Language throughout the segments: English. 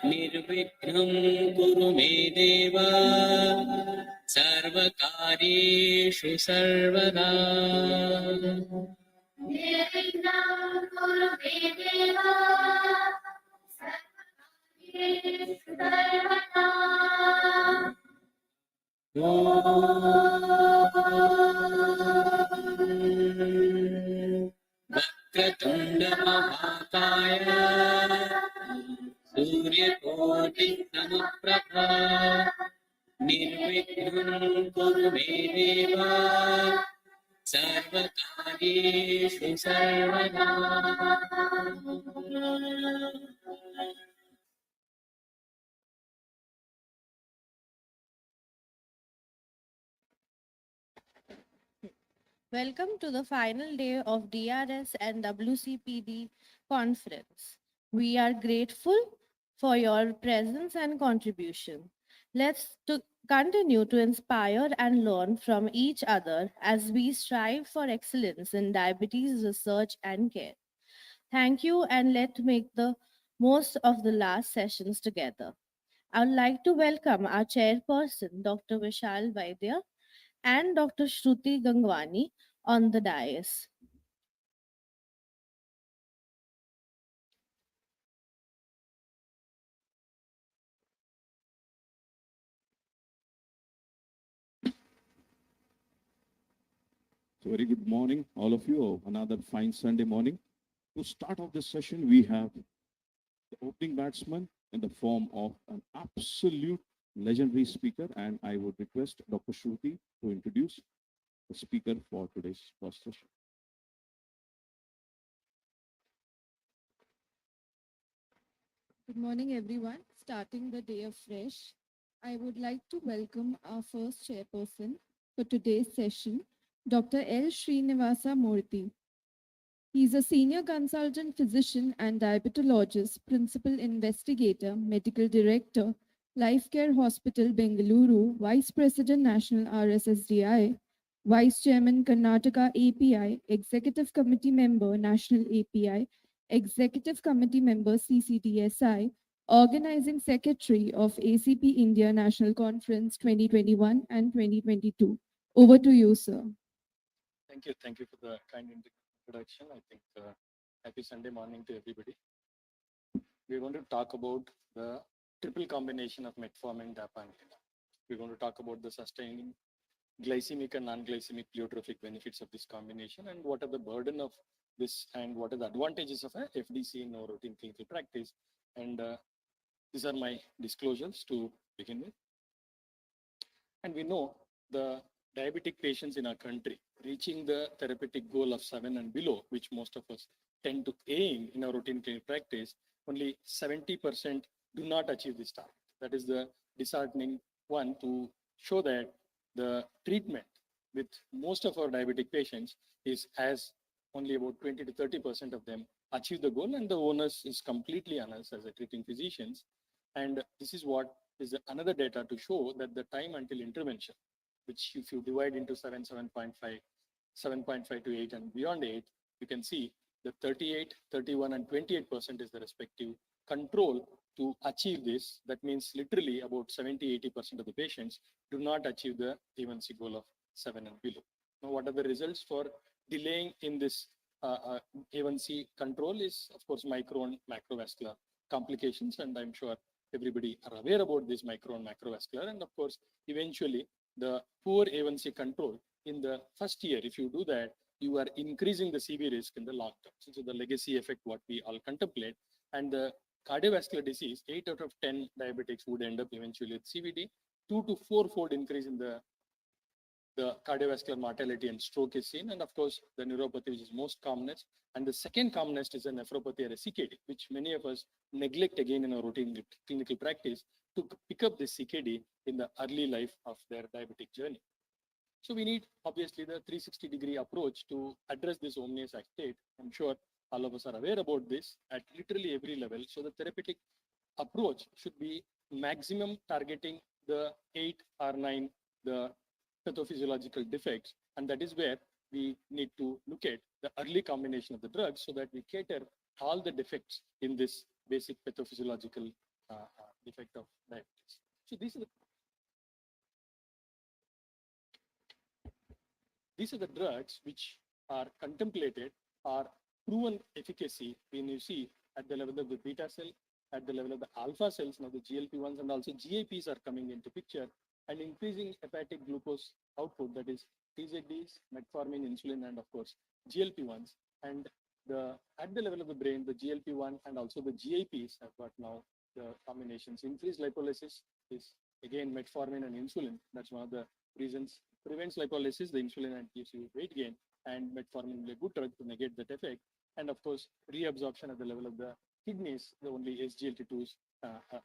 निर्विघ्नं कुरु मे देव सर्वकार्येषु सर्वदा। निर्विघ्नं कुरु मे देव सर्वकार्येषु सर्वदा। वक्रतुण्ड महाकाय सूर्यकोटि समप्रभा निर्विघ्नं कुरु मे देव सर्वकार्येषु सर्वदा। Welcome to the final day of DRS and WCPD conference. We are grateful for your presence and contribution. Let's continue to inspire and learn from each other as we strive for excellence in diabetes research and care. Thank you, and let's make the most of the last sessions together. I would like to welcome our chairperson, Dr. Vishal Vaidya, and Dr. Shruti Gangwani on the dais. So very good morning, all of you. Another fine Sunday morning. To start off this session, we have the opening batsman in the form of an absolute legendary speaker, and I would request Dr. Shruti to introduce the speaker for today's first session. Good morning, everyone. Starting the day afresh, I would like to welcome our first chairperson for today's session, Dr. L. Srinivasa Murthy. He is a senior consultant physician and diabetologist, principal investigator, medical director, Life Care Hospital, Bengaluru, Vice President, National RSSDI, Vice Chairman, Karnataka API, Executive Committee Member, National API, Executive Committee Member, CCDSI, Organizing Secretary of ACP India National Conference 2021 and 2022. Over to you, sir. Thank you. Thank you for the kind introduction. I think happy Sunday morning to everybody. We're going to talk about the triple combination of metformin, dapagliflozin. We're going to talk about the sustaining glycemic and non-glycemic pleiotropic benefits of this combination and what are the burden of this and what are the advantages of a FDC in our routine clinical practice. And these are my disclosures to begin with. And we know the diabetic patients in our country reaching the therapeutic goal of 7 and below, which most of us tend to aim in our routine clinical practice, only 70% do not achieve this target. That is the disheartening one to show that the treatment with most of our diabetic patients is as only about 20 to 30% of them achieve the goal, and the onus is completely on us as a treating physicians. And this is what is another data to show that the time until intervention, which if you divide into 7.5 to 8 and beyond 8, you can see the 38, 31 and 28% is the respective control to achieve this. That means literally about 70-80% of the patients do not achieve the A1C goal of 7 and below. Now, what are the results for delaying in this A1C control is, of course, micro and macrovascular complications, and I'm sure everybody are aware about this micro and macrovascular, and of course, eventually the poor A1C control in the first year, if you do that, you are increasing the CV risk in the long term. So the legacy effect, what we all contemplate, and the cardiovascular disease, 8 out of 10 diabetics would end up eventually with CVD. 2 to 4-fold increase in the cardiovascular mortality and stroke is seen, and of course the neuropathy, which is most commonest, and the second commonest is a nephropathy or a CKD, which many of us neglect again in our routine clinical practice to pick up this CKD in the early life of their diabetic journey. So we need obviously the 360-degree approach to address this omnious state. I'm sure all of us are aware about this at literally every level. So the therapeutic approach should be maximum targeting the 8 or 9, the pathophysiological defects. And that is where we need to look at the early combination of the drugs so that we cater all the defects in this basic pathophysiological defect of diabetes. So these are the drugs which are contemplated or proven efficacy when you see at the level of the beta cell, at the level of the alpha cells, now the GLP-1s and also GIPs are coming into picture, and increasing hepatic glucose output, that is TZDs, metformin, insulin, and of course GLP-1s. And at the level of the brain, the GLP-1 and also the GIPs have got now the combinations. Increased lipolysis is again metformin and insulin. That's one of the reasons. Prevents lipolysis, the insulin, and gives you weight gain, and metformin will be a good drug to negate that effect. And of course, reabsorption at the level of the kidneys, the only SGLT2s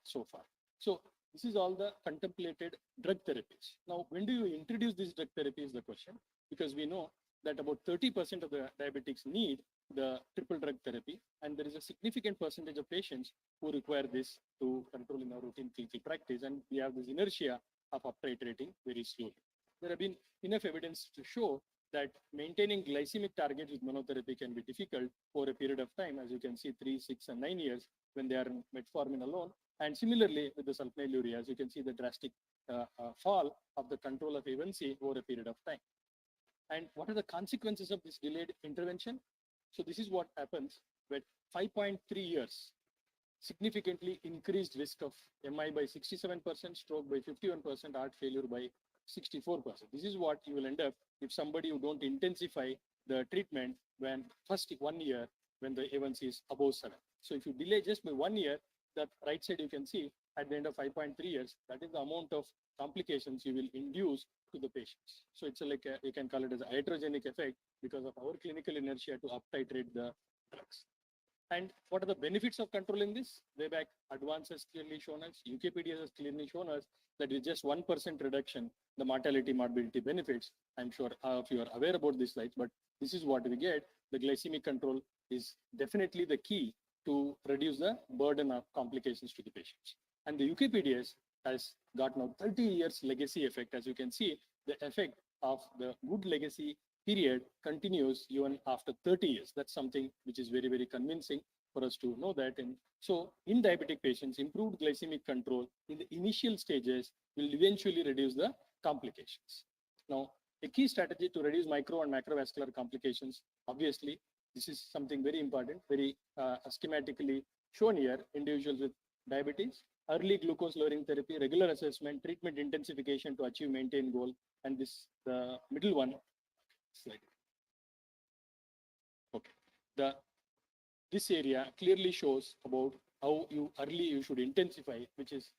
so far. So this is all the contemplated drug therapies. Now, when do you introduce these drug therapies is the question, because we know that about 30% of the diabetics need the triple drug therapy, and there is a significant percentage of patients who require this to control in our routine clinical practice, and we have this inertia of uptitrating very slowly. There have been enough evidence to show that maintaining glycemic targets with monotherapy can be difficult for a period of time, as you can see 3, 6, and 9 years when they are in metformin alone. And similarly with the sulfonylurea, as you can see the drastic fall of the control of A1C over a period of time. And what are the consequences of this delayed intervention? So this is what happens with 5.3 years, significantly increased risk of MI by 67%, stroke by 51%, heart failure by 64%. This is what you will end up if somebody who don't intensify the treatment when first 1 year when the A1C is above 7. So if you delay just by 1 year, that right side you can see at the end of 5.3 years, that is the amount of complications you will induce to the patients. So it's like you can call it as a iatrogenic effect because of our clinical inertia to uptitrate the drugs. And what are the benefits of controlling this? Way back advance has clearly shown us, UKPD has clearly shown us that with just 1% reduction, the mortality morbidity benefits. I'm sure if you are aware about this slides, but this is what we get. The glycemic control is definitely the key to reduce the burden of complications to the patients. And the UKPDS has got now 30 years legacy effect. As you can see, the effect of the good legacy period continues even after 30 years. That's something which is very, very convincing for us to know that. And so in diabetic patients, improved glycemic control in the initial stages will eventually reduce the complications. Now, a key strategy to reduce micro and macrovascular complications, obviously, this is something very important, very schematically shown here, individuals with diabetes, early glucose lowering therapy, regular assessment, treatment intensification to achieve maintain goal, and this, the middle one, slide. Okay, this area clearly shows about how early you should intensify, which is,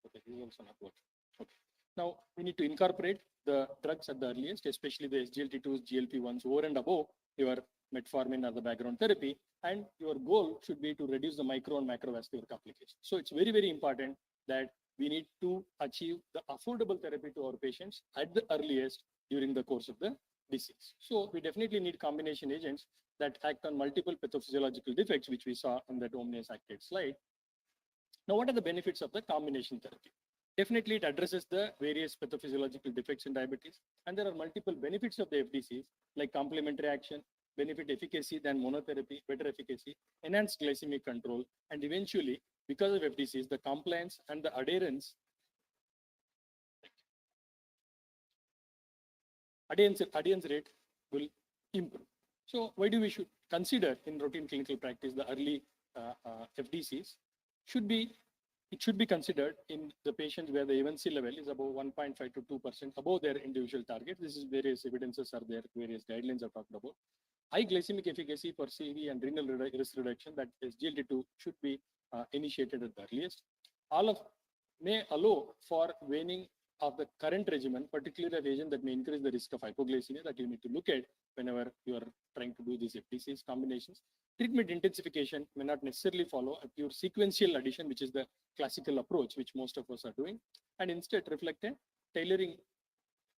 okay, this is also not working. Okay, now we need to incorporate the drugs at the earliest, especially the SGLT2s, GLP-1s over and above your metformin or the background therapy, and your goal should be to reduce the micro and macrovascular complications. So it's very, very important that we need to achieve the affordable therapy to our patients at the earliest during the course of the disease. So we definitely need combination agents that act on multiple pathophysiological defects, which we saw in that omnious actate slide. Now, what are the benefits of the combination therapy? Definitely, it addresses the various pathophysiological defects in diabetes, and there are multiple benefits of the FDCs like complementary action, benefit efficacy than monotherapy, better efficacy, enhanced glycemic control, and eventually, because of FDCs, the compliance and the adherence rate will improve. So why do we should consider in routine clinical practice the early FDCs? It should be considered in the patients where the A1C level is above 1.5 to 2% above their individual target. This is various evidences are there, various guidelines are talked about. High glycemic efficacy for CV and renal risk reduction, that SGLT2 should be initiated at the earliest. All of may allow for waning of the current regimen, particularly of agent that may increase the risk of hypoglycemia that you need to look at whenever you are trying to do these FDCs combinations. Treatment intensification may not necessarily follow a pure sequential addition, which is the classical approach, which most of us are doing, and instead reflect a tailoring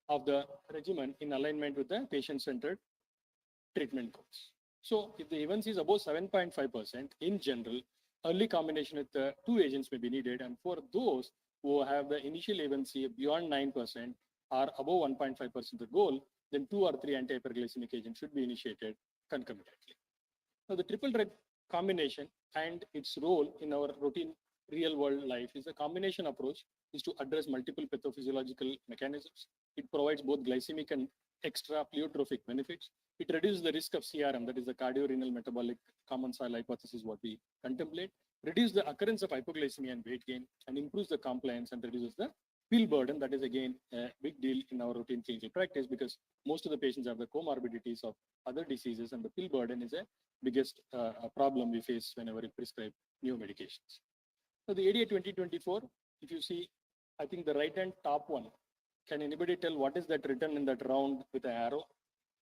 of the regimen in alignment with the patient-centered treatment goals. So if the A1C is above 7.5%, in general, early combination with the two agents may be needed. And for those who have the initial A1C beyond 9% or above 1.5% the goal, then 2 or 3 anti-hyperglycemic agents should be initiated concomitantly. Now, the triple drug combination and its role in our routine real world life is a combination approach is to address multiple pathophysiological mechanisms. It provides both glycemic and extra pleiotropic benefits. It reduces the risk of CRM, that is the cardiorenal metabolic common soil hypothesis, what we contemplate, reduce the occurrence of hypoglycemia and weight gain, and improves the compliance and reduces the pill burden. That is again a big deal in our routine clinical practice because most of the patients have the comorbidities of other diseases, and the pill burden is a biggest problem we face whenever we prescribe new medications. So the ADA 2024, if you see, I think the right hand top one, can anybody tell what is that written in that round with an arrow,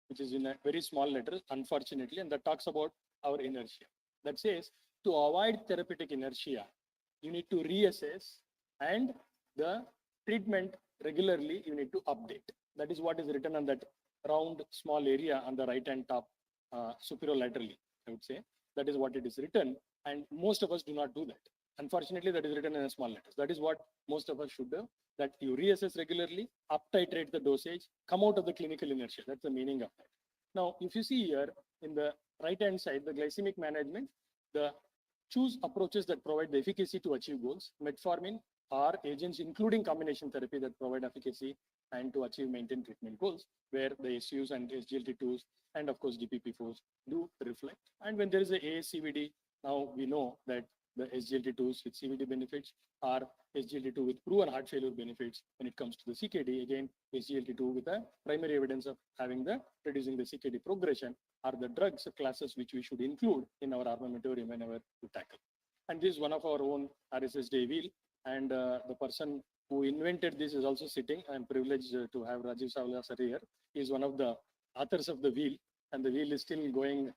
which is in a very small letter, unfortunately, and that talks about our inertia. That says to avoid therapeutic inertia, you need to reassess, and the treatment regularly you need to update. That is what is written on that round small area on the right hand top superolaterally, I would say. That is what it is written, and most of us do not do that. Unfortunately, that is written in a small letters. That is what most of us should do, that you reassess regularly, up titrate the dosage, come out of the clinical inertia. That's the meaning of that. Now, if you see here in the right hand side, the glycemic management, the choose approaches that provide the efficacy to achieve goals. Metformin are agents including combination therapy that provide efficacy and to achieve maintained treatment goals, where the SUs and SGLT2s and of course DPP4s do reflect. And when there is a ASCVD, now we know that the SGLT2s with CVD benefits are SGLT2 with proven heart failure benefits. When it comes to the CKD, again, SGLT2 with a primary evidence of having the reducing the CKD progression are the drugs classes which we should include in our armamentarium whenever we tackle. And this is one of our own RSSD wheel. And the person who invented this is also sitting. I'm privileged to have Rajiv Savla sir here. He is one of the authors of the wheel, and the wheel is still going,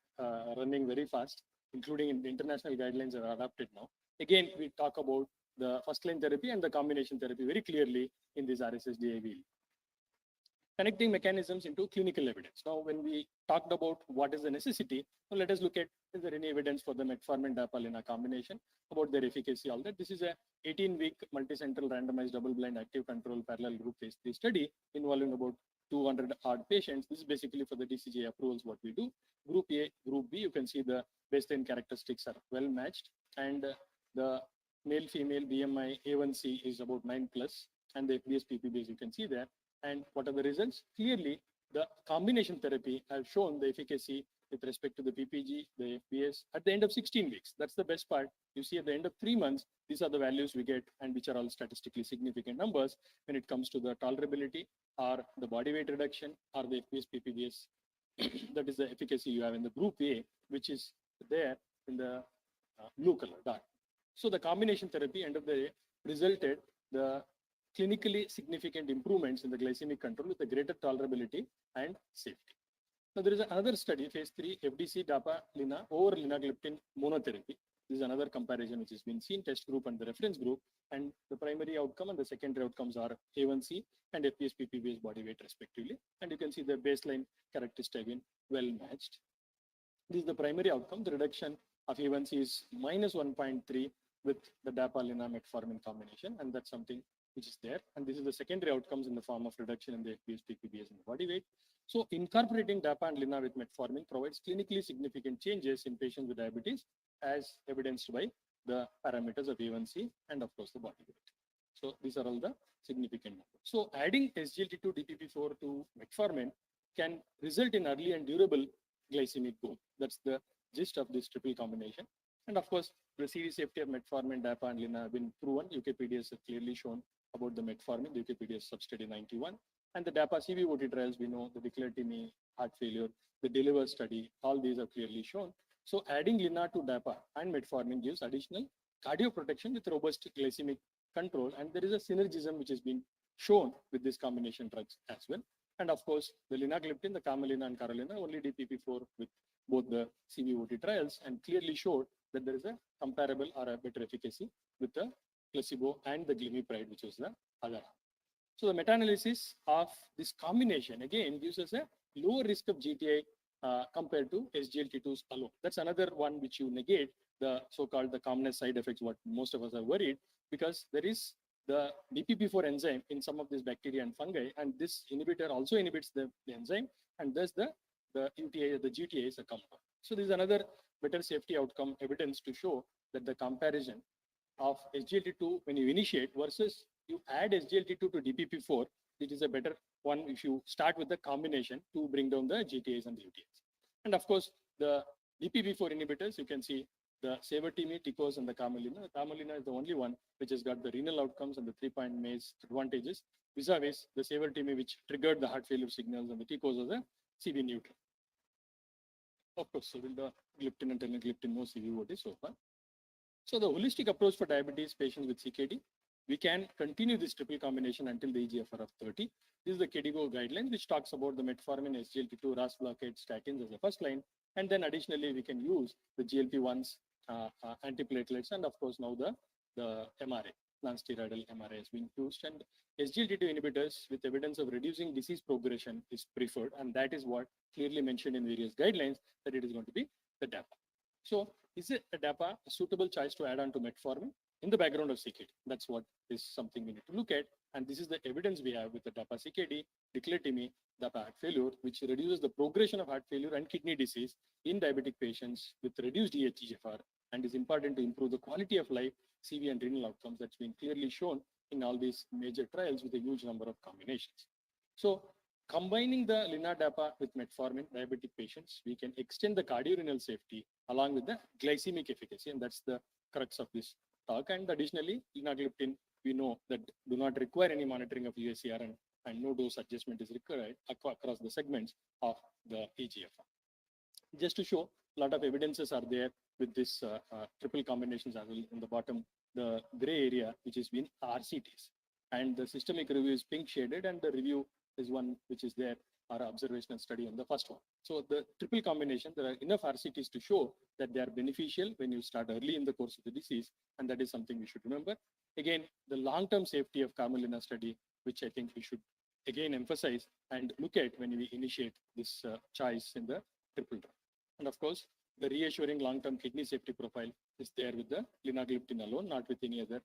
running very fast, including in the international guidelines are adopted now. Again, we talk about the first line therapy and the combination therapy very clearly in this RSSDA wheel. Connecting mechanisms into clinical evidence. Now, when we talked about what is the necessity, so let us look at, is there any evidence for the metformin dapalina combination, about their efficacy, all that. This is a 18-week multicentral randomized double-blind active control parallel group phase 3 study involving about 200 odd patients. This is basically for the DCGA approvals, what we do. Group A, Group B, you can see the baseline characteristics are well matched, and the male female BMI A1C is about 9+, and the FBS PPB, as you can see there. And what are the results? Clearly, the combination therapy has shown the efficacy with respect to the PPG, the FBS at the end of 16 weeks. That's the best part. You see at the end of 3 months, these are the values we get, and which are all statistically significant numbers when it comes to the tolerability or the body weight reduction or the FBS PPBS. That is the efficacy you have in the group A, which is there in the blue color dark. So the combination therapy end of the day resulted the clinically significant improvements in the glycemic control with a greater tolerability and safety. Now there is another study, phase 3, FDC dapalina over linagliptin monotherapy. This is another comparison which has been seen, test group and the reference group, and the primary outcome and the secondary outcomes are A1C and FBS PPBS body weight respectively. And you can see the baseline characteristic again well matched. This is the primary outcome. The reduction of A1C is -1.3 with the dapalina metformin combination, and that's something which is there. And this is the secondary outcomes in the form of reduction in the FBS PPBS and the body weight. So incorporating dapa and lina with metformin provides clinically significant changes in patients with diabetes, as evidenced by the parameters of A1C and of course the body weight. So these are all the significant numbers. So adding SGLT2 DPP4 to metformin can result in early and durable glycemic goal. That's the gist of this triple combination. And of course, the series safety of metformin, dapa, and lina have been proven. UKPDS have clearly shown about the metformin, the UKPDS substudy 91. And the dapa CVOT trials, we know the declaratini, heart failure, the deliver study, all these are clearly shown. So adding lina to dapa and metformin gives additional cardioprotection with robust glycemic control. And there is a synergism which has been shown with this combination drugs as well. And of course, the linagliptin, the camelina and carolina, only DPP4 with both the CVOT trials, and clearly showed that there is a comparable or a better efficacy with the placebo and the glimepiride, which was the other arm. So the meta-analysis of this combination again gives us a lower risk of GTI compared to SGLT2s alone. That's another one which you negate the so-called the calmness side effects, what most of us are worried, because there is the DPP4 enzyme in some of these bacteria and fungi, and this inhibitor also inhibits the enzyme, and thus the UTI, the GTA is a compound. So this is another better safety outcome evidence to show that the comparison of SGLT2 when you initiate versus you add SGLT2 to DPP4, it is a better one if you start with the combination to bring down the GTAs and the UTAs. And of course, the DPP4 inhibitors, you can see the Savertime, Ticos, and the Camelina. The Camelina is the only one which has got the renal outcomes and the 3-point MACE advantages, vis-a-vis the Savertime, which triggered the heart failure signals, and the Ticos was a CV neutral. Of course, so will the gliptin and teneligliptin no CVOT so far. So the holistic approach for diabetes patients with CKD, we can continue this triple combination until the EGFR of 30. This is the KDIGO guideline, which talks about the metformin, SGLT2, RAS blockade, statins as the first line. And then additionally, we can use the GLP-1s, antiplatelets, and of course now the MRA, non-steroidal MRA is being used. And SGLT2 inhibitors with evidence of reducing disease progression is preferred. And that is what clearly mentioned in various guidelines that it is going to be the DAPA. So is it a DAPA a suitable choice to add on to metformin in the background of CKD? That's what is something we need to look at. And this is the evidence we have with the DAPA CKD, declitimi, DAPA heart failure, which reduces the progression of heart failure and kidney disease in diabetic patients with reduced eGFR, and is important to improve the quality of life, CV and renal outcomes. That's been clearly shown in all these major trials with a huge number of combinations. So combining the LINA-DAPA with metformin diabetic patients, we can extend the cardiorenal safety along with the glycemic efficacy, and that's the crux of this talk. And additionally, linagliptin, we know that do not require any monitoring of UACR, and no dose adjustment is required across the segments of the eGFR. Just to show, a lot of evidences are there with this triple combinations as well. In the bottom, the gray area, which has been RCTs, and the systemic review is pink shaded, and the review is one which is there, our observational study on the first one. So the triple combination, there are enough RCTs to show that they are beneficial when you start early in the course of the disease, and that is something we should remember. Again, the long-term safety of Carmelina study, which I think we should again emphasize and look at when we initiate this choice in the triple drug. And of course, the reassuring long-term kidney safety profile is there with the linagliptin alone, not with any other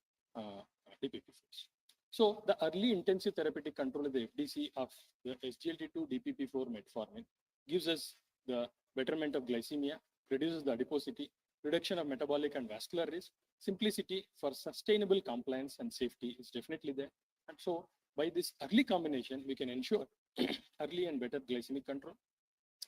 DPP4s. So the early intensive therapeutic control of the FDC of the SGLT2 DPP4 metformin gives us the betterment of glycemia, reduces the adiposity, reduction of metabolic and vascular risk, simplicity for sustainable compliance and safety is definitely there. And so by this early combination, we can ensure early and better glycemic control,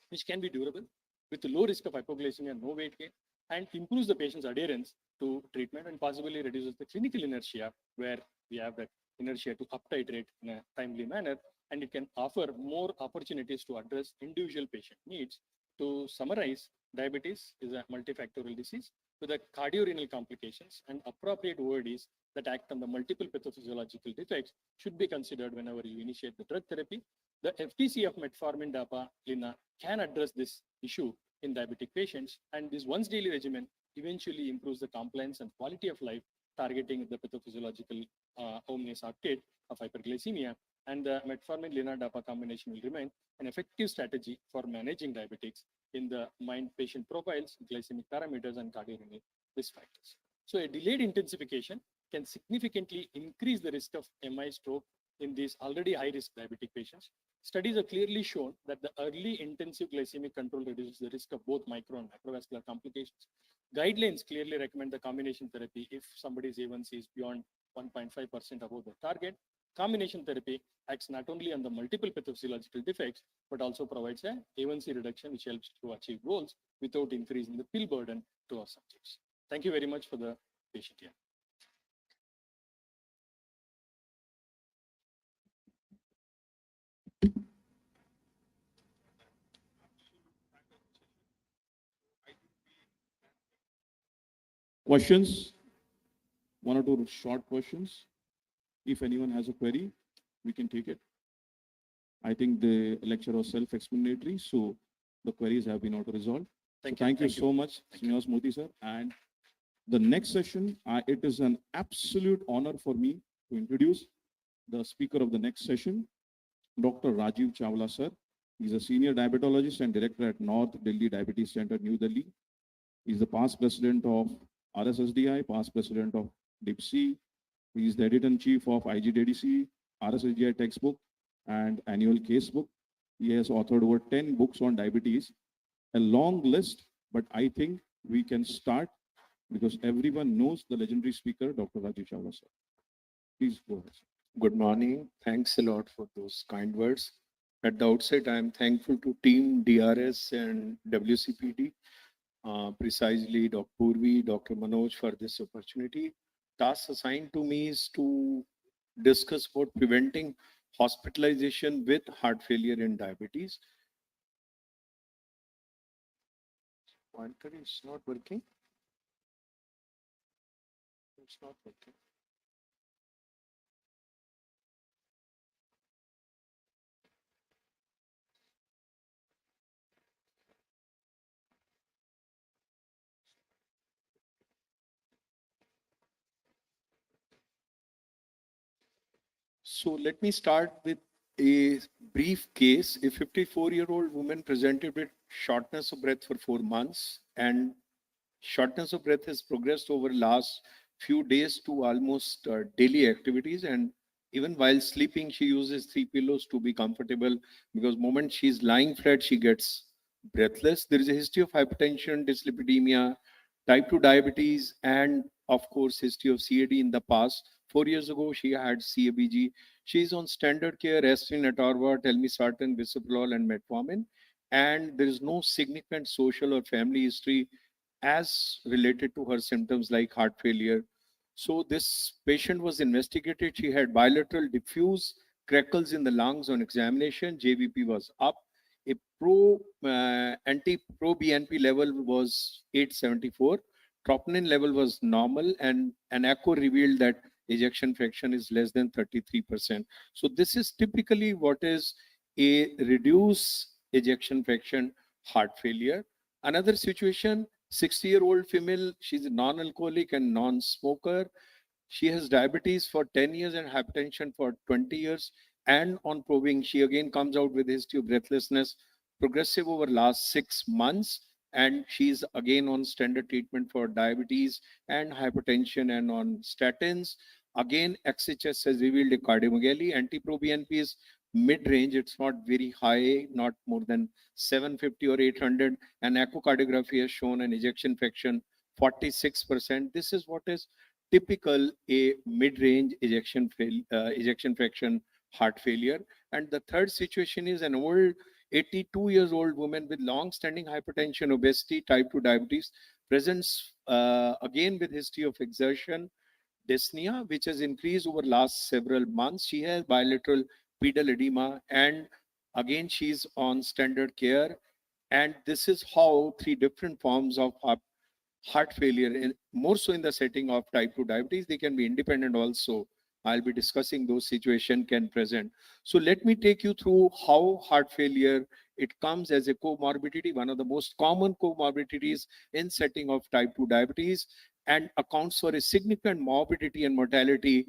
which can be durable with low risk of hypoglycemia and no weight gain, and improves the patient's adherence to treatment, and possibly reduces the clinical inertia, where we have that inertia to uptitrate in a timely manner, and it can offer more opportunities to address individual patient needs. To summarize, diabetes is a multifactorial disease with a cardiorenal complications, and appropriate OADs that act on the multiple pathophysiological defects should be considered whenever you initiate the drug therapy. The FTC of metformin, DAPA, LINA can address this issue in diabetic patients, and this once daily regimen eventually improves the compliance and quality of life, targeting the pathophysiological homeostasis octet of hyperglycemia. And the metformin LINA DAPA combination will remain an effective strategy for managing diabetics in the mind patient profiles, glycemic parameters, and cardiorenal risk factors. So a delayed intensification can significantly increase the risk of MI stroke in these already high risk diabetic patients. Studies have clearly shown that the early intensive glycemic control reduces the risk of both micro and macrovascular complications. Guidelines clearly recommend the combination therapy if somebody's A1C is beyond 1.5% above the target. Combination therapy acts not only on the multiple pathophysiological defects, but also provides a A1C reduction, which helps to achieve goals without increasing the pill burden to our subjects. Thank you very much for the patient here. Questions? One or two short questions. If anyone has a query, we can take it. I think the lecture was self-explanatory, so the queries have been auto-resolved. Thank you so much, Srinivas Murthy sir. And the next session, it is an absolute honor for me to introduce the speaker of the next session, Dr. Rajiv Chawla sir. He's a senior diabetologist and director at North Delhi Diabetes Center, New Delhi. He's the past president of RSSDI, past president of DIPSI. He is the editor-in-chief of IGDDC, RSSDI textbook, and annual casebook. He has authored over 10 books on diabetes, a long list, but I think we can start because everyone knows the legendary speaker, Dr. Rajesh Chawla, sir. Please go ahead, sir. Good morning. Thanks a lot for those kind words. At the outset, I am thankful to team DRS and WCPD, precisely Dr. Purvi, Dr. Manoj for this opportunity. Task assigned to me is to discuss about preventing hospitalization with heart failure and diabetes. Pointer is not working. It's not working. So let me start with a brief case. A 54-year-old woman presented with shortness of breath for 4 months, and shortness of breath has progressed over last few days to almost daily activities. And even while sleeping, she uses 3 pillows to be comfortable because moment she's lying flat, she gets breathless. There is a history of hypertension, dyslipidemia, type 2 diabetes, and of course, history of CAD in the past. 4 years ago, she had CABG. She is on standard care, aspirin, atorva, telmisartan, bisoprolol, and metformin. And there is no significant social or family history as related to her symptoms like heart failure. So this patient was investigated. She had bilateral diffuse crackles in the lungs on examination. JVP was up. A anti-pro BNP level was 874. Troponin level was normal, and an echo revealed that ejection fraction is less than 33%. So this is typically what is a reduced ejection fraction heart failure. Another situation, 60-year-old female, she's a non-alcoholic and non-smoker. She has diabetes for 10 years and hypertension for 20 years. And on probing, she again comes out with history of breathlessness, progressive over last 6 months. And she's again on standard treatment for diabetes and hypertension and on statins. Again, XHS has revealed a cardiomegaly. Anti-proBNP is mid-range. It's not very high, not more than 750 or 800. And echocardiography has shown an ejection fraction 46%. This is what is typical a mid-range ejection fraction heart failure. And the third situation is an old 82 years old woman with long-standing hypertension, obesity, type 2 diabetes, presents again with history of exertion, dyspnea, which has increased over last several months. She has bilateral pedal edema, and again she's on standard care. And this is how three different forms of heart failure, more so in the setting of type 2 diabetes, they can be independent also. I'll be discussing those situations can present. So let me take you through how heart failure, it comes as a comorbidity, one of the most common comorbidities in setting of type 2 diabetes, and accounts for a significant morbidity and mortality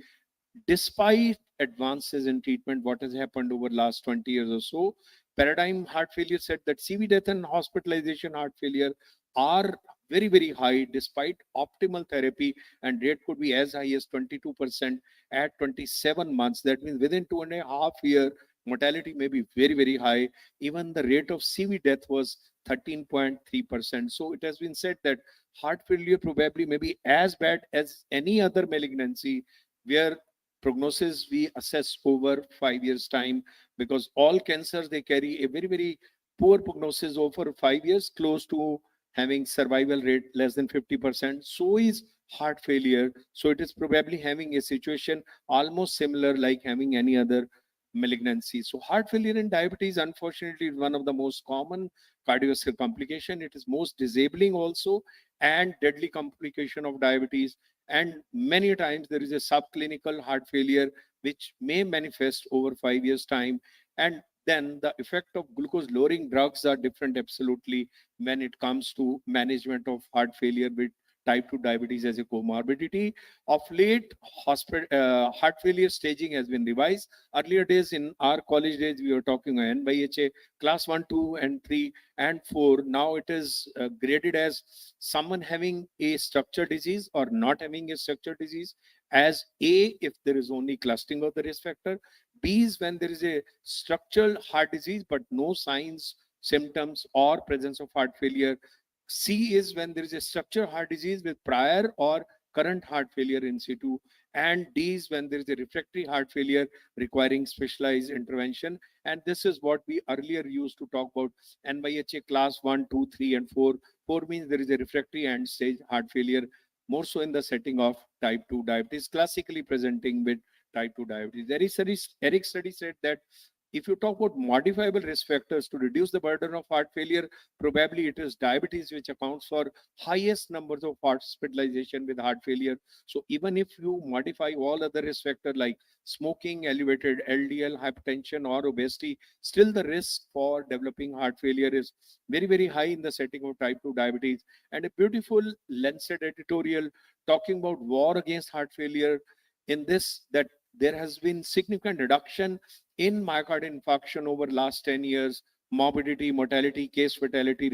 despite advances in treatment. What has happened over last 20 years or so, paradigm heart failure said that CV death and hospitalization heart failure are very high despite optimal therapy, and rate could be as high as 22% at 27 months. That means within 2.5 years mortality may be very high. Even the rate of CV death was 13.3%. So it has been said that heart failure probably may be as bad as any other malignancy, where prognosis we assess over 5 years time, because all cancers, they carry a very poor prognosis over 5 years, close to having survival rate less than 50%. So is heart failure. So it is probably having a situation almost similar like having any other malignancy. So heart failure and diabetes, unfortunately, is one of the most common cardiovascular complication. It is most disabling also, and deadly complication of diabetes. And many times there is a subclinical heart failure which may manifest over 5 years time. And then the effect of glucose lowering drugs are different absolutely when it comes to management of heart failure with type 2 diabetes as a comorbidity. Of late, heart failure staging has been revised. Earlier days, in our college days, we were talking on NYHA class 1, 2, and 3, and 4. Now it is graded as someone having a structured disease or not having a structured disease, as A, if there is only clustering of the risk factor. B is when there is a structural heart disease, but no signs, symptoms, or presence of heart failure. C is when there is a structural heart disease with prior or current heart failure in situ. And D is when there is a refractory heart failure requiring specialized intervention. And this is what we earlier used to talk about NYHA class 1, 2, 3, and 4. 4 means there is a refractory and stage heart failure, more so in the setting of type 2 diabetes, classically presenting with type 2 diabetes. Eric study said that if you talk about modifiable risk factors to reduce the burden of heart failure, probably it is diabetes which accounts for highest numbers of hospitalization with heart failure. So even if you modify all other risk factors like smoking, elevated LDL, hypertension, or obesity, still the risk for developing heart failure is very, very high in the setting of type 2 diabetes. And a beautiful Lancet editorial talking about war against heart failure in this, that there has been significant reduction in myocardial infarction over last 10 years, morbidity, mortality, case fatality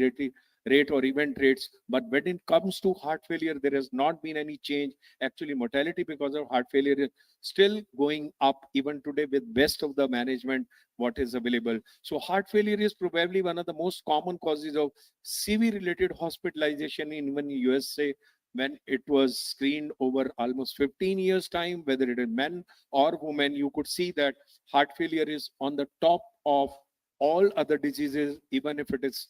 rate or event rates. But when it comes to heart failure, there has not been any change. Actually, mortality because of heart failure is still going up even today with best of the management what is available. So heart failure is probably one of the most common causes of CV related hospitalization in even USA, when it was screened over almost 15 years time, whether it is men or women. You could see that heart failure is on the top of all other diseases, even if it is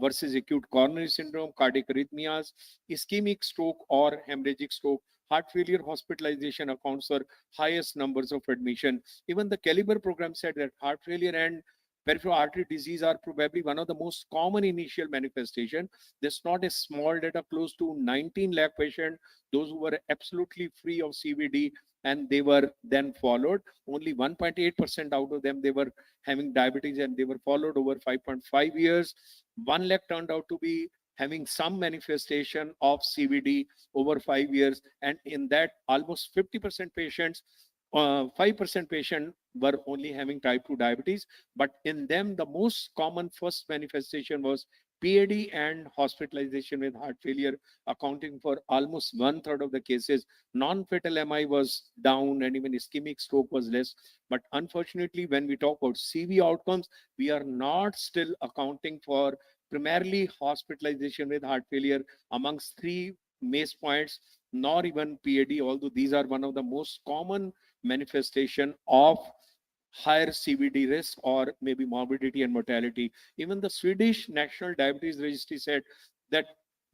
versus acute coronary syndrome, cardiac arrhythmias, ischemic stroke, or hemorrhagic stroke. Heart failure hospitalization accounts for highest numbers of admission. Even the Caliber program said that heart failure and peripheral artery disease are probably one of the most common initial manifestation. There's not a small data, close to 19 lakh patients, those who were absolutely free of CVD, and they were then followed. Only 1.8% out of them, they were having diabetes, and they were followed over 5.5 years. 1 lakh turned out to be having some manifestation of CVD over 5 years. And in that, almost 50% patients, 5% patient were only having type 2 diabetes. But in them, the most common first manifestation was PAD and hospitalization with heart failure, accounting for almost one third of the cases. Non-fatal MI was down, and even ischemic stroke was less. But unfortunately, when we talk about CV outcomes, we are not still accounting for primarily hospitalization with heart failure amongst three MACE points, nor even PAD, although these are one of the most common manifestation of higher CVD risk or maybe morbidity and mortality. Even the Swedish National Diabetes Registry said that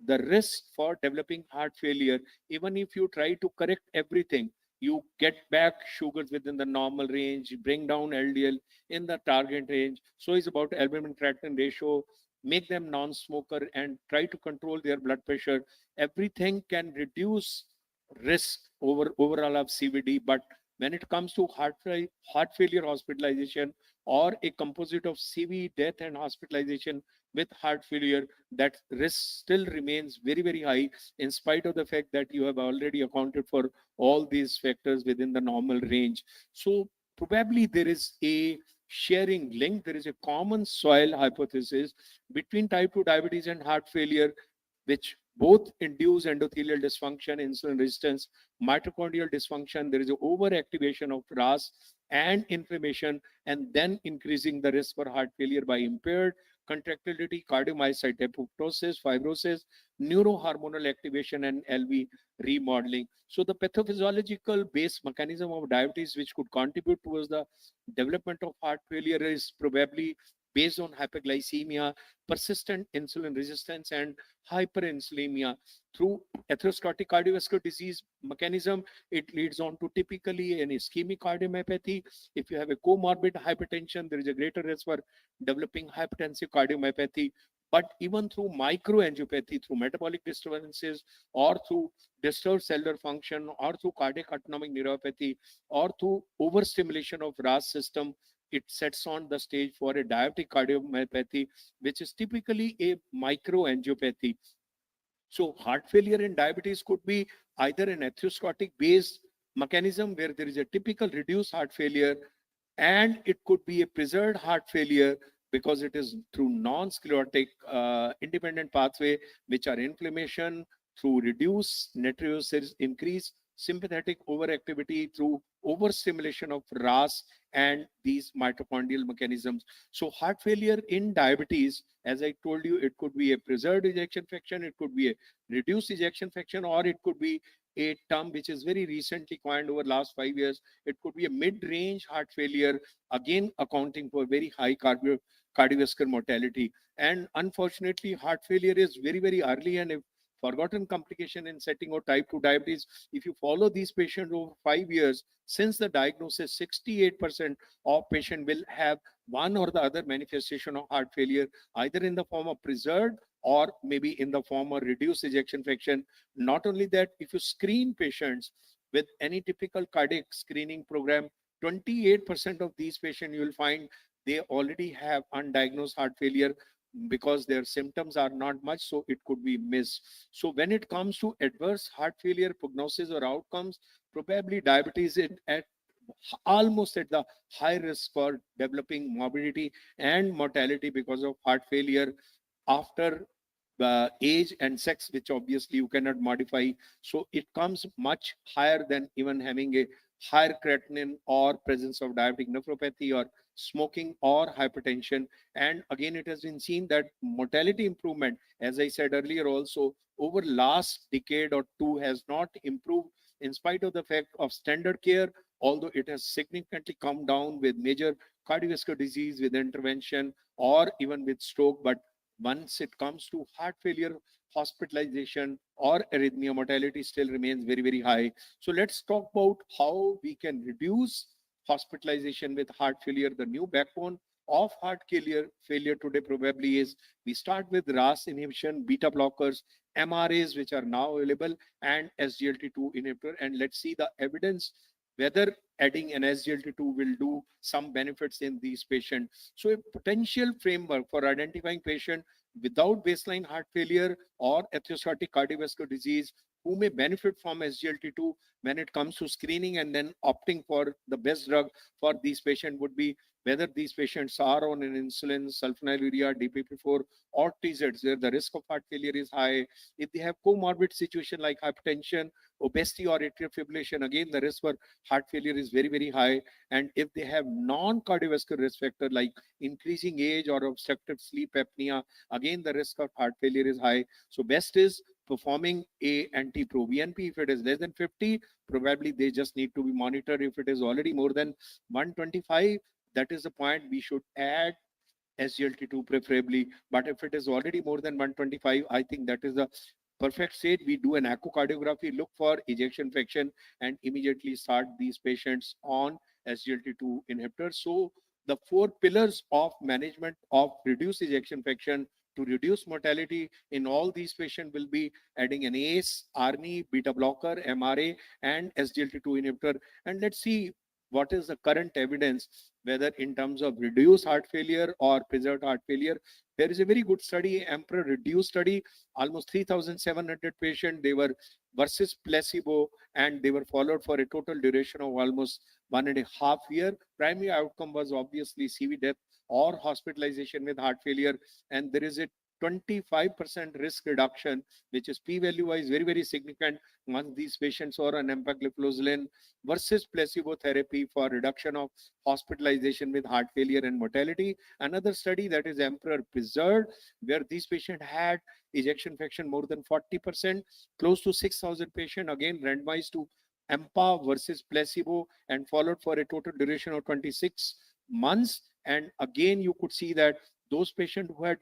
the risk for developing heart failure, even if you try to correct everything, you get back sugars within the normal range, bring down LDL in the target range. So it's about albumin creatinine ratio, make them non-smoker, and try to control their blood pressure. Everything can reduce risk overall of CVD, but when it comes to heart failure hospitalization or a composite of CV death and hospitalization with heart failure, that risk still remains very, very high, in spite of the fact that you have already accounted for all these factors within the normal range. So probably there is a sharing link, there is a common soil hypothesis between type 2 diabetes and heart failure, which both induce endothelial dysfunction, insulin resistance, mitochondrial dysfunction. There is an overactivation of RAS and inflammation, and then increasing the risk for heart failure by impaired contractility, cardiomyocyte apoptosis, fibrosis, neurohormonal activation, and LV remodeling. So the pathophysiological base mechanism of diabetes, which could contribute towards the development of heart failure, is probably based on hyperglycemia, persistent insulin resistance, and hyperinsulinemia. Through atherosclerotic cardiovascular disease mechanism, it leads on to typically an ischemic cardiomyopathy. If you have a comorbid hypertension, there is a greater risk for developing hypertensive cardiomyopathy. But even through microangiopathy, through metabolic disturbances, or through disturbed cellular function, or through cardiac autonomic neuropathy, or through overstimulation of RAS system, it sets on the stage for a diabetic cardiomyopathy, which is typically a microangiopathy. So heart failure in diabetes could be either an atherosclerotic based mechanism where there is a typical reduced heart failure, and it could be a preserved heart failure because it is through non-sclerotic independent pathway, which are inflammation through reduced natriuresis, increase sympathetic overactivity through overstimulation of RAS and these mitochondrial mechanisms. So heart failure in diabetes, as I told you, it could be a preserved ejection fraction, it could be a reduced ejection fraction, or it could be a term which is very recently coined over last 5 years. It could be a mid-range heart failure, again accounting for very high cardiovascular mortality. And unfortunately, heart failure is very, very early and a forgotten complication in setting of type 2 diabetes. If you follow these patients over 5 years, since the diagnosis, 68% of patient will have one or the other manifestation of heart failure, either in the form of preserved or maybe in the form of reduced ejection fraction. Not only that, if you screen patients with any typical cardiac screening program, 28% of these patients you will find they already have undiagnosed heart failure because their symptoms are not much, so it could be missed. So when it comes to adverse heart failure prognosis or outcomes, probably diabetes at almost at the high risk for developing morbidity and mortality because of heart failure after age and sex, which obviously you cannot modify. So it comes much higher than even having a higher creatinine or presence of diabetic nephropathy or smoking or hypertension. And again, it has been seen that mortality improvement, as I said earlier, also over last decade or two has not improved in spite of the fact of standard care, although it has significantly come down with major cardiovascular disease with intervention or even with stroke. But once it comes to heart failure, hospitalization or arrhythmia, mortality still remains very, very high. So let's talk about how we can reduce hospitalization with heart failure. The new backbone of heart failure today probably is we start with RAS inhibition, beta blockers, MRAs, which are now available, and SGLT2 inhibitor. And let's see the evidence whether adding an SGLT2 will do some benefits in these patients. So a potential framework for identifying patient without baseline heart failure or atherosclerotic cardiovascular disease who may benefit from SGLT2 when it comes to screening and then opting for the best drug for these patients would be whether these patients are on an insulin, sulfonylurea, DPP4 or TZs where the risk of heart failure is high. If they have comorbid situation like hypertension, obesity or atrial fibrillation, again, the risk for heart failure is very, very high. And if they have non-cardiovascular risk factor like increasing age or obstructive sleep apnea, again, the risk of heart failure is high. So best is performing a anti-proBNP. If it is less than 50, probably they just need to be monitored. If it is already more than 125, that is the point we should add SGLT2 preferably. But if it is already more than 125, I think that is the perfect state. We do an echocardiography, look for ejection fraction, and immediately start these patients on SGLT2 inhibitors. So the four pillars of management of reduced ejection fraction to reduce mortality in all these patients will be adding an ACE, ARNI, beta blocker, MRA, and SGLT2 inhibitor. And let's see what is the current evidence, whether in terms of reduced heart failure or preserved heart failure. There is a very good study, Emperor Reduce study, almost 3,700 patients, they were versus placebo, and they were followed for a total duration of almost 1.5 years. Primary outcome was obviously CV death or hospitalization with heart failure. And there is a 25% risk reduction, which is p-value wise very, very significant once these patients are on empagliflozin versus placebo therapy for reduction of hospitalization with heart failure and mortality. Another study, that is Emperor Preserved, where these patients had ejection fraction more than 40%, close to 6,000 patients, again randomized to EMPA versus placebo and followed for a total duration of 26 months. And again, you could see that those patients who had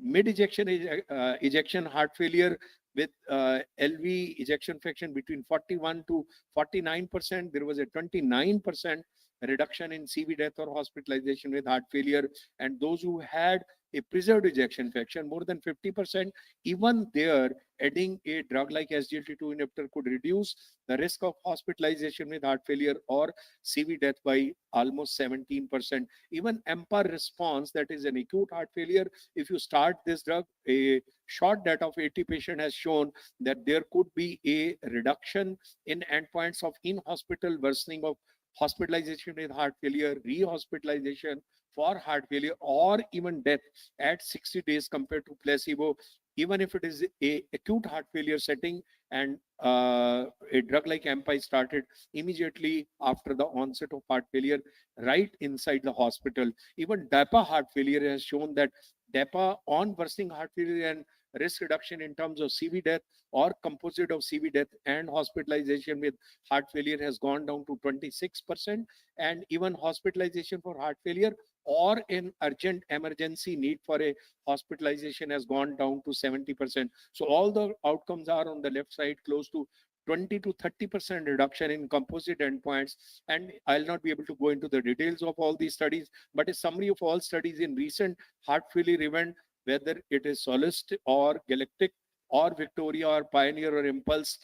mid ejection heart failure with LV ejection fraction between 41 to 49%, there was a 29% reduction in CV death or hospitalization with heart failure. And those who had a preserved ejection fraction, more than 50%, even there, adding a drug like SGLT2 inhibitor could reduce the risk of hospitalization with heart failure or CV death by almost 17%. Even EMPA response, that is an acute heart failure, if you start this drug, a short data of 80 patient has shown that there could be a reduction in endpoints of in-hospital worsening of hospitalization with heart failure, re-hospitalization for heart failure, or even death at 60 days compared to placebo, even if it is a acute heart failure setting and a drug like AMPI started immediately after the onset of heart failure right inside the hospital. Even DAPA heart failure has shown that DAPA on worsening heart failure and risk reduction in terms of CV death or composite of CV death and hospitalization with heart failure has gone down to 26%, and even hospitalization for heart failure or an urgent emergency need for a hospitalization has gone down to 70%. So all the outcomes are on the left side, close to 20 to 30% reduction in composite endpoints. And I'll not be able to go into the details of all these studies, but a summary of all studies in recent heart failure event, whether it is Solist or Galactic or Victoria or Pioneer or Impulse,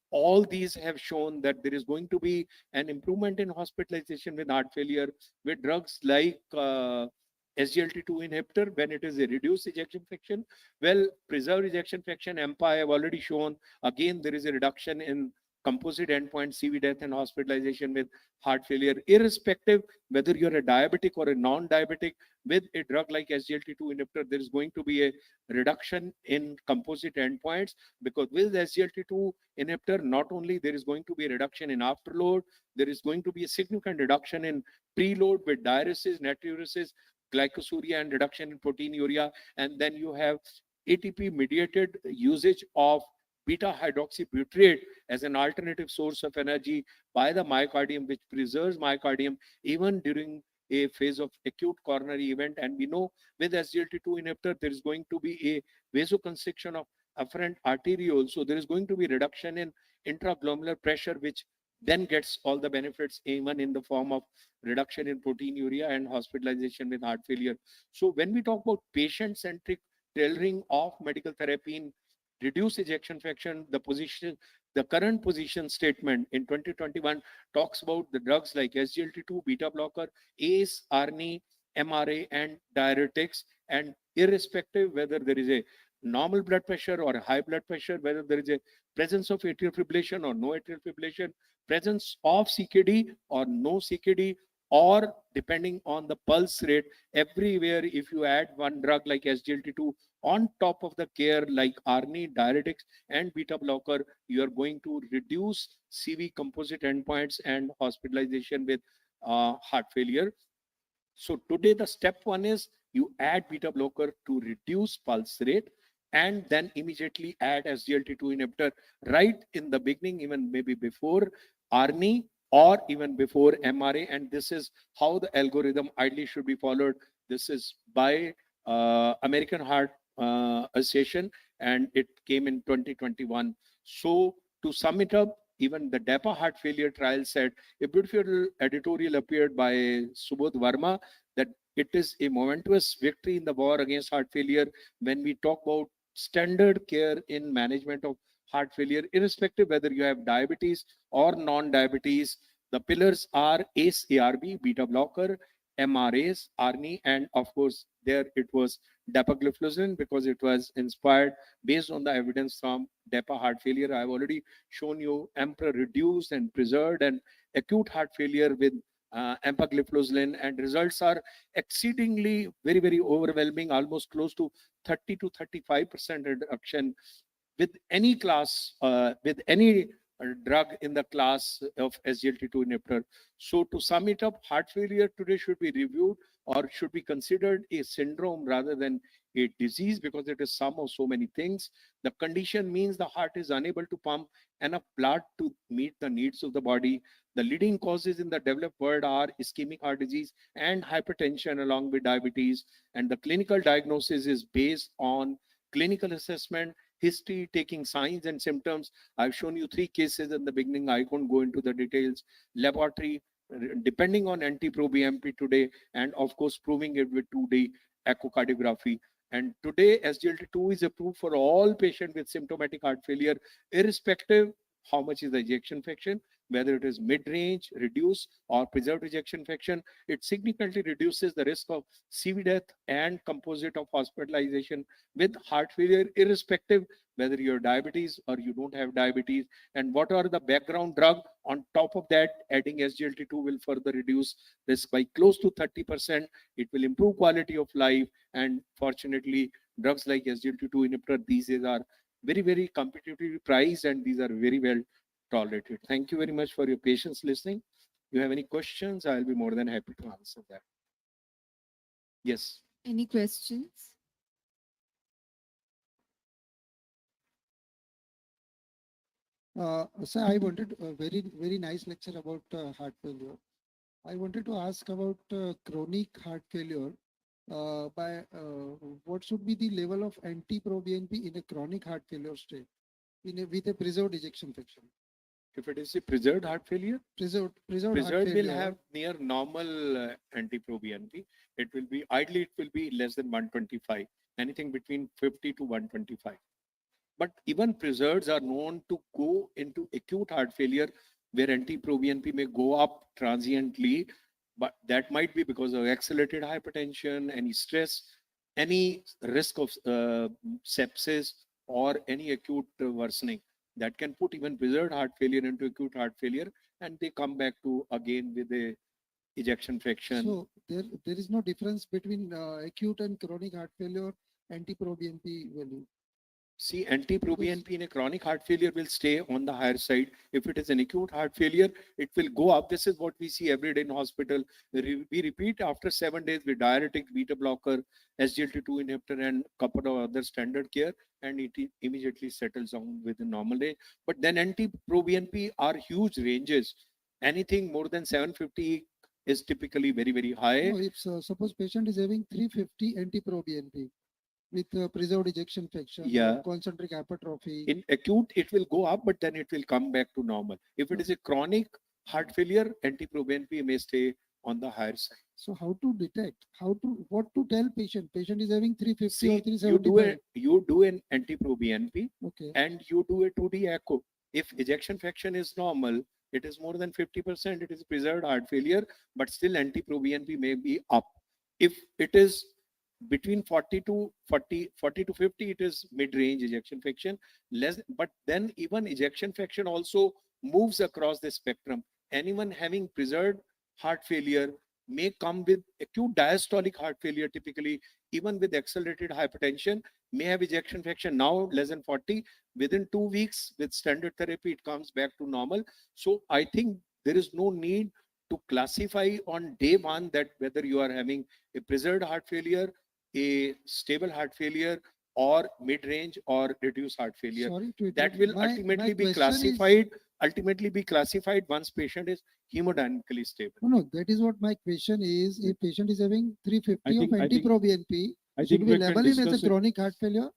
all these have shown that there is going to be an improvement in hospitalization with heart failure with drugs like SGLT2 inhibitor when it is a reduced ejection fraction. Well, preserved ejection fraction, EMPA, I have already shown. Again, there is a reduction in composite endpoint, CV death and hospitalization with heart failure, irrespective whether you're a diabetic or a non-diabetic. With a drug like SGLT2 inhibitor, there is going to be a reduction in composite endpoints, because with SGLT2 inhibitor, not only there is going to be a reduction in afterload, there is going to be a significant reduction in preload with diuresis, natriuresis, glycosuria, and reduction in proteinuria. And then you have ATP mediated usage of beta hydroxybutyrate as an alternative source of energy by the myocardium, which preserves myocardium even during a phase of acute coronary event. And we know with SGLT2 inhibitor, there is going to be a vasoconstriction of afferent arteriole. So there is going to be reduction in intraglomerular pressure, which then gets all the benefits even in the form of reduction in proteinuria and hospitalization with heart failure. So when we talk about patient-centric tailoring of medical therapy in reduce ejection fraction, the current position statement in 2021 talks about the drugs like SGLT2, beta blocker, ACE, ARNI, MRA, and diuretics. And irrespective whether there is a normal blood pressure or a high blood pressure, whether there is a presence of atrial fibrillation or no atrial fibrillation, presence of CKD or no CKD, or depending on the pulse rate, everywhere if you add one drug like SGLT2 on top of the care like ARNI, diuretics, and beta blocker, you are going to reduce CV composite endpoints and hospitalization with heart failure. So today the step one is you add beta blocker to reduce pulse rate, and then immediately add SGLT2 inhibitor right in the beginning, even maybe before ARNI or even before MRA. And this is how the algorithm ideally should be followed. This is by American Heart Association, and it came in 2021. So to sum it up, even the DAPA heart failure trial said, a beautiful editorial appeared by Subodh Verma, that it is a momentous victory in the war against heart failure when we talk about standard care in management of heart failure, irrespective whether you have diabetes or non-diabetes. The pillars are ACE, ARB, beta blocker, MRAs, ARNI, and of course, there it was dapagliflozin, because it was inspired based on the evidence from DAPA heart failure. I've already shown you EMPEROR reduced and preserved and acute heart failure with empagliflozin, and results are exceedingly very overwhelming, almost close to 30 to 35% reduction with any class, with any drug in the class of SGLT2 inhibitor. So to sum it up, heart failure today should be reviewed or should be considered a syndrome rather than a disease, because it is sum of so many things. The condition means the heart is unable to pump enough blood to meet the needs of the body. The leading causes in the developed world are ischemic heart disease and hypertension along with diabetes. And the clinical diagnosis is based on clinical assessment, history, taking signs and symptoms. I've shown you 3 cases in the beginning. I won't go into the details. Laboratory, depending on NT-proBNP today, and of course, proving it with 2D echocardiography. And today, SGLT2 is approved for all patients with symptomatic heart failure, irrespective how much is the ejection fraction, whether it is mid-range, reduced, or preserved ejection fraction. It significantly reduces the risk of CV death and composite of hospitalization with heart failure, irrespective whether you have diabetes or you don't have diabetes. And what are the background drug? On top of that, adding SGLT2 will further reduce risk by close to 30%. It will improve quality of life. And fortunately, drugs like SGLT2 inhibitor these days are very, very competitively priced, and these are very well tolerated. Thank you very much for your patience listening. You have any questions? I'll be more than happy to answer that. Yes. Any questions? Sir, I wanted a very nice lecture about heart failure. I wanted to ask about chronic heart failure. What should be the level of anti-proBNP in a chronic heart failure state with a preserved ejection fraction? If it is a preserved heart failure, Preserved heart preserved will failure. have near normal anti-proBNP. It will be ideally it will be less than 125, anything between 50 to 125. But even preserves are known to go into acute heart failure where anti-proBNP may go up transiently, but that might be because of accelerated hypertension, any stress, any risk of sepsis, or any acute worsening that can put even preserved heart failure into acute heart failure, and they come back to again with a ejection fraction. So there is no difference between acute and chronic heart failure anti-proBNP value. See, anti-proBNP in a chronic heart failure will stay on the higher side. If it is an acute heart failure, it will go up. This is what we see every day in hospital. We repeat after 7 days with diuretic, beta blocker, SGLT2 inhibitor, and couple of other standard care, and it immediately settles down with the normal range. But then anti-proBNP are huge ranges. Anything more than 750 is typically very, very high. No, if suppose patient is having 350 anti-proBNP with preserved ejection fraction, Yeah. concentric hypertrophy. In acute, it will go up, but then it will come back to normal. If it is a chronic heart failure, anti-proBNP may stay on the higher side. So how to detect? What to tell patient? Patient is having 350 or See, 375. you do an anti-proBNP Okay. and you do a 2D echo. If ejection fraction is normal, it is more than 50%, it is preserved heart failure, but still anti-proBNP may be up. If it is between 40 to 50, it is mid-range ejection fraction, less, but then even ejection fraction also moves across the spectrum. Anyone having preserved heart failure may come with acute diastolic heart failure, typically even with accelerated hypertension, may have ejection fraction now less than 40. Within 2 weeks with standard therapy, it comes back to normal. So I think there is no need to classify on day one that whether you are having a preserved heart failure, a stable heart failure, or mid-range or reduced heart failure. Sorry to That interrupt. will My ultimately be question is- classified once patient is hemodynamically stable. No, that is what my question is. If patient is having 350 I think- of anti-proBNP, I should think we we can label him as discuss a it. chronic heart failure?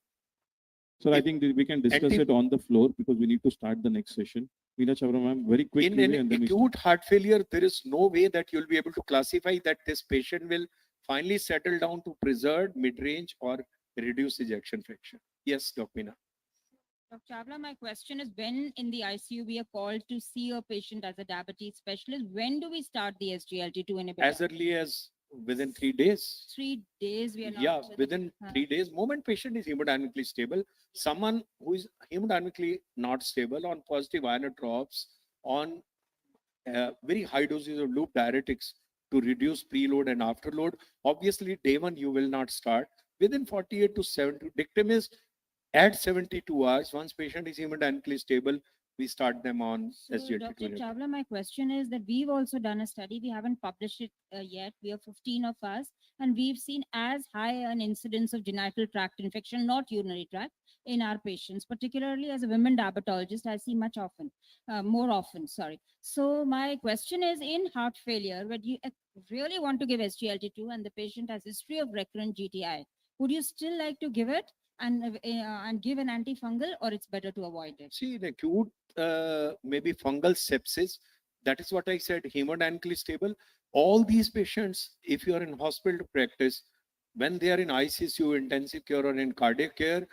Sir, I If think that we can discuss anti- it on the floor because we need to start the next session. Meena Chavra ma'am, very In quickly, an and then we acute heart failure, there is no way that you'll be able to classify that this patient will finally settle down to preserved, mid-range, or reduced ejection fraction. Yes, Dr. Meena. Dr. Chavla, my question is when in the ICU we are called to see a patient as a diabetes specialist, when do we start the SGLT2 inhibitor? As early as within 3 days. 3 days we are not. Yeah, within 3 days, moment patient is hemodynamically stable. Someone who is hemodynamically not stable on positive ionotropes, on very high doses of loop diuretics to reduce preload and afterload, obviously day one you will not start. Within 48 to 70, dictum is at 72 hours, once patient is hemodynamically stable, we start them on So, SGLT2 Dr. inhibitor. Chavla, my question is that we've also done a study. We haven't published it yet. We are 15 of us, and we've seen as high an incidence of genital tract infection, not urinary tract, in our patients, particularly as a women diabetologist. I see more often, sorry. So my question is in heart failure, when you really want to give SGLT2 and the patient has history of recurrent GTI, would you still like to give it and give an antifungal, or it's better to avoid it? See, in acute, maybe fungal sepsis, that is what I said, hemodynamically stable. All these patients, if you are in hospital to practice, when they are in ICU, intensive care, or in cardiac care,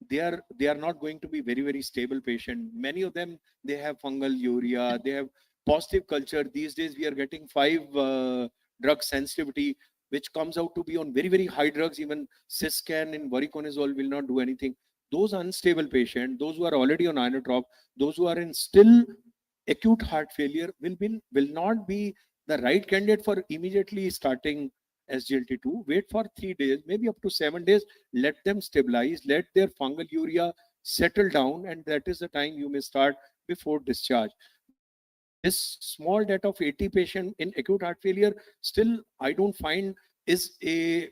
they are not going to be very stable patient. Many of them, they have fungal urea, they have positive culture. These days we are getting 5 drug sensitivity, which comes out to be on very high drugs. Even Siscan and voriconazole will not do anything. Those unstable patients, those who are already on inotrop, those who are in still acute heart failure will not be the right candidate for immediately starting SGLT2. Wait for 3 days, maybe up to 7 days. Let them stabilize, let their fungal urea settle down, and that is the time you may start before discharge. This small data of 80 patient in acute heart failure, still I don't find is a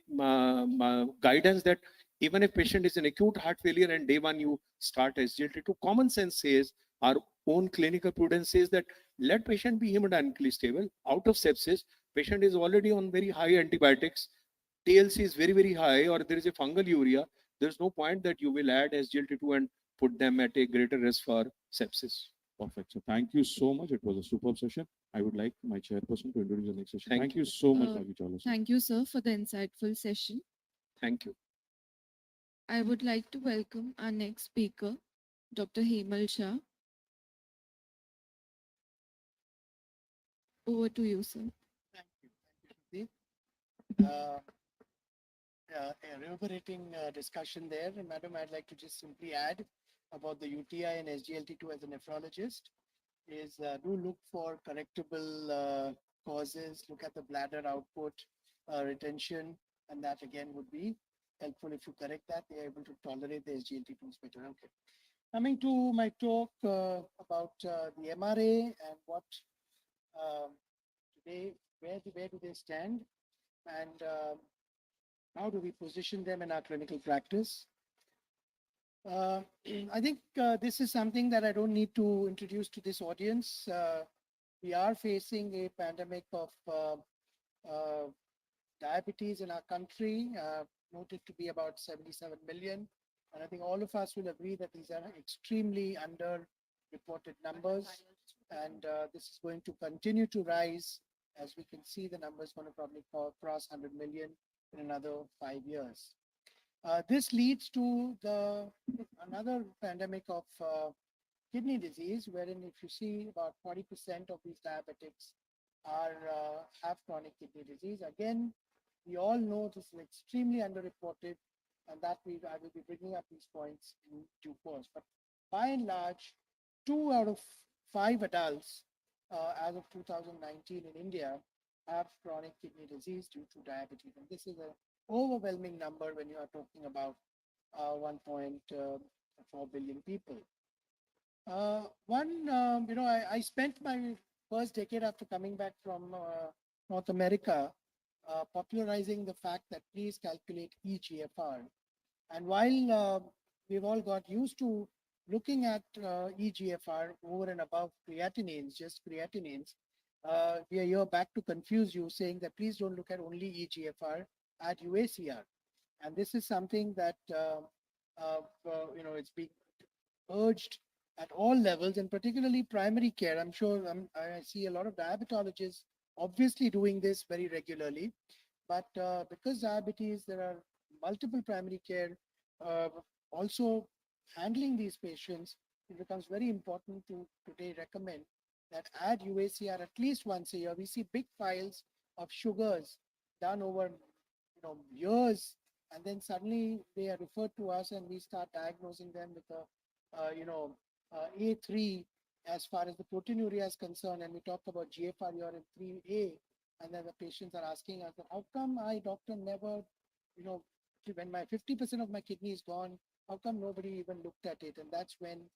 guidance that even if patient is in acute heart failure and day one you start SGLT2, common sense says, our own clinical prudence says that let patient be hemodynamically stable. Out of sepsis, patient is already on very high antibiotics, TLC is very high, or there is a fungal urea, there's no point that you will add SGLT2 and put them at a greater risk for sepsis. Perfect. So thank you so much. It was a superb session. I would like my chairperson to introduce the next session. Thank Thank you. you so much, Uh, Raju Chawla. Thank you, sir, for the insightful session. Thank you. I would like to welcome our next speaker, Dr. Hemal Shah. Over to you, sir. Thank you. Thank you, Shruti. A reverberating discussion there. And Madam, I'd like to just simply add about the UTI and SGLT2 as a nephrologist is do look for correctable causes, look at the bladder output, retention, and that again would be helpful. If you correct that, they are able to tolerate the SGLT2s better. Okay. Coming to my talk about the MRA and what today, where do they stand, and how do we position them in our clinical practice? I think this is something that I don't need to introduce to this audience. We are facing a pandemic of diabetes in our country, noted to be about 77 million. And I think all of us will agree that these are extremely under-reported numbers. And this is going to continue to rise. As we can see, the number is going to probably cross 100 million in another 5 years. This leads to another pandemic of kidney disease, wherein if you see about 40% of these diabetics have chronic kidney disease. Again, we all know this is extremely underreported, and that I will be bringing up these points in due course. But by and large, 2 out of 5 adults as of 2019 in India have chronic kidney disease due to diabetes. And this is an overwhelming number when you are talking about 1.4 billion people. I spent my first decade after coming back from North America popularizing the fact that please calculate eGFR. And while we've all got used to looking at eGFR over and above creatinines, just creatinines, we are here back to confuse you, saying that please don't look at only eGFR, at UACR. And this is something that, it's being urged at all levels, and particularly primary care. I'm sure I see a lot of diabetologists obviously doing this very regularly. But because diabetes, there are multiple primary care also handling these patients. It becomes very important to today recommend that add UACR at least once a year. We see big files of sugars done over years, and then suddenly they are referred to us and we start diagnosing them with A3 as far as the proteinuria is concerned, and we talk about GFR urine 3A, and then the patients are asking us, how come doctor, never, when my 50% of my kidney is gone, how come nobody even looked at it? And that's when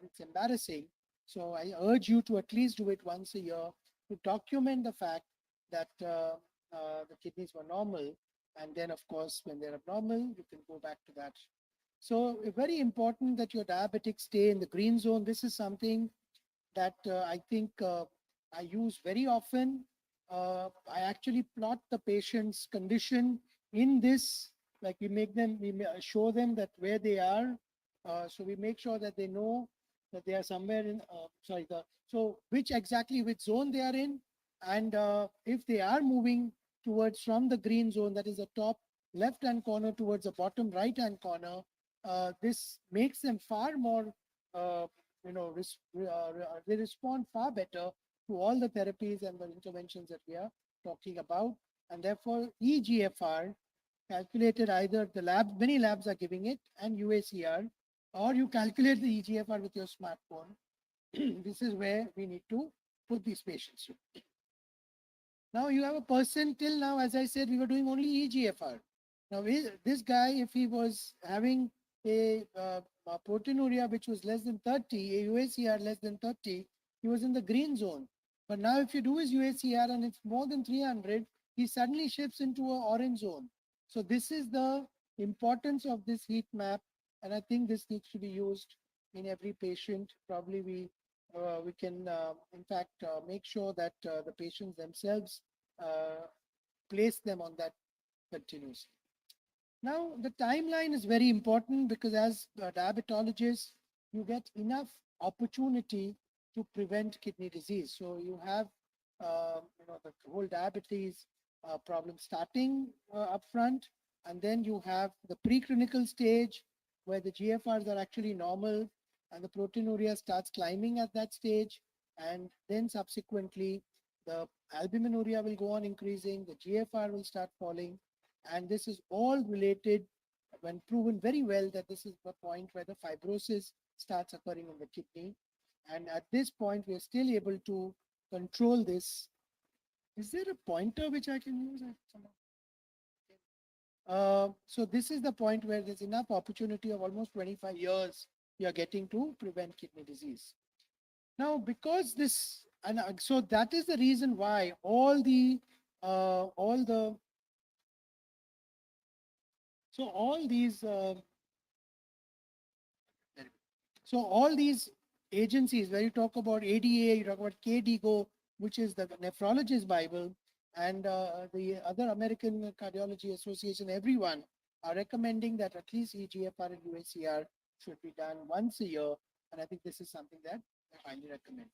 it's embarrassing. So I urge you to at least do it once a year to document the fact that the kidneys were normal. And then, of course, when they're abnormal, you can go back to that. So very important that your diabetics stay in the green zone. This is something that I think I use very often. I actually plot the patient's condition in this, like we show them that where they are. So we make sure that they know that they are somewhere in, which zone they are in. And if they are moving towards from the green zone, that is the top left-hand corner towards the bottom right-hand corner, this makes them far more, they respond far better to all the therapies and the interventions that we are talking about. And therefore, EGFR calculated either the lab, many labs are giving it, and UACR, or you calculate the EGFR with your smartphone. This is where we need to put these patients. Now you have a person till now, as I said, we were doing only EGFR. Now this guy, if he was having a proteinuria which was less than 30, a UACR less than 30, he was in the green zone. But now if you do his UACR and it's more than 300, he suddenly shifts into an orange zone. So this is the importance of this heat map. And I think this needs to be used in every patient. Probably we can, in fact, make sure that the patients themselves place them on that continuously. Now, the timeline is very important because as a diabetologist, you get enough opportunity to prevent kidney disease. So you have, the whole diabetes problem starting up front, and then you have the preclinical stage where the GFRs are actually normal and the proteinuria starts climbing at that stage, and then subsequently the albuminuria will go on increasing, the GFR will start falling, and this is all related when proven very well that this is the point where the fibrosis starts occurring in the kidney. And at this point, we are still able to control this. Is there a pointer which I can use? So this is the point where there's enough opportunity of almost 25 years we are getting to prevent kidney disease. Now, because this, and so that is the reason why all these agencies, where you talk about ADA, you talk about KDIGO, which is the nephrologist Bible, and the other American Cardiology Association, everyone are recommending that at least EGFR and UACR should be done once a year. And I think this is something that I highly recommend.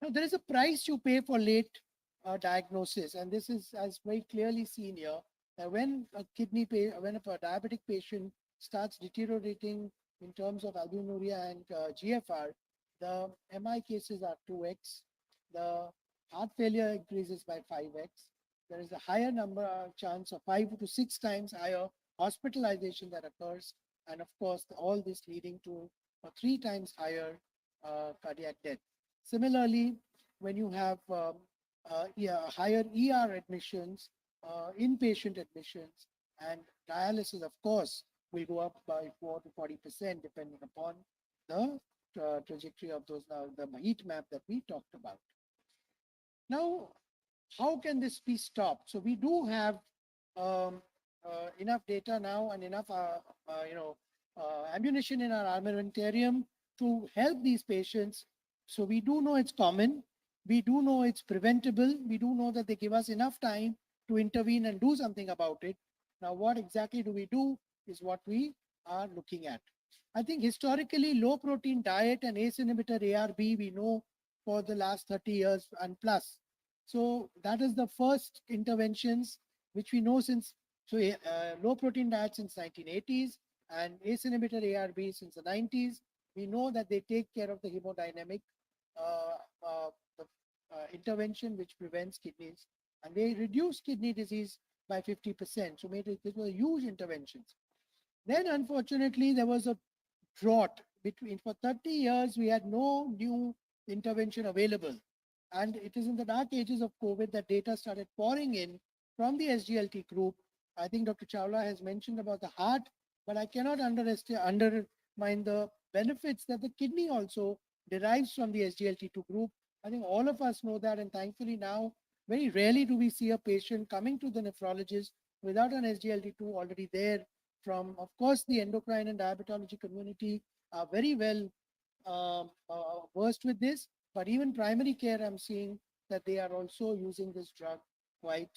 Now, there is a price you pay for late diagnosis, and this is as very clearly seen here. That when a diabetic patient starts deteriorating in terms of albuminuria and GFR, the MI cases are 2x, the heart failure increases by 5x. There is a higher chance of 5 to 6 times higher hospitalization that occurs, and of course, all this leading to a 3 times higher cardiac death. Similarly, when you have higher ER admissions, inpatient admissions, and dialysis, of course, will go up by 4 to 40% depending upon the trajectory of those the heat map that we talked about. Now, how can this be stopped? So we do have enough data now and enough ammunition in our armamentarium to help these patients. So we do know it's common. We do know it's preventable. We do know that they give us enough time to intervene and do something about it. Now, what exactly do we do is what we are looking at. I think historically, low protein diet and ACE inhibitor ARB, we know for the last 30 years and plus. So that is the first interventions which we know since, low protein diet since 1980s and ACE inhibitor ARB since the 90s. We know that they take care of the hemodynamic intervention which prevents kidneys, and they reduce kidney disease by 50%. So this was huge interventions. Then unfortunately, there was a drought between, for 30 years, we had no new intervention available. And it is in the dark ages of COVID that data started pouring in from the SGLT group. I think Dr. Chawla has mentioned about the heart, but I cannot undermine the benefits that the kidney also derives from the SGLT2 group. I think all of us know that, and thankfully now, very rarely do we see a patient coming to the nephrologist without an SGLT2 already there. From, of course, the endocrine and diabetology community are very well versed with this, but even primary care, I'm seeing that they are also using this drug quite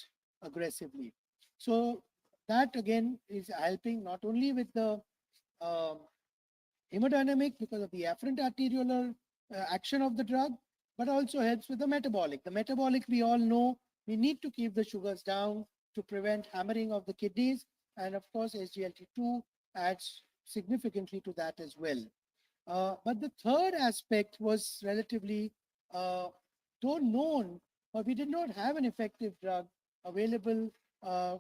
aggressively. So that again is helping not only with the hemodynamic because of the afferent arteriolar action of the drug, but also helps with the metabolic. The metabolic, we all know, we need to keep the sugars down to prevent hammering of the kidneys. And of course, SGLT2 adds significantly to that as well. But the third aspect was relatively though known, but we did not have an effective drug available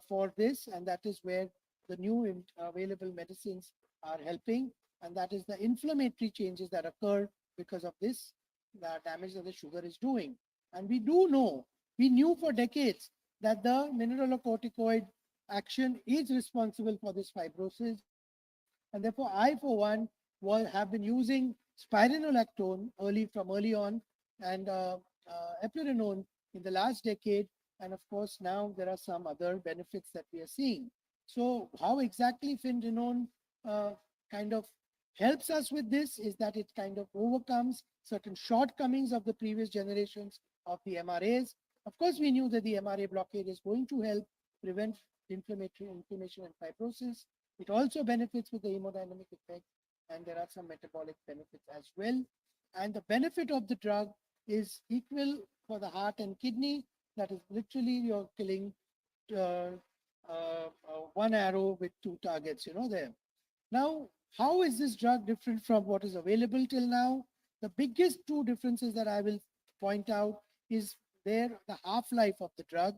for this, and that is where the new available medicines are helping, and that is the inflammatory changes that occur because of this, the damage that the sugar is doing. And we do know, we knew for decades that the mineralocorticoid action is responsible for this fibrosis, and therefore I, for one, have been using spironolactone early on, and eplerenone in the last decade. And of course, now there are some other benefits that we are seeing. So how exactly finrenone kind of helps us with this is that it kind of overcomes certain shortcomings of the previous generations of the MRAs. Of course, we knew that the MRA blockade is going to help prevent inflammation and fibrosis. It also benefits with the hemodynamic effect, and there are some metabolic benefits as well. And the benefit of the drug is equal for the heart and kidney. That is literally you're killing one arrow with two targets, there. Now, how is this drug different from what is available till now? The biggest two differences that I will point out is the half-life of the drug.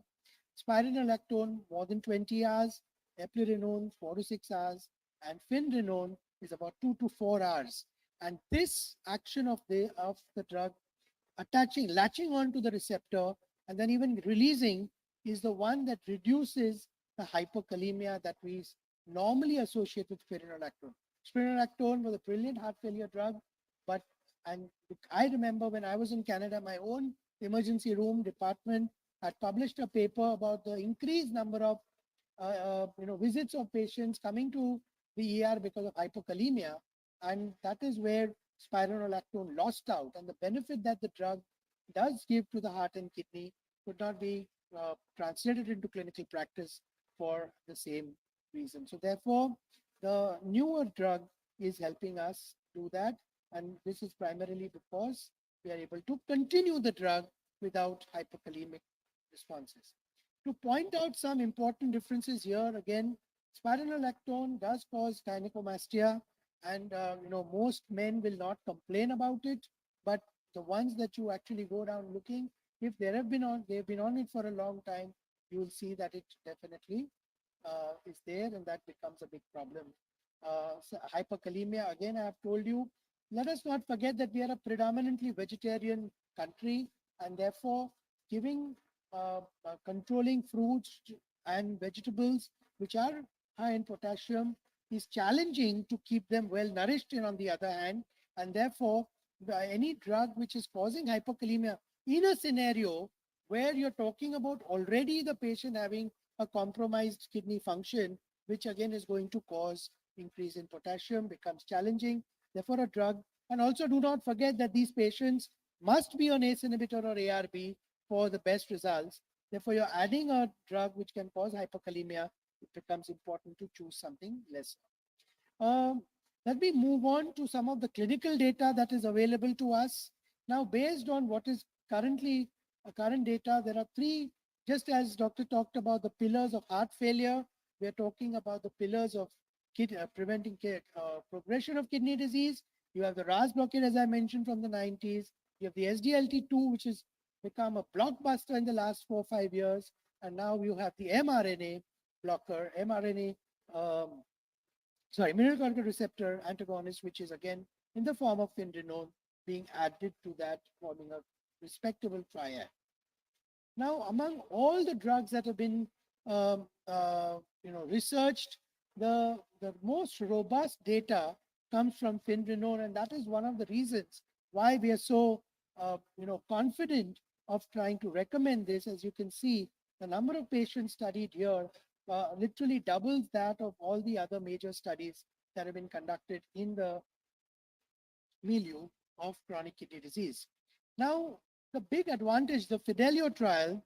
Spironolactone more than 20 hours, eplerenone 4 to 6 hours, and finrenone is about 2 to 4 hours. And this action of the drug latching onto the receptor and then even releasing is the one that reduces the hypokalemia that we normally associate with spironolactone. Spironolactone was a brilliant heart failure drug, but I remember when I was in Canada, my own emergency room department had published a paper about the increased number of visits of patients coming to the ER because of hypokalemia, and that is where spironolactone lost out. And the benefit that the drug does give to the heart and kidney could not be translated into clinical practice for the same reason. So therefore, the newer drug is helping us do that, and this is primarily because we are able to continue the drug without hypokalemic responses. To point out some important differences here, again, spironolactone does cause gynecomastia, and most men will not complain about it, but the ones that you actually go down looking, if they've been on it for a long time, you will see that it definitely is there, and that becomes a big problem. So hyperkalemia, again, I have told you, let us not forget that we are a predominantly vegetarian country, and therefore controlling fruits and vegetables which are high in potassium is challenging to keep them well nourished. And on the other hand, and therefore any drug which is causing hypokalemia in a scenario where you're talking about already the patient having a compromised kidney function, which again is going to cause increase in potassium, becomes challenging. Therefore, a drug, and also do not forget that these patients must be on ACE inhibitor or ARB for the best results. Therefore, you're adding a drug which can cause hypokalemia, it becomes important to choose something less. Let me move on to some of the clinical data that is available to us. Now, based on what is currently current data, there are three, just as doctor talked about the pillars of heart failure, we are talking about the pillars of preventing progression of kidney disease. You have the RAS blockade, as I mentioned, from the 90s. You have the SGLT2, which has become a blockbuster in the last 4 or 5 years. And now you have the mRNA blocker, mineralocorticoid receptor antagonist, which is again in the form of finrenone being added to that, forming a respectable triad. Now, among all the drugs that have been researched, the most robust data comes from finrenone, and that is one of the reasons why we are so confident of trying to recommend this. As you can see, the number of patients studied here literally doubles that of all the other major studies that have been conducted in the milieu of chronic kidney disease. Now, the big advantage, the Fidelio trial,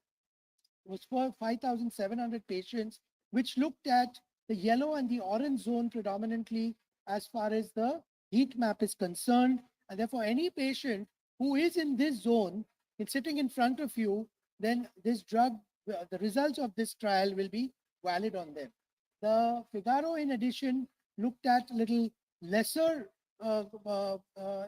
was for 5,700 patients, which looked at the yellow and the orange zone predominantly as far as the heat map is concerned. And therefore, any patient who is in this zone, it's sitting in front of you, then this drug, the results of this trial will be valid on them. The Figaro, in addition, looked at little lesser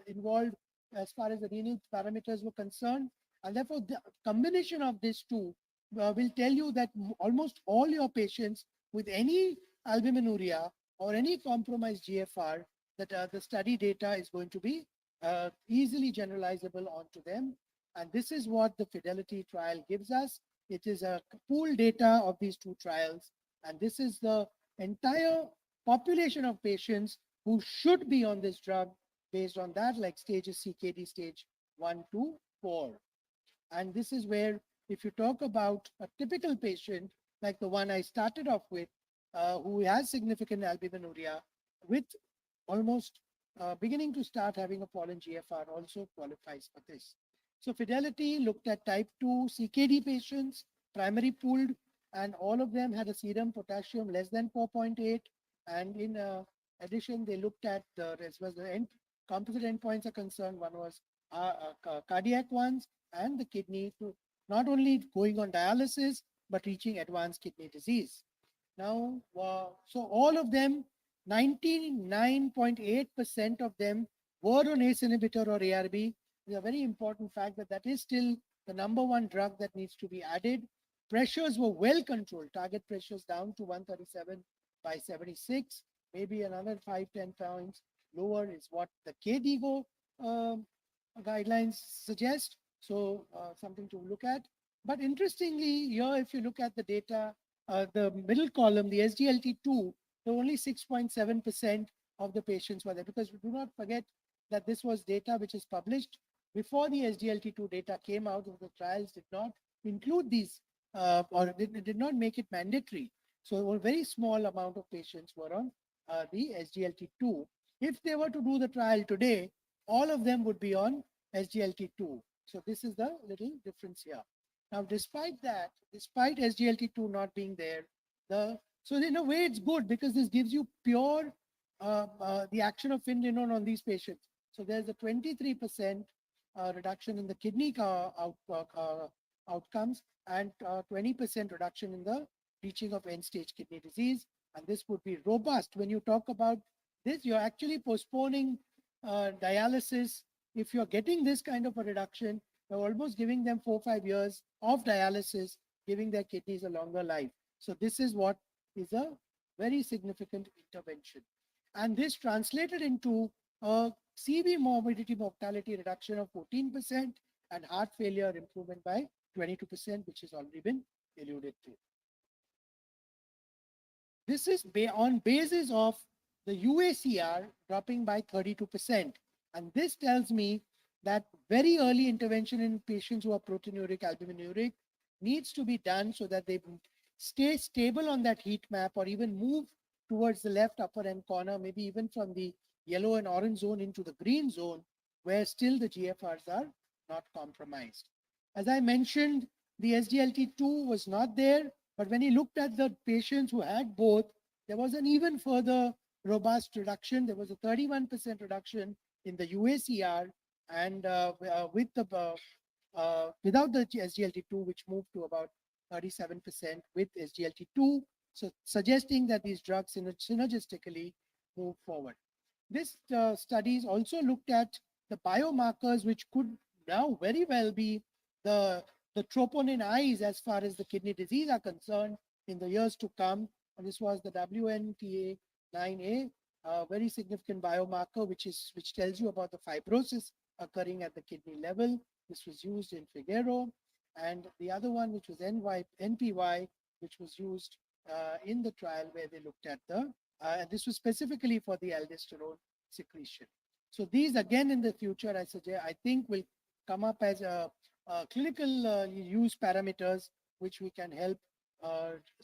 involved as far as the renal parameters were concerned. And therefore, the combination of these two will tell you that almost all your patients with any albuminuria or any compromised GFR, that the study data is going to be easily generalizable onto them. And this is what the Fidelity trial gives us. It is a pooled data of these two trials. And this is the entire population of patients who should be on this drug based on that, like stages CKD stage 1, 2, 4. And this is where, if you talk about a typical patient, like the one I started off with, who has significant albuminuria, with almost beginning to start having a fallen GFR, also qualifies for this. So Fidelity looked at type 2 CKD patients, primary pooled, and all of them had a serum potassium less than 4.8. And in addition, they looked at as well as the composite endpoints are concerned. One was cardiac ones and the kidney, to not only going on dialysis, but reaching advanced kidney disease. Now, so all of them, 99.8% of them were on ACE inhibitor or ARB. It's a very important fact that that is still the number one drug that needs to be added. Pressures were well controlled. Target pressures down to 137 by 76, maybe another 5-10 pounds lower is what the KDIGO guidelines suggest. So something to look at. But interestingly, here, if you look at the data, the middle column, the SGLT2, only 6.7% of the patients were there, because do not forget that this was data which is published before the SGLT2 data came out. The trials did not include these or did not make it mandatory. So a very small amount of patients were on the SGLT2. If they were to do the trial today, all of them would be on SGLT2. So this is the little difference here. Now, despite that, despite SGLT2 not being there, so in a way it's good, because this gives you pure the action of finerenone on these patients. So there's a 23% reduction in the kidney outcomes and 20% reduction in the reaching of end-stage kidney disease. And this would be robust. When you talk about this, you're actually postponing dialysis. If you're getting this kind of a reduction, you're almost giving them 4 or 5 years of dialysis, giving their kidneys a longer life. So this is what is a very significant intervention. And this translated into a CV morbidity mortality reduction of 14% and heart failure improvement by 22%, which has already been alluded to. This is on basis of the UACR dropping by 32%. And this tells me that very early intervention in patients who are proteinuric, albuminuric needs to be done so that they stay stable on that heat map, or even move towards the left upper end corner, maybe even from the yellow and orange zone into the green zone, where still the GFRs are not compromised. As I mentioned, the SGLT2 was not there, but when he looked at the patients who had both, there was an even further robust reduction. There was a 31% reduction in the UACR, and with the without the SGLT2, which moved to about 37% with SGLT2, so suggesting that these drugs synergistically move forward. This studies also looked at the biomarkers, which could now very well be the troponin I's as far as the kidney disease are concerned in the years to come. And this was the WNTA9A, a very significant biomarker, which tells you about the fibrosis occurring at the kidney level. This was used in Figaro. And the other one, which was NPY, which was used in the trial where they looked at and this was specifically for the aldosterone secretion. So these, again, in the future, I think will come up as clinical use parameters, which we can help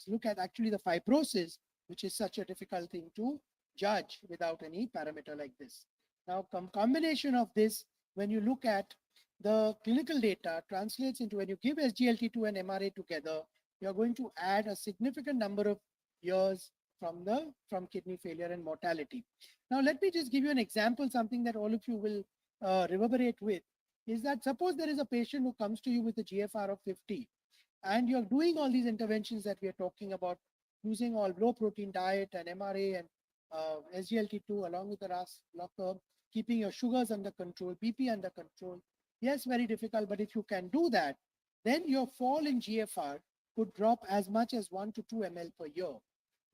look at actually the fibrosis, which is such a difficult thing to judge without any parameter like this. Now, combination of this, when you look at the clinical data, translates into, when you give SGLT2 and MRA together, you're going to add a significant number of years from kidney failure and mortality. Now, let me just give you an example, something that all of you will reverberate with, is that suppose there is a patient who comes to you with a GFR of 50, and you're doing all these interventions that we are talking about using all low protein diet and MRA and SGLT2 along with the RAS blocker, keeping your sugars under control, BP under control. Yes, very difficult, but if you can do that, then your fall in GFR could drop as much as 1 to 2 ml per year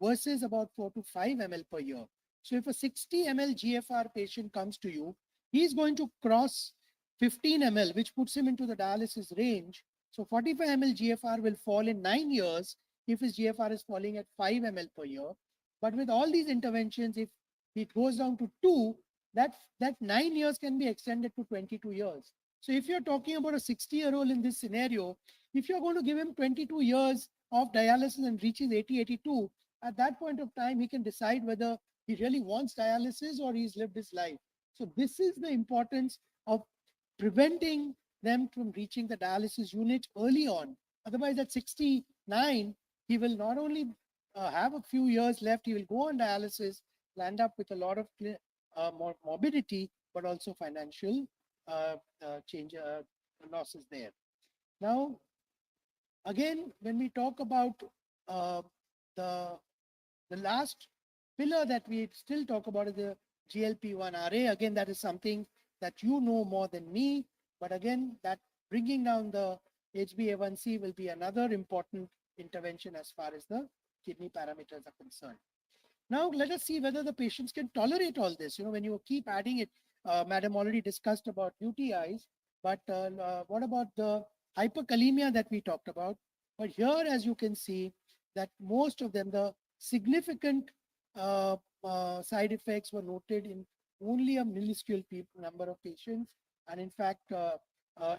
versus about 4 to 5 ml per year. So if a 60 ml GFR patient comes to you, he's going to cross 15 ml, which puts him into the dialysis range. So 45 ml GFR will fall in 9 years if his GFR is falling at 5 ml per year. But with all these interventions, if it goes down to 2, that 9 years can be extended to 22 years. So if you're talking about a 60-year-old in this scenario, if you're going to give him 22 years of dialysis and reaches 80, 82, at that point of time, he can decide whether he really wants dialysis or he's lived his life. So this is the importance of preventing them from reaching the dialysis unit early on. Otherwise, at 69, he will not only have a few years left, he will go on dialysis, land up with a lot of morbidity, but also financial change losses there. Now, again, when we talk about the last pillar that we still talk about is the GLP-1 RA. Again, that is something that you know more than me. But again, that bringing down the HbA1c will be another important intervention as far as the kidney parameters are concerned. Now, let us see whether the patients can tolerate all this. You know, when you keep adding it, Madam already discussed about UTIs, but what about the hyperkalemia that we talked about? But here, as you can see, that most of them, the significant side effects were noted in only a minuscule number of patients. And in fact,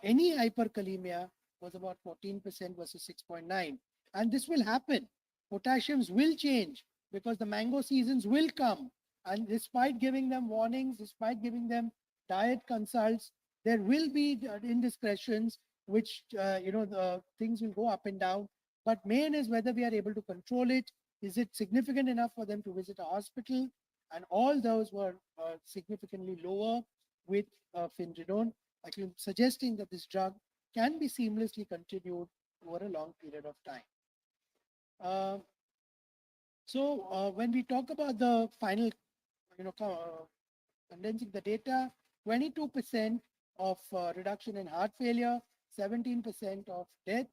any hyperkalemia was about 14% versus 6.9. And this will happen. Potassiums will change because the mango seasons will come. And despite giving them warnings, despite giving them diet consults, there will be indiscretions, which, the things will go up and down. But main is whether we are able to control it. Is it significant enough for them to visit a hospital? And all those were significantly lower with Finridone, actually suggesting that this drug can be seamlessly continued over a long period of time. So when we talk about the final, condensing the data, 22% of reduction in heart failure, 17% of death,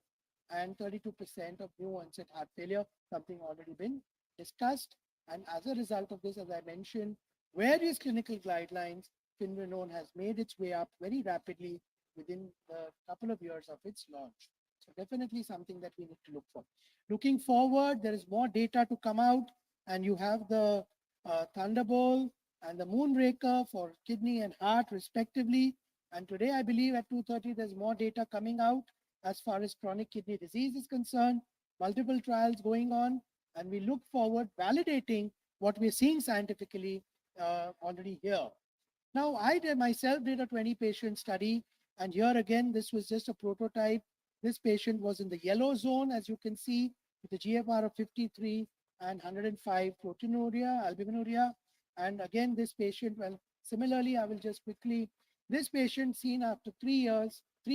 and 32% of new onset heart failure, something already been discussed. And as a result of this, as I mentioned, various clinical guidelines, Finridone has made its way up very rapidly within a couple of years of its launch. So definitely something that we need to look for. Looking forward, there is more data to come out, and you have the Thunderbolt and the Moonraker for kidney and heart respectively. And today, I believe at 2:30, there's more data coming out as far as chronic kidney disease is concerned, multiple trials going on, and we look forward validating what we're seeing scientifically already here. Now, I myself did a 20-patient study, and here again, this was just a prototype. This patient was in the yellow zone, as you can see, with a GFR of 53 and 105 proteinuria, albuminuria. And again, this patient, well, similarly, I will just quickly, this patient seen after 3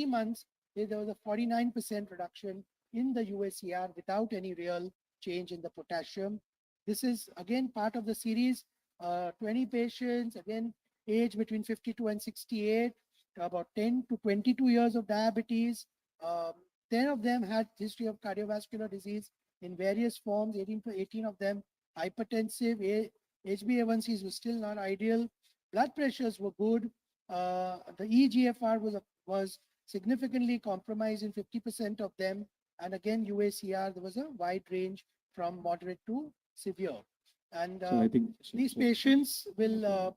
months, there was a 49% reduction in the UACR without any real change in the potassium. This is again part of the series, 20 patients, again, age between 52 and 68, about 10 to 22 years of diabetes. 10 of them had history of cardiovascular disease in various forms, 18 of them hypertensive, HbA1cs were still not ideal, blood pressures were good, the eGFR was significantly compromised in 50% of them, and again UACR, there was a wide range from moderate to severe. And So I think these patients will,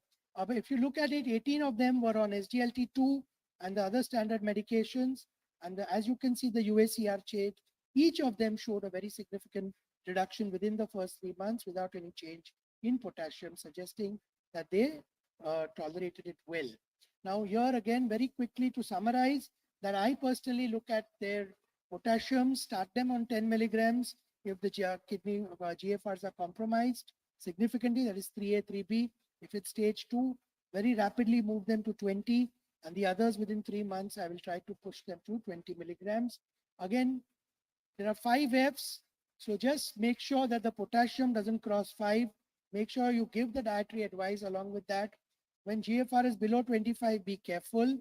if you look at it, 18 of them were on SGLT2 and the other standard medications. And as you can see, the UACR chart, each of them showed a very significant reduction within the first 3 months without any change in potassium, suggesting that they tolerated it well. Now here again, very quickly to summarize, that I personally look at their potassium, start them on 10 milligrams if the kidney GFRs are compromised significantly, that is 3A, 3B. If it's stage 2, very rapidly move them to 20, and the others within 3 months, I will try to push them to 20 milligrams. Again, there are 5 Fs. So just make sure that the potassium doesn't cross 5. Make sure you give the dietary advice along with that. When GFR is below 25, be careful.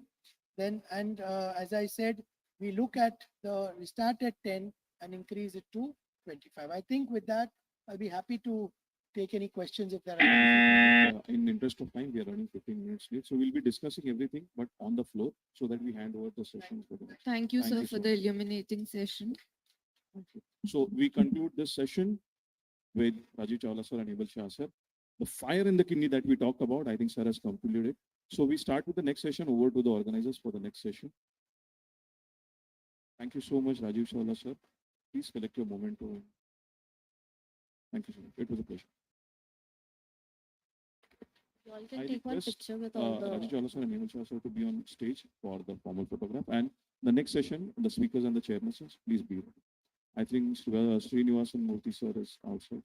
Then, and as I said, we start at 10 and increase it to 25. I think with that, I'll be happy to take any questions if there are any. In interest of time, we are running 15 minutes late. So we'll be discussing everything, but on the floor so that we hand over the sessions for the next. Thank you, Thank sir, you for so the much. illuminating session. Thank you. So we conclude this session with Rajiv Chawla sir and Abel Shah sir. The fire in the kidney that we talked about, I think sir has concluded it. So we start with the next session. Over to the organizers for the next session. Thank you so much, Rajiv Chawla sir. Please collect your memento. Thank you so much. It was a pleasure. You all I can take one request, picture with all Rajiv the. Chawla sir and Abel Shah sir to be on stage for the formal photograph. And the next session, the speakers and the chairpersons, please be ready. I think Srinivasan Murthy sir is outside.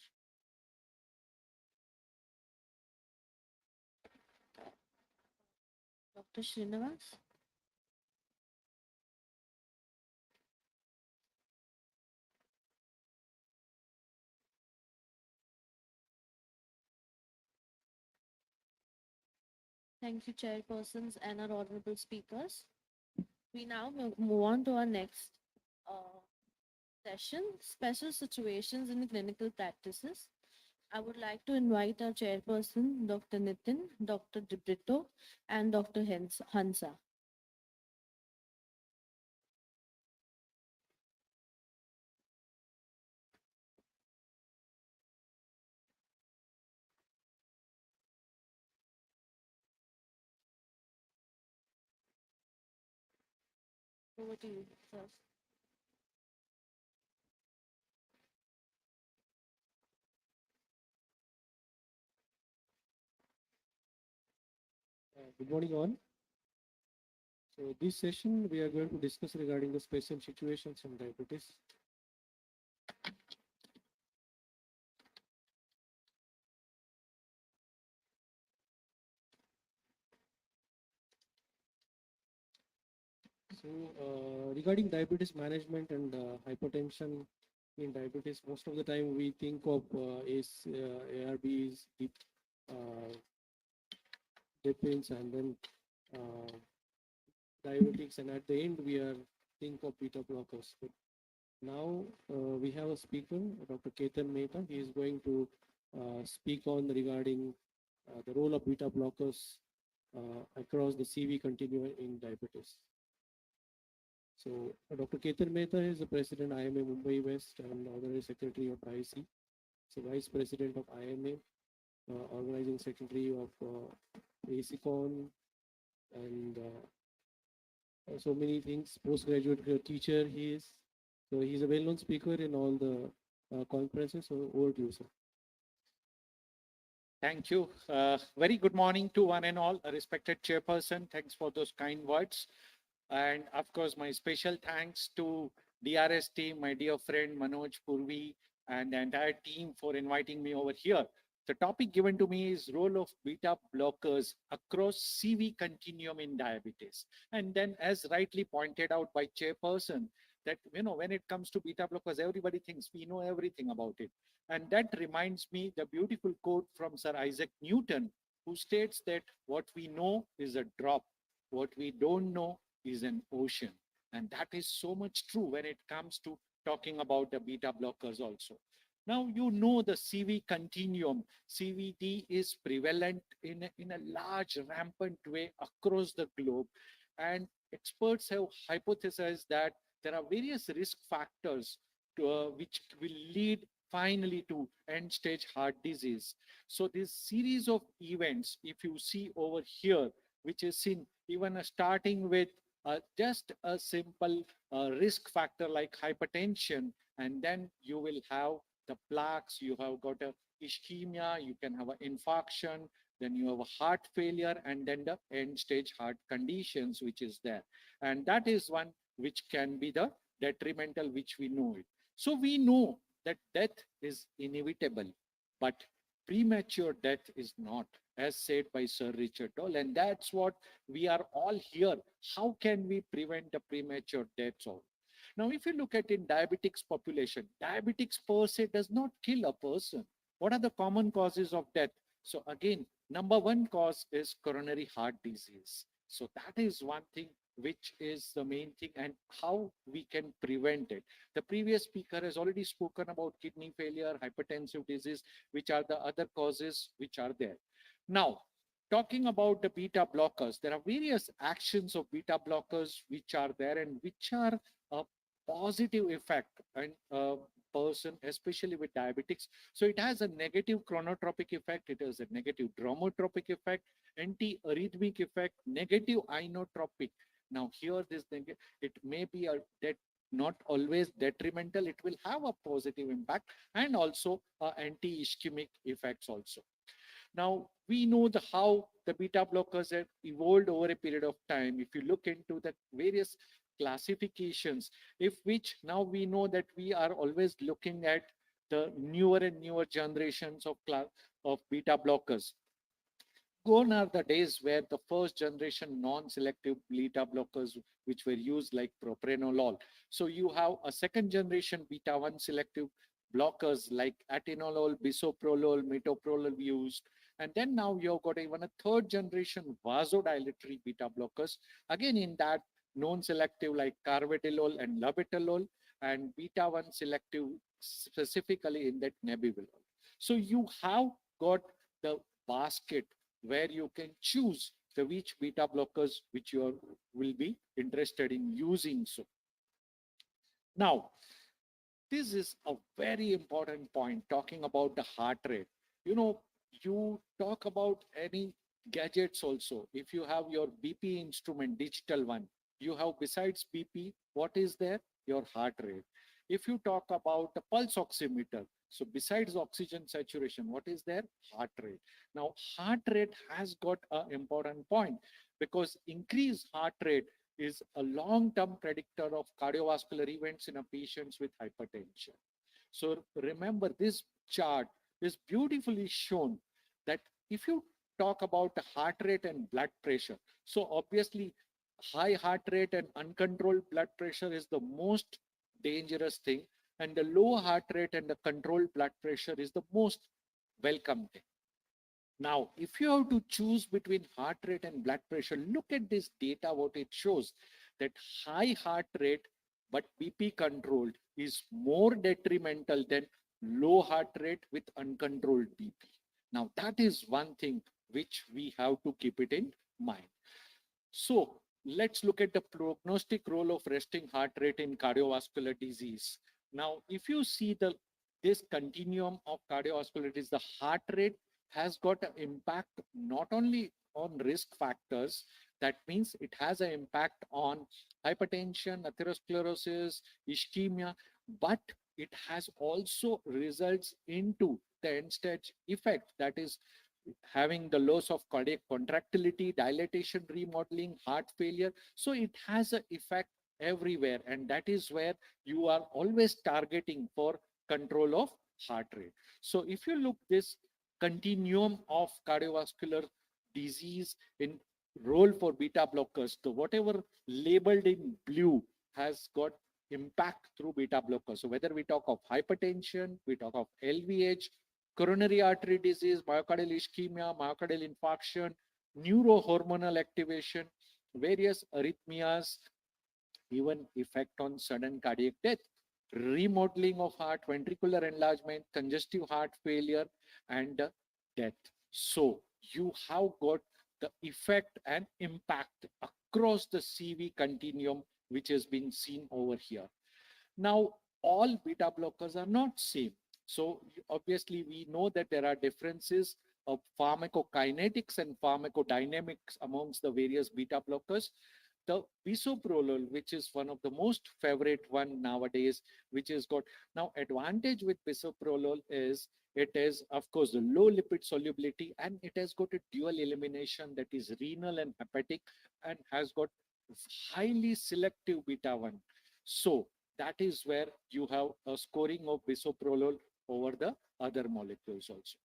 Dr. Srinivas. Thank you, chairpersons and our honorable speakers. We now move on to our next session, special situations in clinical practices. I would like to invite our chairperson, Dr. Nitin, Dr. Dibrito, and Dr. Hansa. Over to you, sir. Good morning, all. So this session, we are going to discuss regarding the special situations in diabetes. So regarding diabetes management and hypertension in diabetes, most of the time we think of ARBs, dipins, and then diuretics, and at the end we are think of beta blockers. But now we have a speaker, Dr. Ketan Mehta. He is going to speak on regarding the role of beta blockers across the CV continuum in diabetes. So Dr. Ketan Mehta is the president IMA Mumbai West and honorary secretary of IC. So vice president of IMA, organizing secretary of ACCON, and so many things. Postgraduate teacher he is. So he's a well-known speaker in all the conferences. So over to you, sir. Thank you. Very good morning to one and all. A respected chairperson, thanks for those kind words. And of course, my special thanks to DRS team, my dear friend Manoj Purvi, and the entire team for inviting me over here. The topic given to me is role of beta blockers across CV continuum in diabetes. And then as rightly pointed out by chairperson, that, you know, when it comes to beta blockers, everybody thinks we know everything about it. And that reminds me the beautiful quote from Sir Isaac Newton, who states that what we know is a drop, what we don't know is an ocean. And that is so much true when it comes to talking about the beta blockers also. Now, you know the CV continuum. CVD is prevalent in a large, rampant way across the globe. And experts have hypothesized that there are various risk factors which will lead finally to end-stage heart disease. So this series of events, if you see over here, which is seen even starting with just a simple risk factor like hypertension, and then you will have the plaques, you have got a ischemia, you can have an infarction, then you have a heart failure, and then the end stage heart conditions which is there. And that is one which can be the detrimental, which we know it. So we know that death is inevitable, but premature death is not, as said by Sir Richard Dole. And that's what we are all here. How can we prevent the premature deaths of? Now, if you look at in diabetics population, diabetics per se does not kill a person. What are the common causes of death? So again, number one cause is coronary heart disease. So that is one thing which is the main thing and how we can prevent it. The previous speaker has already spoken about kidney failure, hypertensive disease, which are the other causes which are there. Now, talking about the beta blockers, there are various actions of beta blockers which are there and which are a positive effect on a person, especially with diabetics. So it has a negative chronotropic effect, it has a negative dromotropic effect, anti-arrhythmic effect, negative inotropic. Now here this thing, it may be a not always detrimental, it will have a positive impact and also anti-ischemic effects also. Now, we know how the beta blockers have evolved over a period of time. If you look into the various classifications, if which now we know that we are always looking at the newer and newer generations of beta blockers. Gone are the days where the first generation non-selective beta blockers which were used like propranolol. So you have a second generation beta 1 selective blockers like atenolol, bisoprolol, metoprolol used. And then now you've got even a third generation vasodilatory beta blockers. Again, in that non-selective like carvedilol and labetalol, and beta 1 selective specifically in that nebivolol. So you have got the basket where you can choose the which beta blockers which you will be interested in using. So now, this is a very important point talking about the heart rate. You know, you talk about any gadgets also. If you have your BP instrument, digital one, you have besides BP, what is there? Your heart rate. If you talk about the pulse oximeter, so besides oxygen saturation, what is there? Heart rate. Now, heart rate has got an important point because increased heart rate is a long-term predictor of cardiovascular events in a patients with hypertension. So remember, this chart is beautifully shown that if you talk about the heart rate and blood pressure, so obviously high heart rate and uncontrolled blood pressure is the most dangerous thing, and the low heart rate and the controlled blood pressure is the most welcome thing. Now, if you have to choose between heart rate and blood pressure, look at this data, what it shows that high heart rate but BP controlled is more detrimental than low heart rate with uncontrolled BP. Now, that is one thing which we have to keep it in mind. So let's look at the prognostic role of resting heart rate in cardiovascular disease. Now, if you see this continuum of cardiovascular disease, the heart rate has got an impact not only on risk factors, that means it has an impact on hypertension, atherosclerosis, ischemia, but it has also results into the end stage effect, that is having the loss of cardiac contractility, dilatation, remodeling, heart failure. So it has an effect everywhere, and that is where you are always targeting for control of heart rate. So if you look this continuum of cardiovascular disease in role for beta blockers, so whatever labeled in blue has got impact through beta blockers. So whether we talk of hypertension, we talk of LVH, coronary artery disease, myocardial ischemia, myocardial infarction, neurohormonal activation, various arrhythmias, even effect on sudden cardiac death, remodeling of heart, ventricular enlargement, congestive heart failure, and death. So you have got the effect and impact across the CV continuum, which has been seen over here. Now, all beta blockers are not same. So obviously we know that there are differences of pharmacokinetics and pharmacodynamics amongst the various beta blockers. The bisoprolol, which is one of the most favorite one nowadays, which has got now advantage with bisoprolol is it is of course the low lipid solubility, and it has got a dual elimination, that is renal and hepatic, and has got highly selective beta 1. So that is where you have a scoring of bisoprolol over the other molecules also.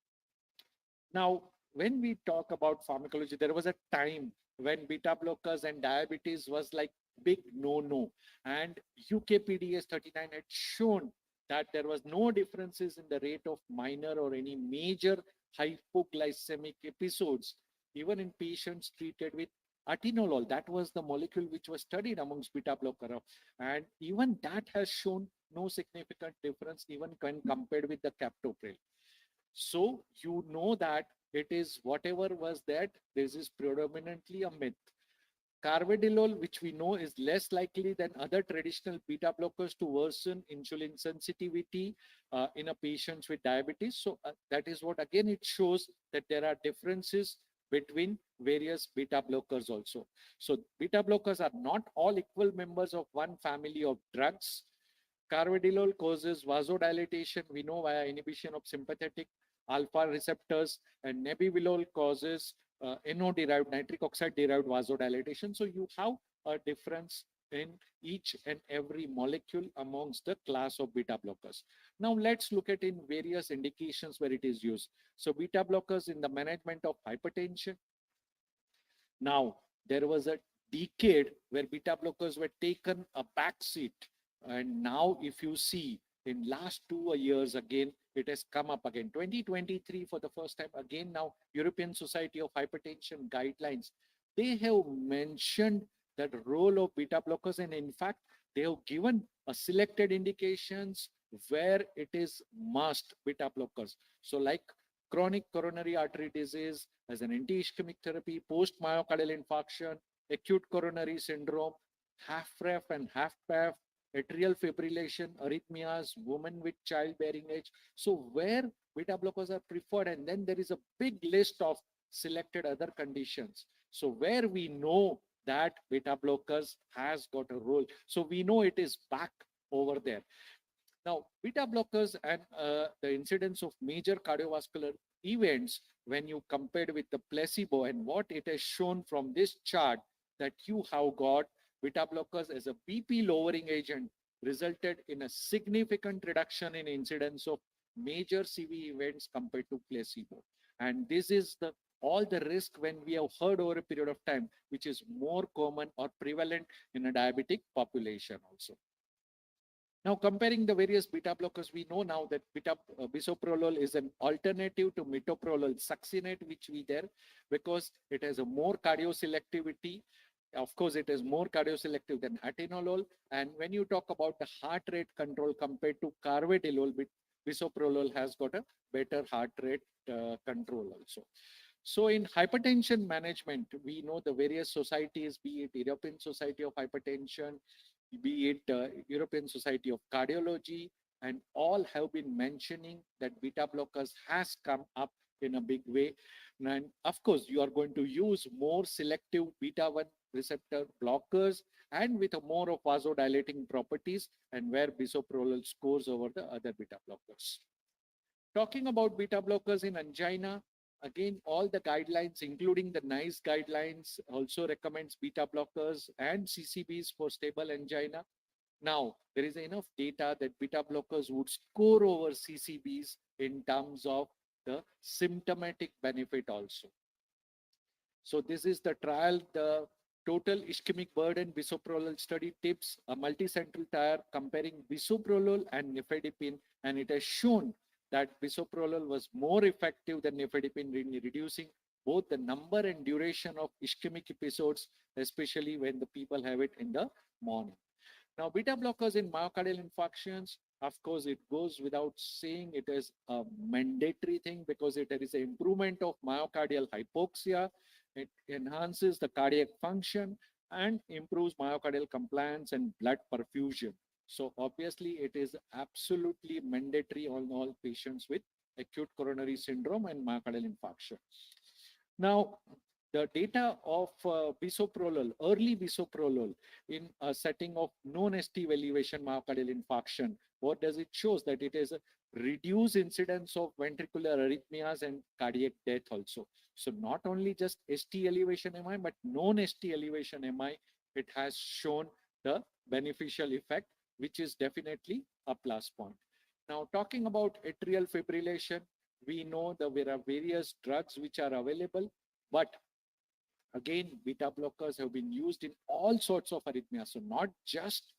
Now, when we talk about pharmacology, there was a time when beta blockers and diabetes was like big no-no. And UKPDS 39 had shown that there was no differences in the rate of minor or any major hypoglycemic episodes, even in patients treated with atenolol. That was the molecule which was studied amongst beta blocker. And even that has shown no significant difference even when compared with the captopril. So you know that it is whatever was that, this is predominantly a myth. Carvedilol, which we know is less likely than other traditional beta blockers to worsen insulin sensitivity in a patients with diabetes. So that is what again it shows that there are differences between various beta blockers also. So beta blockers are not all equal members of one family of drugs. Carvedilol causes vasodilatation, we know, via inhibition of sympathetic alpha receptors, and nebivolol causes NO-derived, nitric oxide-derived vasodilatation. So you have a difference in each and every molecule amongst the class of beta blockers. Now let's look at in various indications where it is used. So beta blockers in the management of hypertension. Now, there was a decade where beta blockers were taken a back seat. And now if you see in last 2 years again, it has come up again. 2023 for the first time again now, European Society of Hypertension guidelines, they have mentioned that role of beta blockers, and in fact, they have given a selected indications where it is must beta blockers. So like chronic coronary artery disease as an anti-ischemic therapy, post myocardial infarction, acute coronary syndrome, HFrEF and HFpEF, atrial fibrillation, arrhythmias, women with childbearing age. So where beta blockers are preferred, and then there is a big list of selected other conditions. So where we know that beta blockers has got a role. So we know it is back over there. Now, beta blockers and the incidence of major cardiovascular events when you compared with the placebo, and what it has shown from this chart that you have got beta blockers as a BP lowering agent resulted in a significant reduction in incidence of major CV events compared to placebo. And this is the all the risk when we have heard over a period of time, which is more common or prevalent in a diabetic population also. Now, comparing the various beta blockers, we know now that bisoprolol is an alternative to metoprolol succinate, which we there because it has a more cardioselectivity. Of course, it is more cardioselective than atenolol. And when you talk about the heart rate control compared to carvedilol, bisoprolol has got a better heart rate control also. So in hypertension management, we know the various societies, be it European Society of Hypertension, be it European Society of Cardiology, and all have been mentioning that beta blockers has come up in a big way. And of course, you are going to use more selective beta-1 receptor blockers and with a more of vasodilating properties, and where bisoprolol scores over the other beta blockers. Talking about beta blockers in angina, again, all the guidelines, including the NICE guidelines, also recommends beta blockers and CCBs for stable angina. Now, there is enough data that beta blockers would score over CCBs in terms of the symptomatic benefit also. So this is the trial, the total ischemic burden bisoprolol study tips, a multicentral trial comparing bisoprolol and nifedipine, and it has shown that bisoprolol was more effective than nifedipine in reducing both the number and duration of ischemic episodes, especially when the people have it in the morning. Now, beta blockers in myocardial infarctions, of course, it goes without saying it is a mandatory thing because it is an improvement of myocardial hypoxia. It enhances the cardiac function and improves myocardial compliance and blood perfusion. So obviously, it is absolutely mandatory on all patients with acute coronary syndrome and myocardial infarction. Now, the data of bisoprolol, early bisoprolol in a setting of non-ST elevation myocardial infarction, what does it show? That it is a reduced incidence of ventricular arrhythmias and cardiac death also. So not only just ST elevation MI, but non-ST elevation MI, it has shown the beneficial effect, which is definitely a plus point. Now, talking about atrial fibrillation, we know that there are various drugs which are available, but again, beta blockers have been used in all sorts of arrhythmias. So not just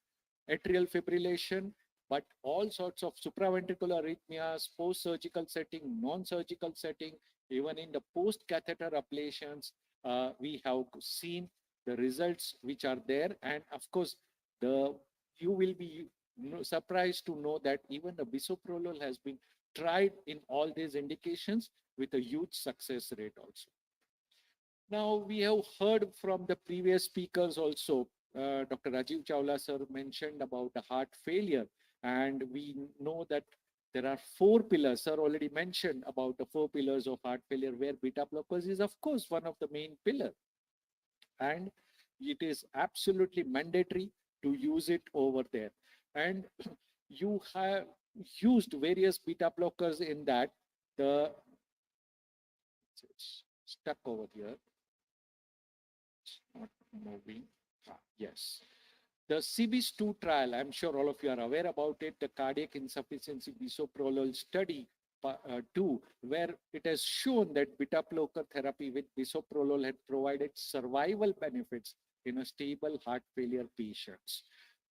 atrial fibrillation, but all sorts of supraventricular arrhythmias, post-surgical setting, non-surgical setting, even in the post-catheter ablations, we have seen the results which are there. And of course, you will be surprised to know that even the bisoprolol has been tried in all these indications with a huge success rate also. Now, we have heard from the previous speakers also, Dr. Rajiv Chawla sir mentioned about the heart failure, and we know that there are 4 pillars. Sir already mentioned about the 4 pillars of heart failure, where beta blockers is, of course, one of the main pillar. And it is absolutely mandatory to use it over there. And you have used various beta blockers in that. It's stuck over here. Not moving. Yes. The CBIS-2 trial, I'm sure all of you are aware about it, the cardiac insufficiency bisoprolol study 2, where it has shown that beta blocker therapy with bisoprolol had provided survival benefits in a stable heart failure patients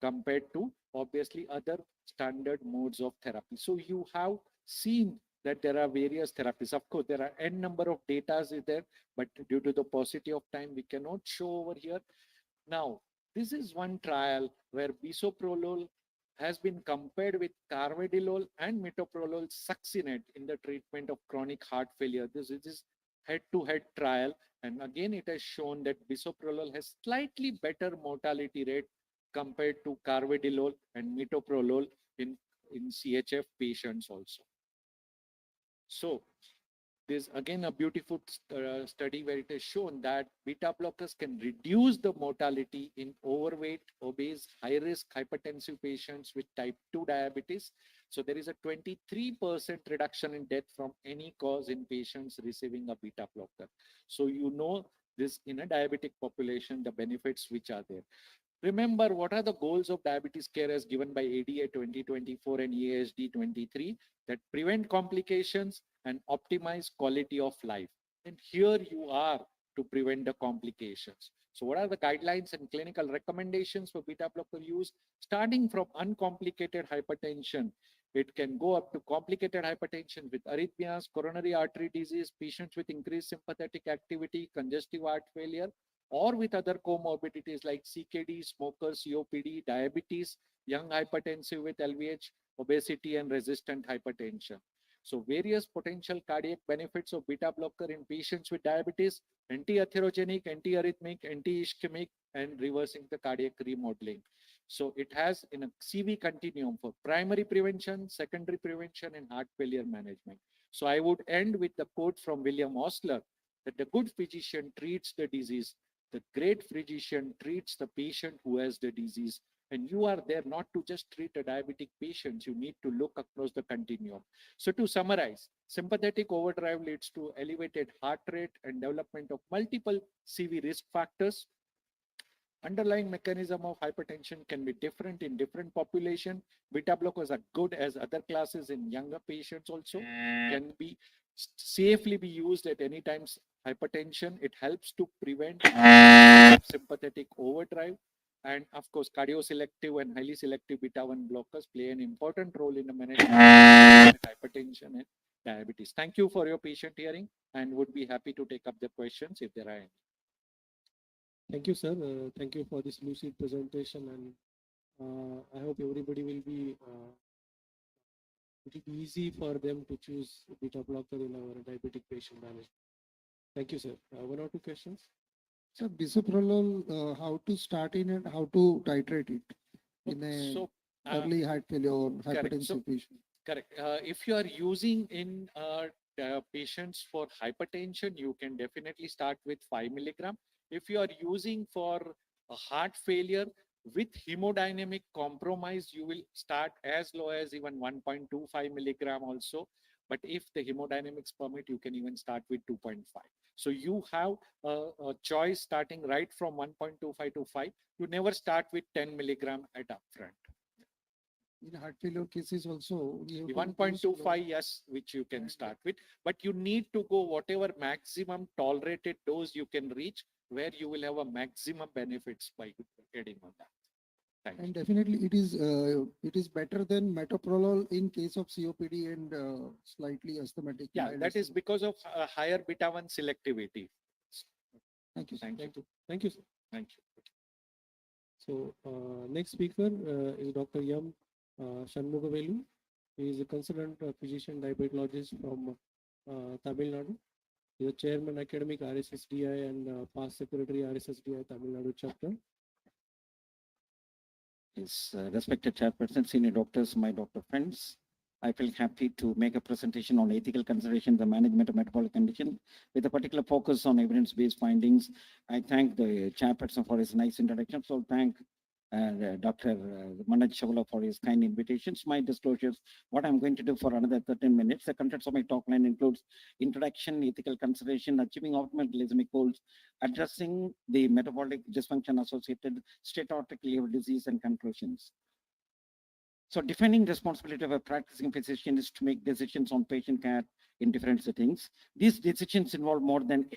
compared to obviously other standard modes of therapy. So you have seen that there are various therapies. Of course, there are n number of data is there, but due to the paucity of time, we cannot show over here. Now, this is one trial where bisoprolol has been compared with carvedilol and metoprolol succinate in the treatment of chronic heart failure. This is head-to-head trial. And again, it has shown that bisoprolol has slightly better mortality rate compared to carvedilol and metoprolol in CHF patients also. So there's again a beautiful study where it has shown that beta blockers can reduce the mortality in overweight, obese, high-risk hypertensive patients with type 2 diabetes. So there is a 23% reduction in death from any cause in patients receiving a beta blocker. So you know this in a diabetic population, the benefits which are there. Remember, what are the goals of diabetes care as given by ADA 2024 and EASD 23? That prevent complications and optimize quality of life. And here you are to prevent the complications. So what are the guidelines and clinical recommendations for beta blocker use? Starting from uncomplicated hypertension, it can go up to complicated hypertension with arrhythmias, coronary artery disease, patients with increased sympathetic activity, congestive heart failure, or with other comorbidities like CKD, smokers, COPD, diabetes, young hypertensive with LVH, obesity, and resistant hypertension. So various potential cardiac benefits of beta blocker in patients with diabetes: anti-atherogenic, anti-arrhythmic, anti-ischemic, and reversing the cardiac remodeling. So it has in a CV continuum for primary prevention, secondary prevention, and heart failure management. So I would end with the quote from William Osler that the good physician treats the disease, the great physician treats the patient who has the disease. And you are there not to just treat a diabetic patient, you need to look across the continuum. So to summarize, sympathetic overdrive leads to elevated heart rate and development of multiple CV risk factors. Underlying mechanism of hypertension can be different in different population. Beta blockers are good as other classes in younger patients also, can be safely be used at any times hypertension. It helps to prevent sympathetic overdrive. And of course, cardioselective and highly selective beta-1 blockers play an important role in the management of hypertension and diabetes. Thank you for your patient hearing and would be happy to take up the questions if there are any. Thank you, sir. Thank you for this lucid presentation, and I hope everybody will be it will be easy for them to choose beta blocker in our diabetic patient management. Thank you, sir. One or two questions? So bisoprolol, how to start in and how to titrate it in a So, early heart failure or correct. So, hypertensive patient? correct. If you are using in patients for hypertension, you can definitely start with 5 milligram. If you are using for a heart failure with hemodynamic compromise, you will start as low as even 1.25 milligram also. But if the hemodynamics permit, you can even start with 2.5. So you have a choice starting right from 1.25 to 5. You never start with 10 milligram at upfront. in heart failure cases also. We have The to use 1.25, yes, which you can start with, but you need to go whatever maximum tolerated dose you can reach, where you will have a maximum benefits by adding on that. Thank you. And definitely it is better than metoprolol in case of COPD and slightly asthmatic. Yeah, mild that is asthma. because of higher beta 1 selectivity. Thank you. Thank you. Thank you. Thank you, sir. Thank you. So next speaker is Dr. Yam Shanmugavelu. He is a consultant physician diabetologist from Tamil Nadu. He is the chairman academic RSSDI and past secretary RSSDI Tamil Nadu chapter. Yes, respected chairperson, senior doctors, my doctor friends, I feel happy to make a presentation on ethical considerations and management of metabolic condition with a particular focus on evidence-based findings. I thank the chairperson for his nice introduction. So thank Dr. Manoj Chavala for his kind invitations. My disclosures, what I'm going to do for another 13 minutes. The contents of my talk line includes introduction, ethical consideration, achieving optimal glycemic goals, addressing the metabolic dysfunction associated steatotic liver disease, and conclusions. So defining responsibility of a practicing physician is to make decisions on patient care in different settings. These decisions involve more than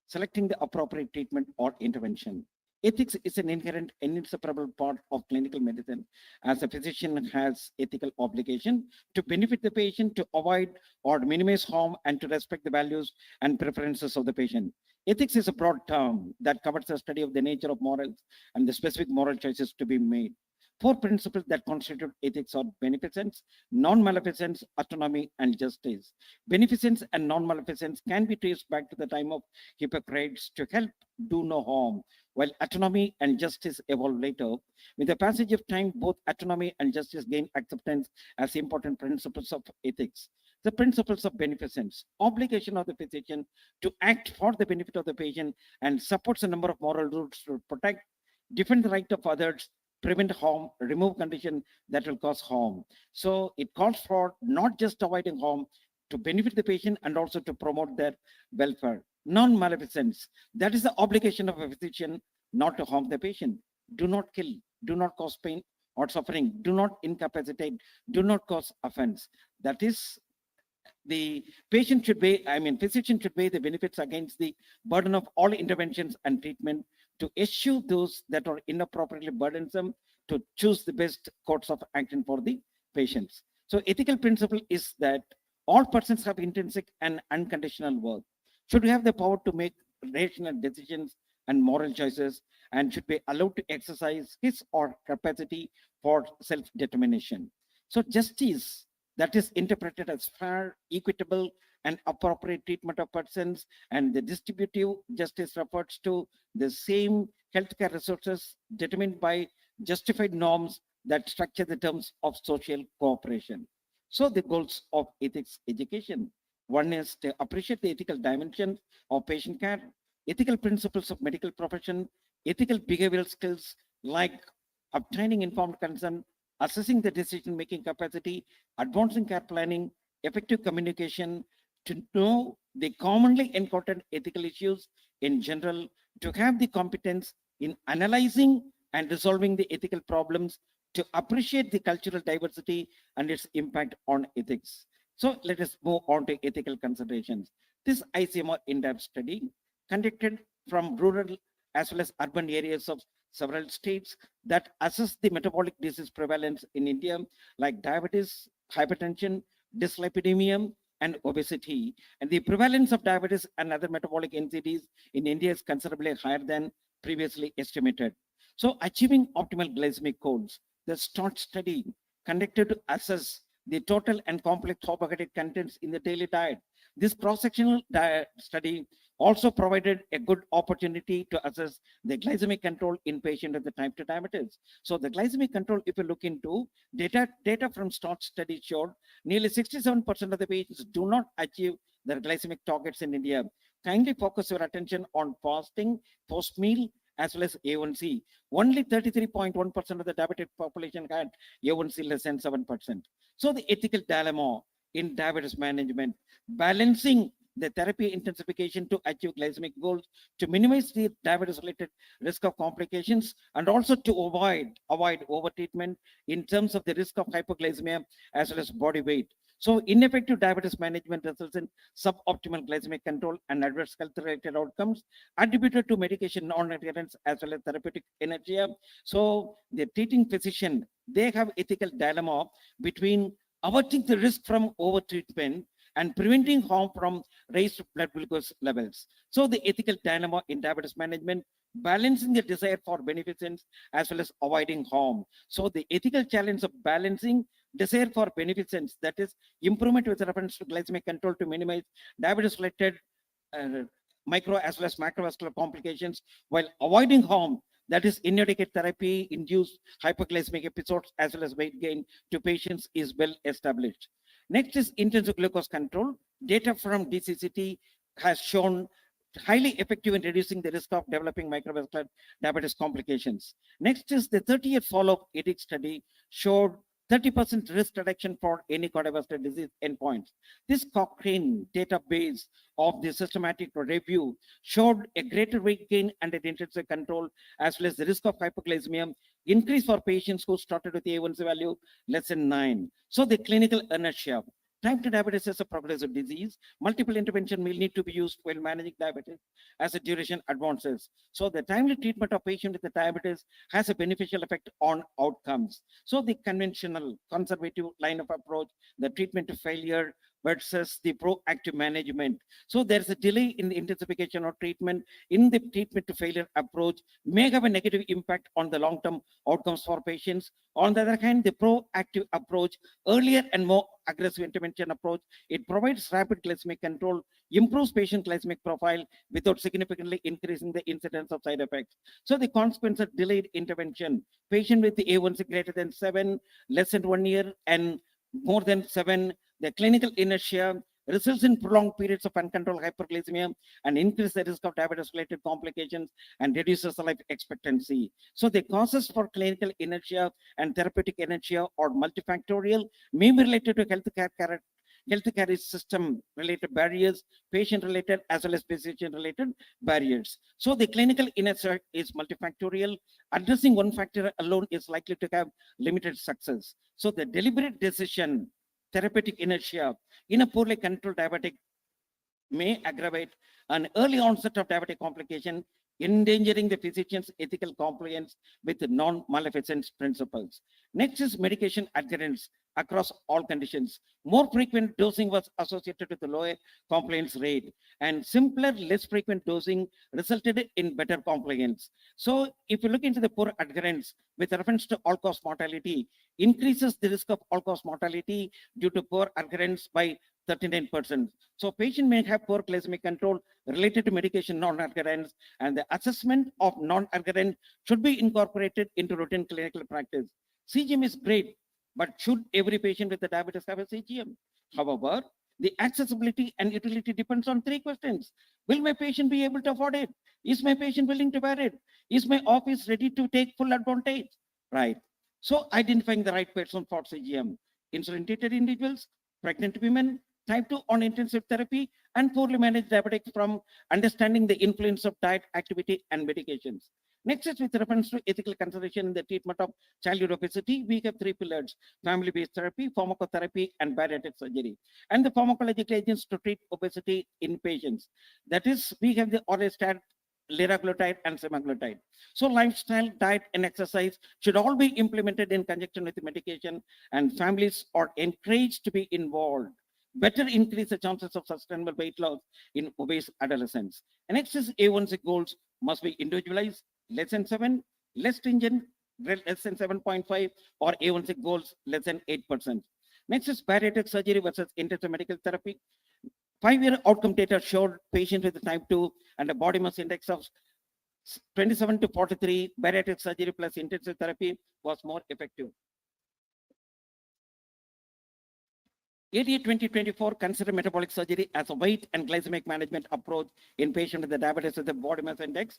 selecting the appropriate treatment or intervention. Ethics is an inherent and inseparable part of clinical medicine, as a physician has ethical obligation to benefit the patient, to avoid or minimize harm, and to respect the values and preferences of the patient. Ethics is a broad term that covers the study of the nature of morals and the specific moral choices to be made. Four principles that constitute ethics are beneficence, non-maleficence, autonomy, and justice. Beneficence and non-maleficence can be traced back to the time of Hippocrates to help do no harm, while autonomy and justice evolved later. With the passage of time, both autonomy and justice gain acceptance as important principles of ethics. The principles of beneficence, obligation of the physician to act for the benefit of the patient, and supports a number of moral rules to protect, defend the right of others, prevent harm, remove condition that will cause harm. So it calls for not just avoiding harm, to benefit the patient and also to promote their welfare. Non-maleficence, that is the obligation of a physician not to harm the patient. Do not kill, do not cause pain or suffering, do not incapacitate, do not cause offense. That is, the patient should weigh, physician should weigh the benefits against the burden of all interventions and treatment to eschew those that are inappropriately burdensome, to choose the best course of action for the patients. So ethical principle is that all persons have intrinsic and unconditional worth, should have the power to make rational decisions and moral choices, and should be allowed to exercise his or capacity for self-determination. So justice, that is interpreted as fair, equitable, and appropriate treatment of persons, and the distributive justice refers to the same healthcare resources determined by justified norms that structure the terms of social cooperation. So the goals of ethics education. One is to appreciate the ethical dimension of patient care, ethical principles of medical profession, ethical behavioral skills like obtaining informed consent, assessing the decision-making capacity, advancing care planning, effective communication, to know the commonly encountered ethical issues in general, to have the competence in analyzing and resolving the ethical problems, to appreciate the cultural diversity and its impact on ethics. So let us move on to ethical considerations. This ICMR in-depth study conducted from rural as well as urban areas of several states that assess the metabolic disease prevalence in India, like diabetes, hypertension, dyslipidemia, and obesity. And the prevalence of diabetes and other metabolic NCDs in India is considerably higher than previously estimated. So achieving optimal glycemic goals, the START study conducted to assess the total and complex carbohydrate contents in the daily diet. This cross-sectional study also provided a good opportunity to assess the glycemic control in patients with the type 2 diabetes. So the glycemic control, if you look into data from START study showed nearly 67% of the patients do not achieve their glycemic targets in India. Kindly focus your attention on fasting, post-meal, as well as A1C. Only 33.1% of the diabetic population had A1C less than 7%. So the ethical dilemma in diabetes management, balancing the therapy intensification to achieve glycemic goals, to minimize the diabetes-related risk of complications, and also to avoid over-treatment in terms of the risk of hypoglycemia as well as body weight. So ineffective diabetes management results in suboptimal glycemic control and adverse health-related outcomes attributed to medication non-adherence as well as therapeutic inertia. So the treating physician, they have ethical dilemma between averting the risk from over-treatment and preventing harm from raised blood glucose levels. So the ethical dilemma in diabetes management, balancing the desire for beneficence as well as avoiding harm. So the ethical challenge of balancing desire for beneficence, that is improvement with reference to glycemic control to minimize diabetes-related micro as well as macrovascular complications while avoiding harm, that is inadequate therapy induced hypoglycemic episodes as well as weight gain to patients, is well established. Next is intensive glucose control. Data from DCCT has shown highly effective in reducing the risk of developing microvascular diabetes complications. Next is the 30-year follow-up EDIC study showed 30% risk reduction for any cardiovascular disease endpoints. This Cochrane database of the systematic review showed a greater weight gain and an intensive control as well as the risk of hypoglycemia increase for patients who started with A1C value less than 9. So the clinical inertia. Type 2 diabetes is a progressive disease. Multiple intervention will need to be used while managing diabetes as the duration advances. So the timely treatment of patient with the diabetes has a beneficial effect on outcomes. So the conventional conservative line of approach, the treatment to failure versus the proactive management. So there's a delay in the intensification of treatment in the treatment to failure approach may have a negative impact on the long-term outcomes for patients. On the other hand, the proactive approach, earlier and more aggressive intervention approach, it provides rapid glycemic control, improves patient glycemic profile without significantly increasing the incidence of side effects. So the consequence of delayed intervention, patient with the A1C greater than 7, less than 1 year, and more than 7, the clinical inertia results in prolonged periods of uncontrolled hyperglycemia and increase the risk of diabetes-related complications and reduces the life expectancy. So the causes for clinical inertia and therapeutic inertia are multifactorial, may be related to healthcare system related barriers, patient related as well as physician related barriers. So the clinical inertia is multifactorial. Addressing one factor alone is likely to have limited success. So the deliberate decision, therapeutic inertia in a poorly controlled diabetic may aggravate an early onset of diabetic complication, endangering the physician's ethical compliance with non-maleficence principles. Next is medication adherence across all conditions. More frequent dosing was associated with a lower compliance rate, and simpler, less frequent dosing resulted in better compliance. So if you look into the poor adherence with reference to all-cause mortality, increases the risk of all-cause mortality due to poor adherence by 39%. So patient may have poor glycemic control related to medication non-adherence, and the assessment of non-adherence should be incorporated into routine clinical practice. CGM is great, but should every patient with the diabetes have a CGM? However, the accessibility and utility depends on 3 questions. Will my patient be able to afford it? Is my patient willing to bear it? Is my office ready to take full advantage? Right. So identifying the right person for CGM. Insulin-treated individuals, pregnant women, type 2 on intensive therapy, and poorly managed diabetics from understanding the influence of diet, activity, and medications. Next is with reference to ethical consideration in the treatment of childhood obesity. We have 3 pillars: family-based therapy, pharmacotherapy, and bariatric surgery. And the pharmacological agents to treat obesity in patients. That is, we have the orlistat, liraglutide, and semaglutide. So lifestyle, diet, and exercise should all be implemented in conjunction with the medication, and families are encouraged to be involved. Better increase the chances of sustainable weight loss in obese adolescents. And next is A1C goals must be individualized, less than 7, less stringent, less than 7.5, or A1C goals less than 8%. Next is bariatric surgery versus intensive medical therapy. 5-year outcome data showed patients with type 2 and a body mass index of 27 to 43, bariatric surgery plus intensive therapy was more effective. ADA 2024 consider metabolic surgery as a weight and glycemic management approach in patients with the diabetes with the body mass index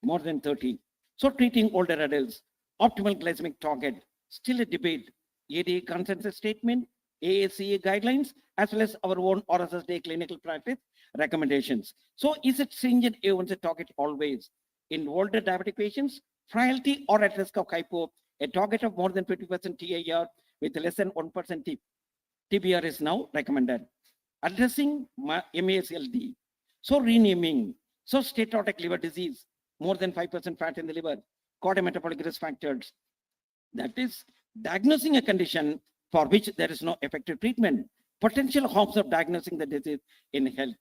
more than 30. So treating older adults, optimal glycemic target, still a debate. ADA consensus statement, AACA guidelines as well as our own RSSD clinical practice recommendations. So is it stringent A1C target always? In older diabetic patients, frailty or at risk of hypo, a target of more than 20% TIR with less than 1% TBR is now recommended. Addressing MASLD, so renaming, so steatotic liver disease, more than 5% fat in the liver, cardiometabolic risk factors. That is diagnosing a condition for which there is no effective treatment. Potential harms of diagnosing the disease in health.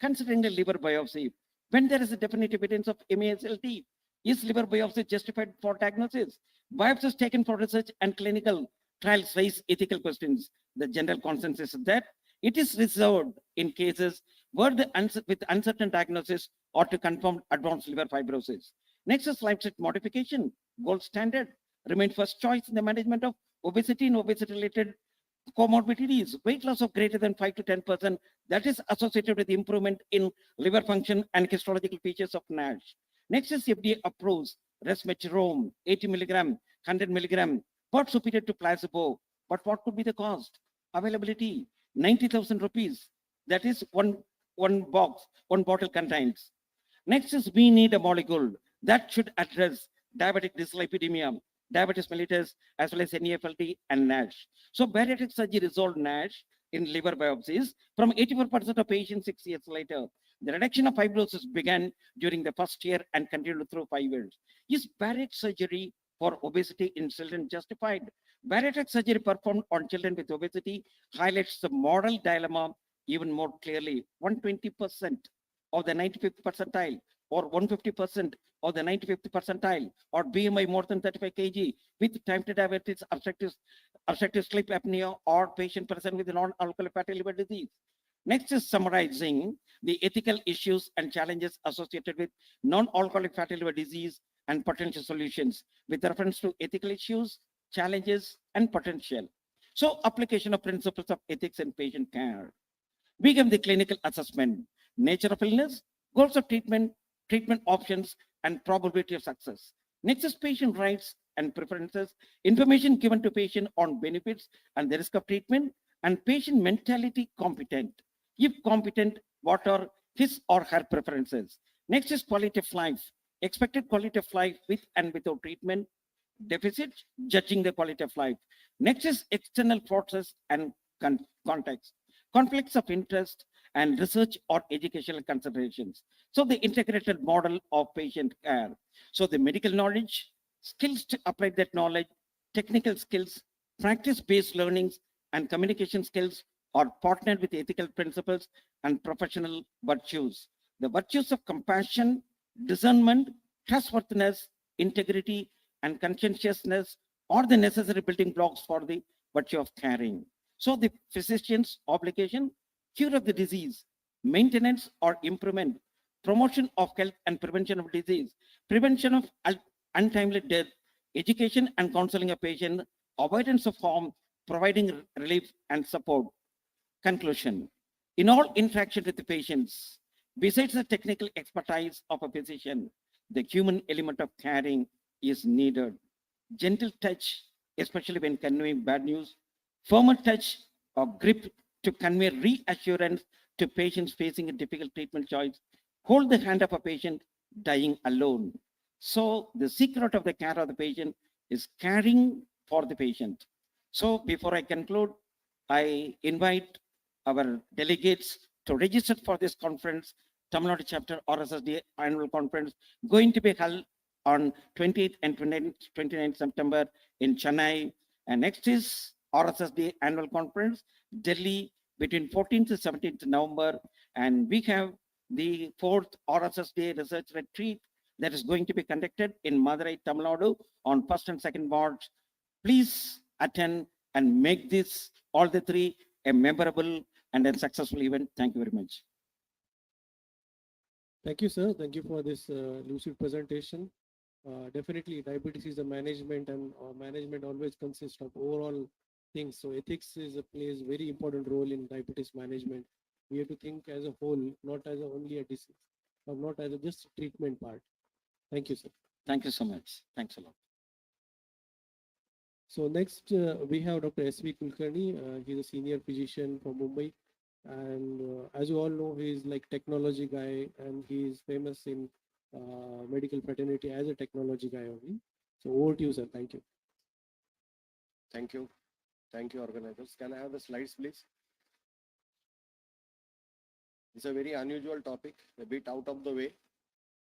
Considering the liver biopsy, when there is a definite evidence of MASLD, is liver biopsy justified for diagnosis? Biopsies taken for research and clinical trials raise ethical questions. The general consensus is that it is reserved in cases where with uncertain diagnosis or to confirm advanced liver fibrosis. Next is lifestyle modification, gold standard, remain first choice in the management of obesity and obesity-related comorbidities. Weight loss of greater than 5 to 10% that is associated with improvement in liver function and histological features of NASH. Next is FDA approves resmetirom, 80 milligram, 100 milligram, but superior to placebo. But what could be the cost? Availability, 90,000 rupees. That is one box, one bottle contains. Next is we need a molecule that should address diabetic dyslipidemia, diabetes mellitus, as well as NAFLD and NASH. So bariatric surgery resolved NASH in liver biopsies from 84% of patients 6 years later. The reduction of fibrosis began during the first year and continued through 5 years. Is bariatric surgery for obesity in children justified? Bariatric surgery performed on children with obesity highlights the moral dilemma even more clearly. 120% of the 95th percentile or 150% of the 95th percentile or BMI more than 35 kg with type 2 diabetes, obstructive sleep apnea or patient present with non-alcoholic fatty liver disease. Next is summarizing the ethical issues and challenges associated with non-alcoholic fatty liver disease and potential solutions with reference to ethical issues, challenges, and potential. So application of principles of ethics in patient care. We give the clinical assessment, nature of illness, goals of treatment, treatment options, and probability of success. Next is patient rights and preferences, information given to patient on benefits and the risk of treatment, and patient mentality competent. If competent, what are his or her preferences? Next is quality of life, expected quality of life with and without treatment, deficit, judging the quality of life. Next is external forces and context, conflicts of interest, and research or educational considerations. So the integrated model of patient care. So the medical knowledge, skills to apply that knowledge, technical skills, practice-based learnings, and communication skills are partnered with ethical principles and professional virtues. The virtues of compassion, discernment, trustworthiness, integrity, and conscientiousness are the necessary building blocks for the virtue of caring. So the physician's obligation, cure of the disease, maintenance or improvement, promotion of health and prevention of disease, prevention of untimely death, education and counseling of patient, avoidance of harm, providing relief and support. Conclusion. In all interaction with the patients, besides the technical expertise of a physician, the human element of caring is needed. Gentle touch, especially when conveying bad news, firmer touch or grip to convey reassurance to patients facing a difficult treatment choice, hold the hand of a patient dying alone. So the secret of the care of the patient is caring for the patient. So before I conclude, I invite our delegates to register for this conference, Tamil Nadu chapter RSSD annual conference, going to be held on 28th and 29th September in Chennai. And next is RSSD annual conference, Delhi, between 14th to 17th November. And we have the 4th RSSD research retreat that is going to be conducted in Madurai, Tamil Nadu on 1st and 2nd March. Please attend and make this, all the three, a memorable and a successful event. Thank you very much. Thank you, sir. Thank you for this lucid presentation. Definitely, diabetes is a management, and management always consists of overall things. So ethics plays very important role in diabetes management. We have to think as a whole, not as only a disease, or not as just a treatment part. Thank you, sir. Thank you so much. Thanks a lot. So next, we have Dr. S.V. Kulkarni. He's a senior physician from Mumbai. And as you all know, he is like technology guy and he is famous in medical fraternity as a technology guy only. So over to you, sir. Thank you. Thank you. Thank you, organizers. Can I have the slides, please? It's a very unusual topic, a bit out of the way,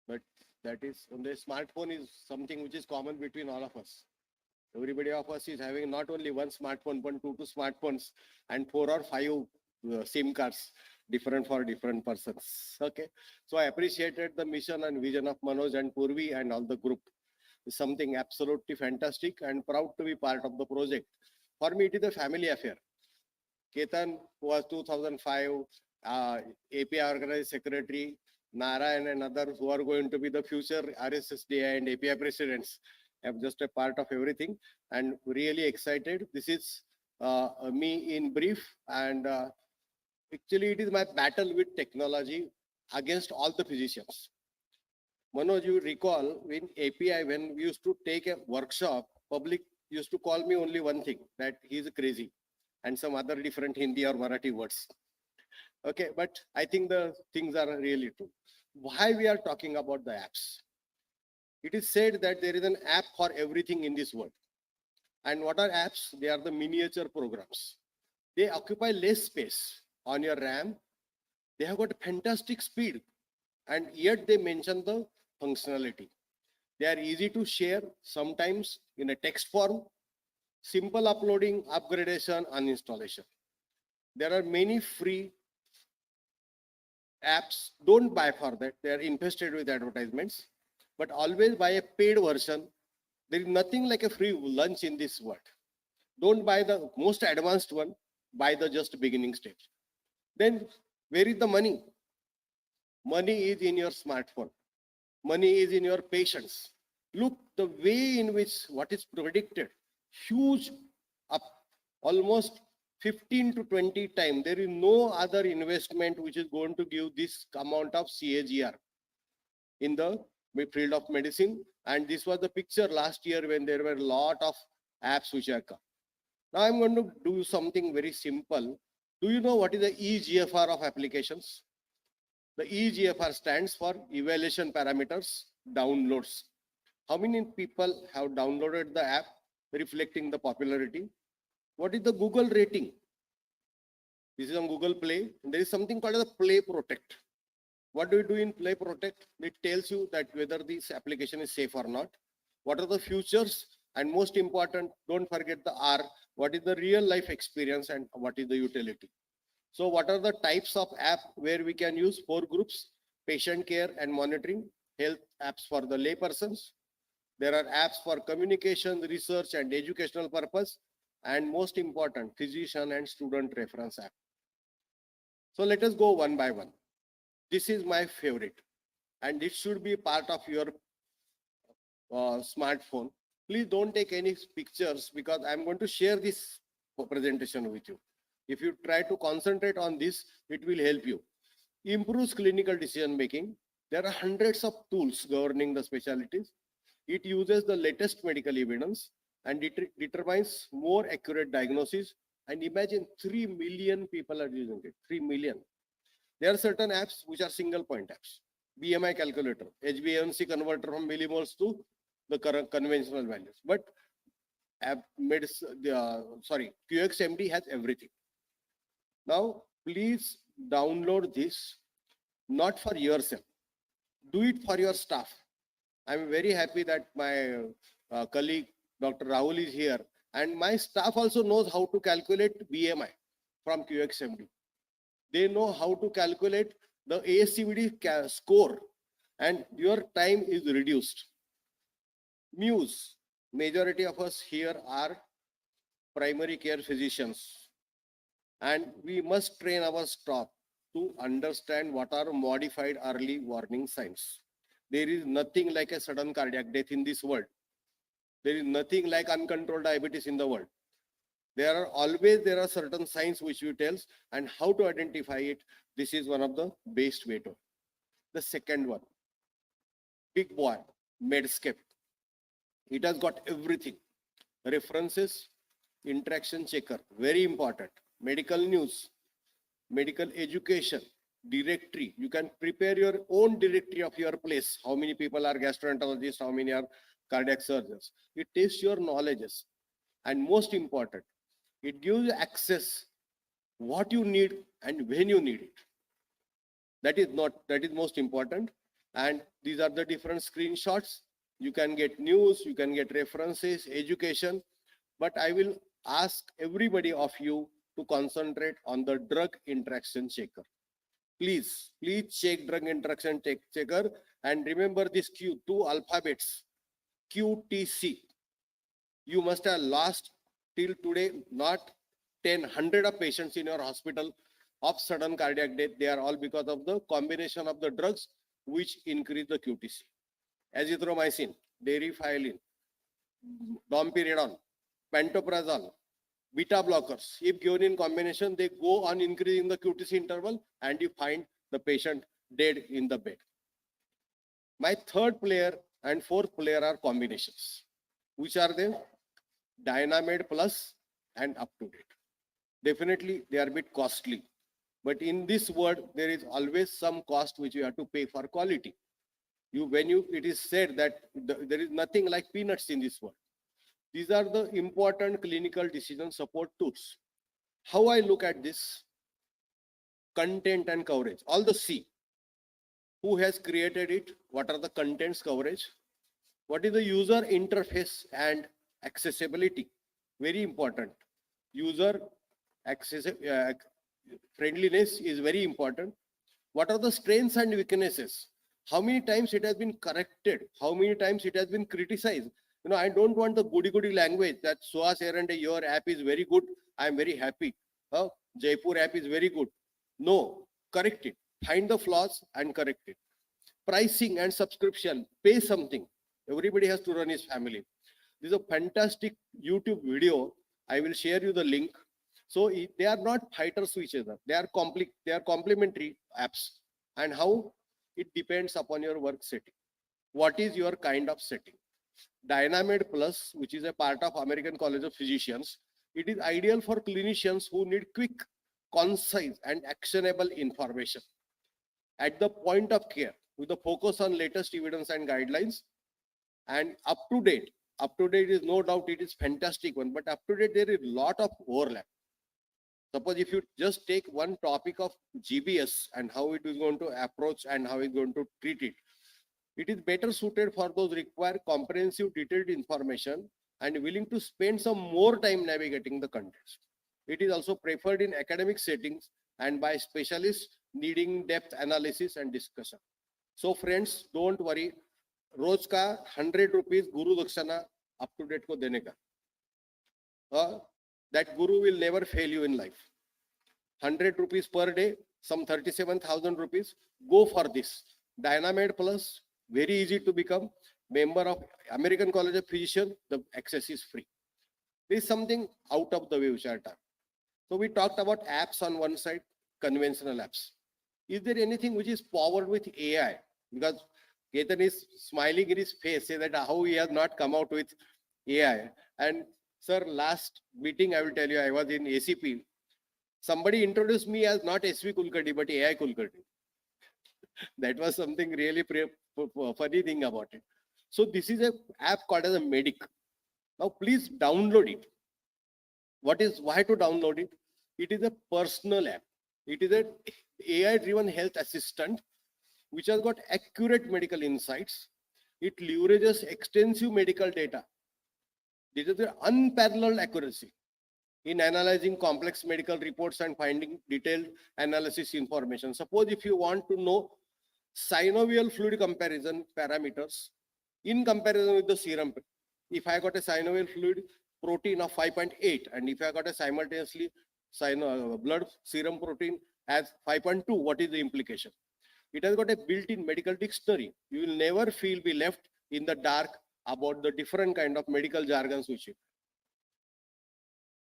but that is, the smartphone is something which is common between all of us. Everybody of us is having not only one smartphone, but two smartphones and 4 or 5 SIM cards, different for different persons. Okay. So I appreciated the mission and vision of Manoj and Purvi and all the group. It's something absolutely fantastic and proud to be part of the project. For me, it is a family affair. Ketan was 2005 API organized secretary, Narayan and others who are going to be the future RSSDI and API presidents. I'm just a part of everything and really excited. This is me in brief, and actually it is my battle with technology against all the physicians. Manoj, you recall when API, when we used to take a workshop, public used to call me only one thing, that he's crazy, and some other different Hindi or Marathi words. Okay, but I think the things are really true. Why we are talking about the apps? It is said that there is an app for everything in this world. And what are apps? They are the miniature programs. They occupy less space on your RAM. They have got fantastic speed, and yet they mention the functionality. They are easy to share, sometimes in a text form, simple uploading, upgradation, uninstallation. There are many free apps. Don't buy for that. They are infested with advertisements, but always buy a paid version. There is nothing like a free lunch in this world. Don't buy the most advanced one, buy the just beginning stage. Then where is the money? Money is in your smartphone. Money is in your patience. Look, the way in which what is predicted, huge up, almost 15 to 20 times. There is no other investment which is going to give this amount of CAGR in the field of medicine. And this was the picture last year when there were a lot of apps which are come. Now I'm going to do something very simple. Do you know what is the EGFR of applications? The EGFR stands for evaluation parameters, downloads. How many people have downloaded the app, reflecting the popularity? What is the Google rating? This is on Google Play. There is something called as Play Protect. What do you do in Play Protect? It tells you that whether this application is safe or not. What are the features? And most important, don't forget the R. What is the real life experience and what is the utility? So what are the types of app where we can use 4 groups? Patient care and monitoring, health apps for the lay persons. There are apps for communication, research and educational purpose. And most important, physician and student reference app. So let us go one by one. This is my favorite, and it should be part of your smartphone. Please don't take any pictures because I'm going to share this presentation with you. If you try to concentrate on this, it will help you. Improves clinical decision making. There are hundreds of tools governing the specialties. It uses the latest medical evidence and it determines more accurate diagnosis. And imagine 3 million people are using it. 3 million. There are certain apps which are single point apps. BMI calculator, HbA1c converter from millimoles to the current conventional values. But QXMD has everything. Now, please download this, not for yourself. Do it for your staff. I'm very happy that my colleague, Dr. Rahul is here. And my staff also knows how to calculate BMI from QXMD. They know how to calculate the ASCVD score and your time is reduced. Muse, majority of us here are primary care physicians and we must train our staff to understand what are modified early warning signs. There is nothing like a sudden cardiac death in this world. There is nothing like uncontrolled diabetes in the world. There are certain signs which you tells and how to identify it. This is one of the best way to. The second one, big boy, Medscape. It has got everything. references, interaction checker, very important, medical news, medical education, directory. You can prepare your own directory of your place. How many people are gastroenterologists, how many are cardiac surgeons. It tests your knowledges. And most important, it gives you access what you need and when you need it. That is most important. And these are the different screenshots. You can get news, you can get references, education, but I will ask everybody of you to concentrate on the drug interaction checker. Please check drug interaction checker and remember this two alphabets, QTC. You must have lost till today not 100 of patients in your hospital of sudden cardiac death. They are all because of the combination of the drugs which increase the QTC. Azithromycin, deriphylline, domperidone, pantoprazole, beta blockers. If given in combination, they go on increasing the QTC interval and you find the patient dead in the bed. My third player and fourth player are combinations. Which are they? Dynamate Plus and Up to Date. Definitely, they are a bit costly. But in this world, there is always some cost which you have to pay for quality. It is said that there is nothing like peanuts in this world. These are the important clinical decision support tools. How I look at this? Content and coverage. All the C. Who has created it? What are the contents coverage? What is the user interface and accessibility? Very important. User friendliness is very important. What are the strengths and weaknesses? How many times it has been corrected? How many times it has been criticized? I don't want the goody language that Suhas Erande, your app is very good. I am very happy. Jaipur app is very good. No, correct it. Find the flaws and correct it. Pricing and subscription, pay something. Everybody has to run his family. This is a fantastic YouTube video. I will share you the link. So they are not fighters to each other. They are complementary apps. And how? It depends upon your work setting. What is your kind of setting? Dynamate Plus, which is a part of American College of Physicians, it is ideal for clinicians who need quick, concise, and actionable information at the point of care with a focus on latest evidence and guidelines. And Up to Date is no doubt it is fantastic one, but Up to Date there is a lot of overlap. Suppose if you just take one topic of GBS and how it is going to approach and how it is going to treat it, it is better suited for those require comprehensive detailed information and willing to spend some more time navigating the contents. It is also preferred in academic settings and by specialists needing depth analysis and discussion. So friends, don't worry. रोज का 100 rupees guru dakshana Up to Date को देने का. That guru will never fail you in life. 100 rupees per day, some 37,000 rupees. Go for this. Dynamate Plus, very easy to become member of American College of Physicians. The access is free. This is something out of the way which I talked. So we talked about apps on one side, conventional apps. Is there anything which is powered with AI? Because Ketan is smiling in his face, say that how he has not come out with AI. And sir, last meeting, I will tell you, I was in ACP. Somebody introduced me as not SV Kulkarni, but AI Kulkarni. That was something really funny thing about it. So this is an app called as a Medic. Now please download it. Why to download it? It is a personal app. It is an AI-driven health assistant which has got accurate medical insights. It leverages extensive medical data. This is the unparalleled accuracy in analyzing complex medical reports and finding detailed analysis information. Suppose if you want to know synovial fluid comparison parameters in comparison with the serum. If I got a synovial fluid protein of 5.8 and if I got a simultaneously blood serum protein as 5.2, what is the implication? It has got a built-in medical dictionary. You will never be left in the dark about the different kind of medical jargons which you.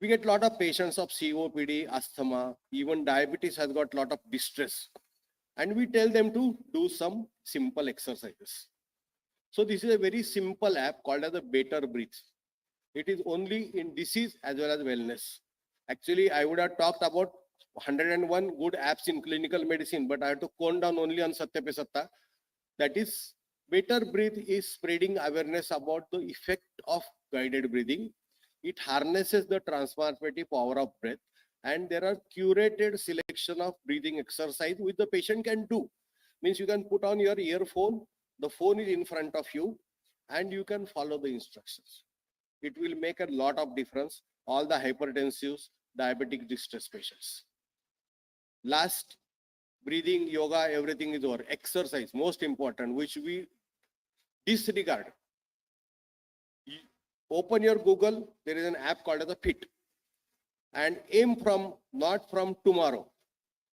We get a lot of patients of COPD, asthma, even diabetes has got a lot of distress. And we tell them to do some simple exercises. So this is a very simple app called as a Better Breathe. It is only in disease as well as wellness. Actually, I would have talked about 101 good apps in clinical medicine, but I have to cone down only on Satya Pe Satta. That is, Better Breathe is spreading awareness about the effect of guided breathing. It harnesses the transformative power of breath, and there are curated selection of breathing exercise which the patient can do. Means you can put on your earphone, the phone is in front of you, and you can follow the instructions. It will make a lot of difference. All the hypertensives, diabetic distress patients. Last, breathing, yoga, everything is over. Exercise, most important, which we disregard. Open your Google, there is an app called as a Fit. And aim from, not from tomorrow,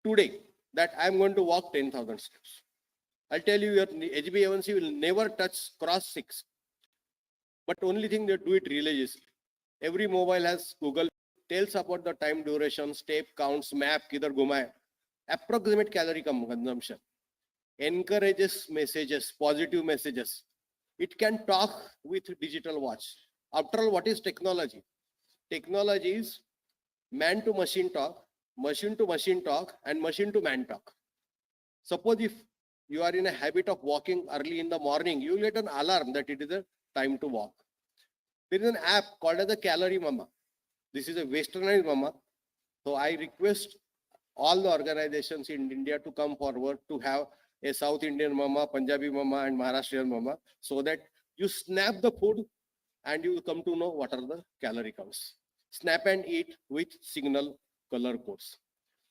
today, that I'm going to walk 10,000 steps. I'll tell you, your HbA1c will never touch cross 6. But only thing they do it religiously. Every mobile has Google, tells about the time duration, step counts, map, kidhar ghuma hai, approximate calorie consumption, encourages messages, positive messages. It can talk with digital watch. After all, what is technology? Technology is man to machine talk, and machine to man talk. Suppose if you are in a habit of walking early in the morning, you will get an alarm that it is a time to walk. There is an app called as the Calorie Mama. This is a westernized mama. So I request all the organizations in India to come forward to have a South Indian mama, Punjabi mama, and Maharashtrian mama, so that you snap the food and you will come to know what are the calorie counts. Snap and eat with signal color codes.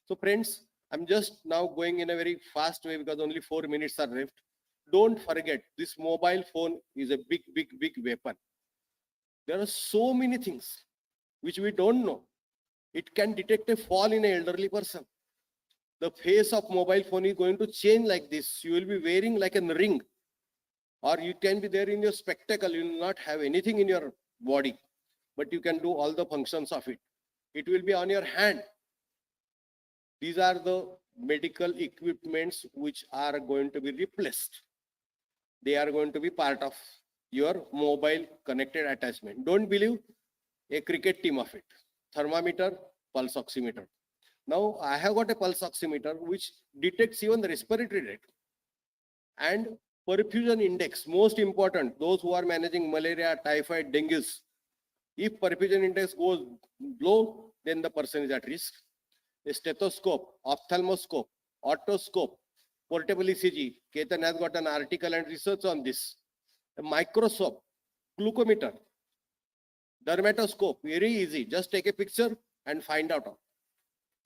So friends, I'm just now going in a very fast way because only 4 minutes are left. Don't forget, this mobile phone is a big weapon. There are so many things which we don't know. It can detect a fall in an elderly person. The face of mobile phone is going to change like this. You will be wearing like a ring, or you can be there in your spectacle. You will not have anything in your body, but you can do all the functions of it. It will be on your hand. These are the medical equipments which are going to be replaced. They are going to be part of your mobile connected attachment. Don't believe a cricket team of it. Thermometer, pulse oximeter. Now I have got a pulse oximeter which detects even the respiratory rate. And perfusion index, most important, those who are managing malaria, typhoid, dengue. If perfusion index goes low, then the person is at risk. A stethoscope, ophthalmoscope, otoscope, portable ECG. Ketan has got an article and research on this. A microscope, glucometer, dermatoscope, very easy. Just take a picture and find out.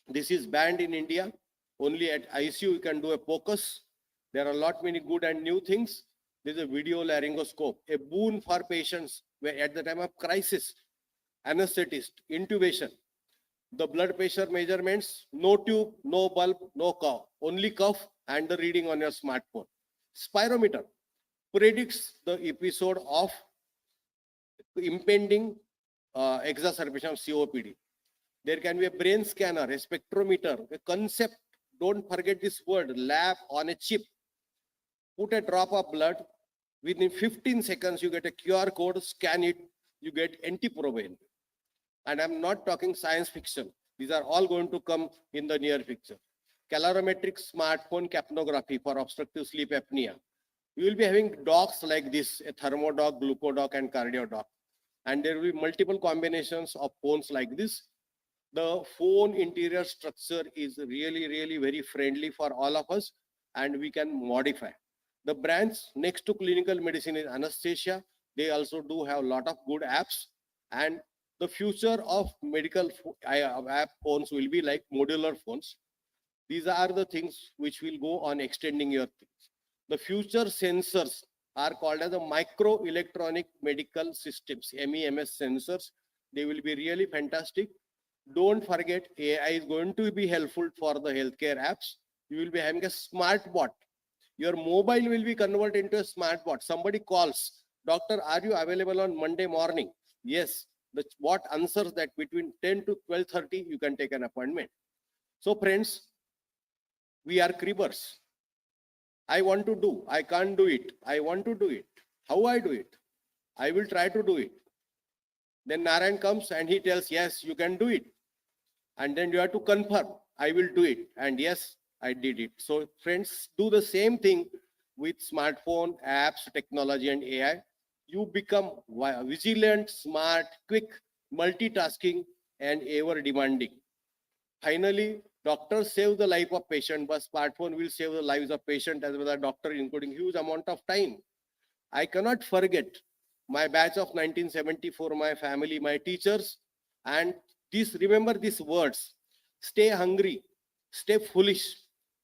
This is banned in India. Only at ICU you can do a focus. There are a lot many good and new things. There is a video laryngoscope, a boon for patients where at the time of crisis, anesthetist, intubation, the blood pressure measurements, no tube, no bulb, no cough, only cough and the reading on your smartphone. Spirometer predicts the episode of impending exacerbation of COPD. There can be a brain scanner, a spectrometer, a concept. Don't forget this word, lab on a chip. Put a drop of blood. Within 15 seconds, you get a QR code, scan it, you get antiproben. And I'm not talking science fiction. These are all going to come in the near future. Calorimetric smartphone capnography for obstructive sleep apnea. You will be having docs like this, a thermodoc, glucodoc, and cardiodoc. And there will be multiple combinations of phones like this. The phone interior structure is really very friendly for all of us, and we can modify. The branch next to clinical medicine is anesthesia. They also do have a lot of good apps, and the future of medical app phones will be like modular phones. These are the things which will go on extending your things. The future sensors are called as the microelectronic medical systems, MEMS sensors. They will be really fantastic. Don't forget, AI is going to be helpful for the healthcare apps. You will be having a smart bot. Your mobile will be converted into a smart bot. Somebody calls, doctor, are you available on Monday morning? Yes, the bot answers that between 10 to 12:30, you can take an appointment. So friends, we are cribbers. I want to do, I can't do it. I want to do it. How I do it? I will try to do it. Then Narayan comes and he tells, yes, you can do it. And then you have to confirm, I will do it. And yes, I did it. So friends, do the same thing with smartphone, apps, technology, and AI. You become vigilant, smart, quick, multitasking, and ever demanding. Finally, doctors save the life of patient, but smartphone will save the lives of patient as well as doctor, including huge amount of time. I cannot forget my batch of 1974, my family, my teachers, and remember these words: stay hungry, stay foolish,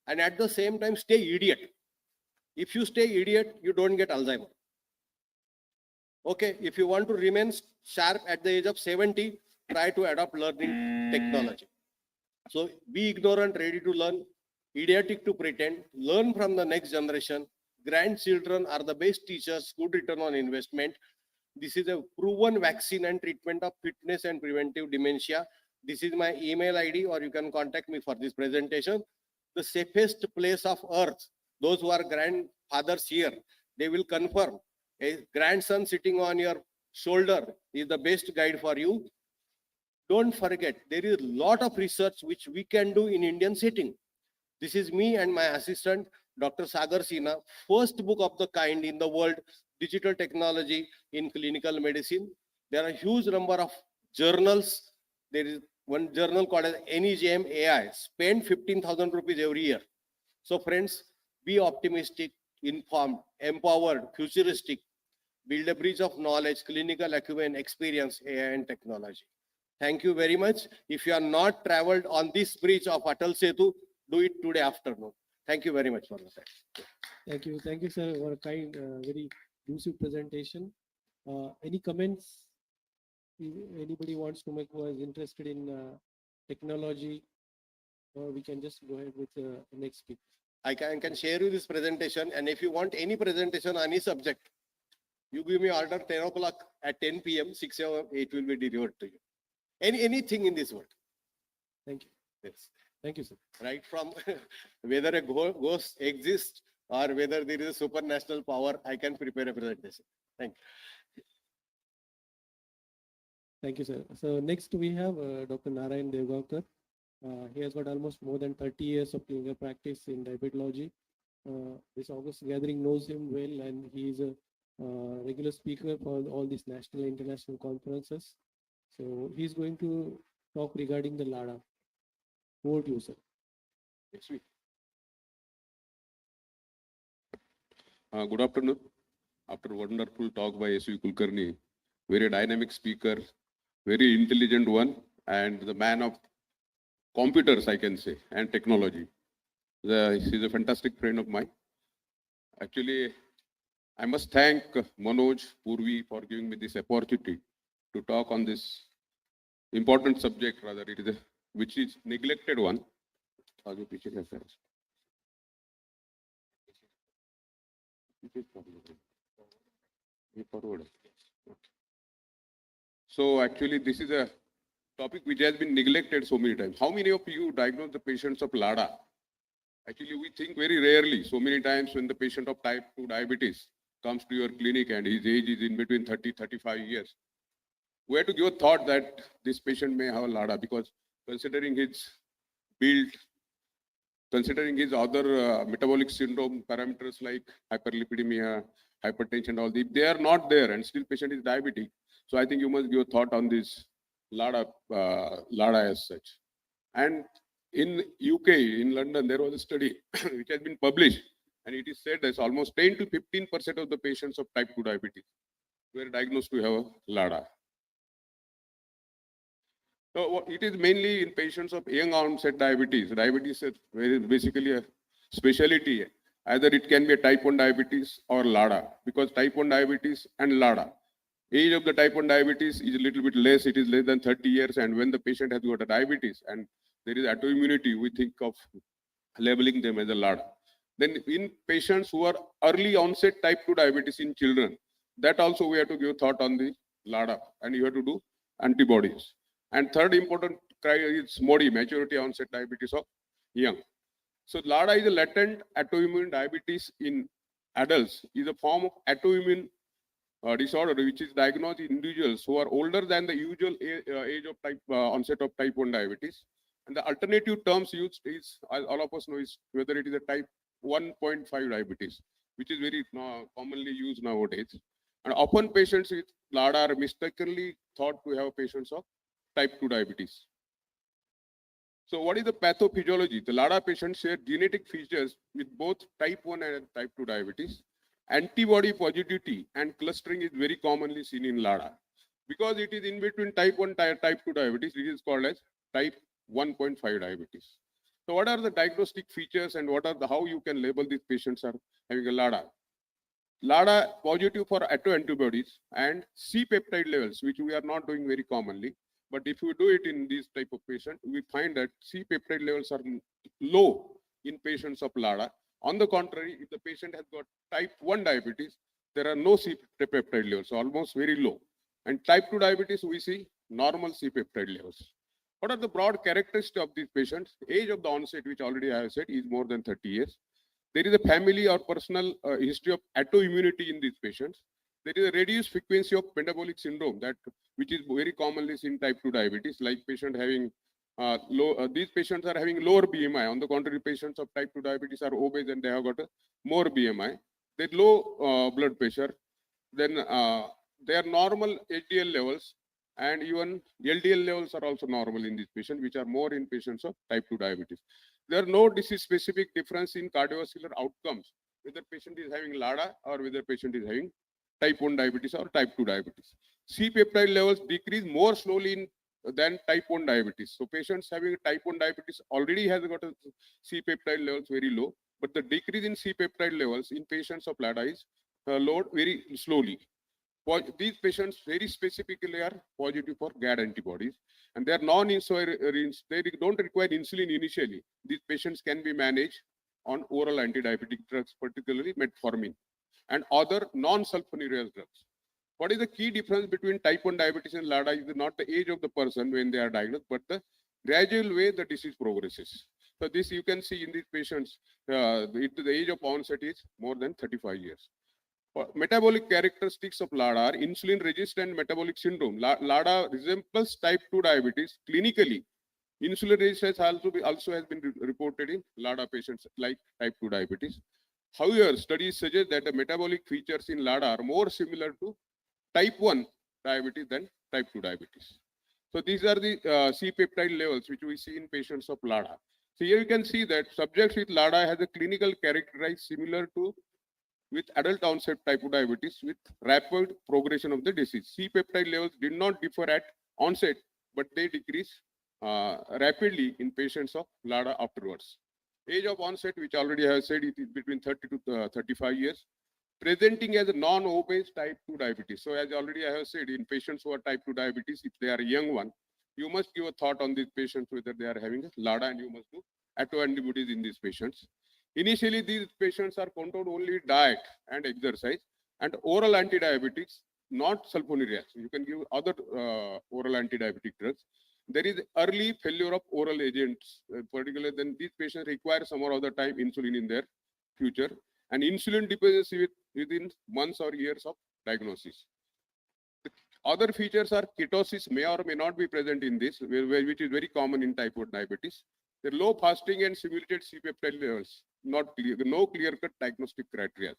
and at the same time stay idiot. If you stay idiot, you don't get Alzheimer. Okay, if you want to remain sharp at the age of 70, try to adopt learning technology. So be ignorant, ready to learn, idiotic to pretend, learn from the next generation. Grandchildren are the best teachers, good return on investment. This is a proven vaccine and treatment of fitness and preventive dementia. This is my email ID, or you can contact me for this presentation. The safest place of earth, those who are grandfathers here, they will confirm. A grandson sitting on your shoulder is the best guide for you. Don't forget, there is a lot of research which we can do in Indian setting. This is me and my assistant, Dr. Sagar Sinha, first book of the kind in the world, digital technology in clinical medicine. There are a huge number of journals. There is one journal called as NEJM AI, spend 15,000 rupees every year. So friends, be optimistic, informed, empowered, futuristic, build a bridge of knowledge, clinical acumen, experience, AI and technology. Thank you very much. If you are not traveled on this bridge of Atal Setu, do it today afternoon. Thank you very much for that. Thank you, sir, for a kind, very lucid presentation. Any comments? Anybody wants to make who is interested in technology, or we can just go ahead with the next speaker. I can share you this presentation, and if you want any presentation on any subject, you give me order 10 o'clock at 10 p.m., 6 a.m., it will be delivered to you. Anything in this world. Thank you. Yes. Thank you, sir. Right from whether a ghost exists or whether there is a supernatural power, I can prepare a presentation. Thank you. Thank you, sir. So next we have Dr. Narayan Devgavkar. He has got almost more than 30 years of clinical practice in diabetology. This August gathering knows him well, and he is a regular speaker for all these national and international conferences. So he's going to talk regarding the LADA. Over to you, sir. Next week. Good afternoon. After wonderful talk by S.V. Kulkarni, very dynamic speaker, very intelligent one, and the man of computers, I can say, and technology. He's a fantastic friend of mine. Actually, I must thank Manoj Purvi for giving me this opportunity to talk on this important subject, rather it is which is neglected one. So actually, this is a topic which has been neglected so many times. How many of you diagnose the patients of LADA? Actually, we think very rarely. So many times when the patient of type 2 diabetes comes to your clinic and his age is in between 30-35 years, we have to give a thought that this patient may have LADA, because considering his build, considering his other metabolic syndrome parameters like hyperlipidemia, hypertension, all these, they are not there and still patient is diabetic. So I think you must give a thought on this LADA as such. And in UK, in London, there was a study which has been published, and it is said that almost 10 to 15% of the patients of type 2 diabetes were diagnosed to have a LADA. So it is mainly in patients of young onset diabetes. Diabetes is basically a specialty. Either it can be a type 1 diabetes or LADA, because type 1 diabetes and LADA, age of the type 1 diabetes is a little bit less, it is less than 30 years, and when the patient has got a diabetes and there is autoimmunity, we think of labeling them as a LADA. Then in patients who are early onset type 2 diabetes in children, that also we have to give thought on the LADA, and you have to do antibodies. And third important criteria is MODI, maturity onset diabetes of young. So LADA is a latent autoimmune diabetes in adults, is a form of autoimmune disorder which is diagnosed in individuals who are older than the usual age of onset of type 1 diabetes. And the alternative terms used is, as all of us know, is whether it is a type 1.5 diabetes, which is very commonly used nowadays. And often patients with LADA are mistakenly thought to have patients of type 2 diabetes. So what is the pathophysiology? The LADA patients share genetic features with both type 1 and type 2 diabetes. Antibody positivity and clustering is very commonly seen in LADA. Because it is in between type 1 and type 2 diabetes, it is called as type 1.5 diabetes. So what are the diagnostic features and what are the how you can label these patients are having a LADA? LADA positive for autoantibodies and C peptide levels, which we are not doing very commonly. But if you do it in this type of patient, we find that C peptide levels are low in patients of LADA. On the contrary, if the patient has got type 1 diabetes, there are no C peptide levels, almost very low. And type 2 diabetes, we see normal C peptide levels. What are the broad characteristics of these patients? Age of the onset, which already I have said, is more than 30 years. There is a family or personal history of autoimmunity in these patients. There is a reduced frequency of metabolic syndrome that which is very commonly seen in type 2 diabetes, like patient having these patients are having lower BMI. On the contrary, patients of type 2 diabetes are obese and they have got a more BMI. They low blood pressure. Then their normal HDL levels and even LDL levels are also normal in this patient, which are more in patients of type 2 diabetes. There are no disease-specific difference in cardiovascular outcomes, whether patient is having LADA or whether patient is having type 1 diabetes or type 2 diabetes. C-peptide levels decrease more slowly than type 1 diabetes. So patients having type 1 diabetes already has got a C-peptide levels very low, but the decrease in C-peptide levels in patients of LADA is lowered very slowly. These patients very specifically are positive for GAD antibodies, and they are they don't require insulin initially. These patients can be managed on oral anti-diabetic drugs, particularly metformin and other non-sulfonylureas drugs. What is the key difference between type 1 diabetes and LADA is not the age of the person when they are diagnosed, but the gradual way the disease progresses. So this you can see in these patients, the age of onset is more than 35 years. Metabolic characteristics of LADA are insulin-resistant metabolic syndrome. LADA resembles type 2 diabetes clinically. Insulin resistance also has been reported in LADA patients like type 2 diabetes. However, studies suggest that the metabolic features in LADA are more similar to type 1 diabetes than type 2 diabetes. So these are the C-peptide levels which we see in patients of LADA. So here you can see that subjects with LADA has a clinical characterized similar to with adult onset type 2 diabetes with rapid progression of the disease. C-peptide levels did not differ at onset, but they decrease rapidly in patients of LADA afterwards. Age of onset, which already I have said, it is between 30 to 35 years. Presenting as a non-obese type 2 diabetes. So as already I have said, in patients who are type 2 diabetes, if they are a young one, you must give a thought on these patients whether they are having a LADA, and you must do autoantibodies in these patients. Initially, these patients are controlled only diet and exercise and oral anti-diabetics, not sulfonylureas. You can give other oral anti-diabetic drugs. There is early failure of oral agents, particularly then these patients require some or other time insulin in their future, and insulin dependency within months or years of diagnosis. The other features are ketosis may or may not be present in this, which is very common in type 1 diabetes. The low fasting and simulated C-peptide levels, no clear-cut diagnostic criteria.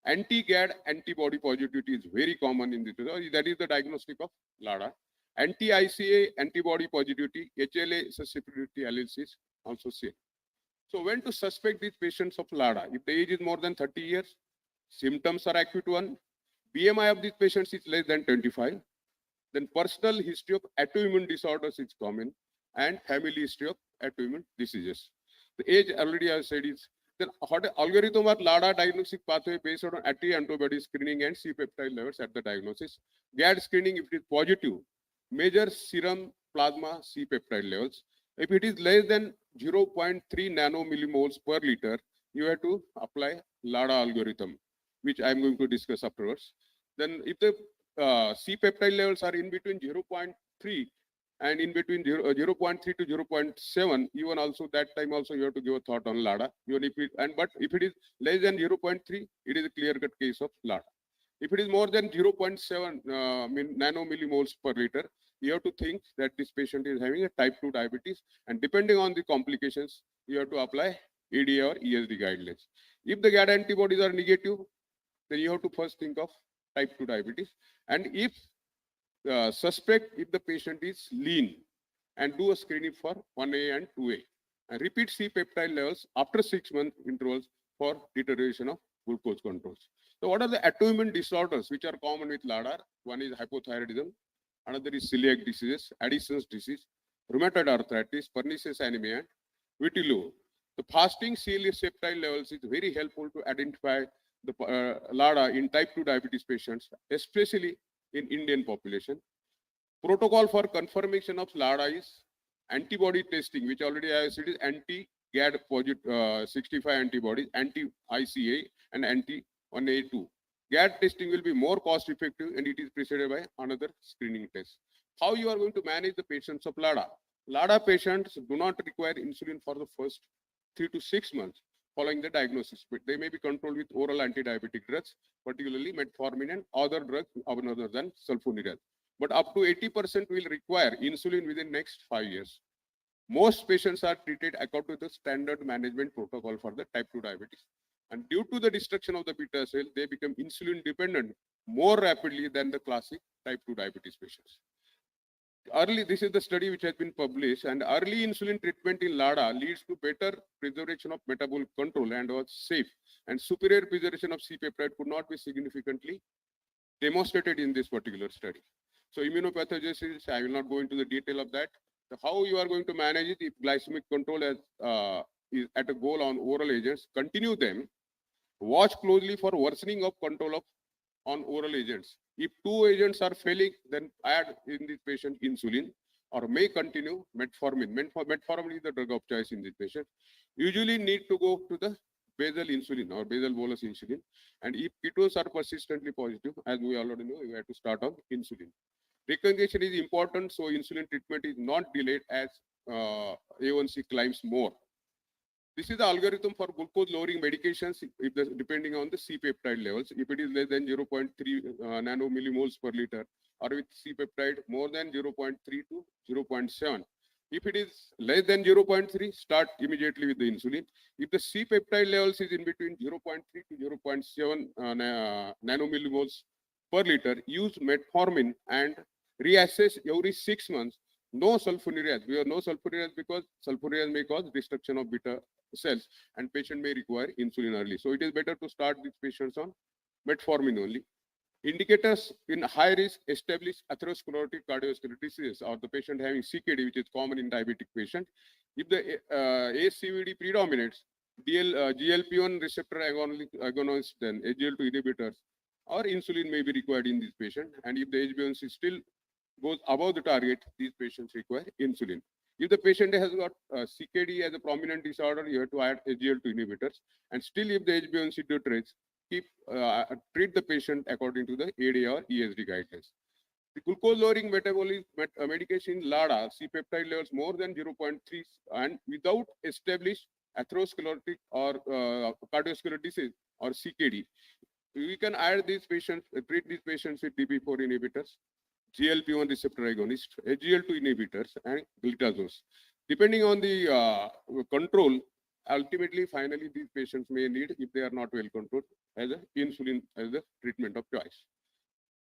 Anti-GAD antibody positivity is very common in this. That is the diagnostic of LADA. Anti-ICA antibody positivity, HLA susceptibility analysis also seen. So when to suspect these patients of LADA? If the age is more than 30 years, symptoms are acute one, BMI of these patients is less than 25, then personal history of autoimmune disorders is common, and family history of autoimmune diseases. The age already I have said is, then algorithm or LADA diagnostic pathway based on anti-antibody screening and C-peptide levels at the diagnosis. GAD screening, if it is positive, measure serum plasma C-peptide levels. If it is less than 0.3 nanomillimoles per liter, you have to apply LADA algorithm, which I am going to discuss afterwards. Then if the C-peptide levels are in between 0.3 and in between 0.3 to 0.7, even also that time also you have to give a thought on LADA. Even if it, but if it is less than 0.3, it is a clear-cut case of LADA. If it is more than 0.7 nanomillimoles per liter, you have to think that this patient is having a type 2 diabetes, and depending on the complications, you have to apply ADA or ESD guidelines. If the GAD antibodies are negative, then you have to first think of type 2 diabetes. And if suspect if the patient is lean, and do a screening for 1A and 2A. And repeat C-peptide levels after 6-month intervals for deterioration of glucose controls. So what are the autoimmune disorders which are common with LADA? One is hypothyroidism, another is celiac diseases, Addison's disease, rheumatoid arthritis, pernicious anemia, and vitiligo. The fasting C-peptide levels is very helpful to identify the LADA in type 2 diabetes patients, especially in Indian population. Protocol for confirmation of LADA is antibody testing, which already I have said is anti-GAD 65 antibodies, anti-ICA, and anti-1A2. GAD testing will be more cost effective, and it is preceded by another screening test. How you are going to manage the patients of LADA? LADA patients do not require insulin for the first 3 to 6 months following the diagnosis, but they may be controlled with oral anti-diabetic drugs, particularly metformin and other drugs other than sulfonylurea. But up to 80% will require insulin within next 5 years. Most patients are treated according to the standard management protocol for the type 2 diabetes. And due to the destruction of the beta cell, they become insulin dependent more rapidly than the classic type 2 diabetes patients. This is the study which has been published, and early insulin treatment in LADA leads to better preservation of metabolic control and was safe, and superior preservation of C-peptide could not be significantly demonstrated in this particular study. So immunopathogenesis, I will not go into the detail of that. So how you are going to manage it if glycemic control is at a goal on oral agents, continue them. Watch closely for worsening of control on oral agents. If 2 agents are failing, then add in this patient insulin or may continue metformin. Metformin is the drug of choice in this patient. Usually need to go to the basal insulin or basal bolus insulin. And if ketones are persistently positive, as we already know, you have to start on insulin. Reconjugation is important, so insulin treatment is not delayed as A1C climbs more. This is the algorithm for glucose lowering medications depending on the C-peptide levels. If it is less than 0.3 nanomillimoles per liter, or with C-peptide more than 0.3 to 0.7. If it is less than 0.3, start immediately with the insulin. If the C-peptide levels is in between 0.3 to 0.7 nanomillimoles per liter, use metformin and reassess every 6 months. No sulfonylureas. We have no sulfonylureas because sulfonylureas may cause destruction of beta cells, and patient may require insulin early. So it is better to start these patients on metformin only. Indicators in high risk established atherosclerotic cardiovascular disease, or the patient having CKD, which is common in diabetic patient. If the ACVD predominates, GLP-1 receptor agonist, then SGLT2 inhibitors or insulin may be required in this patient. And if the HbA1c still goes above the target, these patients require insulin. If the patient has got CKD as a prominent disorder, you have to add SGLT2 inhibitors. And still, if the HbA1c deteriorates, treat the patient according to the ADA or ESD guidelines. The glucose lowering metabolic medication in LADA, C-peptide levels more than 0.3 and without established atherosclerotic or cardiovascular disease or CKD. We can add these patients, treat these patients with DB4 inhibitors, GLP-1 receptor agonist, SGLT2 inhibitors, and glitazone. Depending on the control, ultimately, finally, these patients may need, if they are not well controlled, as insulin as the treatment of choice.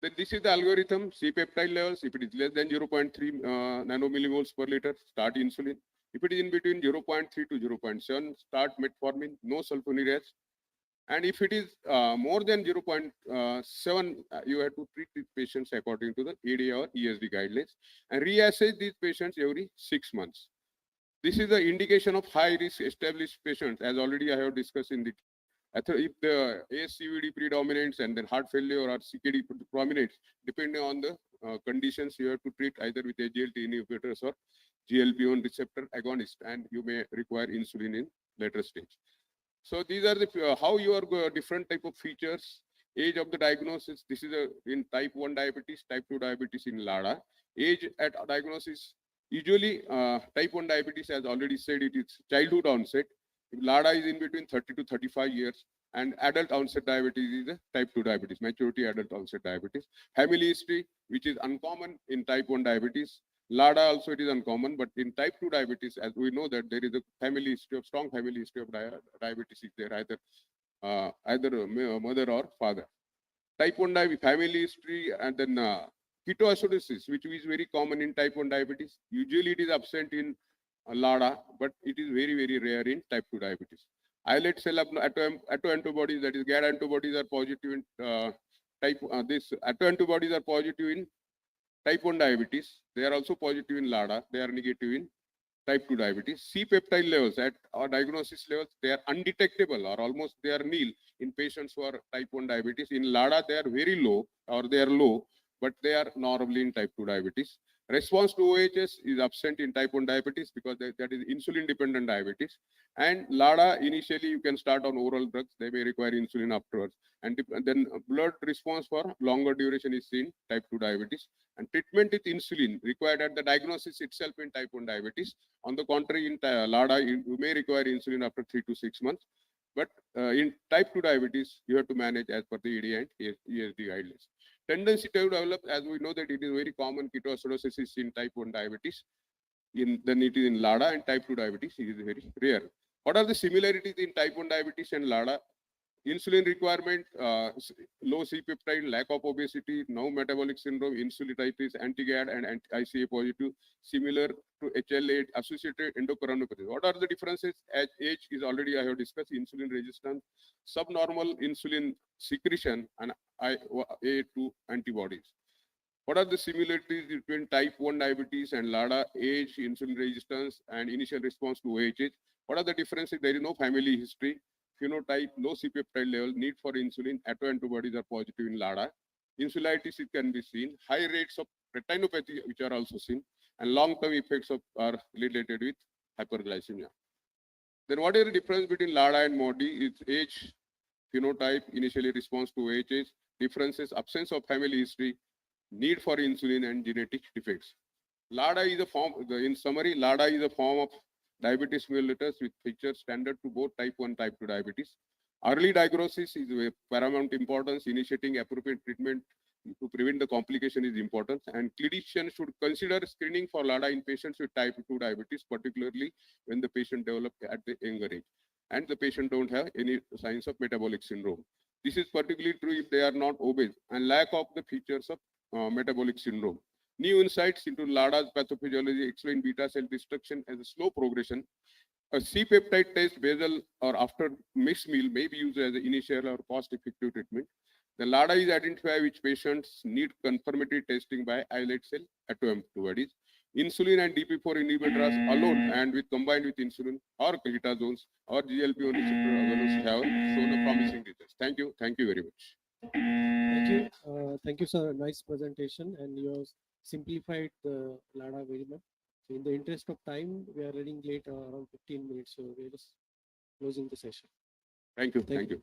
Then this is the algorithm, C-peptide levels. If it is less than 0.3 nanomillimoles per liter, start insulin. If it is in between 0.3 to 0.7, start metformin, no sulfonylureas. And if it is more than 0.7, you have to treat these patients according to the ADA or ESD guidelines and reassess these patients every 6 months. This is the indication of high risk established patients, as already I have discussed in the if the ASCVD predominates and then heart failure or CKD prominates, depending on the conditions, you have to treat either with SGLT inhibitors or GLP-1 receptor agonist, and you may require insulin in later stage. So these are the how you are different type of features. Age of the diagnosis. This is in type 1 diabetes, type 2 diabetes in LADA. Age at diagnosis. Usually, type 1 diabetes, as already said, it is childhood onset. If LADA is in between 30 to 35 years, and adult onset diabetes is a type 2 diabetes, maturity adult onset diabetes. Family history, which is uncommon in type 1 diabetes. LADA also it is uncommon, but in type 2 diabetes, as we know that there is a family history of strong family history of diabetes is there, either mother or father. Type 1 diabetes, family history, and then ketoacidosis, which is very common in type 1 diabetes. Usually it is absent in LADA, but it is very, very rare in type 2 diabetes. Islet cell autoantibodies, that is GAD antibodies are positive in this autoantibodies are positive in type 1 diabetes. They are also positive in LADA. They are negative in type 2 diabetes. C-peptide levels at our diagnosis levels, they are undetectable or almost they are nil in patients who are type 1 diabetes. In LADA, they are very low or they are low, but they are normally in type 2 diabetes. Response to OHS is absent in type 1 diabetes because that is insulin dependent diabetes. And LADA, initially you can start on oral drugs. They may require insulin afterwards. And then blood response for longer duration is seen type 2 diabetes. And treatment with insulin required at the diagnosis itself in type 1 diabetes. On the contrary, in LADA, you may require insulin after 3 to 6 months. But in type 2 diabetes, you have to manage as per the EDA and ESD guidelines. Tendency to develop, as we know that it is very common, ketoacidosis is in type 1 diabetes. Then it is in LADA, and type 2 diabetes is very rare. What are the similarities in type 1 diabetes and LADA? Insulin requirement, low C-peptide, lack of obesity, no metabolic syndrome, insulinitis, anti-GAD and ICA positive, similar to HLA associated endocrinology. What are the differences? As age is already I have discussed, insulin resistance, subnormal insulin secretion, and IA2 antibodies. What are the similarities between type 1 diabetes and LADA? Age, insulin resistance, and initial response to OHH. What are the differences? There is no family history. Phenotype, low C-peptide level, need for insulin, autoantibodies are positive in LADA. Insulitis it can be seen. High rates of retinopathy, which are also seen, and long-term effects are related with hyperglycemia. Then what is the difference between LADA and MODI? It's age, phenotype, initially response to OHS, differences, absence of family history, need for insulin, and genetic defects. LADA is a form, in summary, LADA is a form of diabetes mellitus with features standard to both type 1 type 2 diabetes. Early diagnosis is of paramount importance. Initiating appropriate treatment to prevent the complication is important, and clinicians should consider screening for LADA in patients with type 2 diabetes, particularly when the patient develops at the younger age and the patient don't have any signs of metabolic syndrome. This is particularly true if they are not obese and lack of the features of metabolic syndrome. New insights into LADA's pathophysiology explain beta cell destruction as a slow progression. A C-peptide test basal or after mixed meal may be used as an initial or cost-effective treatment. The LADA is identified which patients need confirmatory testing by islet cell autoantibodies. Insulin and DP4 inhibitors alone and combined with insulin or glitazones or GLP-1 receptor agonists have shown a promising results. Thank you. Thank you very much. Thank you. Thank you, sir. Nice presentation, and you have simplified the LADA very much. So in the interest of time, we are running late around 15 minutes, so we're just closing the session. Thank you. Thank you.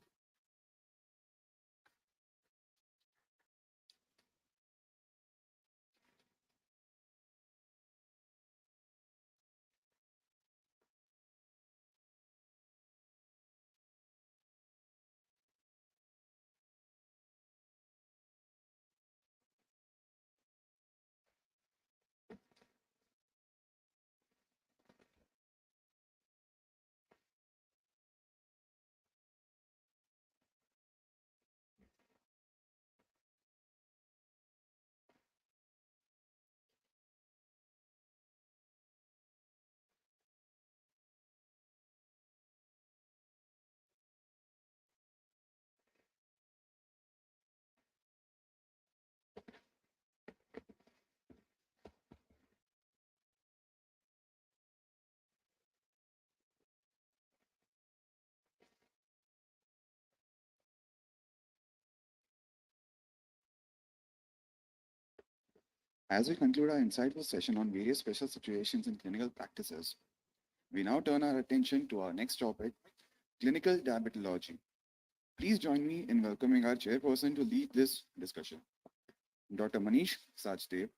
As we conclude our insightful session on various special situations in clinical practices, we now turn our attention to our next topic, clinical diabetology. Please join me in welcoming our chairperson to lead this discussion, Dr. Manish Sachdev,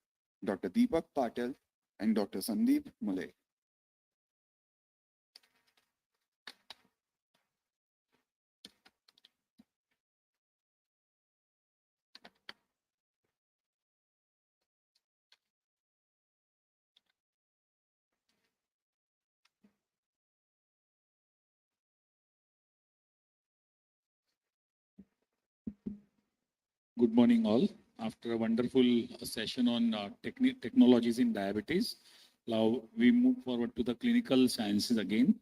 Dr. Deepak Patel, and Dr. Sandeep Mulay. Good morning, all. After a wonderful session on technologies in diabetes, now we move forward to the clinical sciences again.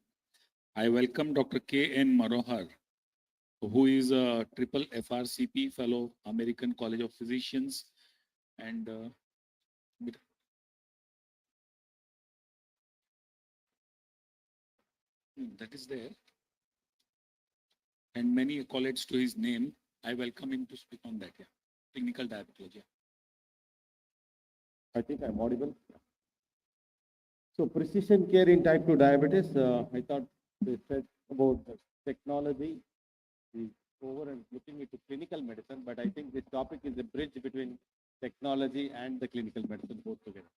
I welcome Dr. K.N. Marohar, who is a triple FRCP fellow, American College of Physicians, and that is there, and many accolades to his name. I welcome him to speak on that. Yeah. Clinical diabetology. I think I'm audible. So precision care in type 2 diabetes, I thought they said about the technology is over and looking into clinical medicine, but I think this topic is a bridge between technology and the clinical medicine both together.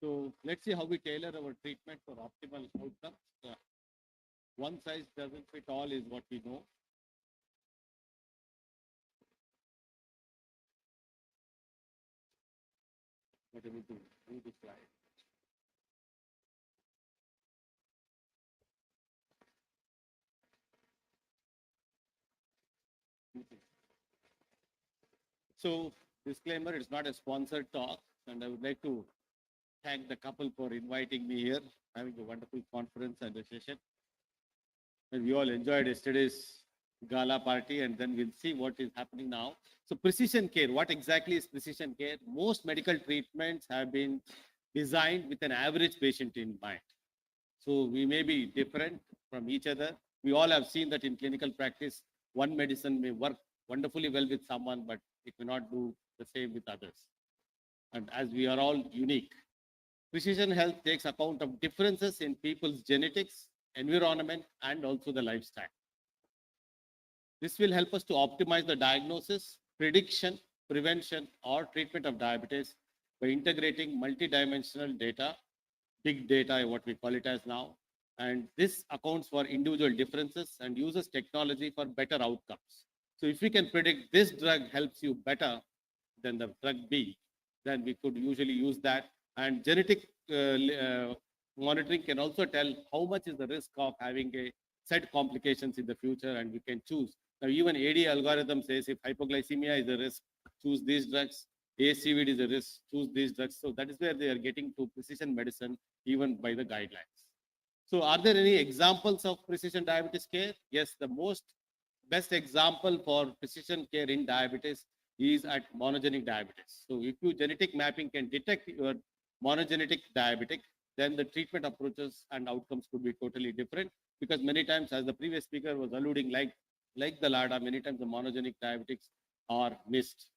So let's see how we tailor our treatment for optimal outcomes. One size doesn't fit all is what we know. What do we do? Move the slide. So disclaimer, it's not a sponsored talk, and I would like to thank the couple for inviting me here, having a wonderful conference and a session. And we all enjoyed yesterday's gala party, and then we'll see what is happening now. So precision care, what exactly is precision care? Most medical treatments have been designed with an average patient in mind. So we may be different from each other. We all have seen that in clinical practice, one medicine may work wonderfully well with someone, but it may not do the same with others. And as we are all unique, precision health takes account of differences in people's genetics, environment, and also the lifestyle. This will help us to optimize the diagnosis, prediction, prevention, or treatment of diabetes by integrating multidimensional data, big data, what we call it as now. And this accounts for individual differences and uses technology for better outcomes. So if we can predict this drug helps you better than the drug B, then we could usually use that. And genetic monitoring can also tell how much is the risk of having a set complications in the future, and we can choose. Now, even AD algorithm says if hypoglycemia is a risk, choose these drugs. ACVD is a risk, choose these drugs. So that is where they are getting to precision medicine, even by the guidelines. So are there any examples of precision diabetes care? Yes, the best example for precision care in diabetes is at monogenic diabetes. So if you genetic mapping can detect your monogenic diabetic, then the treatment approaches and outcomes could be totally different, because many times, as the previous speaker was alluding, like the LADA, many times the monogenic diabetics are missed.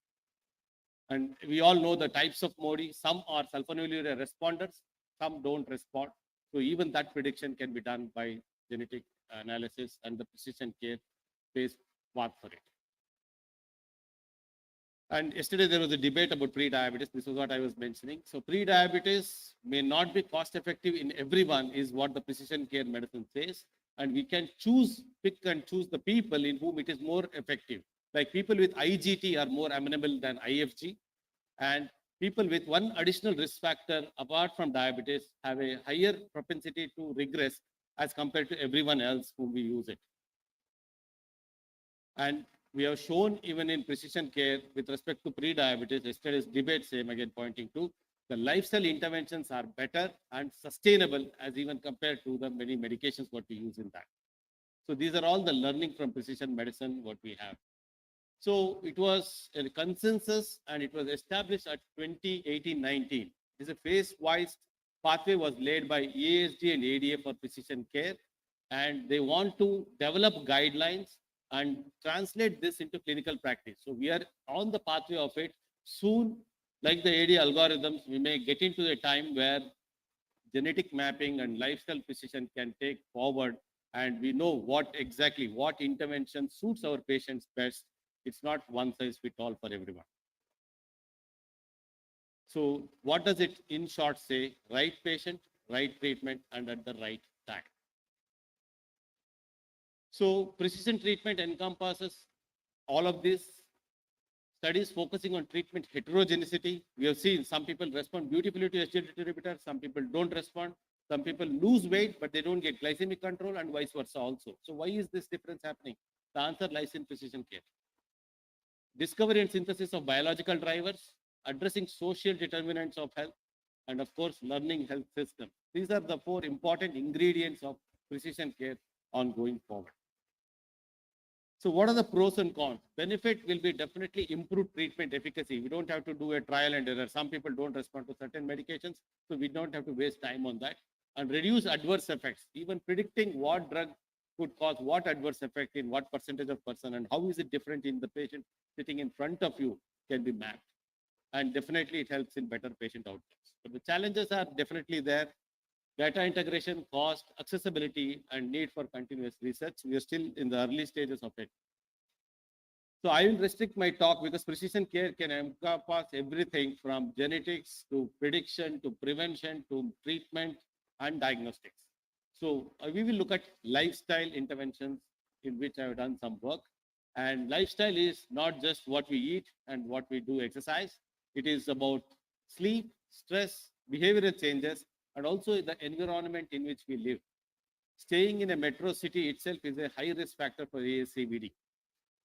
And we all know the types of MODI. Some are sulfonylurea responders, some don't respond. So even that prediction can be done by genetic analysis, and the precision care pays path for it. And yesterday there was a debate about pre-diabetes. This is what I was mentioning. So pre-diabetes may not be cost effective in everyone is what the precision care medicine says. And we can pick and choose the people in whom it is more effective. Like people with IGT are more amenable than IFG. And people with one additional risk factor apart from diabetes have a higher propensity to regress as compared to everyone else whom we use it. And we have shown even in precision care with respect to pre-diabetes, yesterday's debate same again pointing to the lifestyle interventions are better and sustainable as even compared to the many medications what we use in that. So these are all the learning from precision medicine what we have. So it was a consensus and it was established at 2018-19. This is a phase-wise pathway was laid by EASD and ADA for precision care, and they want to develop guidelines and translate this into clinical practice. So we are on the pathway of it. Soon, like the AD algorithms, we may get into a time where genetic mapping and lifestyle precision can take forward, and we know what intervention suits our patients best. It's not one size fits all for everyone. So what does it in short say? Right patient, right treatment, and at the right time. So precision treatment encompasses all of this. Studies focusing on treatment heterogeneity. We have seen some people respond beautifully to SGLT inhibitor, some people don't respond. Some people lose weight, but they don't get glycemic control, and vice versa also. So why is this difference happening? The answer lies in precision care. discovery and synthesis of biological drivers, addressing social determinants of health, and of course, learning health system. These are the four important ingredients of precision care on going forward. So what are the pros and cons? Benefit will be definitely improved treatment efficacy. We don't have to do a trial and error. Some people don't respond to certain medications, so we don't have to waste time on that. And reduce adverse effects, even predicting what drug could cause what adverse effect in what percentage of person and how is it different in the patient sitting in front of you can be mapped. And definitely it helps in better patient outcomes. But the challenges are definitely there. Data integration, cost, accessibility, and need for continuous research. We are still in the early stages of it. So I will restrict my talk because precision care can encompass everything from genetics to prediction to prevention to treatment and diagnostics. So we will look at lifestyle interventions in which I have done some work. And lifestyle is not just what we eat and what we do exercise. It is about sleep, stress, behavioral changes, and also the environment in which we live. Staying in a metro city itself is a high risk factor for ASCVD,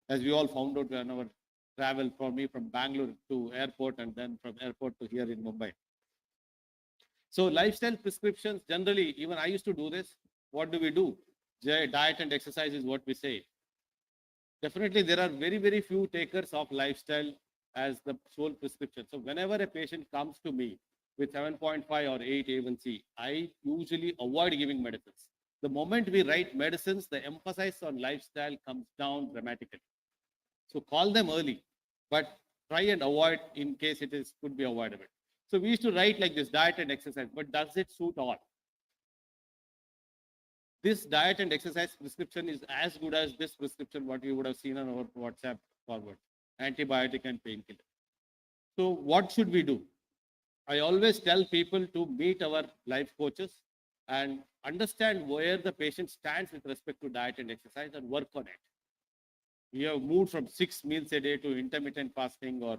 as we all found out when our travel for me from Bangalore to airport and then from airport to here in Mumbai. So lifestyle prescriptions, generally, even I used to do this. What do we do? Diet and exercise is what we say. Definitely, there are very, very few takers of lifestyle as the sole prescription. So whenever a patient comes to me with 7.5 or 8 A1C, I usually avoid giving medicines. The moment we write medicines, the emphasis on lifestyle comes down dramatically. So call them early, but try and avoid in case it is could be avoidable. So we used to write like this: diet and exercise, but does it suit all? This diet and exercise prescription is as good as this prescription, what you would have seen on our WhatsApp forward, antibiotic and painkiller. So what should we do? I always tell people to meet our life coaches and understand where the patient stands with respect to diet and exercise and work on it. We have moved from 6 meals a day to intermittent fasting or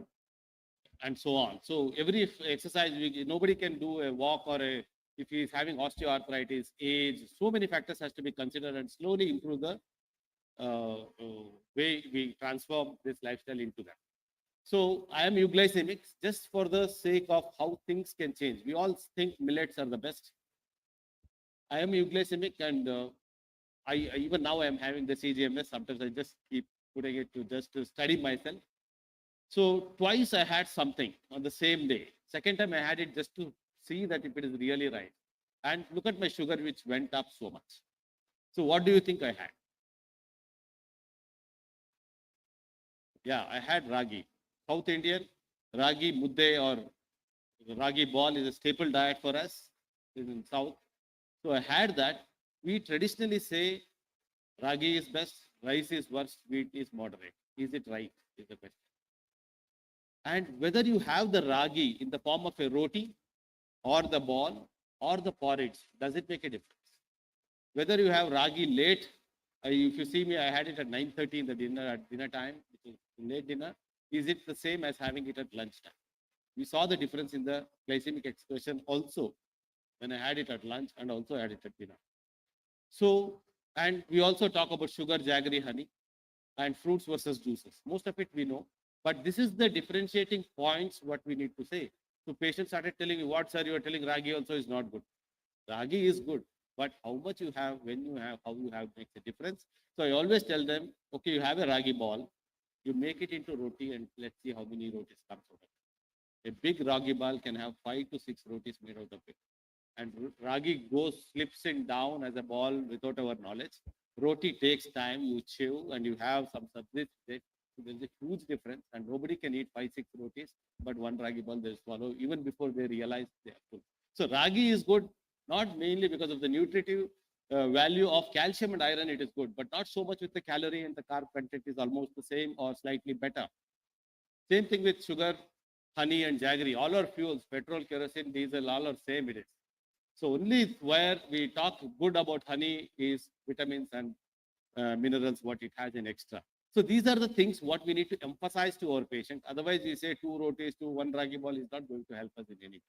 and so on. So every exercise, nobody can do a walk or if he is having osteoarthritis, age, so many factors has to be considered and slowly improve the way we transform this lifestyle into that. So I am euglycemic just for the sake of how things can change. We all think millets are the best. I am euglycemic and even now I am having the CGMS. Sometimes I just keep putting it to just to study myself. So twice I had something on the same day. Second time I had it just to see that if it is really right. And look at my sugar, which went up so much. So what do you think I had? Yeah, I had ragi. South Indian, ragi mudde or ragi ball is a staple diet for us in South. So I had that. We traditionally say ragi is best, rice is worst, wheat is moderate. Is it right? Is the question. And whether you have the ragi in the form of a roti or the ball or the porridge, does it make a difference? Whether you have ragi late, if you see me, I had it at 9:30 in the dinner at dinner time, which is late dinner. Is it the same as having it at lunchtime? We saw the difference in the glycemic expression also when I had it at lunch and also had it at dinner. So, and we also talk about sugar, jaggery, honey, and fruits versus juices. Most of it we know, but this is the differentiating points what we need to say. So patients started telling me, what sir, you are telling ragi also is not good. Ragi is good, but how much you have, when you have, how you have makes a difference. So I always tell them, okay, you have a ragi ball, you make it into roti and let's see how many rotis comes out of it. A big ragi ball can have 5 to 6 rotis made out of it. And ragi slips in down as a ball without our knowledge. Roti takes time, you chew and you have some subject. So there's a huge difference and nobody can eat 5, 6 rotis, but one ragi ball they swallow even before they realize they are full. So ragi is good, not mainly because of the nutritive value of calcium and iron, it is good, but not so much with the calorie and the carb content is almost the same or slightly better. Same thing with sugar, honey and jaggery, all our fuels, petrol, kerosene, diesel, all are same it is. So only where we talk good about honey is vitamins and minerals, what it has in extra. So these are the things what we need to emphasize to our patient. Otherwise, we say 2 rotis to 1 ragi ball is not going to help us in any.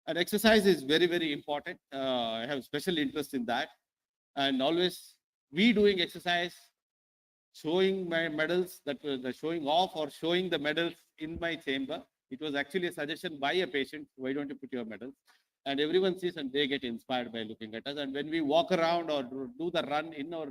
And exercise is very, very important. I have special interest in that. And always we doing exercise showing my medals, that was the showing off or showing the medals in my chamber. It was actually a suggestion by a patient, why don't you put your medals? And everyone sees and they get inspired by looking at us. And when we walk around or do the run in our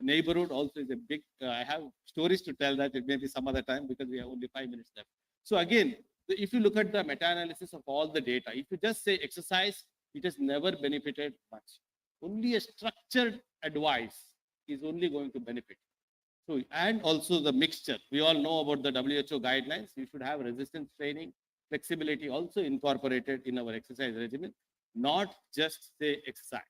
neighborhood also is a big, I have stories to tell that it may be some other time because we have only 5 minutes left. So again, if you look at the meta-analysis of all the data, if you just say exercise, it has never benefited much. Only a structured advice is only going to benefit. So, and also the mixture. We all know about the WHO guidelines. You should have resistance training, flexibility also incorporated in our exercise regimen, not just say exercise.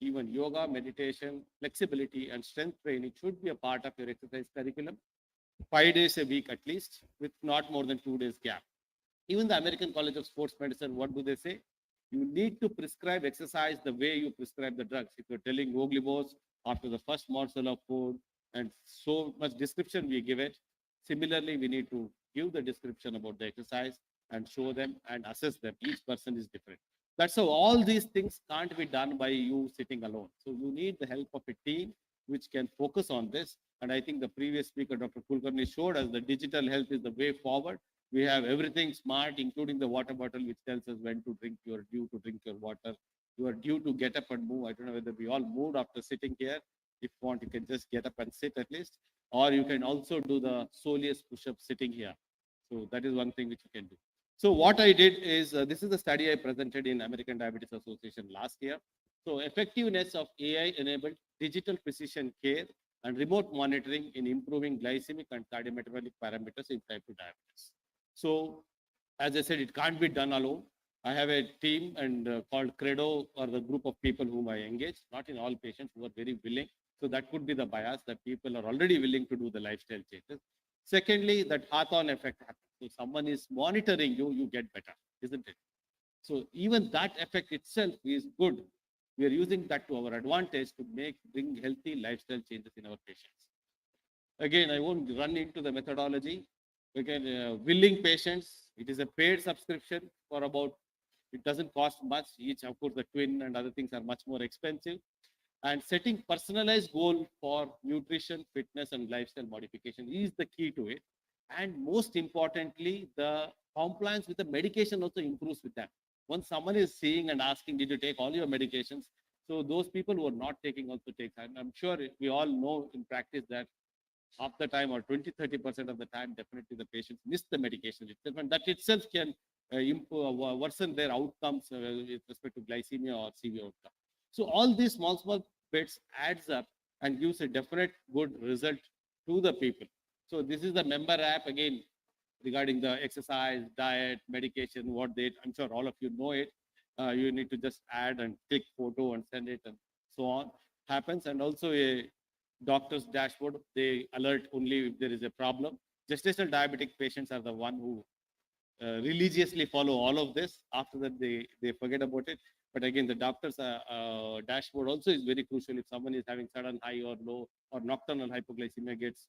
Even yoga, meditation, flexibility, and strength training should be a part of your exercise curriculum. 5 days a week at least, with not more than 2 days gap. Even the American College of Sports Medicine, what do they say? You need to prescribe exercise the way you prescribe the drugs. If you're telling Oglibos after the first morsel of food and so much description we give it, similarly, we need to give the description about the exercise and show them and assess them. Each person is different. That's how all these things can't be done by you sitting alone. So you need the help of a team which can focus on this. And I think the previous speaker, Dr. Kulkarni, showed us that digital health is the way forward. We have everything smart, including the water bottle, which tells us when to drink. You are due to drink your water. You are due to get up and move. I don't know whether we all moved after sitting here. If you want, you can just get up and sit at least. Or you can also do the soleus push-up sitting here. So that is one thing which you can do. So what I did is, this is the study I presented in American Diabetes Association last year. So effectiveness of AI-enabled digital precision care and remote monitoring in improving glycemic and cardiometabolic parameters in type 2 diabetes. So as I said, it can't be done alone. I have a team and called Credo, or the group of people whom I engage, not in all patients who are very willing. So that could be the bias that people are already willing to do the lifestyle changes. Secondly, that Hawthorne effect happens. So someone is monitoring you, you get better, isn't it? So even that effect itself is good. We are using that to our advantage to bring healthy lifestyle changes in our patients. Again, I won't run into the methodology. Again, willing patients, it is a paid subscription for about, it doesn't cost much. Each, of course, the twin and other things are much more expensive. And setting personalized goal for nutrition, fitness, and lifestyle modification is the key to it. And most importantly, the compliance with the medication also improves with that. Once someone is seeing and asking, did you take all your medications? So those people who are not taking also take. And I'm sure we all know in practice that half the time or 20-30% of the time, definitely the patients miss the medication itself. And that itself can worsen their outcomes with respect to glycemia or CV outcome. So all these small bits adds up and gives a definite good result to the people. So this is the member app again regarding the exercise, diet, medication, what they, I'm sure all of you know it. You need to just add and click photo and send it and so on happens. And also a doctor's dashboard, they alert only if there is a problem. Gestational diabetic patients are the one who religiously follow all of this. After that, they forget about it. But again, the doctor's dashboard also is very crucial. If someone is having sudden high or low or nocturnal hypoglycemia gets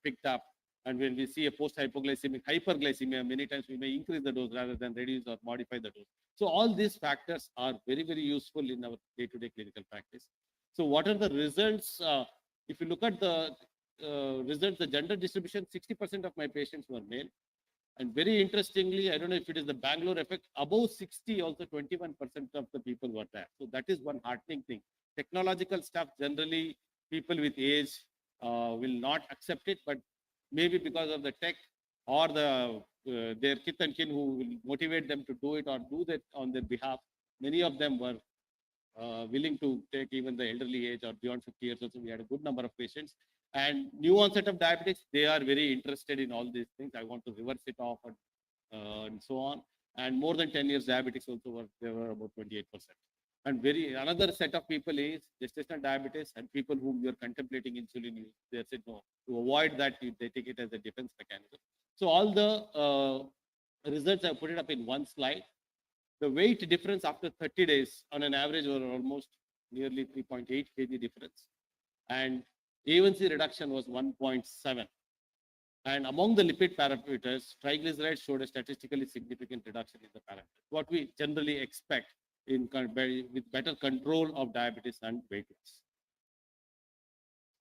picked up. And when we see a post-hypoglycemic hyperglycemia, many times we may increase the dose rather than reduce or modify the dose. So all these factors are very, very useful in our day-to-day clinical practice. So what are the results? If you look at the results, the gender distribution, 60% of my patients were male. And very interestingly, I don't know if it is the Bangalore effect, above 60, also 21% of the people were there. So that is one heartening thing. Technological stuff, generally, people with age will not accept it, but maybe because of the tech or their kith and kin who will motivate them to do it or do that on their behalf, many of them were willing to take even the elderly age or beyond 50 years also. We had a good number of patients. And new onset of diabetics, they are very interested in all these things. I want to reverse it off and so on. And more than 10 years diabetics also were, there were about 28%. And another set of people is gestational diabetes and people whom you're contemplating insulin use. They said no. To avoid that, they take it as a defense mechanism. So all the results, I put it up in one slide. The weight difference after 30 days on an average were almost nearly 3.8 kg difference. And A1C reduction was 1.7. And among the lipid parameters, triglycerides showed a statistically significant reduction in the parameters, what we generally expect with better control of diabetes and weight loss.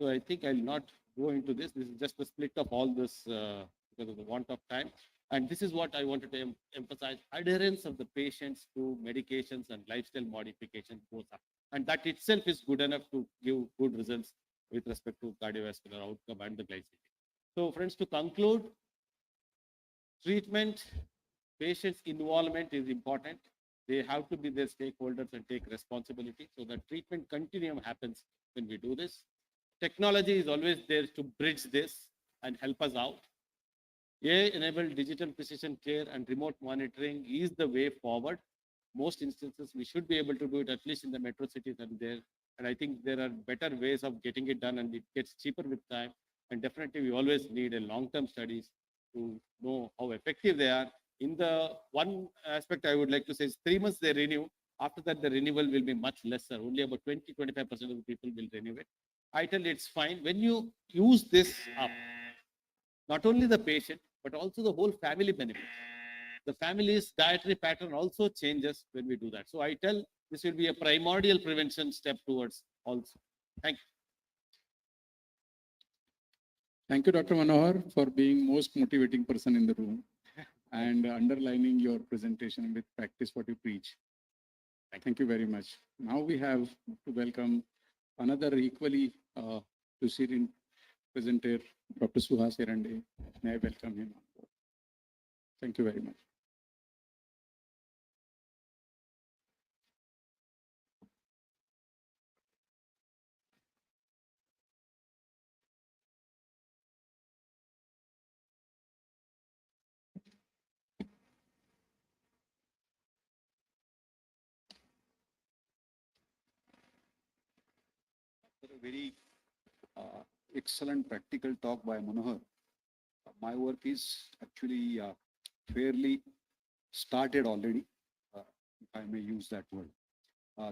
So I think I'll not go into this. This is just the split of all this because of the want of time. And this is what I wanted to emphasize. Adherence of the patients to medications and lifestyle modifications goes up. And that itself is good enough to give good results with respect to cardiovascular outcome and the glycemic. So friends, to conclude, treatment, patients' involvement is important. They have to be their stakeholders and take responsibility. So the treatment continuum happens when we do this. Technology is always there to bridge this and help us out. AI-enabled digital precision care and remote monitoring is the way forward. Most instances, we should be able to do it, at least in the metro cities and there. And I think there are better ways of getting it done, and it gets cheaper with time. And definitely, we always need a long-term studies to know how effective they are. In the one aspect I would like to say is 3 months they renew. After that, the renewal will be much lesser. Only about 20-25% of the people will renew it. I tell it's fine. When you use this up, not only the patient, but also the whole family benefits. The family's dietary pattern also changes when we do that. So I tell this will be a primordial prevention step towards also. Thank you. Thank you, Dr. Manohar, for being most motivating person in the room and underlining your presentation with practice what you preach. Thank you very much. Now we have to welcome another equally lucid presenter, Dr. Suhas Erande. May I welcome him on board. Thank you very much. A very excellent practical talk by Manohar. My work is actually fairly started already, if I may use that word.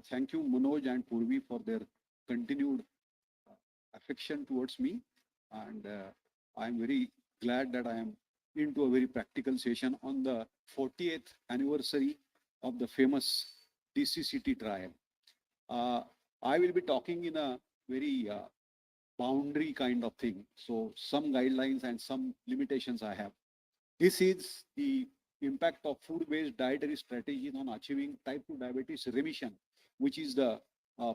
Thank you, Manoj and Purvi, for their continued affection towards me. And I'm very glad that I am into a very practical session on the 40th anniversary of the famous DCCT trial. I will be talking in a very boundary kind of thing. So some guidelines and some limitations I have. This is the impact of food-based dietary strategies on achieving type 2 diabetes remission, which is the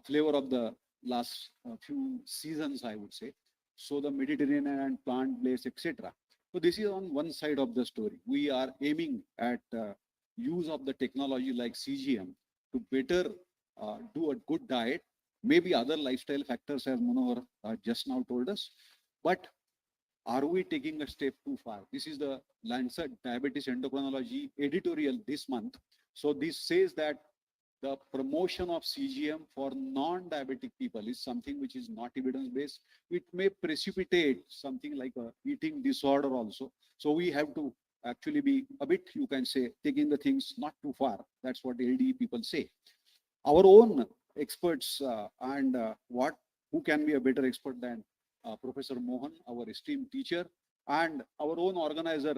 flavor of the last few seasons, I would say. So the Mediterranean and plant-based, etc. So this is on one side of the story. We are aiming at use of the technology like CGM to better do a good diet, maybe other lifestyle factors as Manohar just now told us. But are we taking a step too far? This is the Lancet Diabetes Endocrinology editorial this month. So this says that the promotion of CGM for non-diabetic people is something which is not evidence-based. It may precipitate something like a eating disorder also. So we have to actually be a bit, you can say, taking the things not too far. That's what LDE people say. Our own experts who can be a better expert than Professor Mohan, our esteemed teacher, and our own organizer,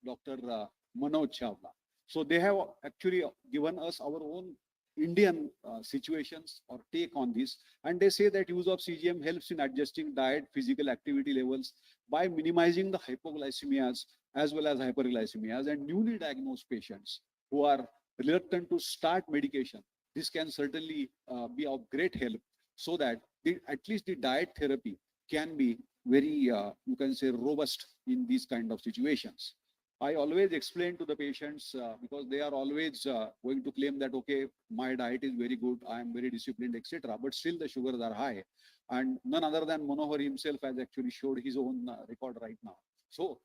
Dr. Manoj Chawla. So they have actually given us our own Indian situations or take on this. And they say that use of CGM helps in adjusting diet, physical activity levels by minimizing the hypoglycemias as well as hyperglycemias, and newly diagnosed patients who are reluctant to start medication. This can certainly be of great help so that at least the diet therapy can be very, you can say, robust in these kind of situations. I always explain to the patients because they are always going to claim that, okay, my diet is very good, I am very disciplined, etc. But still the sugars are high. And none other than Manohar himself has actually showed his own record right now. So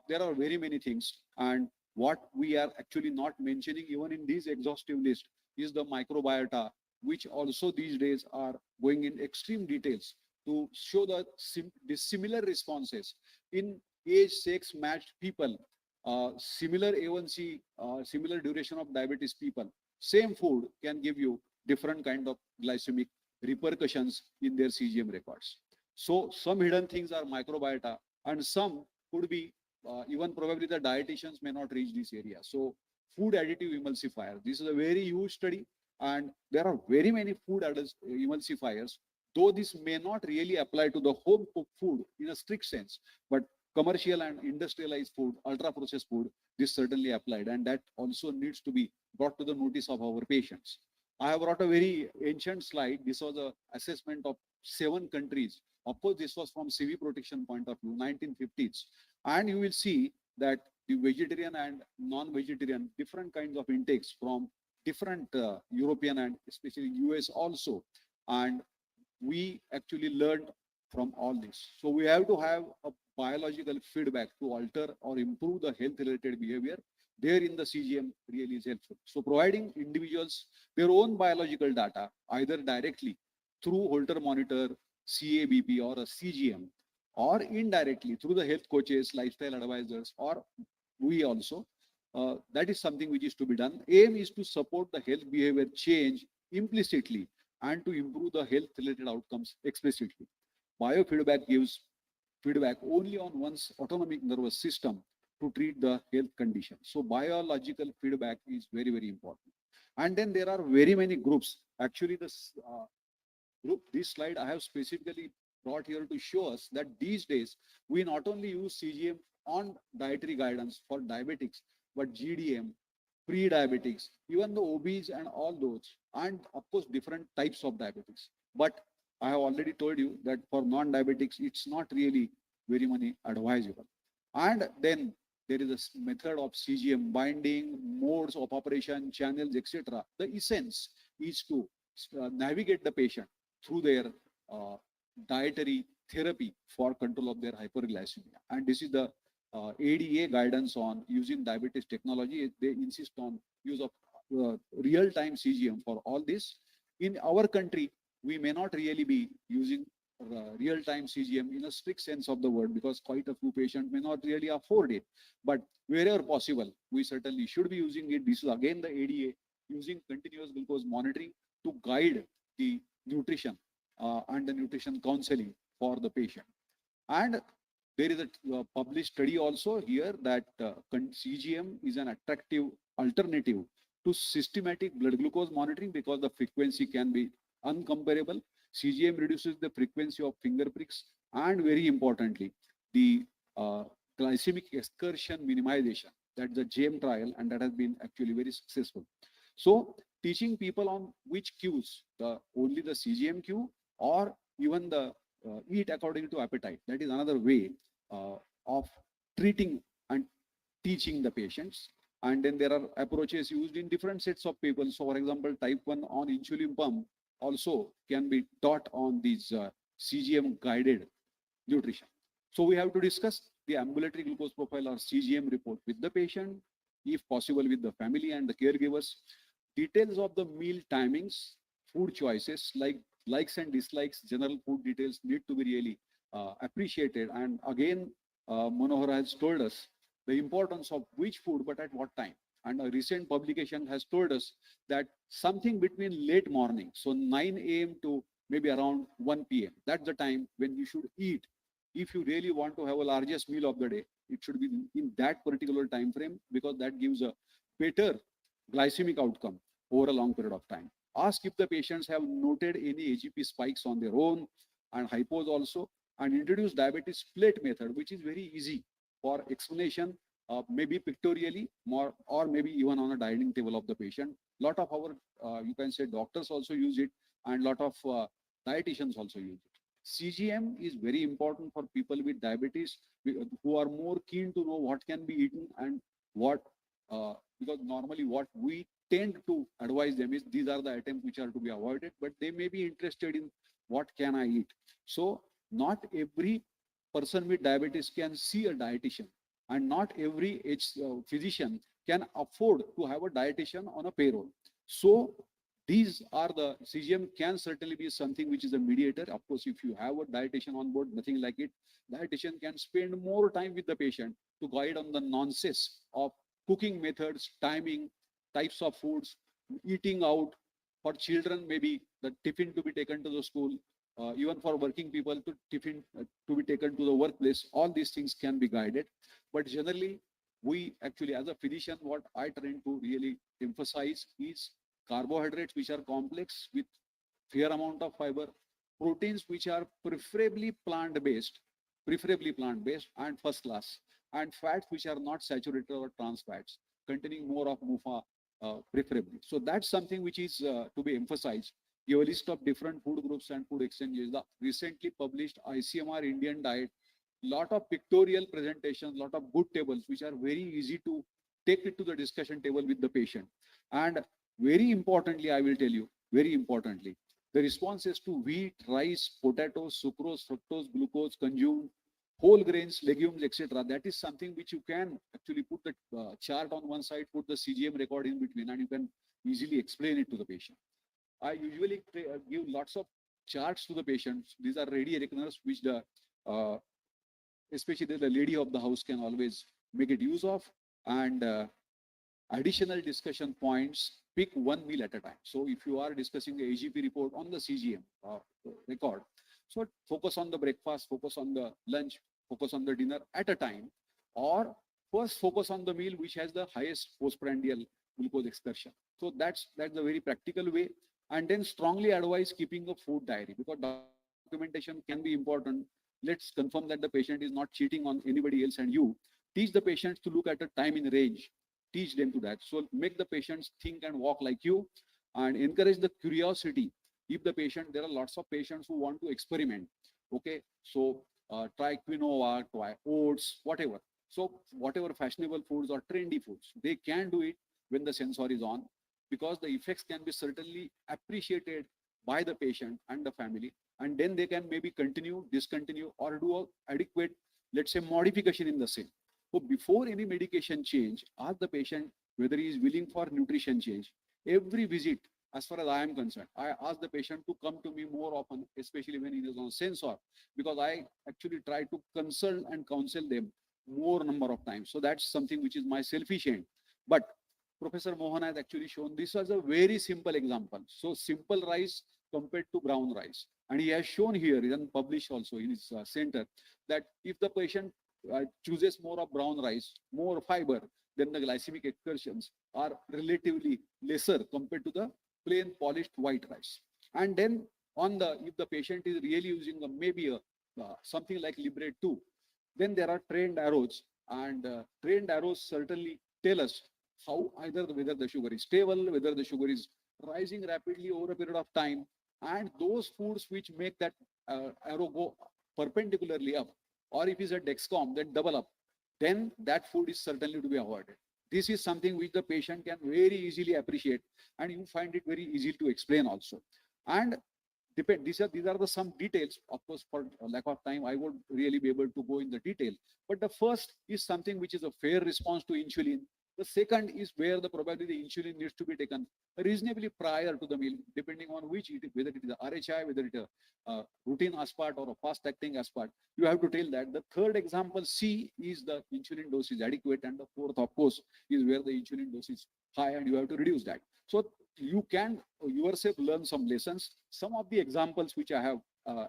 there are very many things. And what we are actually not mentioning even in this exhaustive list is the microbiota, which also these days are going in extreme details to show the similar responses in age, sex matched people, similar A1C, similar duration of diabetes people. Same food can give you different kind of glycemic repercussions in their CGM records. So some hidden things are microbiota, and some could be even probably the dietitians may not reach this area. So food additive emulsifier. This is a very huge study, and there are very many food emulsifiers though this may not really apply to the home cooked food in a strict sense, but commercial and industrialized food, ultra processed food, this certainly applied, and that also needs to be brought to the notice of our patients. I have brought a very ancient slide. This was a assessment of 7 countries. Of course, this was from CV protection point of view, 1950s. And you will see that the vegetarian and non-vegetarian, different kinds of intakes from different European and especially US also. And we actually learned from all this. So we have to have a biological feedback to alter or improve the health related behavior. There in the CGM really is helpful. So providing individuals their own biological data, either directly through Holter monitor, CABP or a CGM, or indirectly through the health coaches, lifestyle advisors, or we also, that is something which is to be done. Aim is to support the health behavior change implicitly and to improve the health related outcomes explicitly. Biofeedback gives feedback only on one's autonomic nervous system to treat the health condition. So biological feedback is very, very important. And then there are very many groups. Actually, this this slide I have specifically brought here to show us that these days we not only use CGM on dietary guidance for diabetics, but GDM, pre-diabetics, even the OBs and all those, and of course different types of diabetics. But I have already told you that for non-diabetics, it's not really very many advisable. And then there is a method of CGM binding, modes of operation, channels, etc. The essence is to navigate the patient through their dietary therapy for control of their hyperglycemia. And this is the ADA guidance on using diabetes technology. They insist on use of real-time CGM for all this. In our country, we may not really be using real-time CGM in a strict sense of the word, because quite a few patients may not really afford it. But wherever possible, we certainly should be using it. This is again the ADA, using continuous glucose monitoring to guide the nutrition and the nutrition counseling for the patient. And there is a published study also here that CGM is an attractive alternative to systematic blood glucose monitoring because the frequency can be uncomparable. CGM reduces the frequency of finger pricks, and very importantly, the glycemic excursion minimization. That's the GEM trial, and that has been actually very successful. So teaching people on which cues, only the CGM cue or even the eat according to appetite. That is another way of treating and teaching the patients. And then there are approaches used in different sets of people. So for example, type 1 on insulin pump also can be taught on these CGM guided nutrition. So we have to discuss the ambulatory glucose profile or CGM report with the patient, if possible with the family and the caregivers. Details of the meal timings, food choices, like likes and dislikes, general food details need to be really appreciated. And again, Manohar has told us the importance of which food, but at what time. And a recent publication has told us that something between late morning, so 9 a.m. to maybe around 1 p.m. That's the time when you should eat. If you really want to have a largest meal of the day, it should be in that particular time frame, because that gives a better glycemic outcome over a long period of time. Ask if the patients have noted any AGP spikes on their own, and hypos also, and introduce diabetes plate method, which is very easy for explanation, maybe pictorially, more, or maybe even on a dining table of the patient. Lot of our, you can say, doctors also use it, and lot of dietitians also use it. CGM is very important for people with diabetes who are more keen to know what can be eaten and what, because normally what we tend to advise them is these are the items which are to be avoided, but they may be interested in what can I eat. So not every person with diabetes can see a dietitian, and not every physician can afford to have a dietitian on a payroll. So these are the CGM can certainly be something which is a mediator. Of course, if you have a dietitian on board, nothing like it. Dietitian can spend more time with the patient to guide on the nuances of cooking methods, timing, types of foods, eating out. For children, maybe the tiffin to be taken to the school, even for working people to tiffin to be taken to the workplace. All these things can be guided. But generally, we actually, as a physician, what I try to really emphasize is carbohydrates which are complex with fair amount of fiber, proteins which are preferably plant-based and first class, and fats which are not saturated or trans fats, containing more of MUFA preferably. So that's something which is to be emphasized. Give a list of different food groups and food exchanges. The recently published ICMR Indian diet, lot of pictorial presentations, lot of good tables, which are very easy to take it to the discussion table with the patient. And very importantly, I will tell you, very importantly, the responses to wheat, rice, potatoes, sucrose, fructose, glucose consumed, whole grains, legumes, etc. That is something which you can actually put the chart on one side, put the CGM record in between, and you can easily explain it to the patient. I usually give lots of charts to the patients. These are ready reckoners which the especially the lady of the house can always make it use of, and additional discussion points, pick one meal at a time. So if you are discussing the AGP report on the CGM record, so focus on the breakfast, focus on the lunch, focus on the dinner at a time, or first focus on the meal which has the highest postprandial glucose excursion. So that's a very practical way. And then strongly advise keeping a food diary, because documentation can be important. Let's confirm that the patient is not cheating on anybody else, and you teach the patients to look at a time in range. Teach them to that. So make the patients think and walk like you, and encourage the curiosity. If the patient, there are lots of patients who want to experiment. Okay, so try quinoa, try oats, whatever. So whatever fashionable foods or trendy foods, they can do it when the sensor is on, because the effects can be certainly appreciated by the patient and the family, and then they can maybe continue, discontinue, or do a adequate, let's say, modification in the same. So before any medication change, ask the patient whether he is willing for nutrition change. Every visit, as far as I am concerned, I ask the patient to come to me more often, especially when he is on sensor, because I actually try to consult and counsel them more number of times. So that's something which is my selfish end. But Professor Mohan has actually shown this as a very simple example. So simple rice compared to brown rice. And he has shown here, and published also in his center, that if the patient chooses more of brown rice, more fiber, then the glycemic excursions are relatively lesser compared to the plain polished white rice. And then on the, if the patient is really using maybe something like Libre 2, then there are trained arrows, and trained arrows certainly tell us how either whether the sugar is stable, whether the sugar is rising rapidly over a period of time, and those foods which make that arrow go perpendicularly up, or if it's a Dexcom, then double up, then that food is certainly to be avoided. This is something which the patient can very easily appreciate, and you find it very easy to explain also. And these are the some details. Of course, for lack of time, I won't really be able to go in the detail. But the first is something which is a fair response to insulin. The second is where the probably the insulin needs to be taken reasonably prior to the meal, depending on which it is, whether it is a RHI, whether it is a routine aspart or a fast-acting aspart. You have to tell that. The third example, C, is the insulin dose is adequate, and the fourth, of course, is where the insulin dose is high, and you have to reduce that. So you can yourself learn some lessons. Some of the examples which I have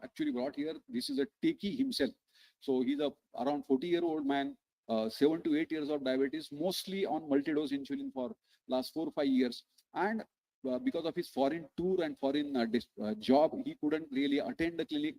actually brought here, this is a Teki himself. So he's a around 40-year-old man, 7 to 8 years of diabetes, mostly on multi-dose insulin for last 4 or 5 years. And because of his foreign tour and foreign job, he couldn't really attend the clinic.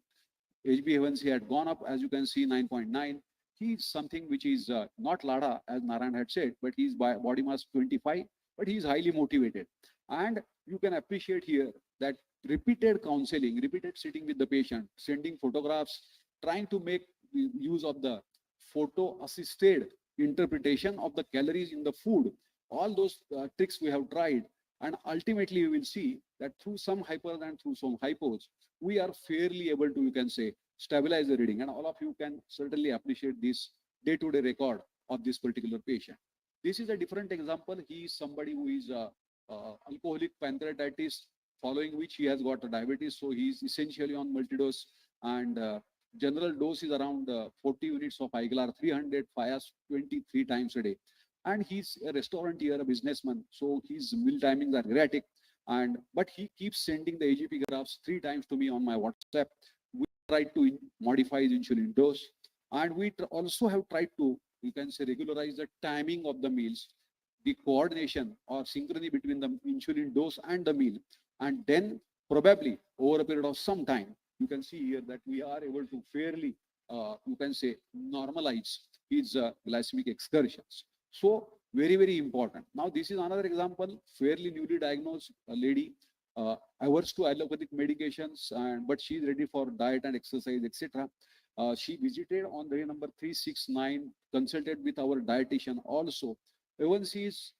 HbA1c had gone up, as you can see, 9.9. He's something which is not LADA, as Narayan had said, but he's body mass 25, but he's highly motivated. And you can appreciate here that repeated counseling, repeated sitting with the patient, sending photographs, trying to make use of the photo-assisted interpretation of the calories in the food. All those tricks we have tried, and ultimately you will see that through some hypers and through some hypos, we are fairly able to, you can say, stabilize the reading. And all of you can certainly appreciate this day-to-day record of this particular patient. This is a different example. He is somebody who is alcoholic pancreatitis, following which he has got a diabetes. So he is essentially on multidose, and general dose is around 40 units of Iglar, 300 Fias 23 times a day. And he's a restaurateur, a businessman, so his meal timings are erratic. And but he keeps sending the AGP graphs 3 times to me on my WhatsApp. We tried to modify his insulin dose, and we also have tried to, you can say, regularize the timing of the meals, the coordination or synchrony between the insulin dose and the meal. And then probably over a period of some time, you can see here that we are able to fairly, you can say, normalize his glycemic excursions. So very, very important. Now, this is another example, fairly newly diagnosed lady, averse to allopathic medications, but she is ready for diet and exercise, etc. She visited on day number 369, consulted with our dietitian also. A1C is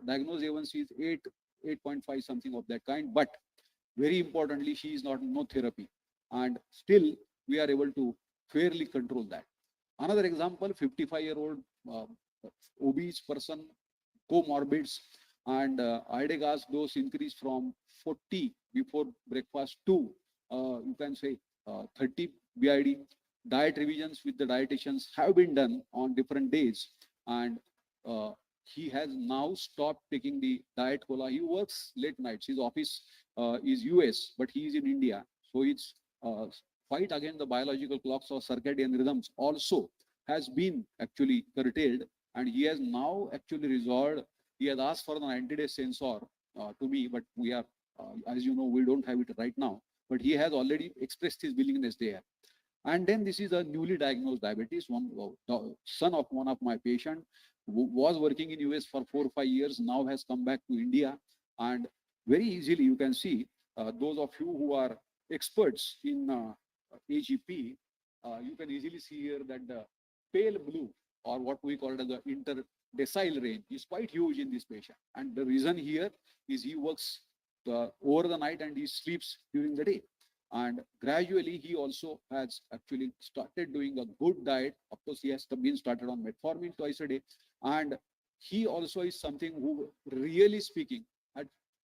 diagnosed, A1C is 8.5, something of that kind, but very importantly, she is not no therapy, and still we are able to fairly control that. Another example, 55-year-old obese person, comorbids, and IDA gas dose increased from 40 before breakfast to, you can say, 30 BID. Diet revisions with the dietitians have been done on different days, and he has now stopped taking the diet cola. He works late nights. His office is US, but he is in India. So it's fight against the biological clocks or circadian rhythms also has been actually curtailed, and he has now actually resolved. He has asked for the 90-day sensor to me, but we are, as you know, we don't have it right now. But he has already expressed his willingness there. And then this is a newly diagnosed diabetes. One son of one of my patient who was working in US for 4 or 5 years, now has come back to India, and very easily you can see those of you who are experts in AGP, you can easily see here that the pale blue, or what we call it as the interdecile range, is quite huge in this patient. And the reason here is he works over the night and he sleeps during the day. And gradually he also has actually started doing a good diet. Of course, he has been started on metformin twice a day. And he also is something who, really speaking, had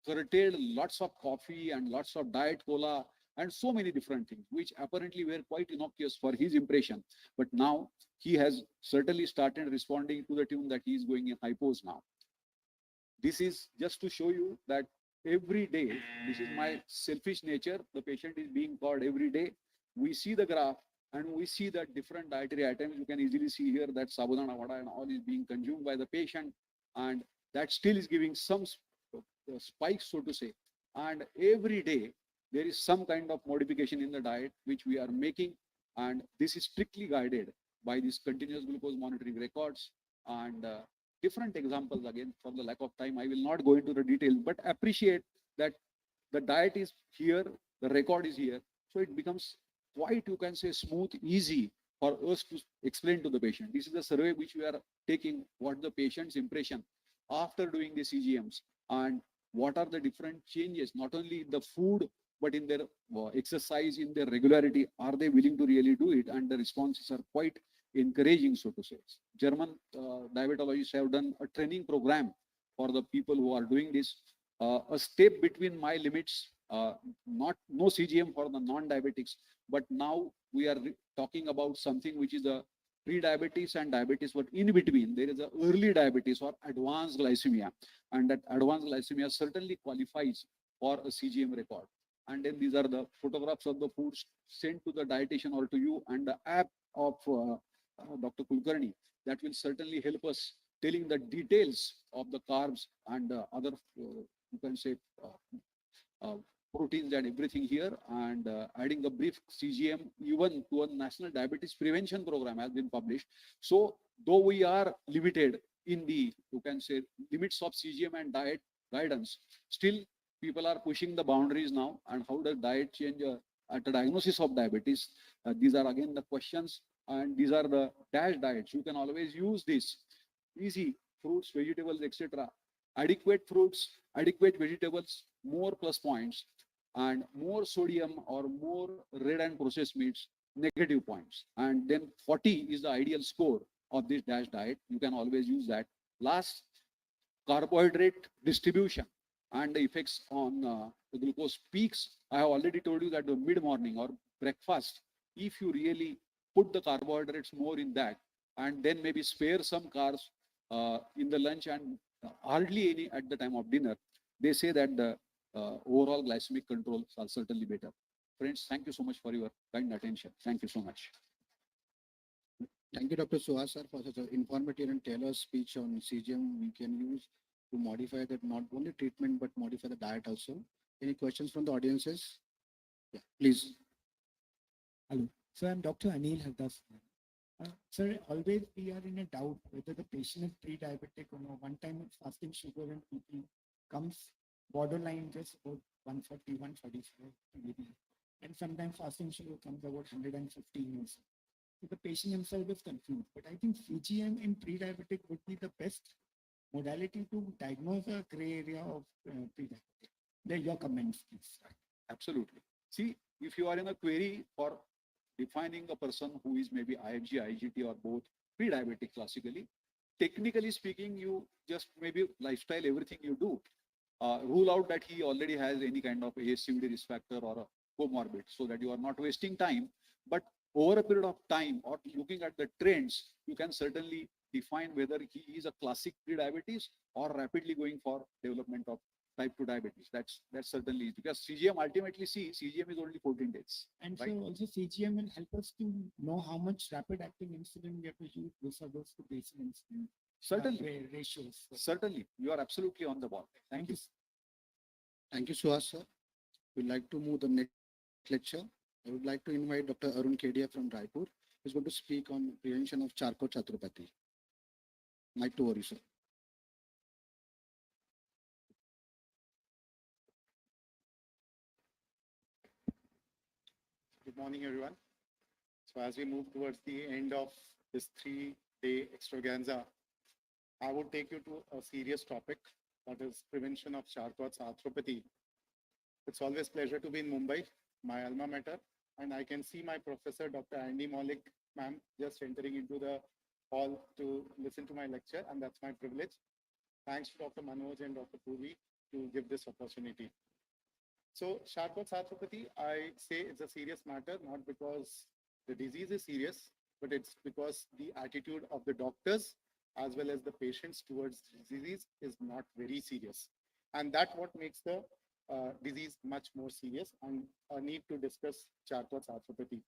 curtailed lots of coffee and lots of diet cola and so many different things, which apparently were quite innocuous for his impression. But now he has certainly started responding to the tune that he is going in hypos now. This is just to show you that every day, this is my selfish nature, the patient is being called every day. We see the graph and we see that different dietary items. You can easily see here that sabudana vada and all is being consumed by the patient, and that still is giving some spikes, so to say. And every day there is some kind of modification in the diet which we are making, and this is strictly guided by these continuous glucose monitoring records. And different examples, again, for the lack of time, I will not go into the details, but appreciate that the diet is here, the record is here. So it becomes quite, you can say, smooth, easy for us to explain to the patient. This is the survey which we are taking, what the patient's impression after doing the CGMs, and what are the different changes, not only in the food, but in their exercise, in their regularity. Are they willing to really do it? And the responses are quite encouraging, so to say. German diabetologists have done a training program for the people who are doing this. A step between my limits, no CGM for the non-diabetics, but now we are talking about something which is a pre-diabetes and diabetes, but in between there is a early diabetes or advanced glycemia, and that advanced glycemia certainly qualifies for a CGM record. And then these are the photographs of the foods sent to the dietitian or to you, and the app of Dr. Kulkarni that will certainly help us telling the details of the carbs and other, you can say, proteins and everything here, and adding a brief CGM even to a national diabetes prevention program has been published. So though we are limited in the, you can say, limits of CGM and diet guidance, still people are pushing the boundaries now. And how does diet change at the diagnosis of diabetes? These are again the questions, and these are the dash diets. You can always use this easy fruits, vegetables, etc. Adequate fruits, adequate vegetables, more plus points, and more sodium or more red and processed meats, negative points. And then 40 is the ideal score of this dash diet. You can always use that. Last, carbohydrate distribution and the effects on the glucose peaks. I have already told you that the mid-morning or breakfast, if you really put the carbohydrates more in that, and then maybe spare some carbs in the lunch and hardly any at the time of dinner, they say that the overall glycemic controls are certainly better. Friends, thank you so much for your kind attention. Thank you so much. Thank you, Dr. Suhas, sir, for such an informative and tailored speech on CGM we can use to modify that, not only treatment, but modify the diet also. Any questions from the audiences? Yeah, please. Hello. So I'm Dr. Anil Hardas. Sir, always we are in a doubt whether the patient is pre-diabetic or no. One time fasting sugar and BP comes borderline just about 140, 145 maybe. And sometimes fasting sugar comes about 115 or so. So the patient himself is confused. But I think CGM in pre-diabetic would be the best modality to diagnose a gray area of pre-diabetic. Your comments, please. Absolutely. See, if you are in a query for defining a person who is maybe IgG, IgT or both pre-diabetic classically, technically speaking, you just maybe lifestyle, everything you do, rule out that he already has any kind of ASCVD risk factor or a comorbid so that you are not wasting time. But over a period of time or looking at the trends, you can certainly define whether he is a classic pre-diabetes or rapidly going for development of type 2 diabetes. That's certainly because CGM ultimately CGM is only 14 days. And right? so also CGM will help us to know how much rapid acting insulin we have to use versus to basal insulin. Certainly. Ratios. Certainly. You are absolutely on the ball. Thank you. Thank you, Suhas, sir. We'd like to move the next lecture. I would like to invite Dr. Arun Kedia from Raipur, who's going to speak on prevention of Charcot Chaturpathy. Mic to you, sir. Good morning, everyone. So as we move towards the end of this 3-day extravaganza, I would take you to a serious topic, that is prevention of Charcot's arthropathy. It's always pleasure to be in Mumbai, my alma mater, and I can see my professor, Dr. Andy Maulik, ma'am, just entering into the hall to listen to my lecture, and that's my privilege. Thanks to Dr. Manoj and Dr. Purvi to give this opportunity. So Charcot's arthropathy, I say it's a serious matter, not because the disease is serious, but it's because the attitude of the doctors as well as the patients towards the disease is not very serious. And that's what makes the disease much more serious and a need to discuss Charcot's arthropathy.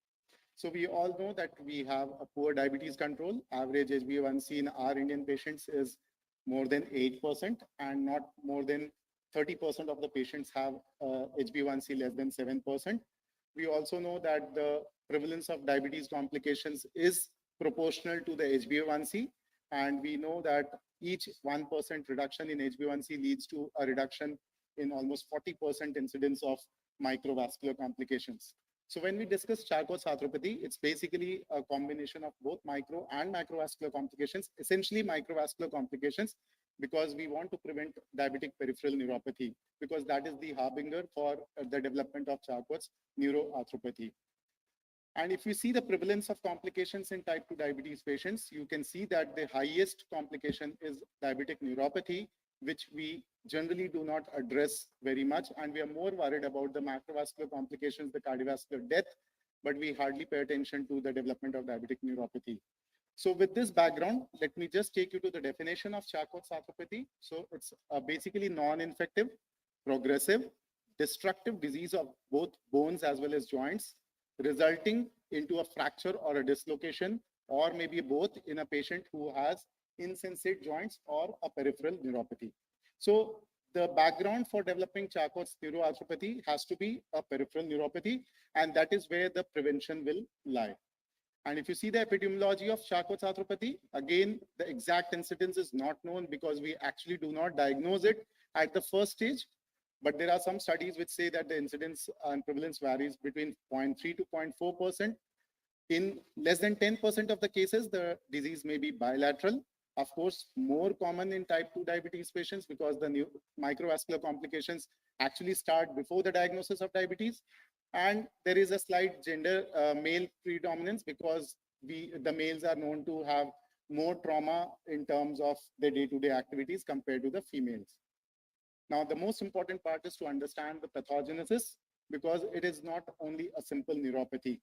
So we all know that we have a poor diabetes control. Average HbA1c in our Indian patients is more than 8% and not more than 30% of the patients have HbA1c less than 7%. We also know that the prevalence of diabetes complications is proportional to the HbA1c. And we know that each 1% reduction in HbA1c leads to a reduction in almost 40% incidence of microvascular complications. So when we discuss Charcot's arthropathy, it's basically a combination of both micro and macrovascular complications, essentially microvascular complications, because we want to prevent diabetic peripheral neuropathy, because that is the harbinger for the development of Charcot's neuroarthropathy. And if you see the prevalence of complications in type 2 diabetes patients, you can see that the highest complication is diabetic neuropathy, which we generally do not address very much. And we are more worried about the macrovascular complications, the cardiovascular death, but we hardly pay attention to the development of diabetic neuropathy. So with this background, let me just take you to the definition of Charcot's arthropathy. So it's basically non-infective, progressive, destructive disease of both bones as well as joints, resulting into a fracture or a dislocation, or maybe both in a patient who has insensate joints or a peripheral neuropathy. So the background for developing Charcot's neuroarthropathy has to be a peripheral neuropathy, and that is where the prevention will lie. And if you see the epidemiology of Charcot's arthropathy, again, the exact incidence is not known because we actually do not diagnose it at the first stage. But there are some studies which say that the incidence and prevalence varies between 0.3 to 0.4%. In less than 10% of the cases, the disease may be bilateral. Of course, more common in type 2 diabetes patients because the new microvascular complications actually start before the diagnosis of diabetes. And there is a slight gender male predominance because the males are known to have more trauma in terms of their day-to-day activities compared to the females. Now, the most important part is to understand the pathogenesis because it is not only a simple neuropathy.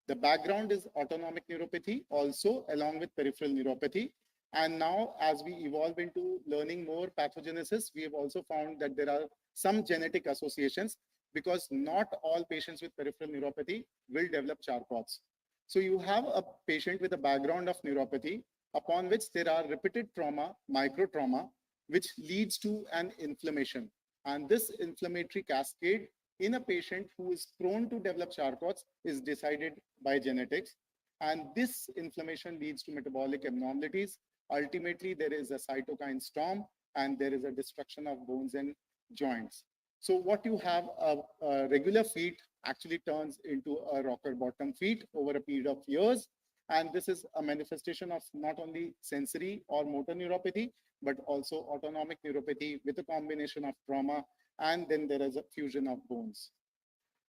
The background is autonomic neuropathy also along with peripheral neuropathy. And now as we evolve into learning more pathogenesis, we have also found that there are some genetic associations because not all patients with peripheral neuropathy will develop Charcot's. So you have a patient with a background of neuropathy upon which there are repeated trauma, microtrauma, which leads to an inflammation. And this inflammatory cascade in a patient who is prone to develop Charcot's is decided by genetics. And this inflammation leads to metabolic abnormalities. Ultimately, there is a cytokine storm and there is a destruction of bones and joints. So what you have, a regular feet actually turns into a rocker bottom feet over a period of years. And this is a manifestation of not only sensory or motor neuropathy, but also autonomic neuropathy with a combination of trauma, and then there is a fusion of bones.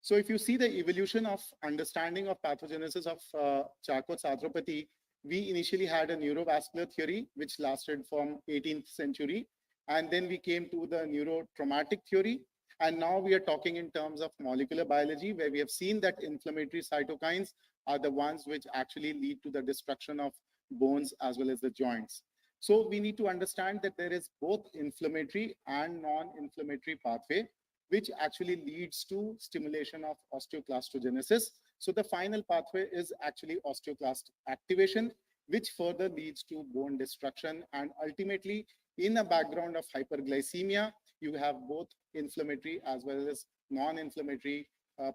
So if you see the evolution of understanding of pathogenesis of Charcot's arthropathy, we initially had a neurovascular theory, which lasted from 18th century. And then we came to the neurotraumatic theory. And now we are talking in terms of molecular biology, where we have seen that inflammatory cytokines are the ones which actually lead to the destruction of bones as well as the joints. So we need to understand that there is both inflammatory and non-inflammatory pathway, which actually leads to stimulation of osteoclastogenesis. So the final pathway is actually osteoclast activation, which further leads to bone destruction. And ultimately, in a background of hyperglycemia, you have both inflammatory as well as non-inflammatory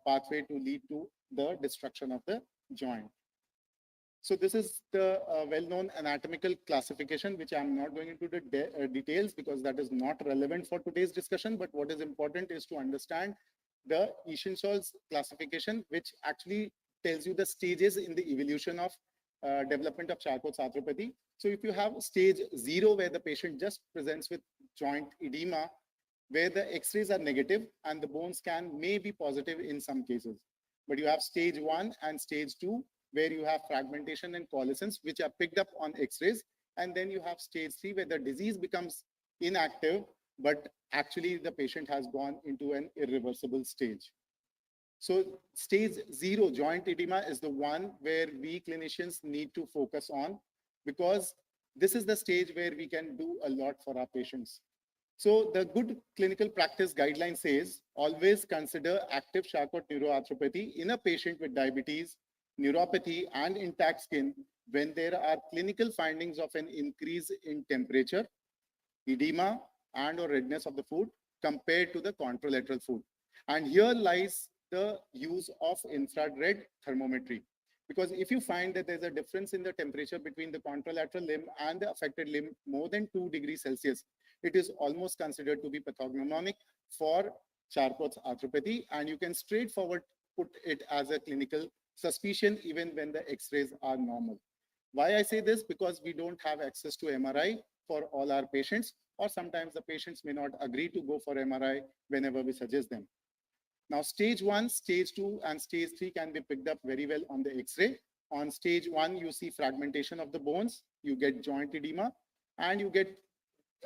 pathway to lead to the destruction of the joint. So this is the well-known anatomical classification, which I'm not going into the details because that is not relevant for today's discussion. But what is important is to understand the Eschenschall's classification, which actually tells you the stages in the evolution of development of Charcot's arthropathy. So if you have stage 0, where the patient just presents with joint edema, where the X-rays are negative and the bone scan may be positive in some cases. But you have stage 1 and stage 2, where you have fragmentation and coalescence, which are picked up on X-rays. And then you have stage 3, where the disease becomes inactive, but actually the patient has gone into an irreversible stage. So stage 0 joint edema is the one where we clinicians need to focus on, because this is the stage where we can do a lot for our patients. So the good clinical practice guideline says, always consider active Charcot neuroarthropathy in a patient with diabetes, neuropathy, and intact skin when there are clinical findings of an increase in temperature, edema, and or redness of the food compared to the contralateral food. And here lies the use of infrared thermometry. Because if you find that there's a difference in the temperature between the contralateral limb and the affected limb more than 2 degrees Celsius, it is almost considered to be pathognomonic for Charcot's arthropathy. And you can straightforward put it as a clinical suspicion even when the X-rays are normal. Why I say this? Because we don't have access to MRI for all our patients, or sometimes the patients may not agree to go for MRI whenever we suggest them. Now, stage 1, stage 2, and stage 3 can be picked up very well on the X-ray. On stage 1, you see fragmentation of the bones, you get joint edema, and you get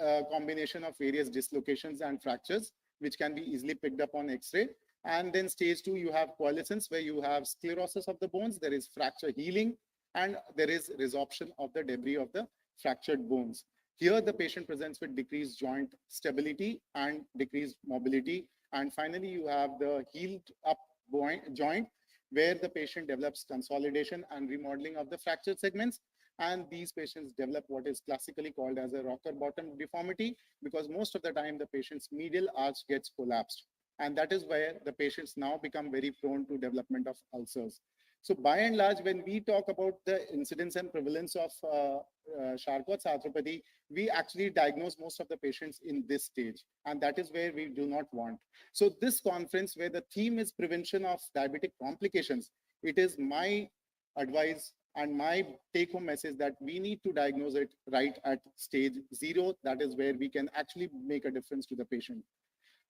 a combination of various dislocations and fractures, which can be easily picked up on X-ray. And then stage 2, you have coalescence, where you have sclerosis of the bones, there is fracture healing, and there is resorption of the debris of the fractured bones. Here, the patient presents with decreased joint stability and decreased mobility. And finally, you have the healed up joint, where the patient develops consolidation and remodeling of the fractured segments. And these patients develop what is classically called as a rocker bottom deformity, because most of the time the patient's medial arch gets collapsed. And that is where the patients now become very prone to development of ulcers. So by and large, when we talk about the incidence and prevalence of Charcot's arthropathy, we actually diagnose most of the patients in this stage. And that is where we do not want. So this conference, where the theme is prevention of diabetic complications, it is my advice and my take-home message that we need to diagnose it right at stage 0. That is where we can actually make a difference to the patient.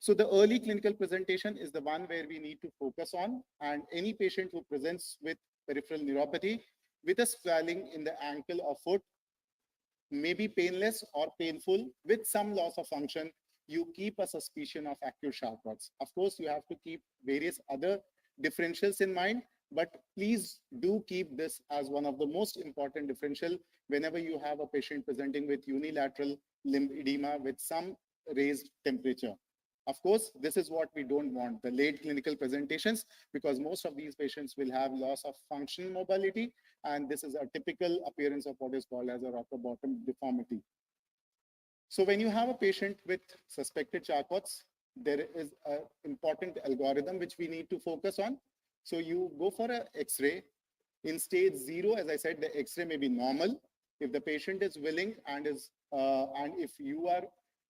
So the early clinical presentation is the one where we need to focus on, and any patient who presents with peripheral neuropathy with a swelling in the ankle or foot may be painless or painful with some loss of function, you keep a suspicion of acute Charcot's. Of course, you have to keep various other differentials in mind, but please do keep this as one of the most important differential whenever you have a patient presenting with unilateral limb edema with some raised temperature. Of course, this is what we don't want, the late clinical presentations, because most of these patients will have loss of functional mobility, and this is a typical appearance of what is called as a rocker bottom deformity. So when you have a patient with suspected Charcot's, there is an important algorithm which we need to focus on. So you go for an X-ray. In stage 0, as I said, the X-ray may be normal. If the patient is willing and if you are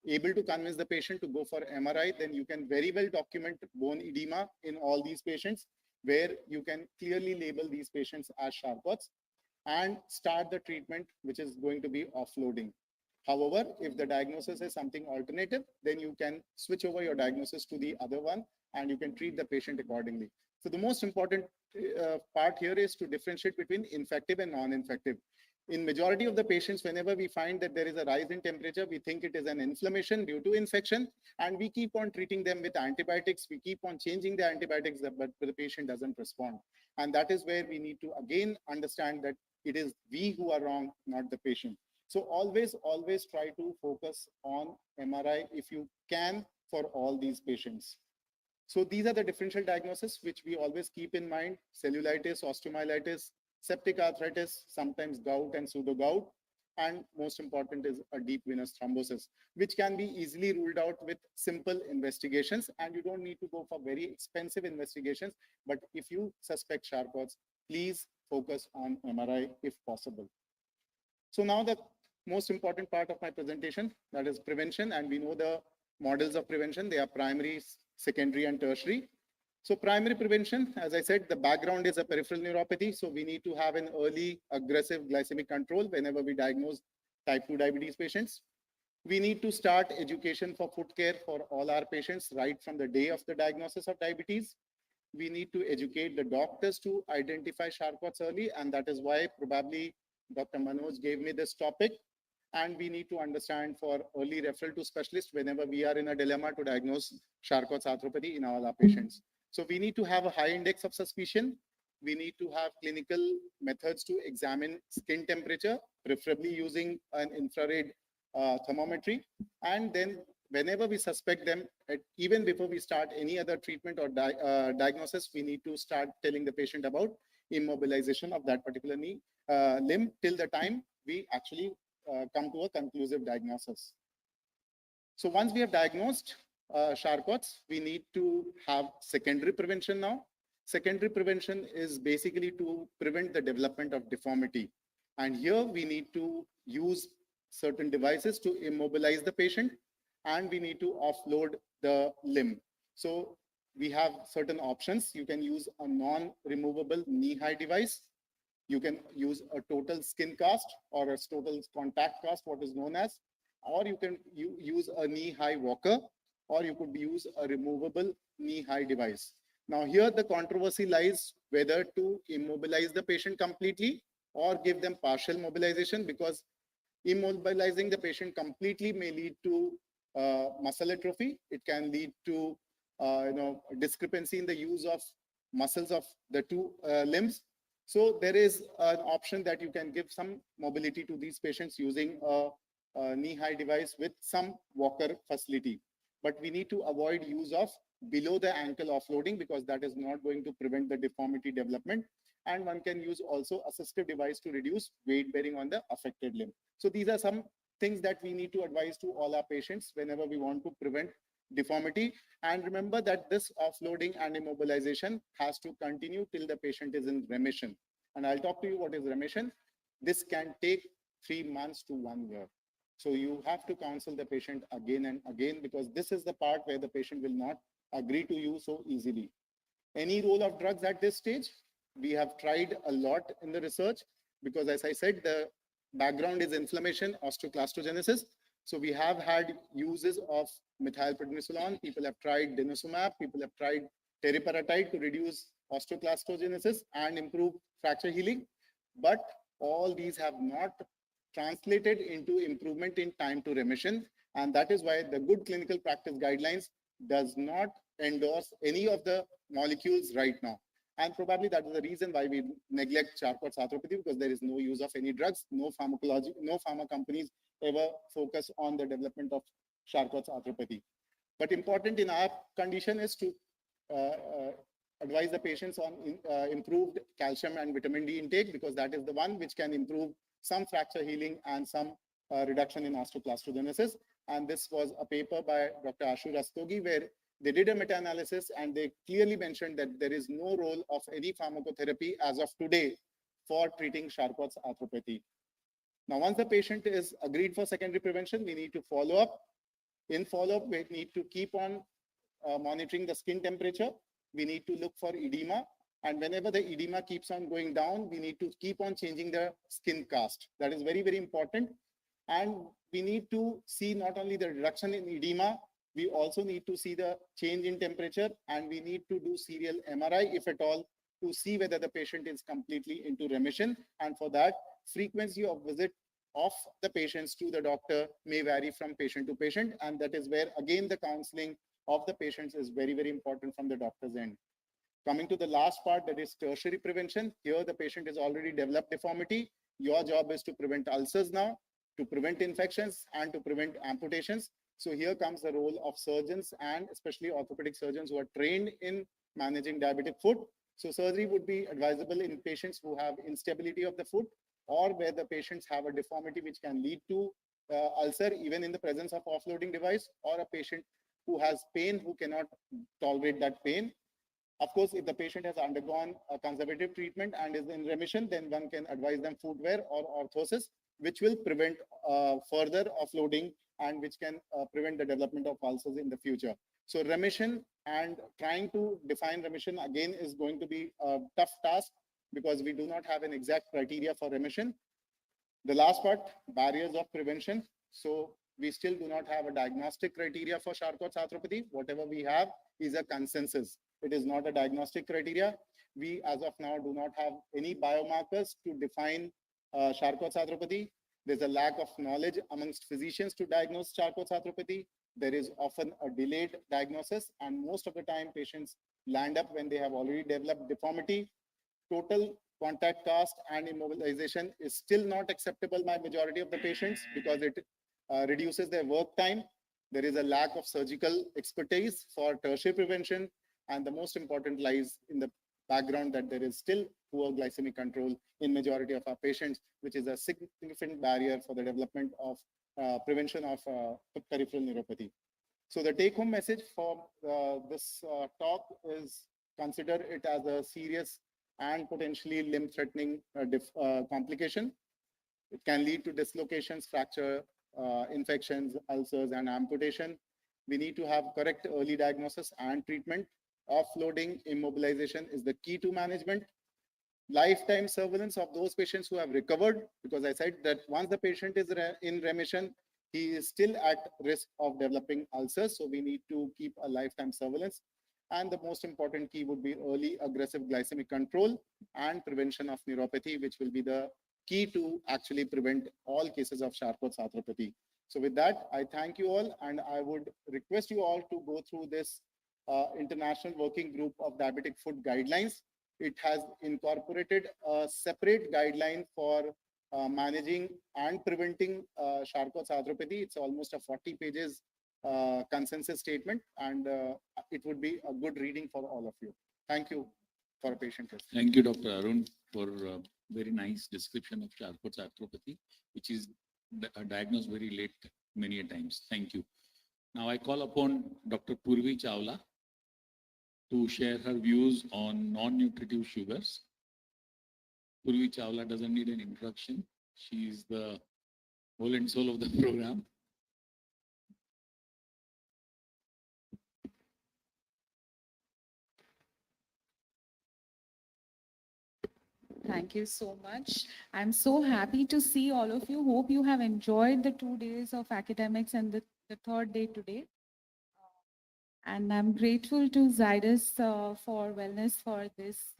able to convince the patient to go for MRI, then you can very well document bone edema in all these patients, where you can clearly label these patients as Charcot's and start the treatment, which is going to be offloading. However, if the diagnosis is something alternative, then you can switch over your diagnosis to the other one and you can treat the patient accordingly. So the most important part here is to differentiate between infective and non-infective. In majority of the patients, whenever we find that there is a rise in temperature, we think it is an inflammation due to infection, and we keep on treating them with antibiotics. We keep on changing the antibiotics, but the patient doesn't respond. And that is where we need to again understand that it is we who are wrong, not the patient. So always try to focus on MRI if you can for all these patients. So these are the differential diagnoses which we always keep in mind: cellulitis, osteomyelitis, septic arthritis, sometimes gout and pseudo-gout, and most important is a deep venous thrombosis, which can be easily ruled out with simple investigations, and you don't need to go for very expensive investigations. But if you suspect Charcot's, please focus on MRI if possible. So now the most important part of my presentation, that is prevention, and we know the models of prevention. They are primary, secondary, and tertiary. So primary prevention, as I said, the background is a peripheral neuropathy. So we need to have an early aggressive glycemic control whenever we diagnose type 2 diabetes patients. We need to start education for foot care for all our patients right from the day of the diagnosis of diabetes. We need to educate the doctors to identify Charcot's early, and that is why probably Dr. Manoj gave me this topic. And we need to understand for early referral to specialists whenever we are in a dilemma to diagnose Charcot's arthropathy in all our patients. So we need to have a high index of suspicion. We need to have clinical methods to examine skin temperature, preferably using an infrared thermometry. And then whenever we suspect them, even before we start any other treatment or diagnosis, we need to start telling the patient about immobilization of that particular knee, limb till the time we actually come to a conclusive diagnosis. So once we have diagnosed Charcot's, we need to have secondary prevention now. Secondary prevention is basically to prevent the development of deformity. And here we need to use certain devices to immobilize the patient, and we need to offload the limb. So we have certain options. You can use a non-removable knee-high device. You can use a total skin cast or a total contact cast, what is known as, or you can use a knee-high walker, or you could use a removable knee-high device. Now here the controversy lies whether to immobilize the patient completely or give them partial mobilization, because immobilizing the patient completely may lead to muscle atrophy. It can lead to discrepancy in the use of muscles of the two limbs. So there is an option that you can give some mobility to these patients using a knee-high device with some walker facility. But we need to avoid use of below the ankle offloading, because that is not going to prevent the deformity development. And one can use also assistive device to reduce weight bearing on the affected limb. So these are some things that we need to advise to all our patients whenever we want to prevent deformity. And remember that this offloading and immobilization has to continue till the patient is in remission. And I'll talk to you what is remission. This can take 3 months to 1 year. So you have to counsel the patient again and again, because this is the part where the patient will not agree to you so easily. Any role of drugs at this stage? We have tried a lot in the research, because as I said, the background is inflammation, osteoclastogenesis. So we have had uses of methylprednisolone. People have tried denosumab. People have tried teriparatide to reduce osteoclastogenesis and improve fracture healing. But all these have not translated into improvement in time to remission. And that is why the good clinical practice guidelines does not endorse any of the molecules right now. And probably that is the reason why we neglect Charcot's arthropathy, because there is no use of any drugs, no pharmacology, no pharma companies ever focus on the development of Charcot's arthropathy. But important in our condition is to advise the patients on improved calcium and vitamin D intake, because that is the one which can improve some fracture healing and some reduction in osteoclastogenesis. And this was a paper by Dr. Ashu Rastogi, where they did a meta-analysis and they clearly mentioned that there is no role of any pharmacotherapy as of today for treating Charcot's arthropathy. Now, once the patient is agreed for secondary prevention, we need to follow up. In follow-up, we need to keep on monitoring the skin temperature. We need to look for edema. And whenever the edema keeps on going down, we need to keep on changing the skin cast. That is very, very important. And we need to see not only the reduction in edema, we also need to see the change in temperature, and we need to do serial MRI, if at all, to see whether the patient is completely into remission. And for that, frequency of visit of the patients to the doctor may vary from patient to patient. And that is where, again, the counseling of the patients is very, very important from the doctor's end. Coming to the last part, that is tertiary prevention. Here, the patient has already developed deformity. Your job is to prevent ulcers now, to prevent infections, and to prevent amputations. So here comes the role of surgeons, and especially orthopedic surgeons who are trained in managing diabetic foot. So surgery would be advisable in patients who have instability of the foot, or where the patients have a deformity which can lead to ulcer even in the presence of offloading device, or a patient who has pain who cannot tolerate that pain. Of course, if the patient has undergone a conservative treatment and is in remission, then one can advise them footwear or orthosis, which will prevent further offloading and which can prevent the development of ulcers in the future. So remission, and trying to define remission again is going to be a tough task because we do not have an exact criteria for remission. The last part, barriers of prevention. So we still do not have a diagnostic criteria for Charcot's arthropathy. Whatever we have is a consensus. It is not a diagnostic criteria. We, as of now, do not have any biomarkers to define Charcot's arthropathy. There's a lack of knowledge amongst physicians to diagnose Charcot's arthropathy. There is often a delayed diagnosis, and most of the time patients land up when they have already developed deformity. Total contact cast and immobilization is still not acceptable by majority of the patients because it reduces their work time. There is a lack of surgical expertise for tertiary prevention, and the most important lies in the background that there is still poor glycemic control in majority of our patients, which is a significant barrier for the development of prevention of peripheral neuropathy. So the take-home message for this talk is consider it as a serious and potentially limb-threatening complication. It can lead to dislocations, fracture, infections, ulcers, and amputation. We need to have correct early diagnosis and treatment. Offloading, immobilization is the key to management. Lifetime surveillance of those patients who have recovered, because I said that once the patient is in remission, he is still at risk of developing ulcers. So we need to keep a lifetime surveillance. And the most important key would be early aggressive glycemic control and prevention of neuropathy, which will be the key to actually prevent all cases of Charcot's arthropathy. So with that, I thank you all, and I would request you all to go through this International Working Group of Diabetic Foot Guidelines. It has incorporated a separate guideline for managing and preventing Charcot's arthropathy. It's almost a 40 pages consensus statement, and it would be a good reading for all of you. Thank you for a patient listening. Thank you, Dr. Arun, for a very nice description of Charcot's arthropathy, which is diagnosed very late many a times. Thank you. Now I call upon Dr. Purvi Chawla to share her views on non-nutritive sugars. Purvi Chawla doesn't need an introduction. She is the whole and soul of the program. Thank you so much. I'm so happy to see all of you. Hope you have enjoyed the 2 days of academics and the third day today. And I'm grateful to Zydus for wellness for this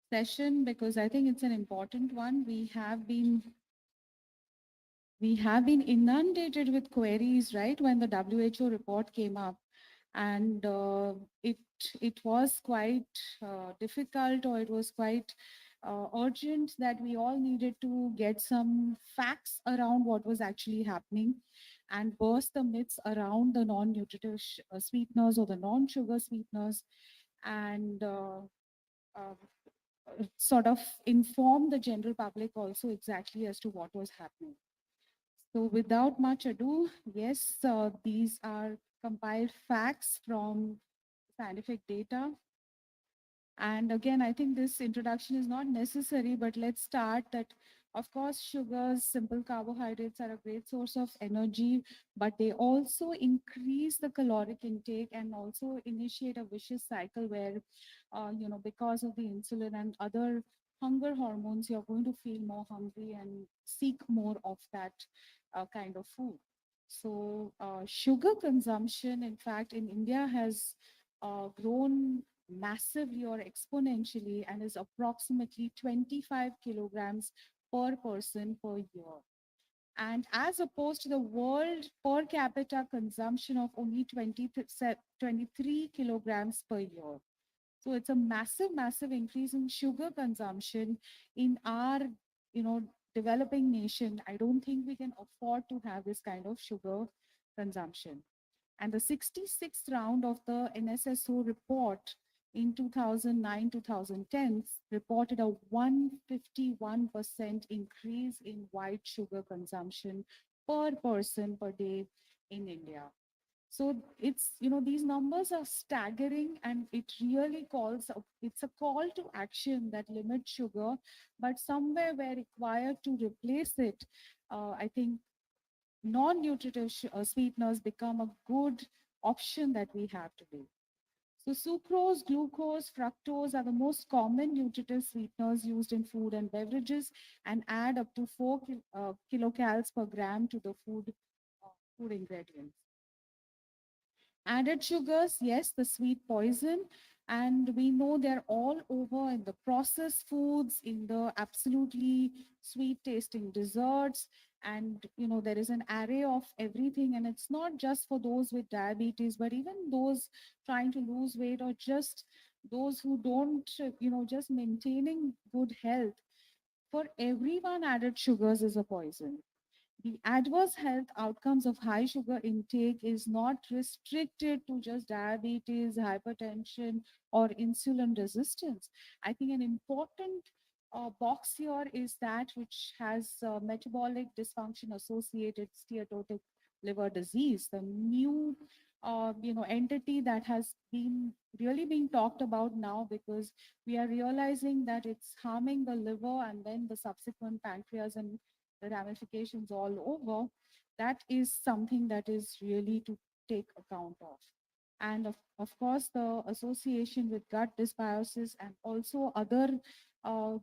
session, because I think it's an important one. We have been inundated with queries, right, when the WHO report came up, and it was quite difficult, or it was quite urgent that we all needed to get some facts around what was actually happening and burst the myths around the non-nutritive sweeteners or the non-sugar sweeteners, and sort of inform the general public also exactly as to what was happening. So without much ado, yes, these are compiled facts from scientific data. And again, I think this introduction is not necessary, but let's start that. Of course, sugars, simple carbohydrates are a great source of energy, but they also increase the caloric intake and also initiate a vicious cycle where, because of the insulin and other hunger hormones, you're going to feel more hungry and seek more of that kind of food. So, sugar consumption, in fact, in India has grown massively or exponentially and is approximately 25 kilograms per person per year. And as opposed to the world per capita consumption of only 23 kilograms per year. So it's a massive, massive increase in sugar consumption in our, you know, developing nation. I don't think we can afford to have this kind of sugar consumption. And the 66th round of the NSSO report in 2009-2010 reported a 151% increase in white sugar consumption per person per day in India. So it's, these numbers are staggering and it really it's a call to action that limits sugar, but somewhere we're required to replace it. I think non-nutritive sweeteners become a good option that we have today. So sucrose, glucose, fructose are the most common nutritive sweeteners used in food and beverages and add up to 4 kilocalories per gram to the food ingredients. Added sugars, yes, the sweet poison. And we know they're all over in the processed foods, in the absolutely sweet tasting desserts. And, there is an array of everything. And it's not just for those with diabetes, but even those trying to lose weight or just those who don't, just maintaining good health. For everyone, added sugars is a poison. The adverse health outcomes of high sugar intake is not restricted to just diabetes, hypertension, or insulin resistance. I think an important box here is that which has metabolic dysfunction associated steatotic liver disease, the new entity that has been really being talked about now because we are realizing that it's harming the liver and then the subsequent pancreas and the ramifications all over. That is something that is really to take account of. And of course, the association with gut dysbiosis and also other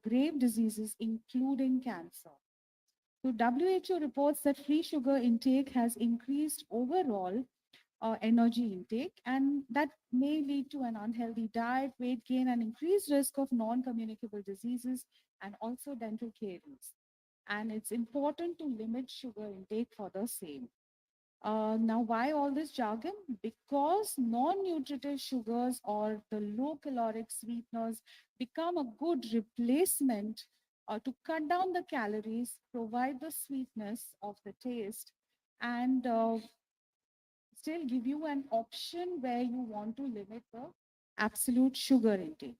grave diseases, including cancer. So WHO reports that free sugar intake has increased overall energy intake, and that may lead to an unhealthy diet, weight gain, and increased risk of non-communicable diseases and also dental caries. And it's important to limit sugar intake for the same. Now, why all this jargon? Because non-nutritive sugars or the low caloric sweeteners become a good replacement to cut down the calories, provide the sweetness of the taste, and still give you an option where you want to limit the absolute sugar intake.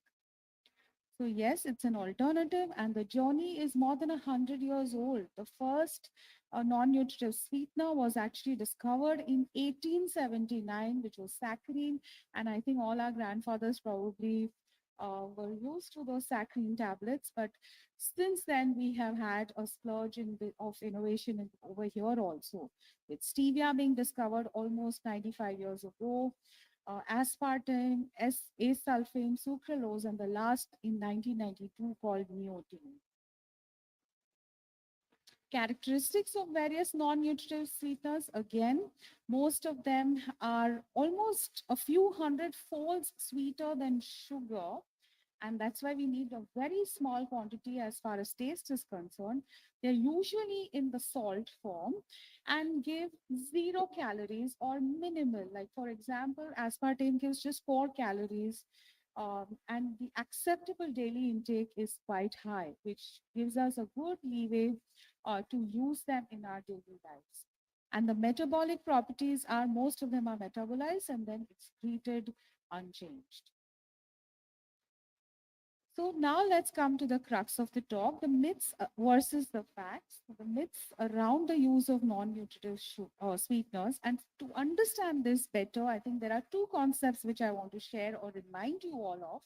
So yes, it's an alternative and the journey is more than 100 years old. The first non-nutritive sweetener was actually discovered in 1879, which was saccharin. And I think all our grandfathers probably were used to those saccharin tablets. But since then, we have had a splurge of innovation over here also, with stevia being discovered almost 95 years ago, aspartame, asulfame, sucralose, and the last in 1992 called neotene. Characteristics of various non-nutritive sweeteners, again, most of them are almost a few hundred folds sweeter than sugar. And that's why we need a very small quantity as far as taste is concerned. They're usually in the salt form and give 0 calories or minimal. Like for example, aspartame gives just 4 calories. And the acceptable daily intake is quite high, which gives us a good leeway to use them in our daily lives. And the metabolic properties are, most of them are metabolized and then excreted unchanged. So now let's come to the crux of the talk, the myths versus the facts, the myths around the use of non-nutritive sweeteners. And to understand this better, I think there are two concepts which I want to share or remind you all of.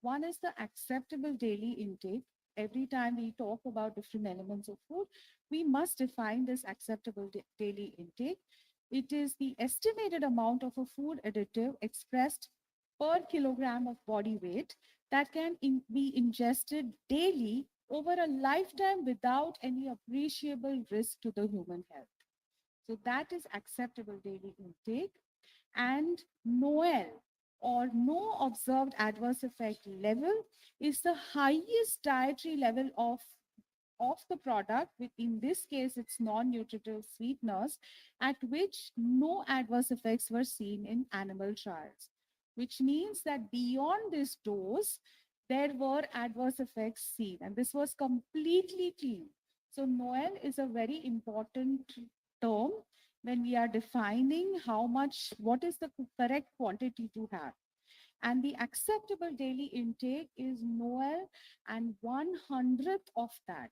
One is the acceptable daily intake. Every time we talk about different elements of food, we must define this acceptable daily intake. It is the estimated amount of a food additive expressed per kilogram of body weight that can be ingested daily over a lifetime without any appreciable risk to the human health. So that is acceptable daily intake. And NOEL, or no observed adverse effect level, is the highest dietary level of the product, in this case, it's non-nutritive sweeteners, at which no adverse effects were seen in animal trials, which means that beyond this dose, there were adverse effects seen, and this was completely clean. So NOEL is a very important term when we are defining what is the correct quantity to have. And the acceptable daily intake is NOEL and 1/100th of that.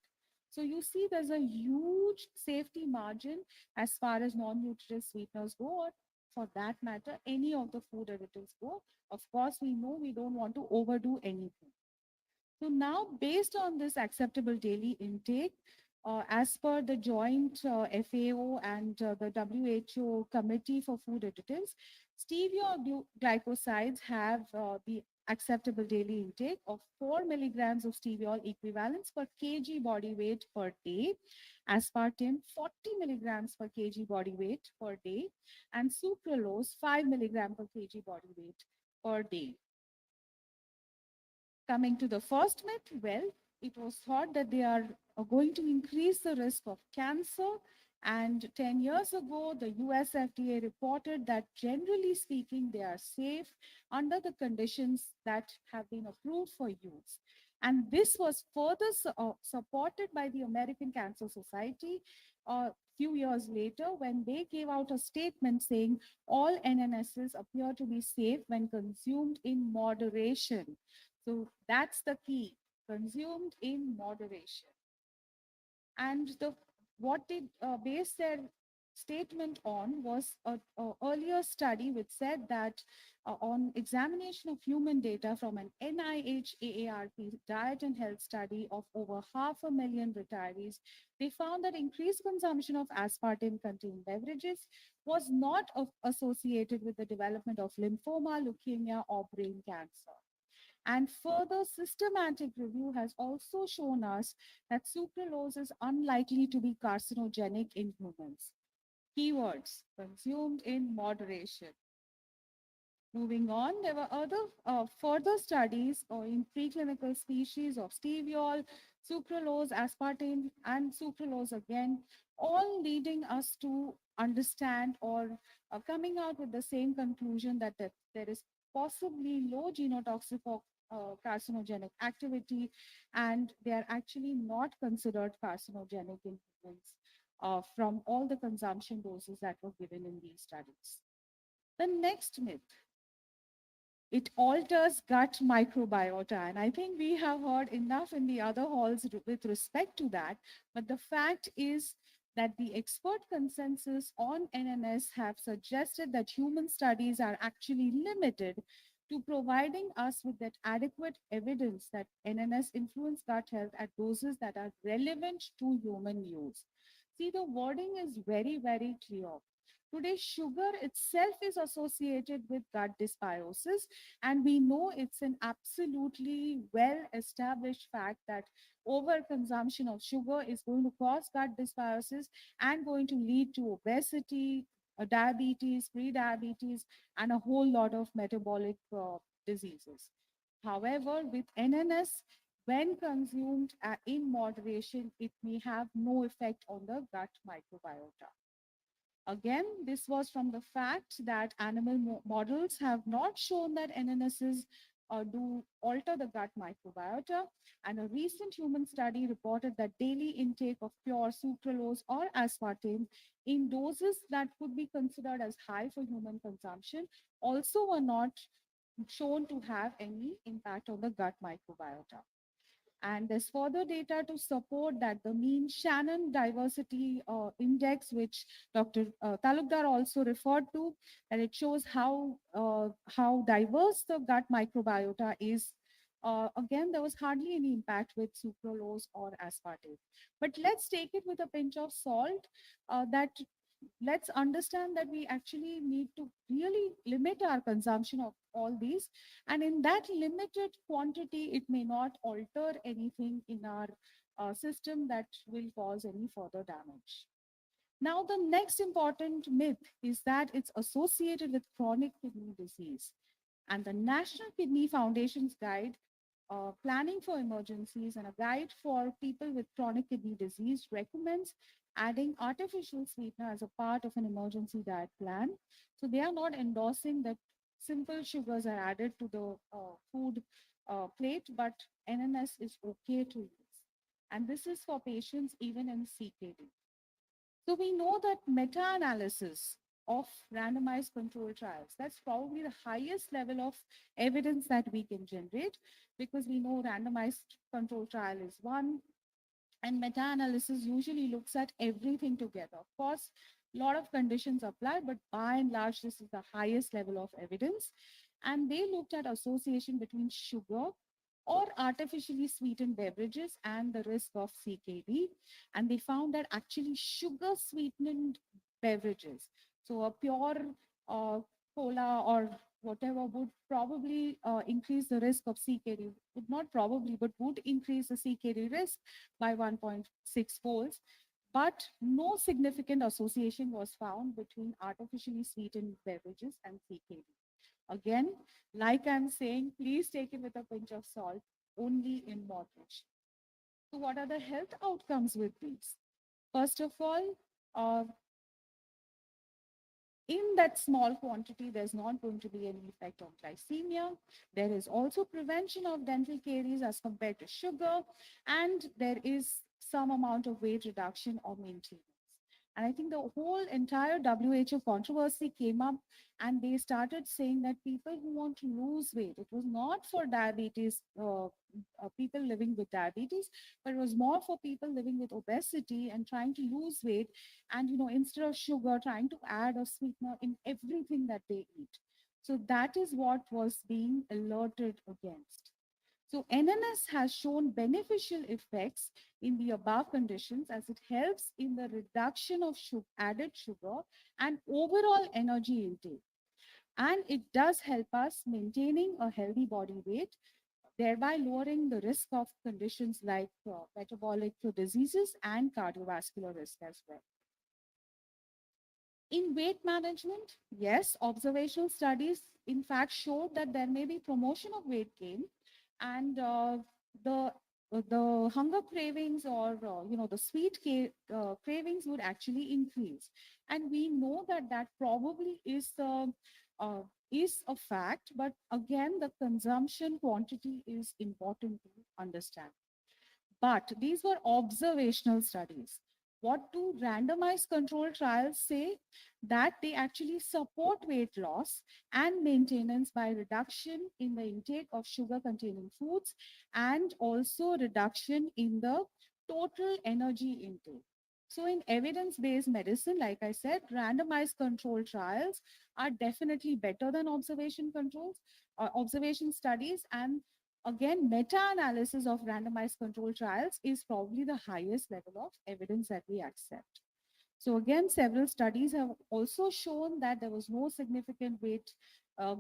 So you see there's a huge safety margin as far as non-nutritive sweeteners go, or for that matter, any of the food additives go. Of course, we know we don't want to overdo anything. So now, based on this acceptable daily intake, as per the joint FAO and the WHO Committee for Food Additives, stevia glycosides have the acceptable daily intake of 4 milligrams of steviol equivalents per kg body weight per day, aspartame 40 milligrams per kg body weight per day, and sucralose 5 milligram per kg body weight per day. Coming to the first myth, well, it was thought that they are going to increase the risk of cancer. And 10 years ago, the US FDA reported that generally speaking, they are safe under the conditions that have been approved for use. And this was further supported by the American Cancer Society a few years later when they gave out a statement saying all NNSs appear to be safe when consumed in moderation. So that's the key, consumed in moderation. And what they based their statement on was a earlier study which said that on examination of human data from an NIH AARP diet and health study of over 500,000 retirees, they found that increased consumption of aspartame-containing beverages was not associated with the development of lymphoma, leukemia, or brain cancer. And further systematic review has also shown us that sucralose is unlikely to be carcinogenic in humans. Keywords, consumed in moderation. Moving on, there were other further studies in preclinical species of steviol, sucralose, aspartame, and sucralose again, all leading us to understand or coming out with the same conclusion that there is possibly low genotoxic or carcinogenic activity, and they are actually not considered carcinogenic in humans from all the consumption doses that were given in these studies. The next myth, it alters gut microbiota. And I think we have heard enough in the other halls with respect to that. But the fact is that the expert consensus on NNS have suggested that human studies are actually limited to providing us with that adequate evidence that NNS influence gut health at doses that are relevant to human use. See, the wording is very, very clear. Today, sugar itself is associated with gut dysbiosis, and we know it's an absolutely well-established fact that overconsumption of sugar is going to cause gut dysbiosis and going to lead to obesity, diabetes, pre-diabetes, and a whole lot of metabolic diseases. However, with NNS, when consumed in moderation, it may have no effect on the gut microbiota. Again, this was from the fact that animal models have not shown that NNSs do alter the gut microbiota. And a recent human study reported that daily intake of pure sucralose or aspartame in doses that could be considered as high for human consumption also were not shown to have any impact on the gut microbiota. And there's further data to support that the mean Shannon diversity index, which Dr. Talukdar also referred to, and it shows how diverse the gut microbiota is. Again, there was hardly any impact with sucralose or aspartame. But let's take it with a pinch of salt. That let's understand that we actually need to really limit our consumption of all these, and in that limited quantity it may not alter anything in our system that will cause any further damage. Now the next important myth is that it's associated with chronic kidney disease, and the National Kidney Foundation's guide, planning for emergencies and a guide for people with chronic kidney disease, recommends adding artificial sweetener as a part of an emergency diet plan. So they are not endorsing that simple sugars are added to the food plate, but NNS is okay to use. And this is for patients even in CKD. So we know that meta-analysis of randomized control trials, that's probably the highest level of evidence that we can generate, because we know randomized control trial is one, and meta-analysis usually looks at everything together. Of course, a lot of conditions apply, but by and large, this is the highest level of evidence. And they looked at association between sugar or artificially sweetened beverages and the risk of CKD. And they found that actually sugar sweetened beverages, so a pure cola or whatever, would probably increase the risk of CKD, would not probably, but would increase the CKD risk by 1.6 folds. But no significant association was found between artificially sweetened beverages and CKD. Again, like I'm saying, please take it with a pinch of salt, only in moderation. So what are the health outcomes with these? First of all, in that small quantity, there's not going to be any effect on glycemia. There is also prevention of dental caries as compared to sugar, and there is some amount of weight reduction or maintenance. And I think the whole entire WHO controversy came up, and they started saying that people who want to lose weight, it was not for diabetes, people living with diabetes, but it was more for people living with obesity and trying to lose weight. And, instead of sugar, trying to add a sweetener in everything that they eat. So that is what was being alerted against. So NNS has shown beneficial effects in the above conditions, as it helps in the reduction of added sugar and overall energy intake. And it does help us maintaining a healthy body weight, thereby lowering the risk of conditions like metabolic diseases and cardiovascular risk as well. In weight management, yes, observational studies in fact showed that there may be promotion of weight gain, and the hunger cravings, or the sweet cravings would actually increase. And we know that that probably is a fact, but again, the consumption quantity is important to understand. But these were observational studies. What do randomized control trials say? That they actually support weight loss and maintenance by reduction in the intake of sugar containing foods, and also reduction in the total energy intake. So in evidence-based medicine, like I said, randomized control trials are definitely better than observation studies. And again, meta-analysis of randomized control trials is probably the highest level of evidence that we accept. So again, several studies have also shown that there was no significant weight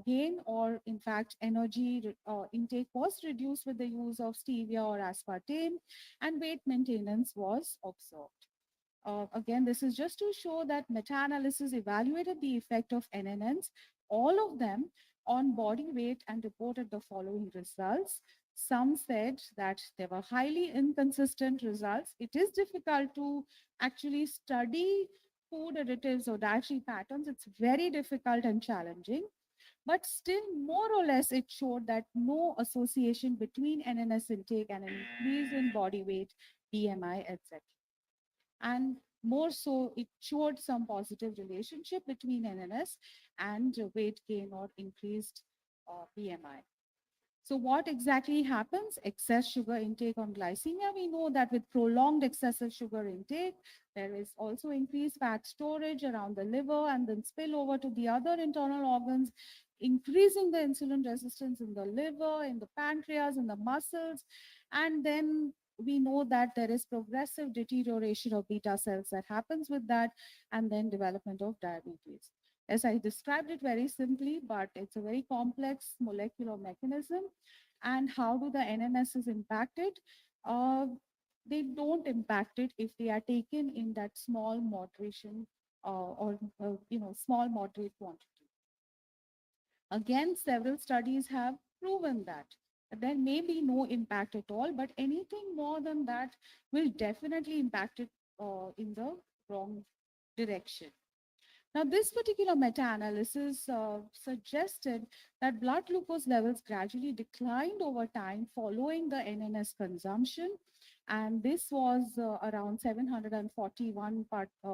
gain, or in fact, energy intake was reduced with the use of stevia or aspartame, and weight maintenance was observed. Again, this is just to show that meta-analysis evaluated the effect of NNNs, all of them, on body weight, and reported the following results. Some said that there were highly inconsistent results. It is difficult to actually study food additives or dietary patterns. It's very difficult and challenging. But still, more or less, it showed that no association between NNS intake and an increase in body weight, BMI, etc. And more so, it showed some positive relationship between NNS and weight gain or increased BMI. So what exactly happens? Excess sugar intake on glycemia. We know that with prolonged excessive sugar intake, there is also increased fat storage around the liver and then spill over to the other internal organs, increasing the insulin resistance in the liver, in the pancreas, in the muscles. And then we know that there is progressive deterioration of beta cells that happens with that, and then development of diabetes. As I described it very simply, but it's a very complex molecular mechanism. And how do the NNSs impact it? They don't impact it if they are taken in that small moderation or small moderate quantity. Again, several studies have proven that there may be no impact at all, but anything more than that will definitely impact it in the wrong direction. Now, this particular meta-analysis suggested that blood glucose levels gradually declined over time following the NNS consumption. And this was around 741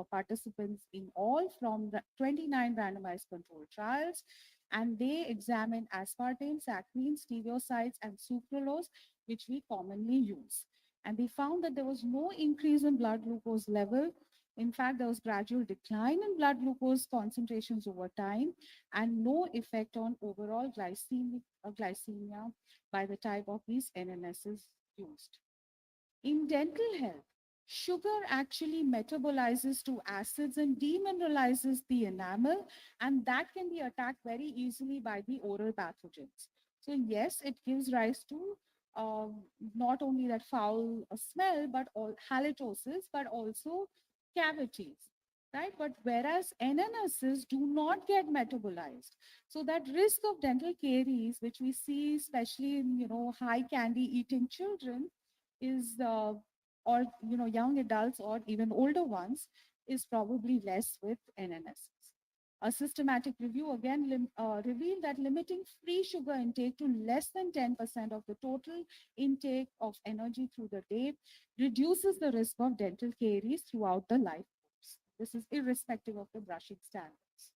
participants in all from the 29 randomized controlled trials. And they examined aspartame, saccharine, stereosides, and sucralose, which we commonly use. And they found that there was no increase in blood glucose level. In fact, there was gradual decline in blood glucose concentrations over time and no effect on overall glycemia by the type of these NNSs used. In dental health, sugar actually metabolizes to acids and demineralizes the enamel, and that can be attacked very easily by the oral pathogens. So yes, it gives rise to not only that foul smell, but all halitosis, but also cavities, right? But whereas NNSs do not get metabolized, so that risk of dental caries, which we see especially in high candy eating children, is or young adults or even older ones, is probably less with NNSs. A systematic review again revealed that limiting free sugar intake to less than 10% of the total intake of energy through the day reduces the risk of dental caries throughout the life course. This is irrespective of the brushing standards.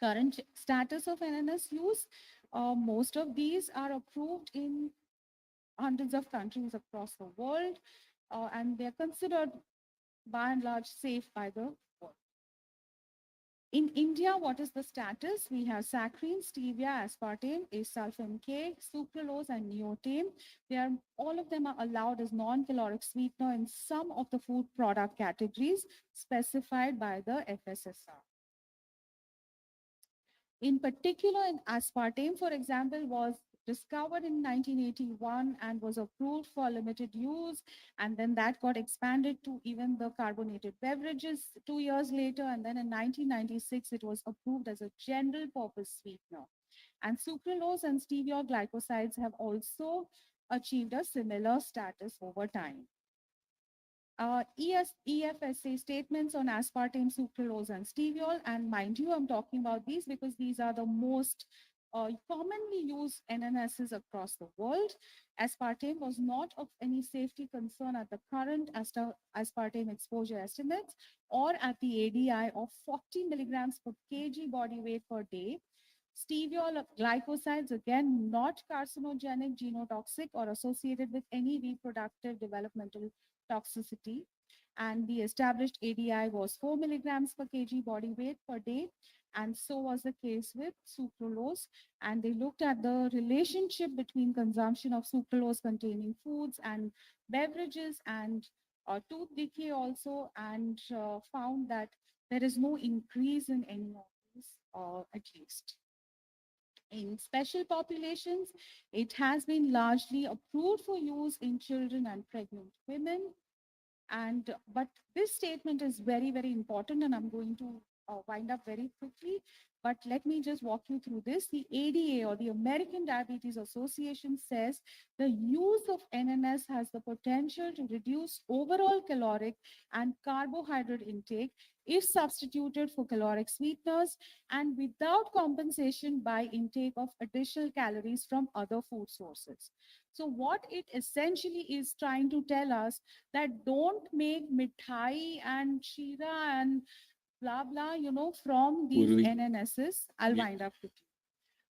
Current status of NNS use, most of these are approved in hundreds of countries across the world, and they're considered by and large safe by the world. In India, what is the status? We have saccharine, stevia, aspartame, asulfame K, sucralose, and neotame. All of them are allowed as non-caloric sweetener in some of the food product categories specified by the FSSR. In particular, in aspartame, for example, was discovered in 1981 and was approved for limited use. And then that got expanded to even the carbonated beverages 2 years later. And then in 1996, it was approved as a general purpose sweetener. And sucralose and stevia glycosides have also achieved a similar status over time. EFSA statements on aspartame, sucralose, and steviol. And mind you, I'm talking about these because these are the most commonly used NNSs across the world. Aspartame was not of any safety concern at the current aspartame exposure estimates or at the ADI of 40 milligrams per kg body weight per day. Steviol glycosides, again, not carcinogenic, genotoxic, or associated with any reproductive developmental toxicity. And the established ADI was 4 milligrams per kg body weight per day. And so was the case with sucralose. And they looked at the relationship between consumption of sucralose containing foods and beverages and tooth decay also, and found that there is no increase in any of these, at least. In special populations, it has been largely approved for use in children and pregnant women. But this statement is very, very important, and I'm going to wind up very quickly. But let me just walk you through this. The ADA, or the American Diabetes Association, says the use of NNS has the potential to reduce overall caloric and carbohydrate intake if substituted for caloric sweeteners and without compensation by intake of additional calories from other food sources. So what it essentially is trying to tell us, that don't make mithai and shira and blah blah from these Purvi, NNSs. I'll wind up quickly.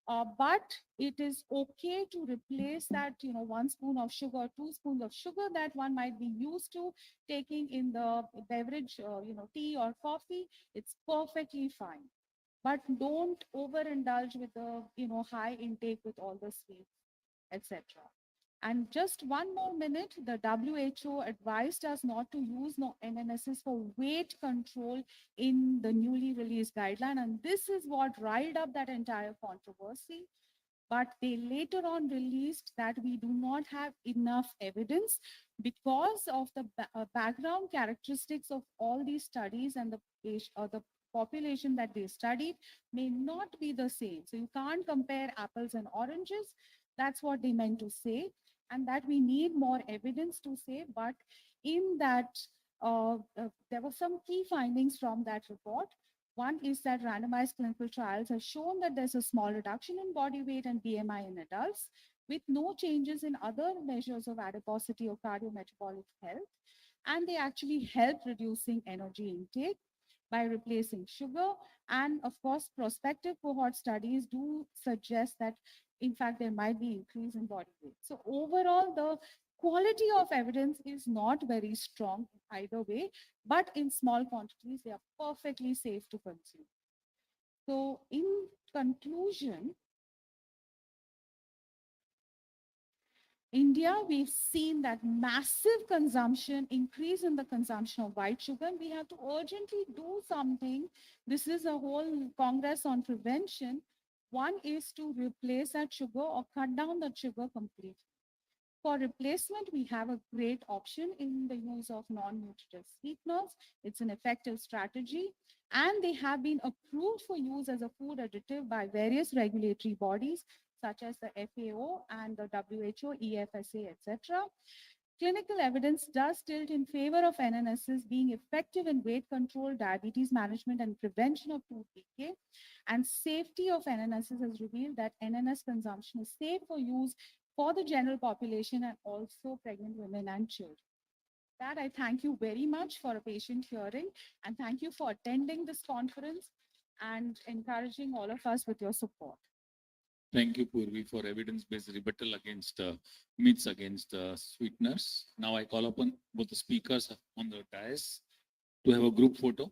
But it is okay to replace that, 1 spoon of sugar, 2 spoons of sugar that one might be used to taking in the beverage, tea or coffee. It's perfectly fine. But don't overindulge with the, high intake with all the sweets, etc. And just one more minute, the WHO advised us not to use no NNSs for weight control in the newly released guideline. And this is what riled up that entire controversy. But they later on released that we do not have enough evidence because of the background characteristics of all these studies, and the population that they studied may not be the same. So you can't compare apples and oranges. That's what they meant to say, and that we need more evidence to say. But in that, there were some key findings from that report. One is that randomized clinical trials have shown that there's a small reduction in body weight and BMI in adults with no changes in other measures of adiposity or cardiometabolic health. And they actually help reducing energy intake by replacing sugar. And of course, prospective cohort studies do suggest that, in fact, there might be increase in body weight. So overall, the quality of evidence is not very strong either way, but in small quantities, they are perfectly safe to consume. So in conclusion, India, we've seen that massive consumption, increase in the consumption of white sugar, and we have to urgently do something. This is a whole Congress on prevention. One is to replace that sugar or cut down that sugar completely. For replacement, we have a great option in the use of non-nutritive sweeteners. It's an effective strategy, and they have been approved for use as a food additive by various regulatory bodies, such as the FAO and the WHO, EFSA, etc. Clinical evidence does tilt in favor of NNSs being effective in weight control, diabetes management, and prevention of tooth decay. And safety of NNSs has revealed that NNS consumption is safe for use for the general population and also pregnant women and children. That I thank you very much for a patient hearing, and thank you for attending this conference and encouraging all of us with your support. Thank you, Purvi, for evidence-based rebuttal against myths against sweeteners. Now I call upon both the speakers on the dais to have a group photo.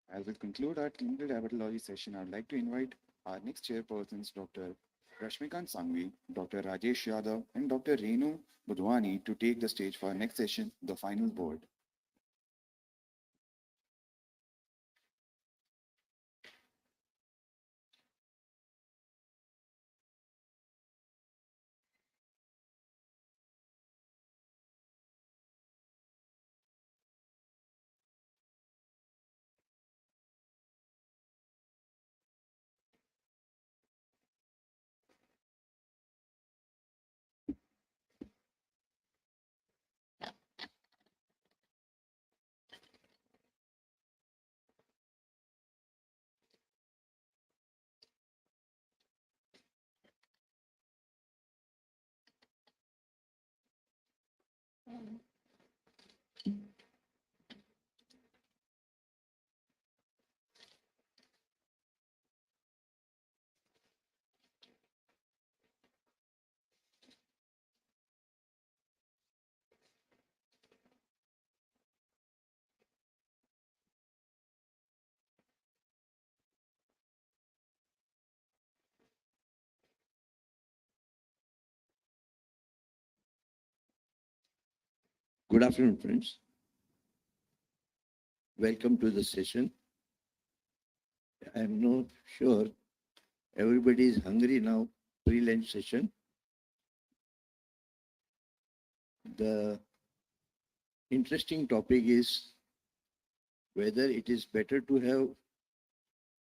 As we conclude our clinical diabetology session, I'd like to invite our next chairpersons, Dr. Rashmikant Sangvi, Dr. Rajesh Yadav, and Dr. Renu Budhwani to take the stage for our next session, the final board. Good afternoon, friends. Welcome to the session. I'm not sure everybody is hungry now, pre-lunch session. The interesting topic is whether it is better to have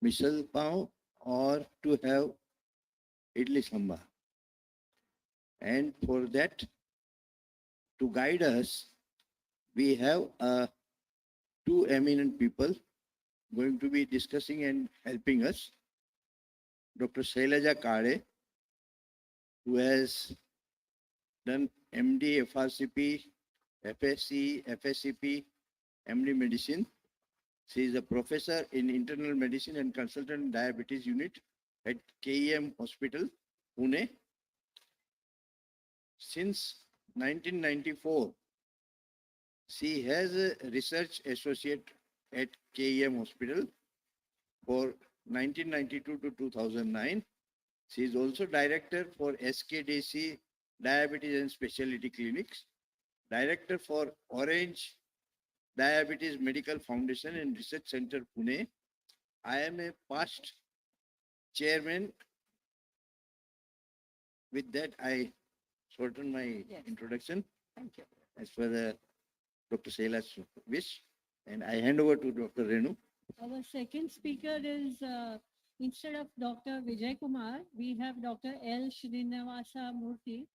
misal pav or to have idli sambar. And for that, to guide us, we have two eminent people going to be discussing and helping us. Dr. Shailaja Kade, who has done MD, FRCP, FSC, FSCP, MD Medicine. She is a professor in internal medicine and consultant diabetes unit at KEM Hospital, Pune. Since 1994, she has a research associate at KEM Hospital for 1992 to 2009. She is also director for SKDC Diabetes and Specialty Clinics, director for Orange Diabetes Medical Foundation and Research Center, Pune. I am a past chairman. With that, I shorten my introduction. Thank you. As per the Dr. Shaila's wish, and I hand over to Dr. Renu. Our second speaker is, instead of Dr. Vijay Kumar, we have Dr. L. Srinivasa Murthy.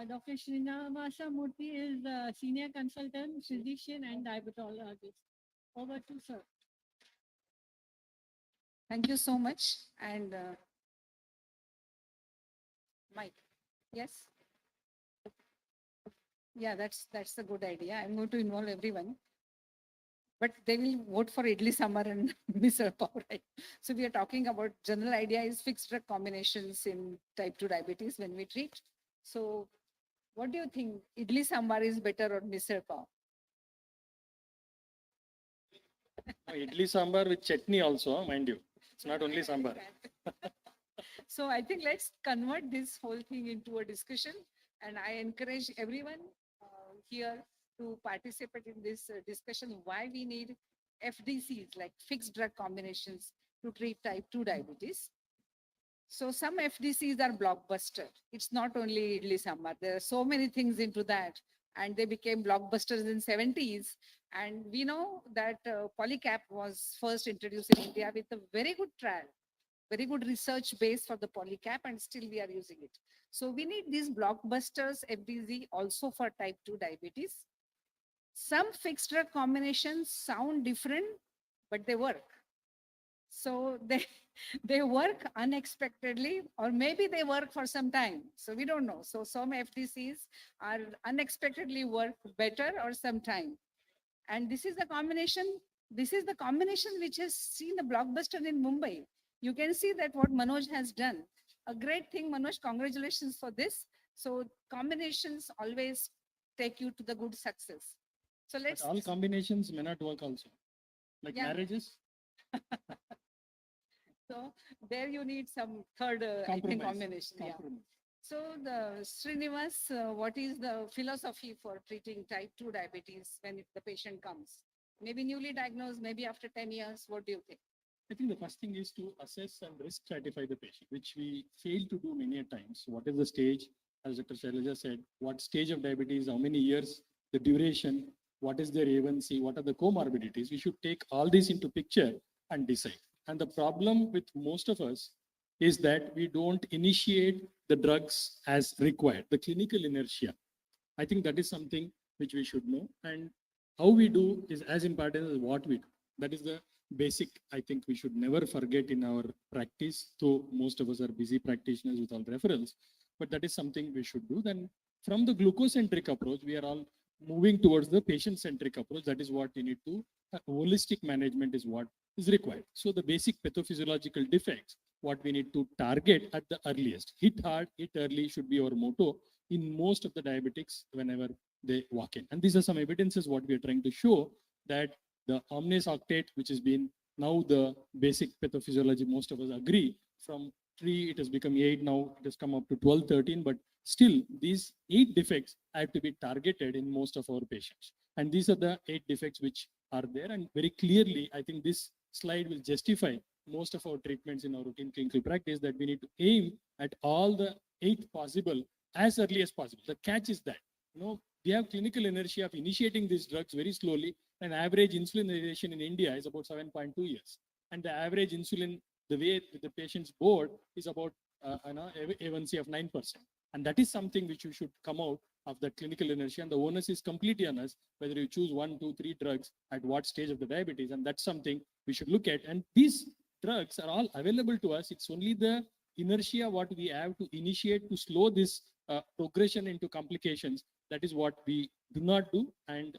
Dr. Srinivasa Murthy is a senior consultant, physician, and diabetologist. Over to sir. Thank you so much. And Mike, yes? Yeah, that's a good idea. I'm going to involve everyone. But they will vote for idli sambar and misal pav, right? So we are talking about general idea is fixed drug combinations in type 2 diabetes when we treat. So what do you think? Idli sambar is better or misal pav? Idli sambar with chutney also, mind you. It's not only sambar. So I think let's convert this whole thing into a discussion, and I encourage everyone here to participate in this discussion why we need FDCs, like fixed drug combinations, to treat type 2 diabetes. So some FDCs are blockbuster. It's not only idli sambar. There are so many things into that, and they became blockbusters in 70s. And we know that Polycap was first introduced in India with a very good trial, very good research base for the Polycap, and still we are using it. So we need these blockbusters FDC also for type 2 diabetes. Some fixed drug combinations sound different, but they work. So they work unexpectedly, or maybe they work for some time. So we don't know. So some FDCs are unexpectedly work better or some time. And this is the combination. This is the combination which has seen a blockbuster in Mumbai. You can see that what Manoj has done. A great thing, Manoj. Congratulations for this. So combinations always take you to the good success. So But let's. all combinations may not work also. Like Yeah. marriages. So there you need some third I think, Compromise. combination. Yeah. Compromise. So the Srinivas, what is the philosophy for treating type 2 diabetes when the patient comes? Maybe newly diagnosed, maybe after 10 years. What do you think? I think the first thing is to assess and risk stratify the patient, which we fail to do many a times. What is the stage? As Dr. Shailaja said, what stage of diabetes, how many years, the duration, what is their A1C, what are the comorbidities? We should take all this into picture and decide. And the problem with most of us is that we don't initiate the drugs as required, the clinical inertia. I think that is something which we should know. And how we do is as important as what we do. That is the basic, I think we should never forget in our practice, though most of us are busy practitioners with all referrals, but that is something we should do. Then from the glucocentric approach, we are all moving towards the patient-centric approach. That is what we need to, holistic management is what is required. So the basic pathophysiological defects, what we need to target at the earliest. Hit hard, hit early should be our motto in most of the diabetics whenever they walk in. And these are some evidences what we are trying to show that the omnis octate, which has been now the basic pathophysiology, most of us agree from 3, it has become 8, now it has come up to 12, 13, but still these 8 defects have to be targeted in most of our patients. And these are the 8 defects which are there, and very clearly, I think this slide will justify most of our treatments in our routine clinical practice, that we need to aim at all the 8 possible as early as possible. The catch is that, we have clinical inertia of initiating these drugs very slowly, and average insulin initiation in India is about 7.2 years. And the average insulin, the way the patient's board is about A1C of 9%. And that is something which you should come out of the clinical inertia. And the onus is completely on us, whether you choose 1, 2, 3 drugs at what stage of the diabetes. And that's something we should look at. And these drugs are all available to us. It's only the inertia what we have to initiate to slow this progression into complications. That is what we do not do. And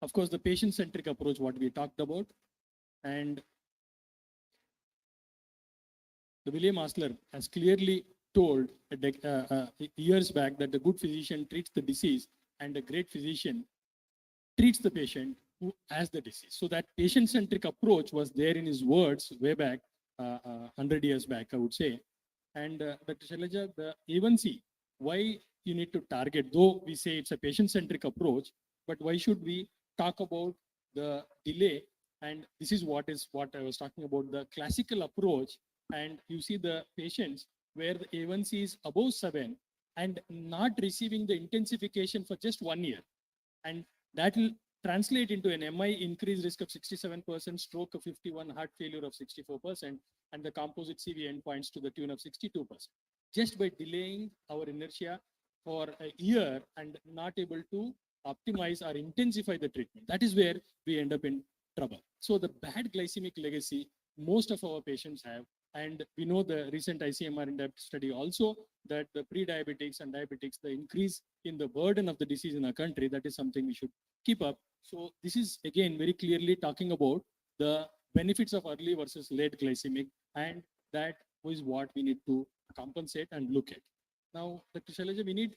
of course, the patient-centric approach, what we talked about. And the William Osler has clearly told years back that the good physician treats the disease and a great physician treats the patient who has the disease. So that patient-centric approach was there in his words way back, 100 years back, I would say. And Dr. Shailaja, the A1C, why you need to target, though we say it's a patient-centric approach, but why should we talk about the delay? And this is what I was talking about, the classical approach. And you see the patients where the A1C is above 7 and not receiving the intensification for just 1 year. And that will translate into an MI increased risk of 67%, stroke of 51%, heart failure of 64%, and the composite CV endpoints to the tune of 62%. Just by delaying our inertia for a year and not able to optimize or intensify the treatment. That is where we end up in trouble. So the bad glycemic legacy most of our patients have, and we know the recent ICMR in-depth study also that the pre-diabetics and diabetics, the increase in the burden of the disease in our country, that is something we should keep up. So this is again very clearly talking about the benefits of early versus late glycemic, and that is what we need to compensate and look at. Now, Dr. Shailaja, we need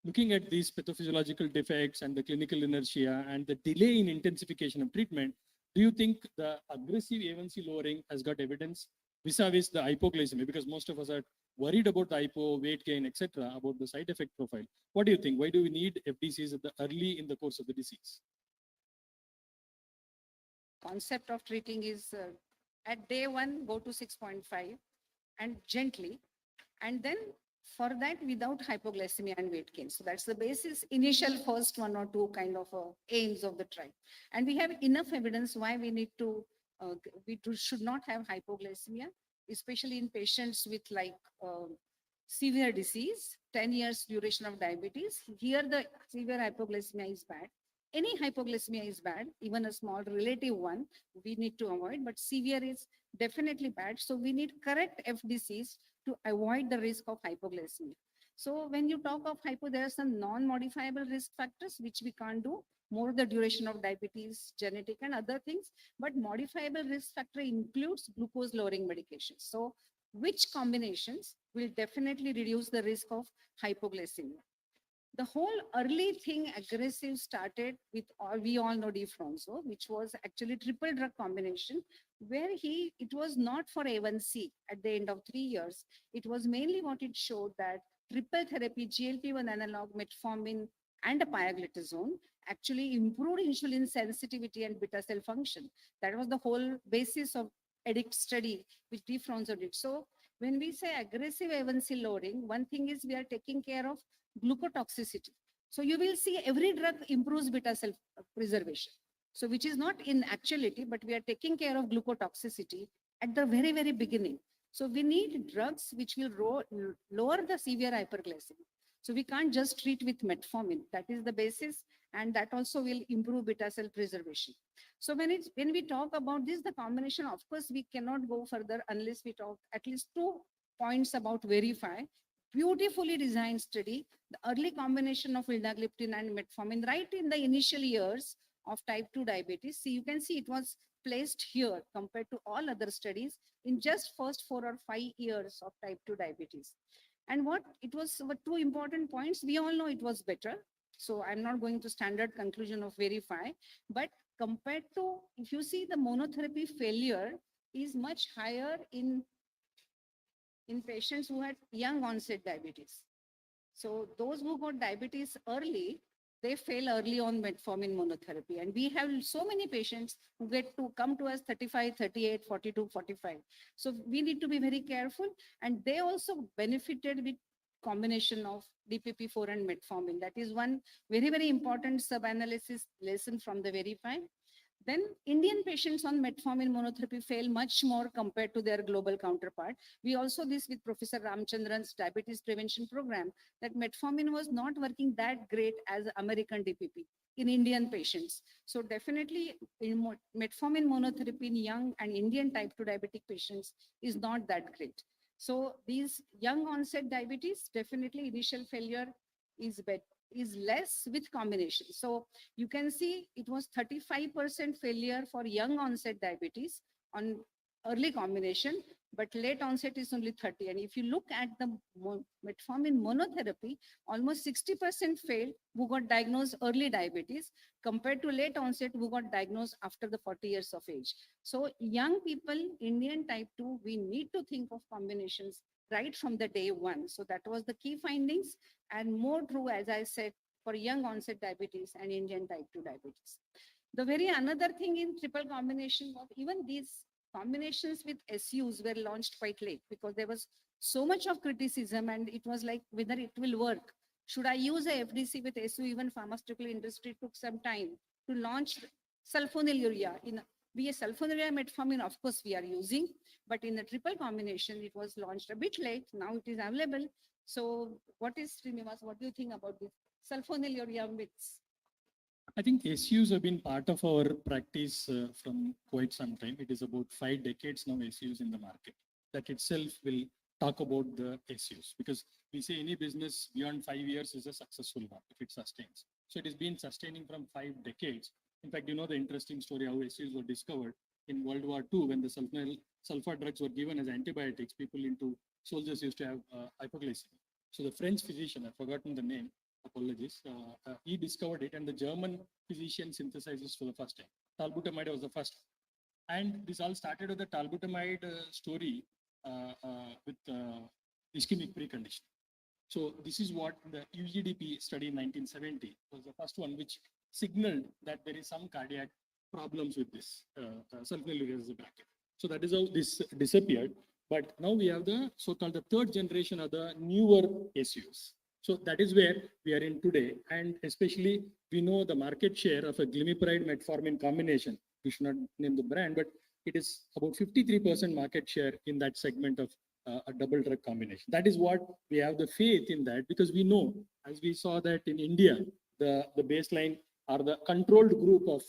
looking at these pathophysiological defects and the clinical inertia and the delay in intensification of treatment. Do you think the aggressive A1C lowering has got evidence vis-a-vis the hypoglycemia? Because most of us are worried about the hypo, weight gain, etc., about the side effect profile. What do you think? Why do we need FDCs at the early in the course of the disease? Concept of treating is at day 1, go to 6.5 and gently, and then for that without hypoglycemia and weight gain. So that's the basis, initial first 1 or 2 kind of aims of the trial. And we have enough evidence why we need to, should not have hypoglycemia, especially in patients with like severe disease, 10 years duration of diabetes. Here the severe hypoglycemia is bad. Any hypoglycemia is bad, even a small relative one, we need to avoid, but severe is definitely bad. So we need correct FDCs to avoid the risk of hypoglycemia. So when you talk of hypo, there are some non-modifiable risk factors which we can't do, more the duration of diabetes, genetic and other things, but modifiable risk factor includes glucose lowering medications. So which combinations will definitely reduce the risk of hypoglycemia? The whole early thing aggressive started with we all know Defronzo, which was actually triple drug combination, where it was not for A1C at the end of 3 years. It was mainly what it showed that triple therapy, GLP-1 analog, metformin, and a pioglitazone actually improved insulin sensitivity and beta cell function. That was the whole basis of EDICT study, which Defronzo did. So when we say aggressive A1C lowering, one thing is we are taking care of glucotoxicity. So you will see every drug improves beta cell preservation. So which is not in actuality, but we are taking care of glucotoxicity at the very, very beginning. So we need drugs which will lower the severe hyperglycemia. So we can't just treat with metformin. That is the basis, and that also will improve beta cell preservation. So when we talk about this, the combination, of course, we cannot go further unless we talk at least 2 points about verify. Beautifully designed study, the early combination of vildagliptin and metformin right in the initial years of type 2 diabetes. See, you can see it was placed here compared to all other studies in just first 4 or 5 years of type 2 diabetes. And what it was, 2 important points, we all know it was better. So I'm not going to standard conclusion of verify, but compared to, if you see the monotherapy failure, is much higher in patients who had young onset diabetes. So those who got diabetes early, they fail early on metformin monotherapy. And we have so many patients who get to come to us 35, 38, 42, 45. So we need to be very careful. And they also benefited with combination of DPP-4 and metformin. That is one very, very important sub-analysis lesson from the VERIFY. Then Indian patients on metformin monotherapy fail much more compared to their global counterpart. We also this with Professor Ramchandran's diabetes prevention program, that metformin was not working that great as American DPP in Indian patients. So definitely metformin monotherapy in young and Indian type 2 diabetic patients is not that great. So these young onset diabetes, definitely initial failure is less with combination. So you can see it was 35% failure for young onset diabetes on early combination, but late onset is only 30. And if you look at the metformin monotherapy, almost 60% failed who got diagnosed early diabetes compared to late onset who got diagnosed after the 40 years of age. So young people, Indian type 2, we need to think of combinations right from the day one. So that was the key findings, and more true, as I said, for young onset diabetes and Indian type 2 diabetes. The very another thing in triple combination was even these combinations with SUs were launched quite late because there was so much of criticism and it was like whether it will work. Should I use a FDC with SU? Even pharmaceutical industry took some time to launch sulfonylurea. Sulfonylurea metformin, of course, we are using, but in the triple combination, it was launched a bit late. Now it is available. So what is, Srinivas, what do you think about this sulfonylurea myths? I think SUs have been part of our practice from quite some time. It is about 5 decades now SUs in the market. That itself will talk about the SUs because we say any business beyond 5 years is a successful one if it sustains. So it has been sustaining from 5 decades. In fact, you know the interesting story how SUs were discovered in World War II when the sulfur drugs were given as antibiotics. Soldiers used to have hypoglycemia. So the French physician, I've forgotten the name, apologies, he discovered it and the German physician synthesized this for the first time. Talbutamide was the first one. And this all started with the talbutamide story with ischemic precondition. So this is what the UGDP study in 1970 was the first one which signaled that there is some cardiac problems with this sulfonylurea as a bracket. So that is how this disappeared. But now we have the so-called the third generation of the newer SUs. So that is where we are in today. And especially we know the market share of a glimepiride metformin combination. We should not name the brand, but it is about 53% market share in that segment of a double drug combination. That is what we have the faith in that because we know, as we saw that in India, the baseline or the controlled group of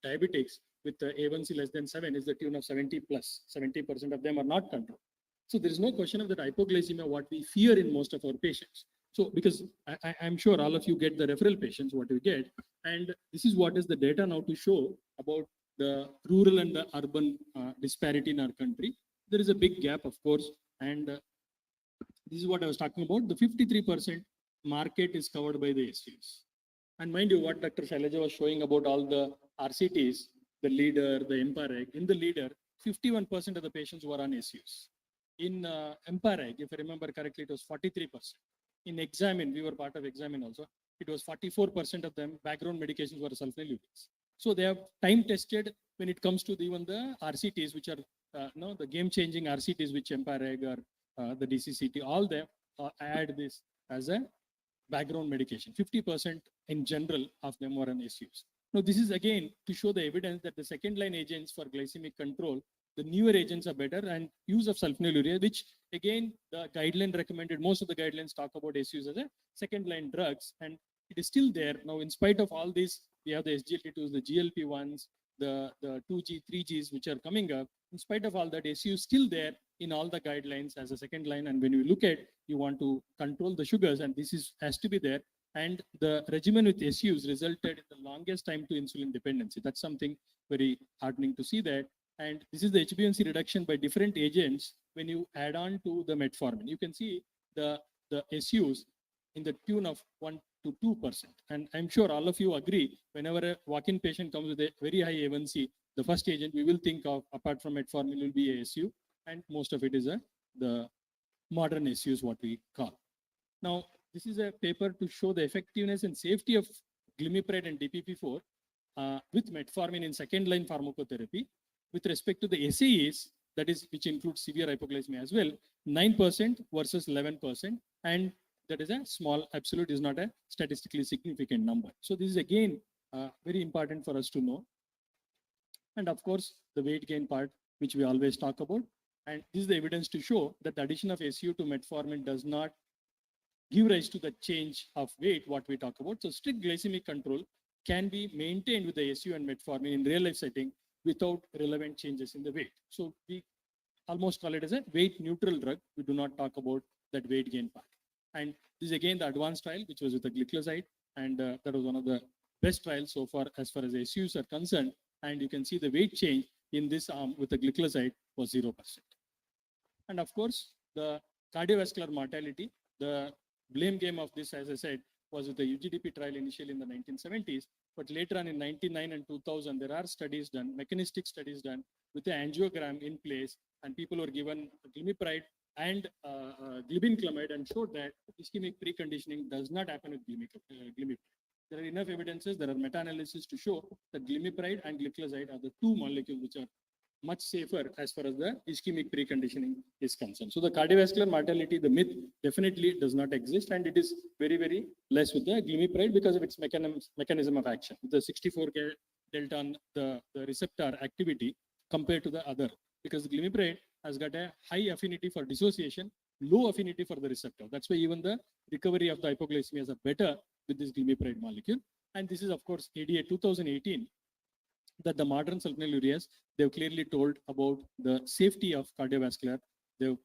diabetics with the A1C less than 7 is the tune of 70 plus. 70% of them are not controlled. So there is no question of that hypoglycemia, what we fear in most of our patients. So because I'm sure all of you get the referral patients, what you get, and this is what is the data now to show about the rural and the urban disparity in our country. There is a big gap, of course, and this is what I was talking about. The 53% market is covered by the SUs. And mind you, what Dr. Shailaja was showing about all the RCTs, the leader, the EMPA-REG, in the leader, 51% of the patients were on SUs. In EMPA-REG, if I remember correctly, it was 43%. In Examine, we were part of Examine also, it was 44% of them, background medications were sulfonylureas. So they have time tested when it comes to even the RCTs, which are the game-changing RCTs, which EMPA-REG or the DCCT, all them add this as a background medication. 50% in general of them were on SUs. Now, this is again to show the evidence that the second-line agents for glycemic control, the newer agents are better, and use of sulfonylurea, which again the guideline recommended, most of the guidelines talk about SUs as a second-line drugs, and it is still there. Now, in spite of all this, we have the SGLT2s, the GLP-1s, the 2G, 3Gs, which are coming up. In spite of all that, SU is still there in all the guidelines as a second line. And when you look at, you want to control the sugars, and this has to be there. And the regimen with SUs resulted in the longest time to insulin dependency. That's something very heartening to see that. And this is the HbA1c reduction by different agents when you add on to the metformin. You can see the SUs in the tune of to 2%. And I'm sure all of you agree, whenever a walk-in patient comes with a very high A1C, the first agent we will think of, apart from metformin, will be ASU, and most of it is the modern SUs, what we call. Now, this is a paper to show the effectiveness and safety of glimepiride and DPP-4 with metformin in second-line pharmacotherapy with respect to the SAEs, that is, which includes severe hypoglycemia as well, 9% versus 11%, and that is a small absolute, is not a statistically significant number. So this is again very important for us to know. And of course, the weight gain part, which we always talk about. And this is the evidence to show that the addition of SU to metformin does not give rise to the change of weight, what we talk about. So strict glycemic control can be maintained with the SU and metformin in real life setting without relevant changes in the weight. So we almost call it as a weight neutral drug. We do not talk about that weight gain part. And this is again the advanced trial, which was with the glycoside. And that was one of the best trials so far as the SUs are concerned. And you can see the weight change in this arm with the glycoside was 0%. And of course, the cardiovascular mortality, the blame game of this, as I said, was with the UGDP trial initially in the 1970s. But later on in 99 and 2000, there are studies done, mechanistic studies done with the angiogram in place, and people were given glimepiride and glibenclamide and showed that ischemic preconditioning does not happen with glimepiride. There are enough evidences, there are meta-analysis to show that glimepiride and glycoside are the two molecules which are much safer as far as the ischemic preconditioning is concerned. So the cardiovascular mortality, the myth definitely does not exist, and it is very, very less with the glimepiride because of its mechanism of action. With the 64 delta on the receptor activity compared to the other, because the glimepiride has got a high affinity for dissociation, low affinity for the receptor. That's why even the recovery of the hypoglycemias are better with this glimepiride molecule. And this is, of course, ADA 2018, that the modern sulfonylureas, they've clearly told about the safety of cardiovascular. They've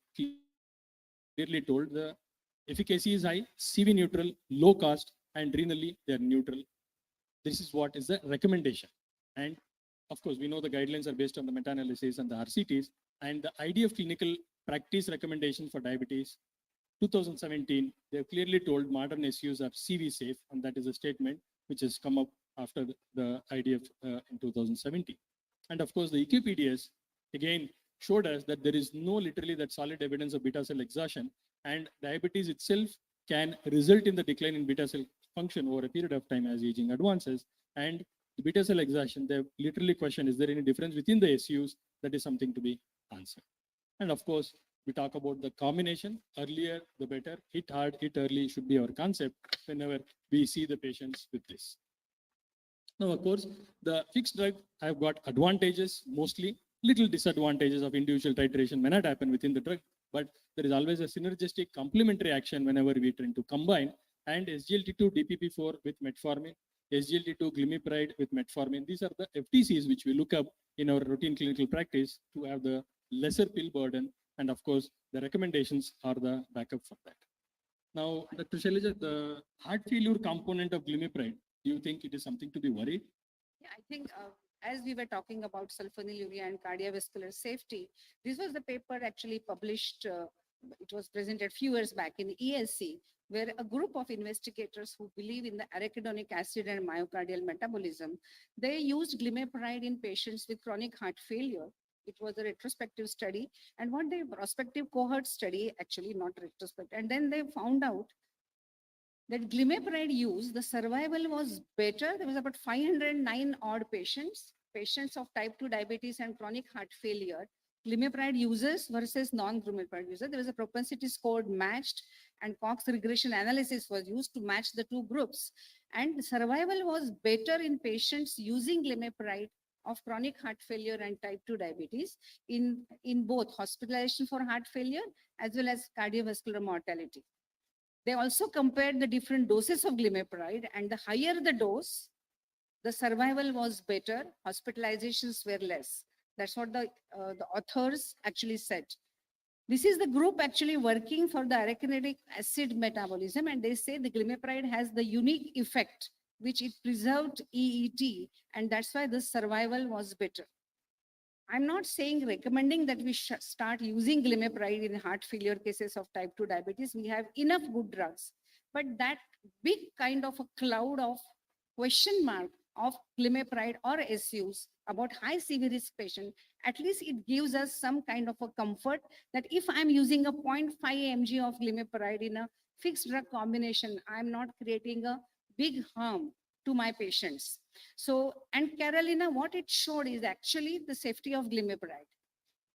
clearly told the efficacy is high, CV neutral, low cost, and renally they're neutral. This is what is the recommendation. And of course, we know the guidelines are based on the meta-analysis and the RCTs, and the idea of clinical practice recommendation for diabetes 2017, they've clearly told modern SUs are CV safe, and that is a statement which has come up after the IDF in 2017. And of course, the EQPDS again showed us that there is no literally that solid evidence of beta cell exhaustion, and diabetes itself can result in the decline in beta cell function over a period of time as aging advances. And the beta cell exhaustion, they literally question, is there any difference within the SUs? That is something to be answered. And of course, we talk about the combination, earlier the better, hit hard, hit early should be our concept whenever we see the patients with this. Now, of course, the fixed drug have got advantages, mostly little disadvantages of individual titration may not happen within the drug, but there is always a synergistic complementary action whenever we try to combine. And SGLT2 DPP4 with metformin, SGLT2 glimepiride with metformin, these are the FTCs which we look up in our routine clinical practice to have the lesser pill burden. And of course, the recommendations are the backup for that. Now, Dr. Shailaja, the heart failure component of glimepiride, do you think it is something to be worried? Yeah, I think as we were talking about sulfonylurea and cardiovascular safety, this was the paper actually published, it was presented few years back in ESC, where a group of investigators who believe in the arachidonic acid and myocardial metabolism, they used glimepiride in patients with chronic heart failure. It was a retrospective study, and what they prospective cohort study, actually not retrospective, and then they found out that glimepiride use, the survival was better. There was about 509 odd patients of type 2 diabetes and chronic heart failure, glimepiride users versus non-glimepiride users. There was a propensity score matched, and Cox regression analysis was used to match the two groups. And the survival was better in patients using glimepiride of chronic heart failure and type 2 diabetes in both hospitalization for heart failure as well as cardiovascular mortality. They also compared the different doses of glimepiride, and the higher the dose, the survival was better, hospitalizations were less. That's what the authors actually said. This is the group actually working for the arachidonic acid metabolism, and they say the glimepiride has the unique effect which it preserved EET, and that's why the survival was better. I'm not saying recommending that we start using glimepiride in heart failure cases of type 2 diabetes. We have enough good drugs, but that big kind of a cloud of question mark of glimepiride or SUs about high CV risk patient, at least it gives us some kind of a comfort that if I'm using a 0.5 mg of glimepiride in a fixed drug combination, I'm not creating a big harm to my patients. So, and Carolina, what it showed is actually the safety of glimepiride.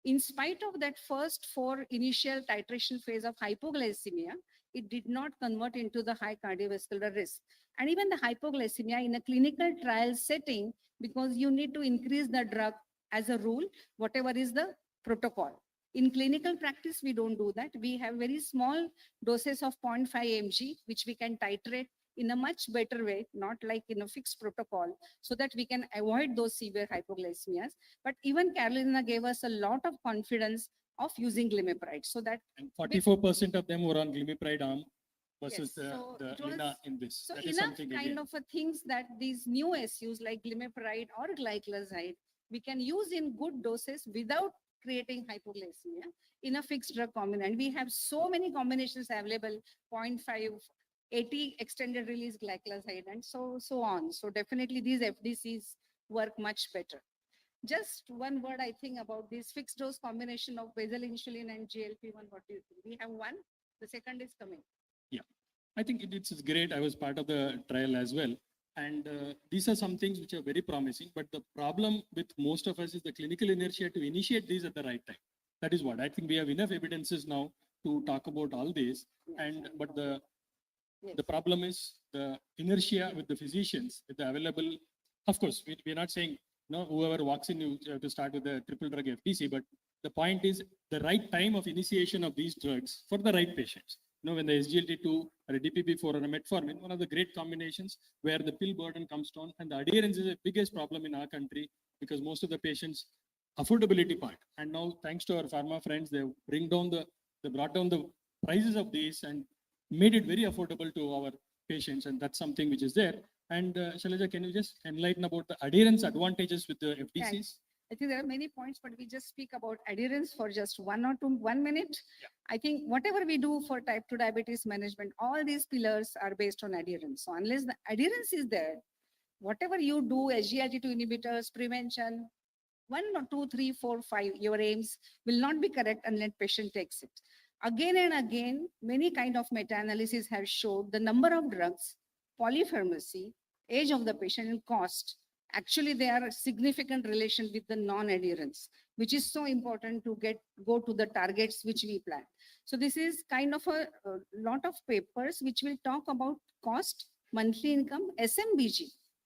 In spite of that first 4 initial titration phase of hypoglycemia, it did not convert into the high cardiovascular risk. And even the hypoglycemia in a clinical trial setting, because you need to increase the drug as a rule, whatever is the protocol. In clinical practice, we don't do that. We have very small doses of 0.5 mg, which we can titrate in a much better way, not like in a fixed protocol, so that we can avoid those severe hypoglycemias. But even Carolina gave us a lot of confidence of using glimepiride, so that And 44% of them were on glimepiride arm versus Yes, so the it was- Lina in this. so That is enough something kind again. of a things that these new SUs like glimepiride or glycoside, we can use in good doses without creating hypoglycemia in a fixed drug combination. We have so many combinations available, 0.5, 80 extended release glycoside and so on. So definitely these FDCs work much better. Just one word, I think, about this fixed dose combination of basal insulin and GLP-1. What do you think? We have one, the second is coming. Yeah, I think it's great. I was part of the trial as well. And these are some things which are very promising. But the problem with most of us is the clinical inertia to initiate these at the right time. That is what I think we have enough evidences now to talk about all this. And but the problem is the inertia with the physicians, with the available. Of course, we're not saying no, whoever walks in, you have to start with the triple drug FDC. But the point is the right time of initiation of these drugs for the right patients. You know, when the SGLT2 or a DPP4 or a metformin, one of the great combinations where the pill burden comes down, and the adherence is the biggest problem in our country because most of the patients affordability part. And now, thanks to our pharma friends, they brought down the prices of these and made it very affordable to our patients, and that's something which is there. And Shailaja, can you just enlighten about the adherence advantages with the FDCs? Thanks. I think there are many points, but we just speak about adherence for just 1 minute. I think whatever we do for type 2 diabetes management, all these pillars are based on adherence. So unless the adherence is there, whatever you do, SGLT2 inhibitors, prevention, 1 or 2, 3, 4, 5, your aims will not be correct unless patient takes it. Again and again, many kind of meta-analysis have showed the number of drugs, polypharmacy, age of the patient, and cost. Actually, they are a significant relation with the non-adherence, which is so important to go to the targets which we plan. So this is kind of a lot of papers which will talk about cost, monthly income, SMBG.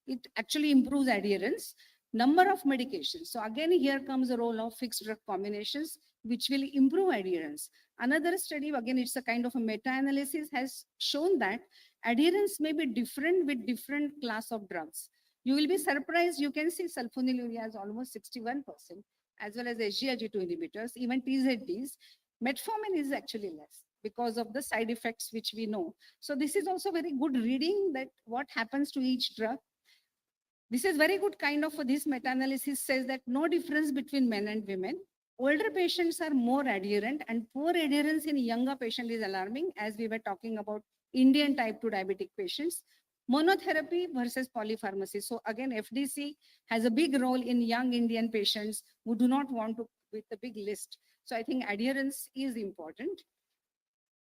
It actually improves adherence, number of medications. So again, here comes the role of fixed drug combinations, which will improve adherence. Another study, again, it's a kind of a meta-analysis, has shown that adherence may be different with different class of drugs. You will be surprised, you can see sulfonylurea is almost 61%, as well as SGLT2 inhibitors, even TZDs. Metformin is actually less because of the side effects which we know. So this is also very good reading that what happens to each drug. This is very good kind of, this meta-analysis says that no difference between men and women. Older patients are more adherent and poor adherence in younger patient is alarming, as we were talking about Indian type 2 diabetic patients. Monotherapy versus polypharmacy. So again, FDC has a big role in young Indian patients who do not want to with a big list. So I think adherence is important.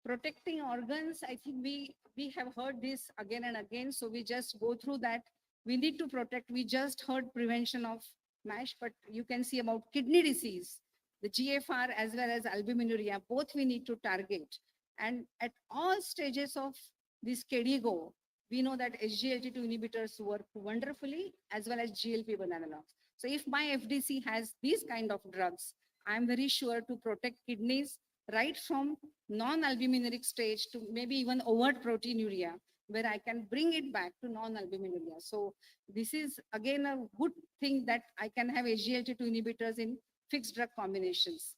Protecting organs, I think we have heard this again and again, so we just go through that. We need to protect. We just heard prevention of MASH, but you can see about kidney disease, the GFR as well as albuminuria, both we need to target. And at all stages of this KDIGO, we know that SGLT2 inhibitors work wonderfully as well as GLP-1 analogs. So if my FDC has these kind of drugs, I'm very sure to protect kidneys right from non-albuminuric stage to maybe even overt proteinuria, where I can bring it back to non-albuminuria. So this is again a good thing that I can have SGLT2 inhibitors in fixed drug combinations.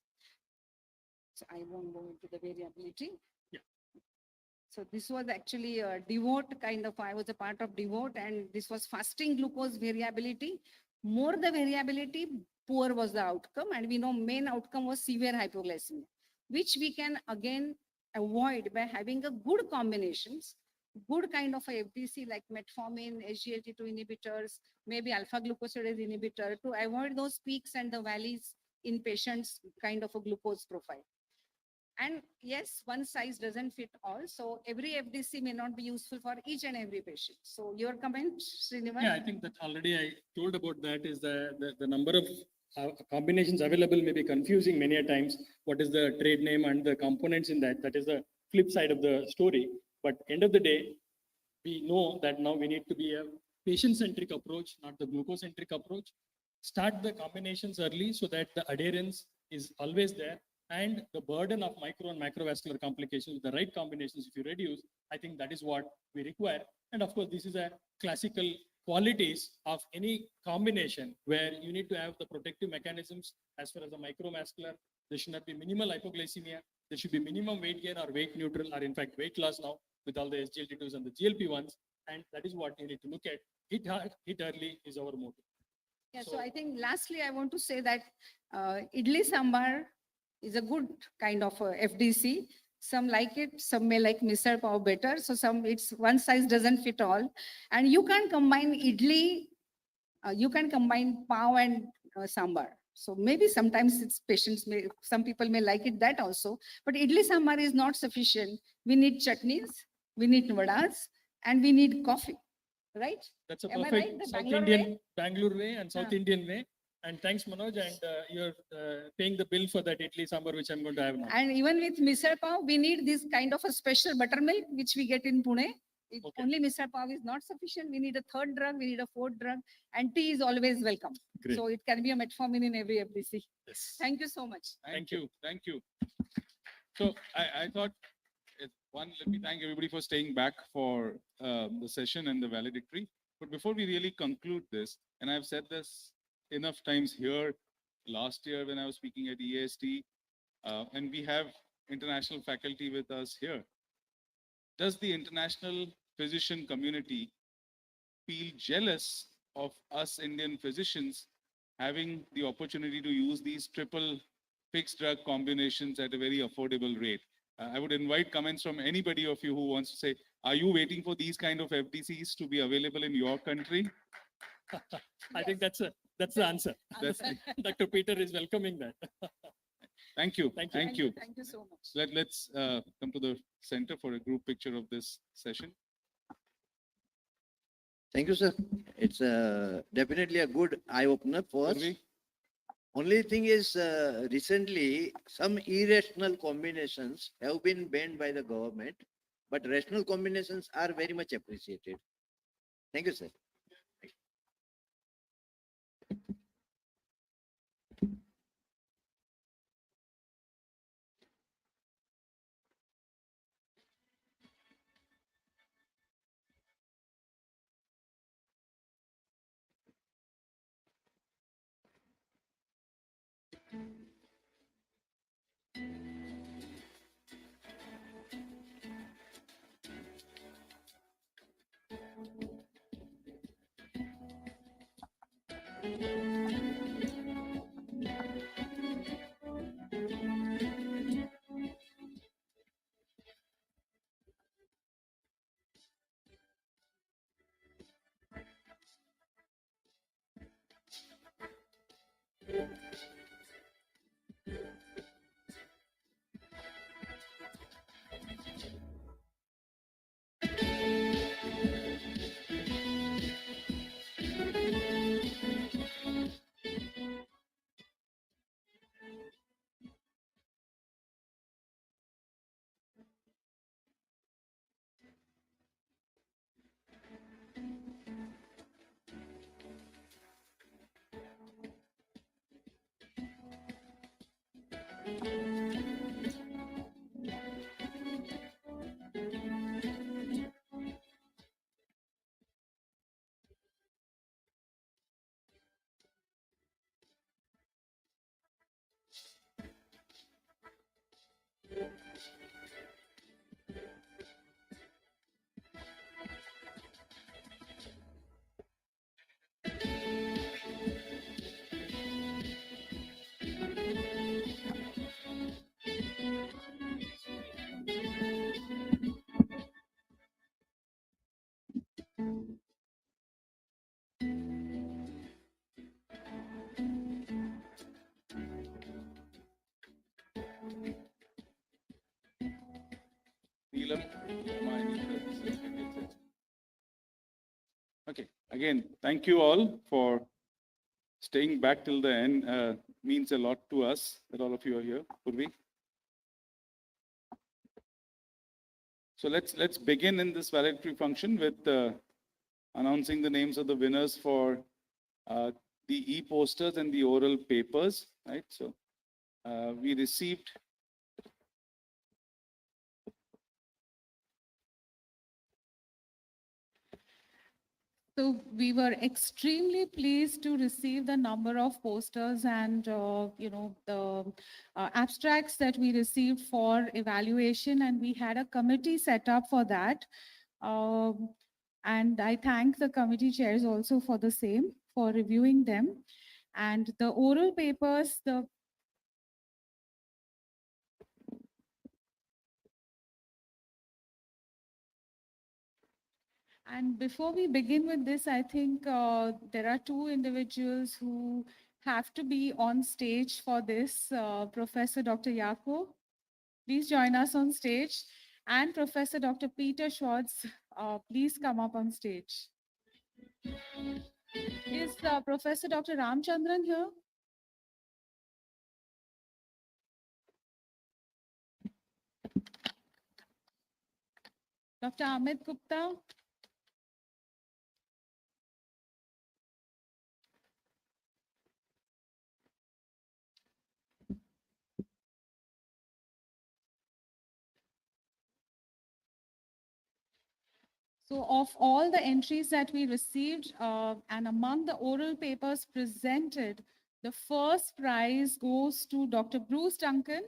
So I won't go into the variability. Yeah. So this was actually a DEVOTE kind of, I was a part of DEVOTE, and this was fasting glucose variability. More the variability, poor was the outcome. And we know main outcome was severe hypoglycemia, which we can again avoid by having a good combinations good kind of a FDC like metformin, SGLT2 inhibitors, maybe alpha glucosidase inhibitor to avoid those peaks and the valleys in patients kind of a glucose profile. And yes, one size doesn't fit all. So every FDC may not be useful for each and every patient. So your comment, Srinivas? Yeah, I think that already I told about that is the number of combinations available may be confusing many a times. What is the trade name and the components in that? That is the flip side of the story. But end of the day, we know that now we need to be a patient-centric approach, not the glucose-centric approach. Start the combinations early so that the adherence is always there and the burden of micro and macrovascular complications with the right combinations, if you reduce, I think that is what we require. And of course, this is a classical qualities of any combination where you need to have the protective mechanisms as far as the microvascular. There should not be minimal hypoglycemia. There should be minimum weight gain or weight neutral or in fact weight loss now with all the SGLT2s and the GLP-1s. And that is what you need to look at. Hit hard, hit early is our motto. Yeah, so I think lastly, I want to say that idli sambar is a good kind of FDC. Some like it, some may like misal pav better. So some it's one size doesn't fit all. And you can combine idli, you can combine pav and sambar. So maybe sometimes it's patients may, some people may like it that also. But idli sambar is not sufficient. We need chutneys, we need vadas, and we need coffee, right? That's a Am I perfect right? The South Bangalore Indian, way? Bangalore way and South Ah. Indian way. And thanks, Manoj. And you're paying the bill for that idli sambar, which I'm going to have now. And even with misal pav, we need this kind of a special buttermilk, which we get in Pune. If only misal pav is not sufficient. We need a third drug, we need a fourth drug, and tea is always welcome. Great. So it can be a metformin in every FDC. Yes. Thank you so much. Thank you. Thank you. So I thought, let me thank everybody for staying back for the session and the valedictory. But before we really conclude this, and I've said this enough times here last year when I was speaking at EAST, and we have international faculty with us here. Does the international physician community feel jealous of us Indian physicians having the opportunity to use these triple fixed drug combinations at a very affordable rate? I would invite comments from anybody of you who wants to say, are you waiting for these kind of FDCs to be available in your country? I think that's the answer. That's Dr. Peter is welcoming that. Thank you. Thank you. Thank you. Thank you so much. Let's come to the center for a group picture of this session. Thank you, sir. It's definitely a good eye-opener for us. Only thing is, recently, some irrational combinations have been banned by the government, but rational combinations are very much appreciated. Thank you, sir. again, thank you all for staying back till the end. Means a lot to us that all of you are here. Purvi. So let's begin in this valedictory function with announcing the names of the winners for the e-posters and the oral papers, right? So we received So we were extremely pleased to receive the number of posters and the abstracts that we received for evaluation, and we had a committee set up for that. And I thank the committee chairs also for the same, for reviewing them. And the oral papers, And before we begin with this, I think there are two individuals who have to be on stage for this. Professor Dr. Yako, please join us on stage. And Professor Dr. Peter Schwartz, please come up on stage. Is Professor Dr. Ramchandran here? Dr. Amit Gupta? So of all the entries that we received, and among the oral papers presented, the first prize goes to Dr. Bruce Duncan.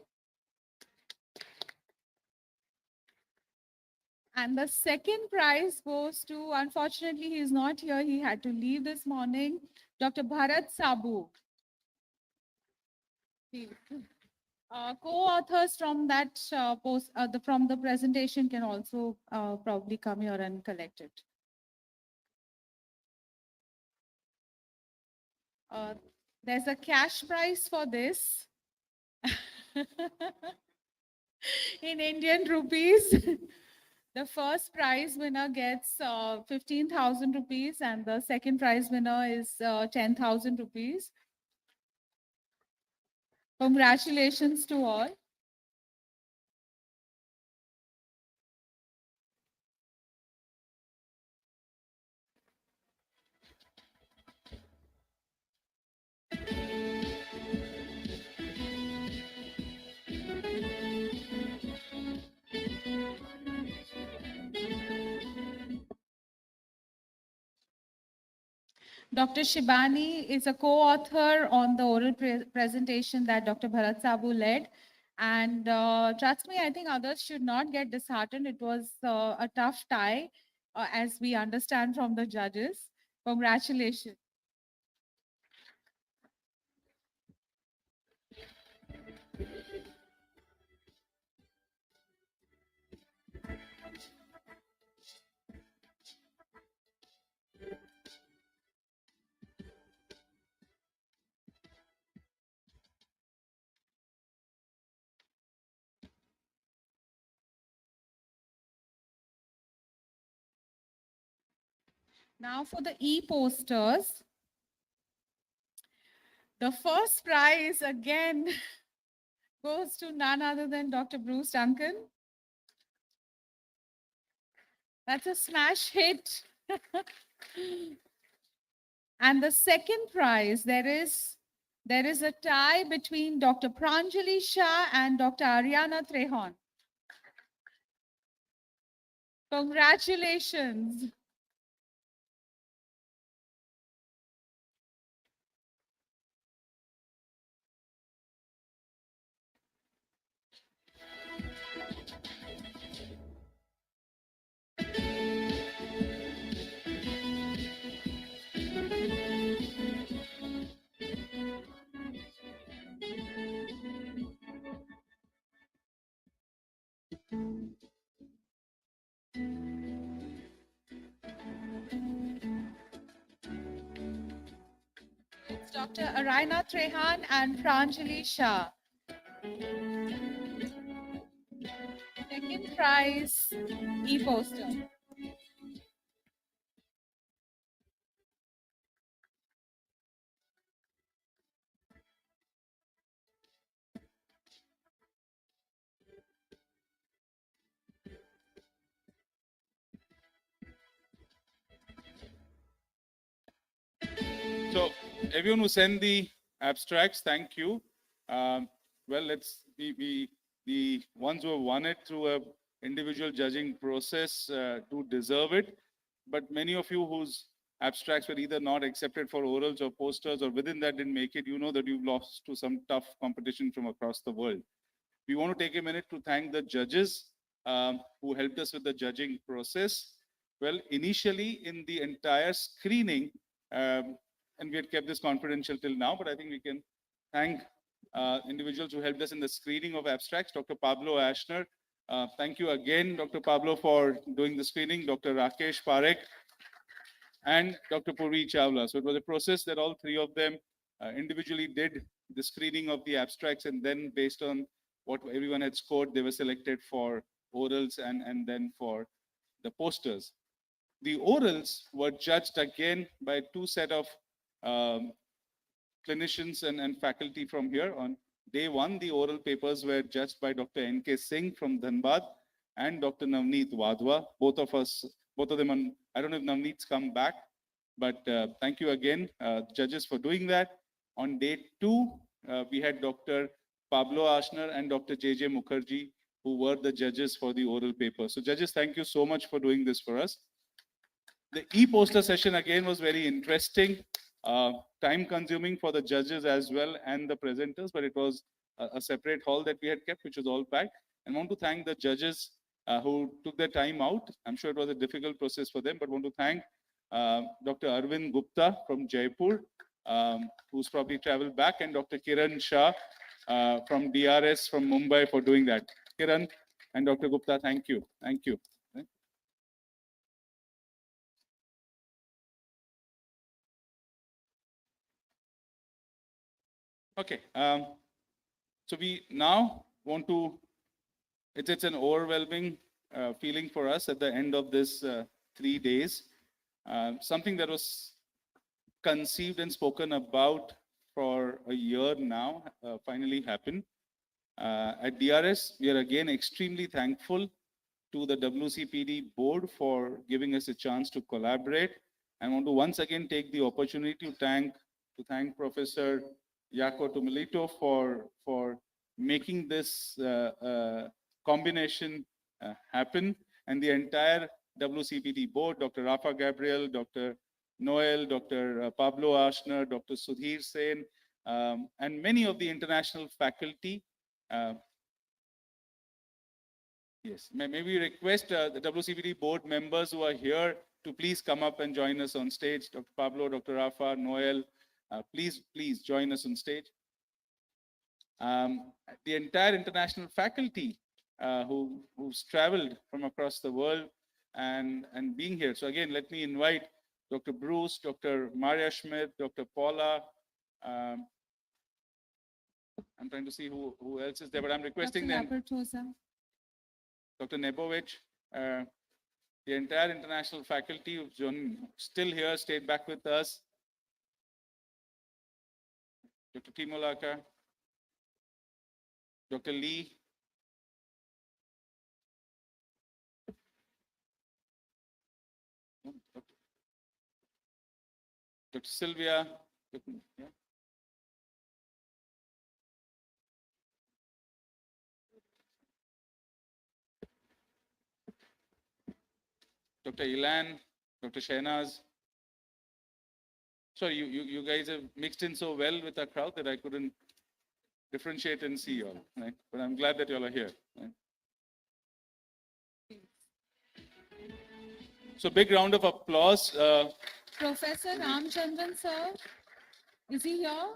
And the second prize goes to, unfortunately, he is not here. He had to leave this morning, Dr. Bharat Sabu. Co-authors from that from the presentation can also probably come here and collect it. There's a cash prize for this in Indian rupees. The first prize winner gets 15,000 rupees and the second prize winner is 10,000 rupees. Congratulations to all. Dr. Shibani is a co-author on the oral presentation that Dr. Bharat Sabu led. And trust me, I think others should not get disheartened. It was a tough tie, as we understand from the judges. Congratulations. Now for the e-posters. The first prize again goes to none other than Dr. Bruce Duncan. That's a smash hit. And the second prize, there is a tie between Dr. Pranjali Shah and Dr. Ariana Trehan. Congratulations. It's Dr. Araina Trehan and Pranjali Shah. Second prize, e-poster. everyone who sent the abstracts, thank you. Well, the ones who have won it through a individual judging process do deserve it. But many of you whose abstracts were either not accepted for orals or posters or within that didn't make it, you know that you've lost to some tough competition from across the world. We want to take a minute to thank the judges who helped us with the judging process. Well, initially in the entire screening, and we had kept this confidential till now, but I think we can thank individuals who helped us in the screening of abstracts. Dr. Pablo Ashner, thank you again, Dr. Pablo, for doing the screening. Dr. Rakesh Parekh and Dr. Purvi Chawla. So it was a process that all three of them individually did the screening of the abstracts, and then based on what everyone had scored, they were selected for orals and then for the posters. The orals were judged again by two set of clinicians and faculty from here. On day one, the oral papers were judged by Dr. N.K. Singh from Dhanbad and Dr. Navneet Wadhwa. Both of them, I don't know if Navneet's come back, but thank you again, judges, for doing that. On day two, we had Dr. Pablo Ashner and Dr. J.J. Mukherjee, who were the judges for the oral paper. So judges, thank you so much for doing this for us. The e-poster session again was very interesting, time consuming for the judges as well and the presenters, but it was a separate hall that we had kept, which was all packed. And I want to thank the judges who took their time out. I'm sure it was a difficult process for them, but want to thank Dr. Arvind Gupta from Jaipur, who's probably traveled back, and Dr. Kiran Shah from DRS from Mumbai for doing that. Kiran and Dr. Gupta, thank you. Thank you. Okay, so we now want to, it's an overwhelming feeling for us at the end of this 3 days. Something that was conceived and spoken about for a year now finally happened. At DRS, we are again extremely thankful to the WCPD board for giving us a chance to collaborate. I want to once again take the opportunity to thank Professor Jaco Tumilito for making this combination happen, and the entire WCPD board, Dr. Rafa Gabriel, Dr. Noel, Dr. Pablo Ashner, Dr. Sudhir Sen, and many of the international faculty. Yes, may we request the WCPD board members who are here to please come up and join us on stage. Dr. Pablo, Dr. Rafa, Noel, please join us on stage. The entire international faculty who's traveled from across the world and being here. So again, let me invite Dr. Bruce, Dr. Maria Schmidt, Dr. Paula. I'm trying to see who else is there, but I'm requesting them. Dr. Nebovich, the entire international faculty who's still here, stayed back with us. Dr. Timolaka, Dr. Lee, Dr. Sylvia, yeah. Dr. Ilan, Dr. Shehnaz. Sorry, you guys have mixed in so well with the crowd that I couldn't differentiate and see you all, right? But I'm glad that you all are here. Right? So big round of applause. Professor Ramchandran, sir, is he here?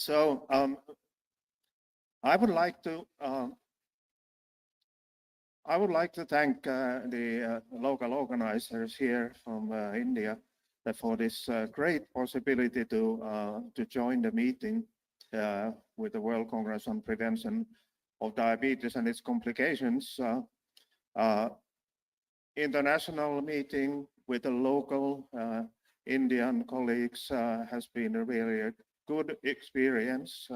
So I would like to thank the local organizers here from India for this great possibility to join the meeting with the World Congress on Prevention of Diabetes and its complications. International meeting with the local Indian colleagues has been a really good experience,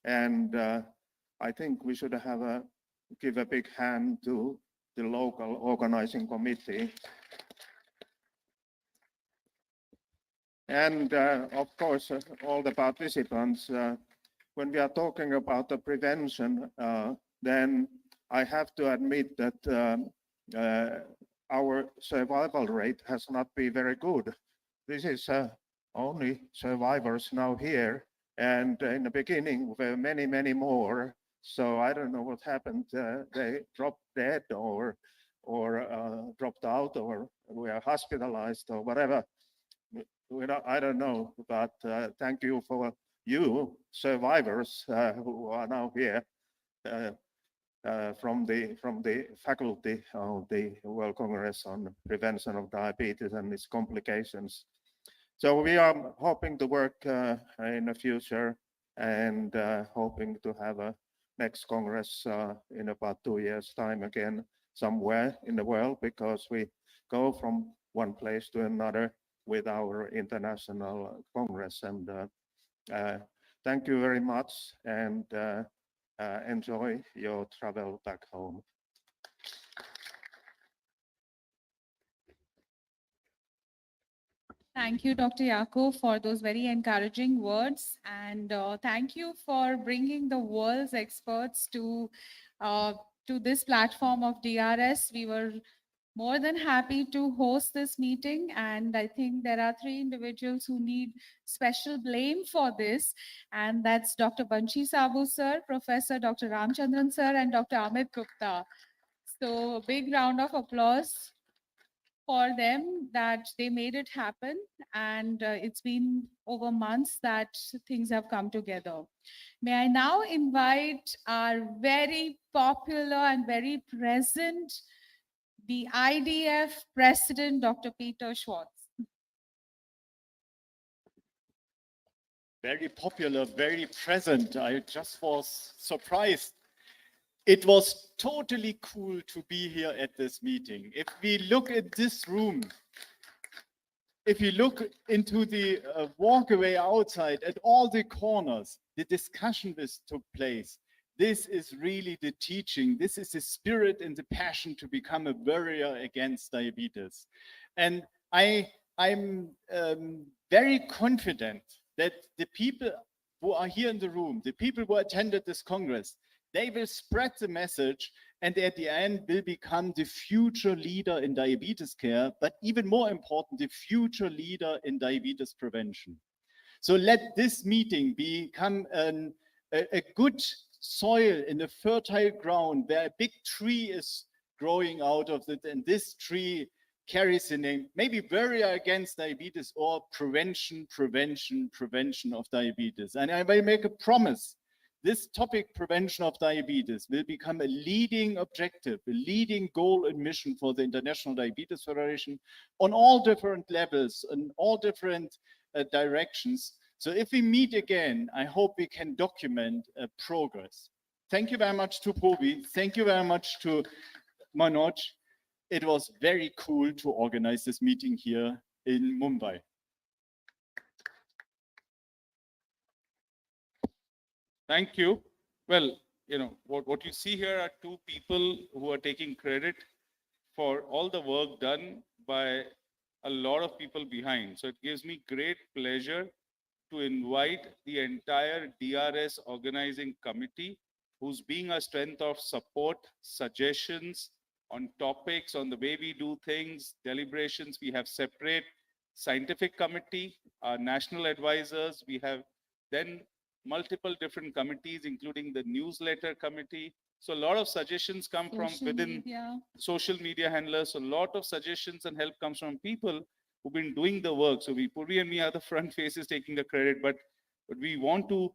and I think we should give a big hand to the local organizing committee. And of course, all the participants, when we are talking about the prevention, then I have to admit that our survival rate has not been very good. This is only survivors now here. And in the beginning, there were many, many more. So I don't know what happened. They dropped dead or dropped out or were hospitalized or whatever. I don't know, but thank you for you survivors who are now here from the faculty of the World Congress on Prevention of Diabetes and its complications. So we are hoping to work in the future and hoping to have a next Congress in about 2 years' time again somewhere in the world, because we go from one place to another with our international Congress. And thank you very much, and enjoy your travel back home. Thank you, Dr. Yako, for those very encouraging words. And thank you for bringing the world's experts to this platform of DRS. We were more than happy to host this meeting. And I think there are 3 individuals who need special blame for this. And that's Dr. Banshi Sabu, sir, Professor Dr. Ramchandran, sir, and Dr. Amit Gupta. So a big round of applause for them that they made it happen. And it's been over months that things have come together. May I now invite our very popular and very present, the IDF President, Dr. Peter Schwartz. Very popular, very present. I just was surprised. It was totally cool to be here at this meeting. If we look at this room, if you look into the walkway outside at all the corners, the discussion this took place. This is really the teaching. This is the spirit and the passion to become a warrior against diabetes. And I'm very confident that the people who are here in the room, the people who attended this Congress, they will spread the message and at the end will become the future leader in diabetes care, but even more important, the future leader in diabetes prevention. So let this meeting become a good soil in a fertile ground where a big tree is growing out of it, and this tree carries the name, maybe warrior against diabetes or prevention of diabetes. And I will make a promise. This topic, prevention of diabetes, will become a leading objective, a leading goal and mission for the International Diabetes Federation on all different levels and all different directions. So if we meet again, I hope we can document progress. Thank you very much to Pobi. Thank you very much to Manoj. It was very cool to organize this meeting here in Mumbai. Thank you. Well, you know, what you see here are 2 people who are taking credit for all the work done by a lot of people behind. So it gives me great pleasure to invite the entire DRS organizing committee, who's being a strength of support, suggestions on topics, on the way we do things, deliberations. We have separate scientific committee, our national advisors. We have then multiple different committees, including the newsletter committee. So a lot of suggestions come from within social media handlers. So a lot of suggestions and help comes from people who've been doing the work. So Puri and me are the front faces taking the credit, but we want to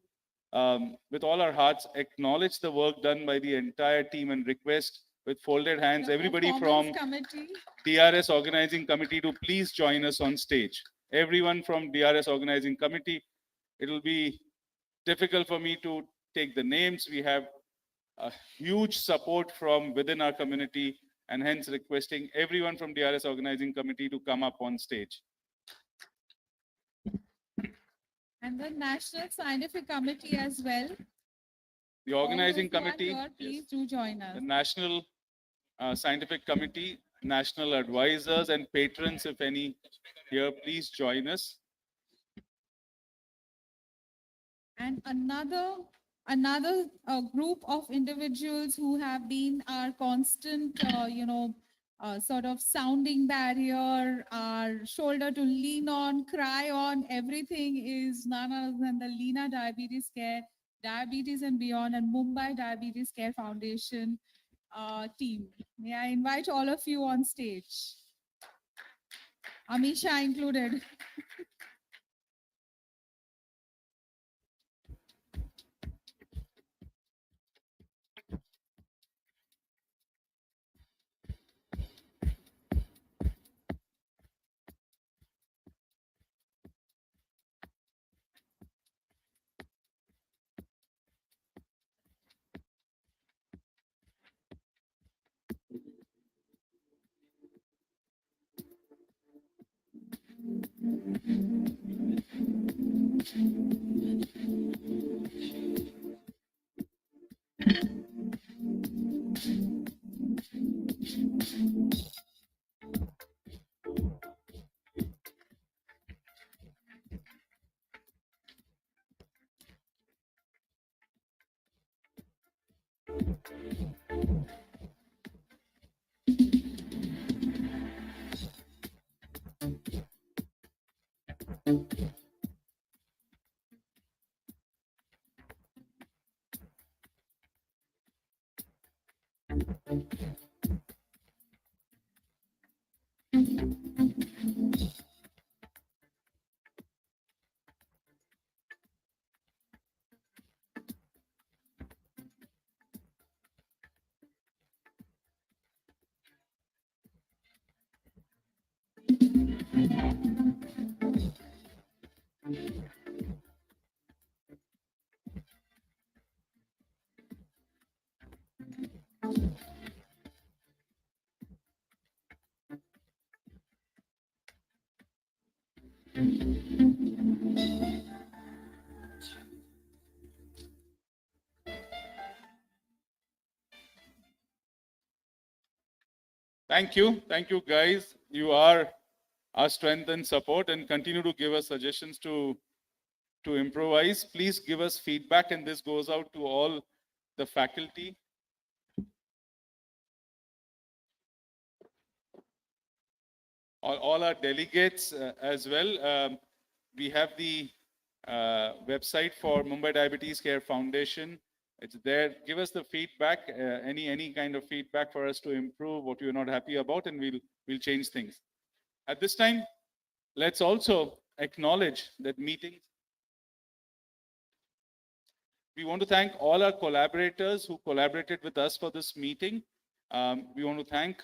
with all our hearts, acknowledge the work done by the entire team and request with folded hands, The everybody from performance committee. DRS organizing committee to please join us on stage. Everyone from DRS organizing committee. It will be difficult for me to take the names. We have a huge support from within our community, and hence requesting everyone from DRS organizing committee to come up on stage. And the National Scientific Committee as well. The All organizing those who are committee, here, please do join us. the National Scientific Committee, national advisors and patrons, if any here, please join us. And another group of individuals who have been our constant, sort of sounding barrier, our shoulder to lean on, cry on, everything is none other than the Leena Diabetes Care, Diabetes and Beyond, and Mumbai Diabetes Care Foundation team. May I invite all of you on stage? Amisha included. Thank you. Thank you, guys. You are our strength and support, and continue to give us suggestions to improvise. Please give us feedback, and this goes out to all the faculty. All our delegates as well. We have the website for Mumbai Diabetes Care Foundation. It's there. Give us the feedback, any kind of feedback for us to improve what you're not happy about, and we'll change things. At this time, let's also acknowledge that meetings. We want to thank all our collaborators who collaborated with us for this meeting. We want to thank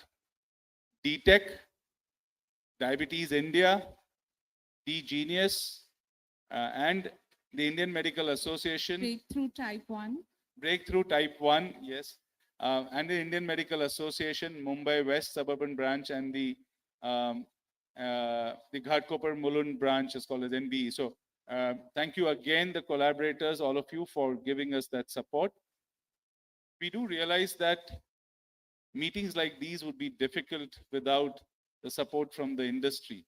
DTech, Diabetes India, D-Genius, and the Indian Medical Association. Breakthrough Type 1. Breakthrough Type 1, yes. And the Indian Medical Association, Mumbai West Suburban Branch, and the Ghatkopar Mulund branch is called as NBE. So thank you again, the collaborators, all of you, for giving us that support. We do realize that meetings like these would be difficult without the support from the industry.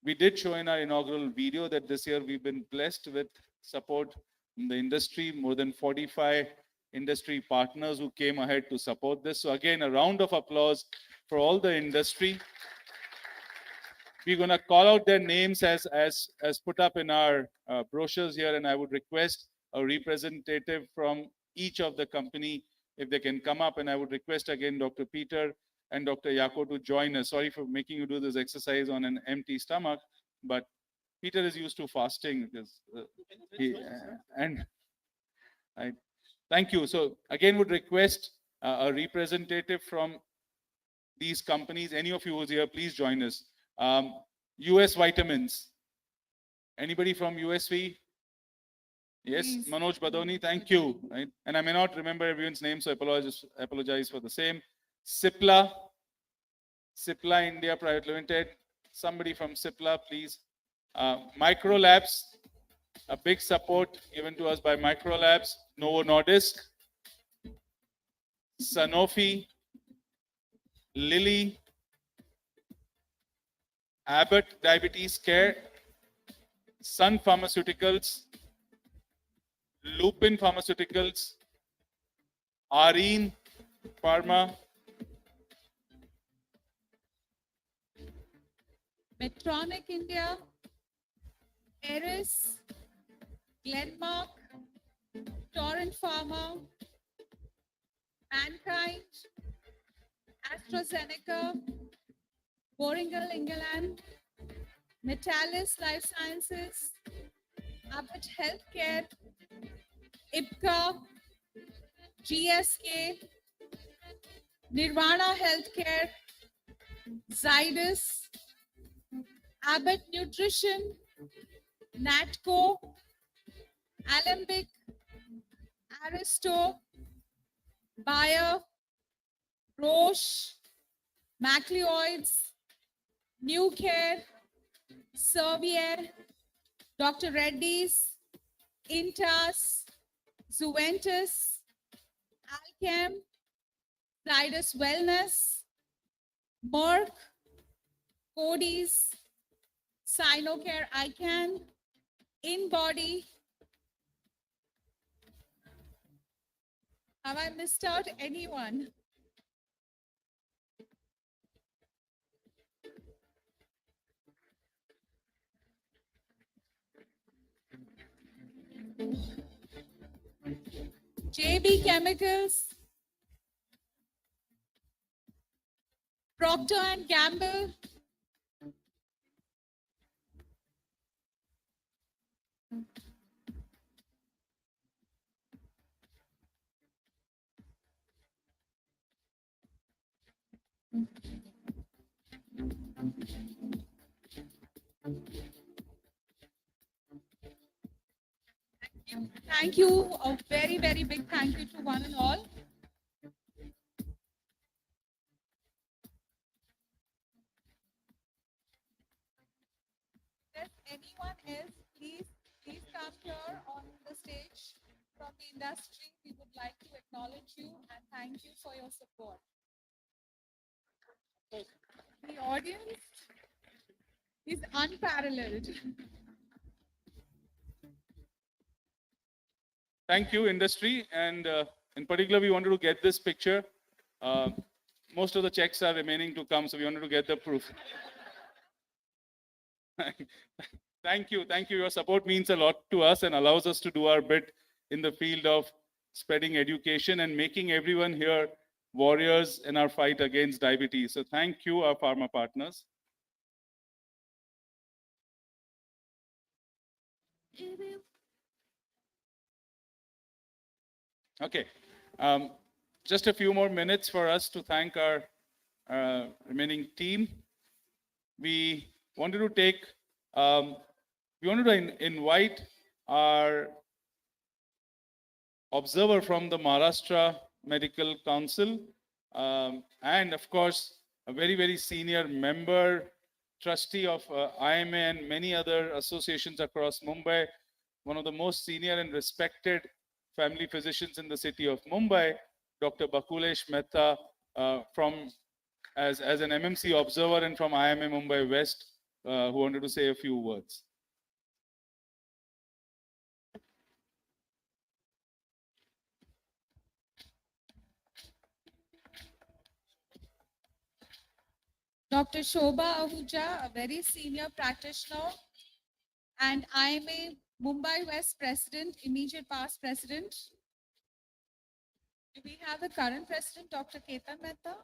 We did show in our inaugural video that this year we've been blessed with support from the industry, more than 45 industry partners who came ahead to support this. So again, a round of applause for all the industry. We're going to call out their names as put up in our brochures here, and I would request a representative from each of the company if they can come up, and I would request again Dr. Peter and Dr. Yako to join us. Sorry for making you do this exercise on an empty stomach, but Peter is used to fasting because and Right. Thank you. So again, would request a representative from these companies. Any of you who's here, please join us. US Vitamins. Anybody from USV? Yes, Please. Manoj Badoni, thank you. Right. And I may not remember everyone's name, so apologize for the same. Cipla India Private Limited. Somebody from Cipla, please. Micro Labs, a big support given to us by Micro Labs. Novo Nordisk, Sanofi, Lilly, Abbott Diabetes Care, Sun Pharmaceuticals, Lupin Pharmaceuticals, Areen Pharma, Medtronic India, Eris, Glenmark, Torrent Pharma, Mankind, AstraZeneca, Boehringer Ingelheim, Metalis Life Sciences, Abbott Healthcare, IPCA, GSK, Nirvana Healthcare, Zydus, Abbott Nutrition, Natco, Alembic, Aristo, Bayer, Roche, Macleoids, Newcare, Servier, Dr. Reddy's, Intas, Zuventus, Alchem, Zydus Wellness, Merck, Cody's, Sinocare ICANN, InBody. Have I missed out anyone? JB Chemicals, Procter and Gamble, Thank you. A very, very big thank you to one and all. Does anyone else, please come here on the stage from the industry. We would like to acknowledge you and thank you for your support. The audience is unparalleled. Thank you, industry. And in particular, we wanted to get this picture. Most of the checks are remaining to come, so we wanted to get the proof. Thank you. Thank you. Your support means a lot to us and allows us to do our bit in the field of spreading education and making everyone here warriors in our fight against diabetes. So thank you, our pharma partners. Okay. Just a few more minutes for us to thank our remaining team. We wanted to invite our observer from the Maharashtra Medical Council, and of course, a very, very senior member, trustee of IMA and many other associations across Mumbai, one of the most senior and respected family physicians in the city of Mumbai, Dr. Bakulesh Mehta, as an MMC observer and from IMA Mumbai West, who wanted to say a few words. Dr. Shobha Ahuja, a very senior practitioner, and IMA Mumbai West President, immediate past President. Do we have the current President, Dr. Ketan Mehta?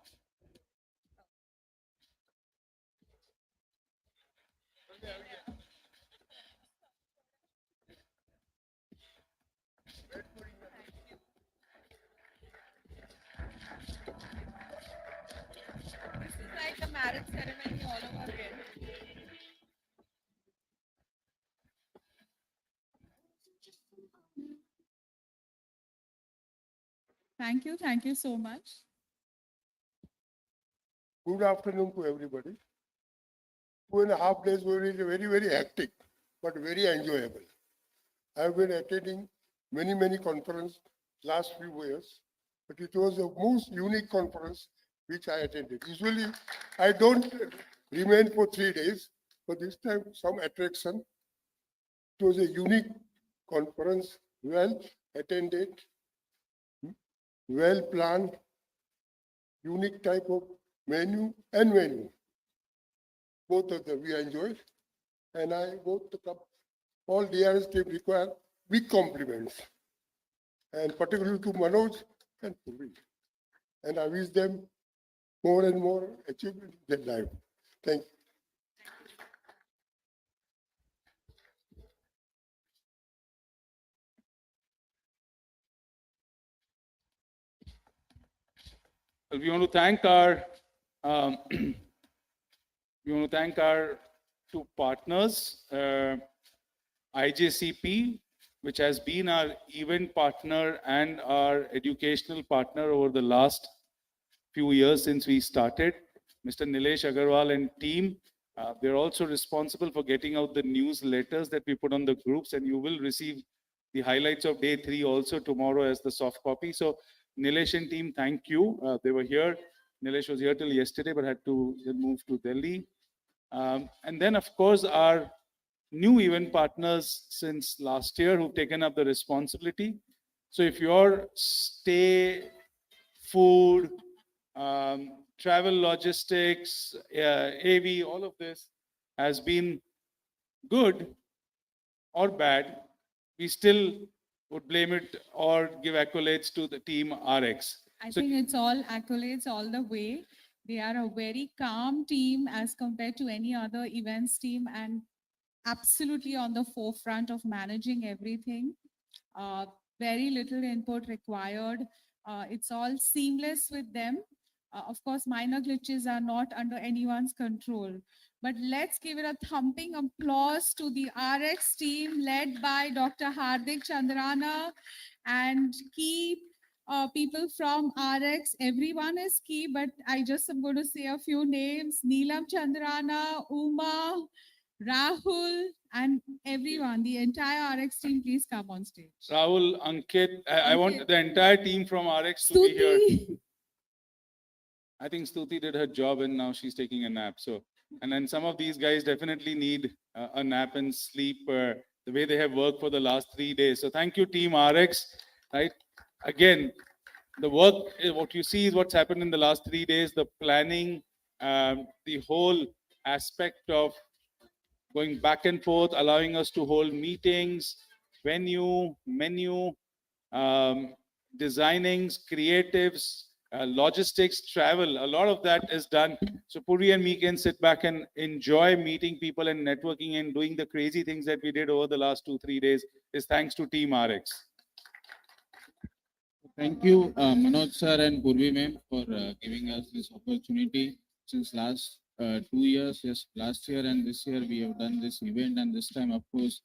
marriage ceremony all over again. Thank you so much. Good afternoon to everybody. 2.5 days were really very hectic, but very enjoyable. I've been attending many conferences last few years, but it was the most unique conference which I attended. Usually, I don't remain for 3 days, but this time some attraction. It was a unique conference, well attended, well planned, unique type of menu. Both of them we enjoyed. And I vote to come. All DRS team require big compliments. And particularly to Manoj and Purvi. And I wish them more and more achievement in their life. Thank you. Well, we want to thank our two partners, IJCP, which has been our event partner and our educational partner over the last few years since we started. Mr. Nilesh Agarwal and team, they're also responsible for getting out the newsletters that we put on the groups, and you will receive the highlights of day 3 also tomorrow as the soft copy. So Nilesh and team, thank you. They were here. Nilesh was here till yesterday, but had to move to Delhi. And then, of course, our new event partners since last year who've taken up the responsibility. So if your stay, food, travel logistics, AV, all of this has been good or bad, we still would blame it or give accolades to the team RX. I think it's all accolades all the way. They are a very calm team as compared to any other events team and absolutely on the forefront of managing everything. Very little input required. It's all seamless with them. Of course, minor glitches are not under anyone's control. But let's give it a thumping applause to the RX team led by Dr. Hardik Chandrana and key people from RX. Everyone is key, but I just am going to say a few names. Neelam Chandrana, Uma, Rahul, and everyone, the entire RX team, please come on stage. Rahul, Ankit, I want the entire team from RX to be here. I think Stuti did her job and now she's taking a nap. So, and then some of these guys definitely need a nap and sleep the way they have worked for the last 3 days. So thank you, team RX. Right? Again, the work, what you see is what's happened in the last 3 days, the planning, the whole aspect of going back and forth, allowing us to hold meetings, venue, menu, designings, creatives, logistics, travel, a lot of that is done. So Puri and me can sit back and enjoy meeting people and networking and doing the crazy things that we did over the last 2-3 days is thanks to Team RX. Thank you, Manoj sir and Purvi ma'am for giving us this opportunity. Since last 2 years, yes, last year and this year we have done this event, and this time, of course,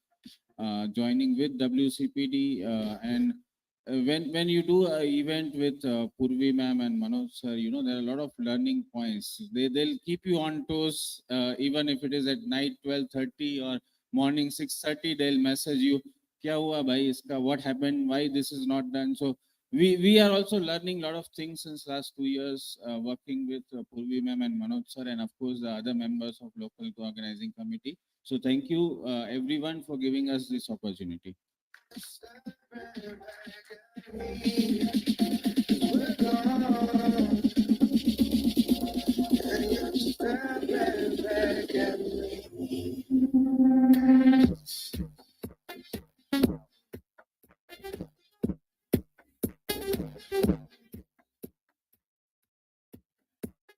joining with WCPD and when you do an event with Purvi ma'am and Manoj sir, you know, there are a lot of learning points. They'll keep you on toes, even if it is at night 12:30 or morning 6:30, they'll message you, Kya hua bhai iska, what happened, why this is not done. So we are also learning a lot of things since last 2 years, working with Purvi ma'am and Manoj sir, and of course the other members of local organizing committee. So thank you everyone for giving us this opportunity.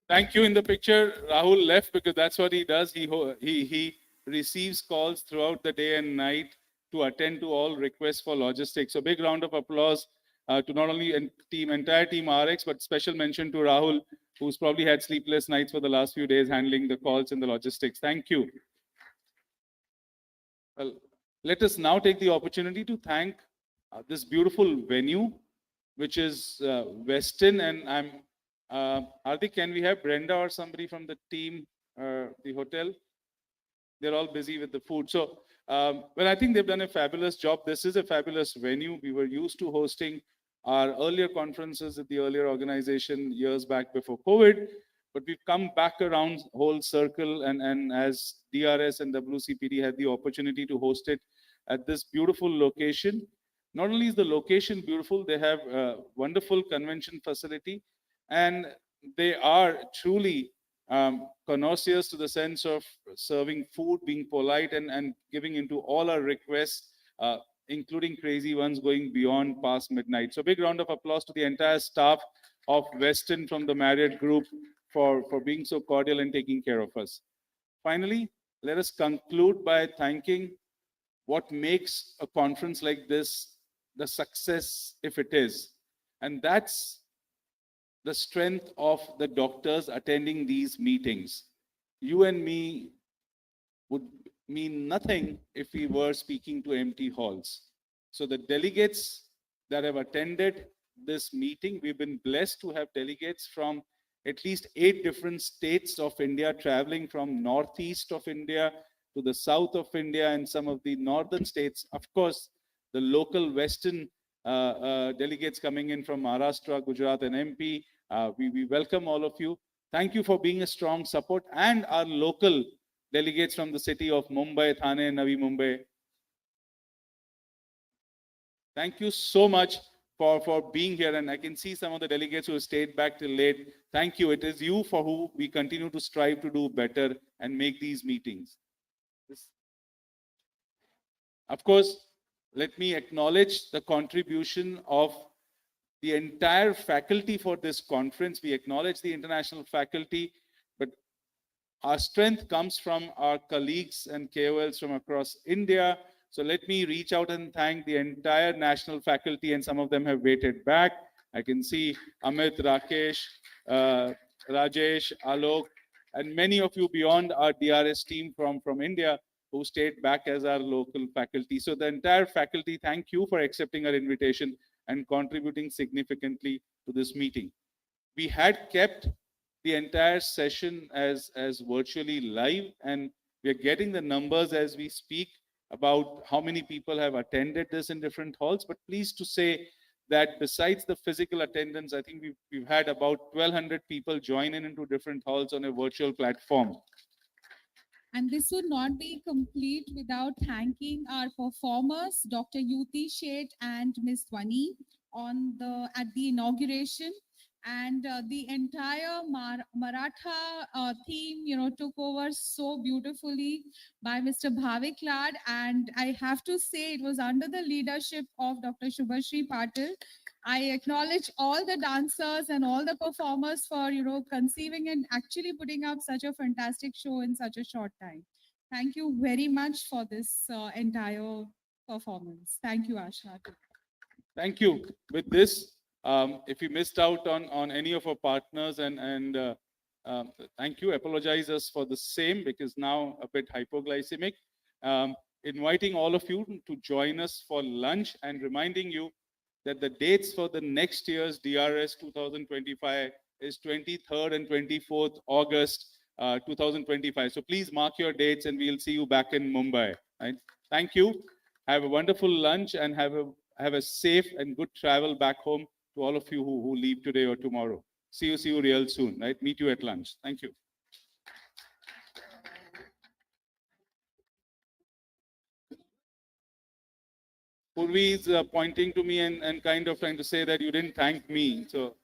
Thank you. In the picture, Rahul left because that's what he does. He receives calls throughout the day and night to attend to all requests for logistics. So big round of applause to not only entire team RX, but special mention to Rahul who's probably had sleepless nights for the last few days handling the calls and the logistics. Thank you. Well, let us now take the opportunity to thank this beautiful venue, which is Westin, and Hardik, can we have Brenda or somebody from the team, the hotel? They're all busy with the food. So, well, I think they've done a fabulous job. This is a fabulous venue. We were used to hosting our earlier conferences at the earlier organization years back before COVID, but we've come back around whole circle, and as DRS and WCPD had the opportunity to host it at this beautiful location. Not only is the location beautiful, they have a wonderful convention facility, and they are truly connoisseurs to the sense of serving food, being polite, and giving into all our requests, including crazy ones going beyond past midnight. So big round of applause to the entire staff of Westin from the Marriott Group for being so cordial and taking care of us. Finally, let us conclude by thanking what makes a conference like this the success if it is. And that's the strength of the doctors attending these meetings. You and me would mean nothing if we were speaking to empty halls. So the delegates that have attended this meeting, we've been blessed to have delegates from at least 8 different states of India, traveling from northeast of India to the south of India and some of the northern states. Of course, the local Western delegates coming in from Maharashtra, Gujarat, and MP. We welcome all of you. Thank you for being a strong support, and our local delegates from the city of Mumbai, Thane, Navi Mumbai. Thank you so much for being here, and I can see some of the delegates who have stayed back till late. Thank you. It is you for who we continue to strive to do better and make these meetings. Of course, let me acknowledge the contribution of the entire faculty for this conference. We acknowledge the international faculty, but our strength comes from our colleagues and KOLs from across India. So let me reach out and thank the entire national faculty, and some of them have waited back. I can see Amit, Rakesh, Rajesh, Alok, and many of you beyond our DRS team from India who stayed back as our local faculty. So the entire faculty, thank you for accepting our invitation and contributing significantly to this meeting. We had kept the entire session as virtually live, and we are getting the numbers as we speak about how many people have attended this in different halls. But pleased to say that besides the physical attendance, I think we've had about 1,200 people join into different halls on a virtual platform. And this would not be complete without thanking our performers, Dr. Yuti Sheth and Ms. Dhwani at the inauguration. And the entire Maratha theme, took over so beautifully by Mr. Bhavik Lad. And I have to say it was under the leadership of Dr. Shubhashri Patil. I acknowledge all the dancers and all the performers for, conceiving and actually putting up such a fantastic show in such a short time. Thank you very much for this entire performance. Thank you, Asha. Thank you. With this, if you missed out on any of our partners, and thank you, apologize us for the same, because now a bit hypoglycemic. Inviting all of you to join us for lunch, and reminding you that the dates for the next year's DRS 2025 is 23rd and 24th August 2025. So please mark your dates, and we'll see you back in Mumbai. Right? Thank you. Have a wonderful lunch, and have a safe and good travel back home to all of you who leave today or tomorrow. See you real soon. Right? Meet you at lunch. Thank you. Purvi is pointing to me and kind of trying to say that you didn't thank me. So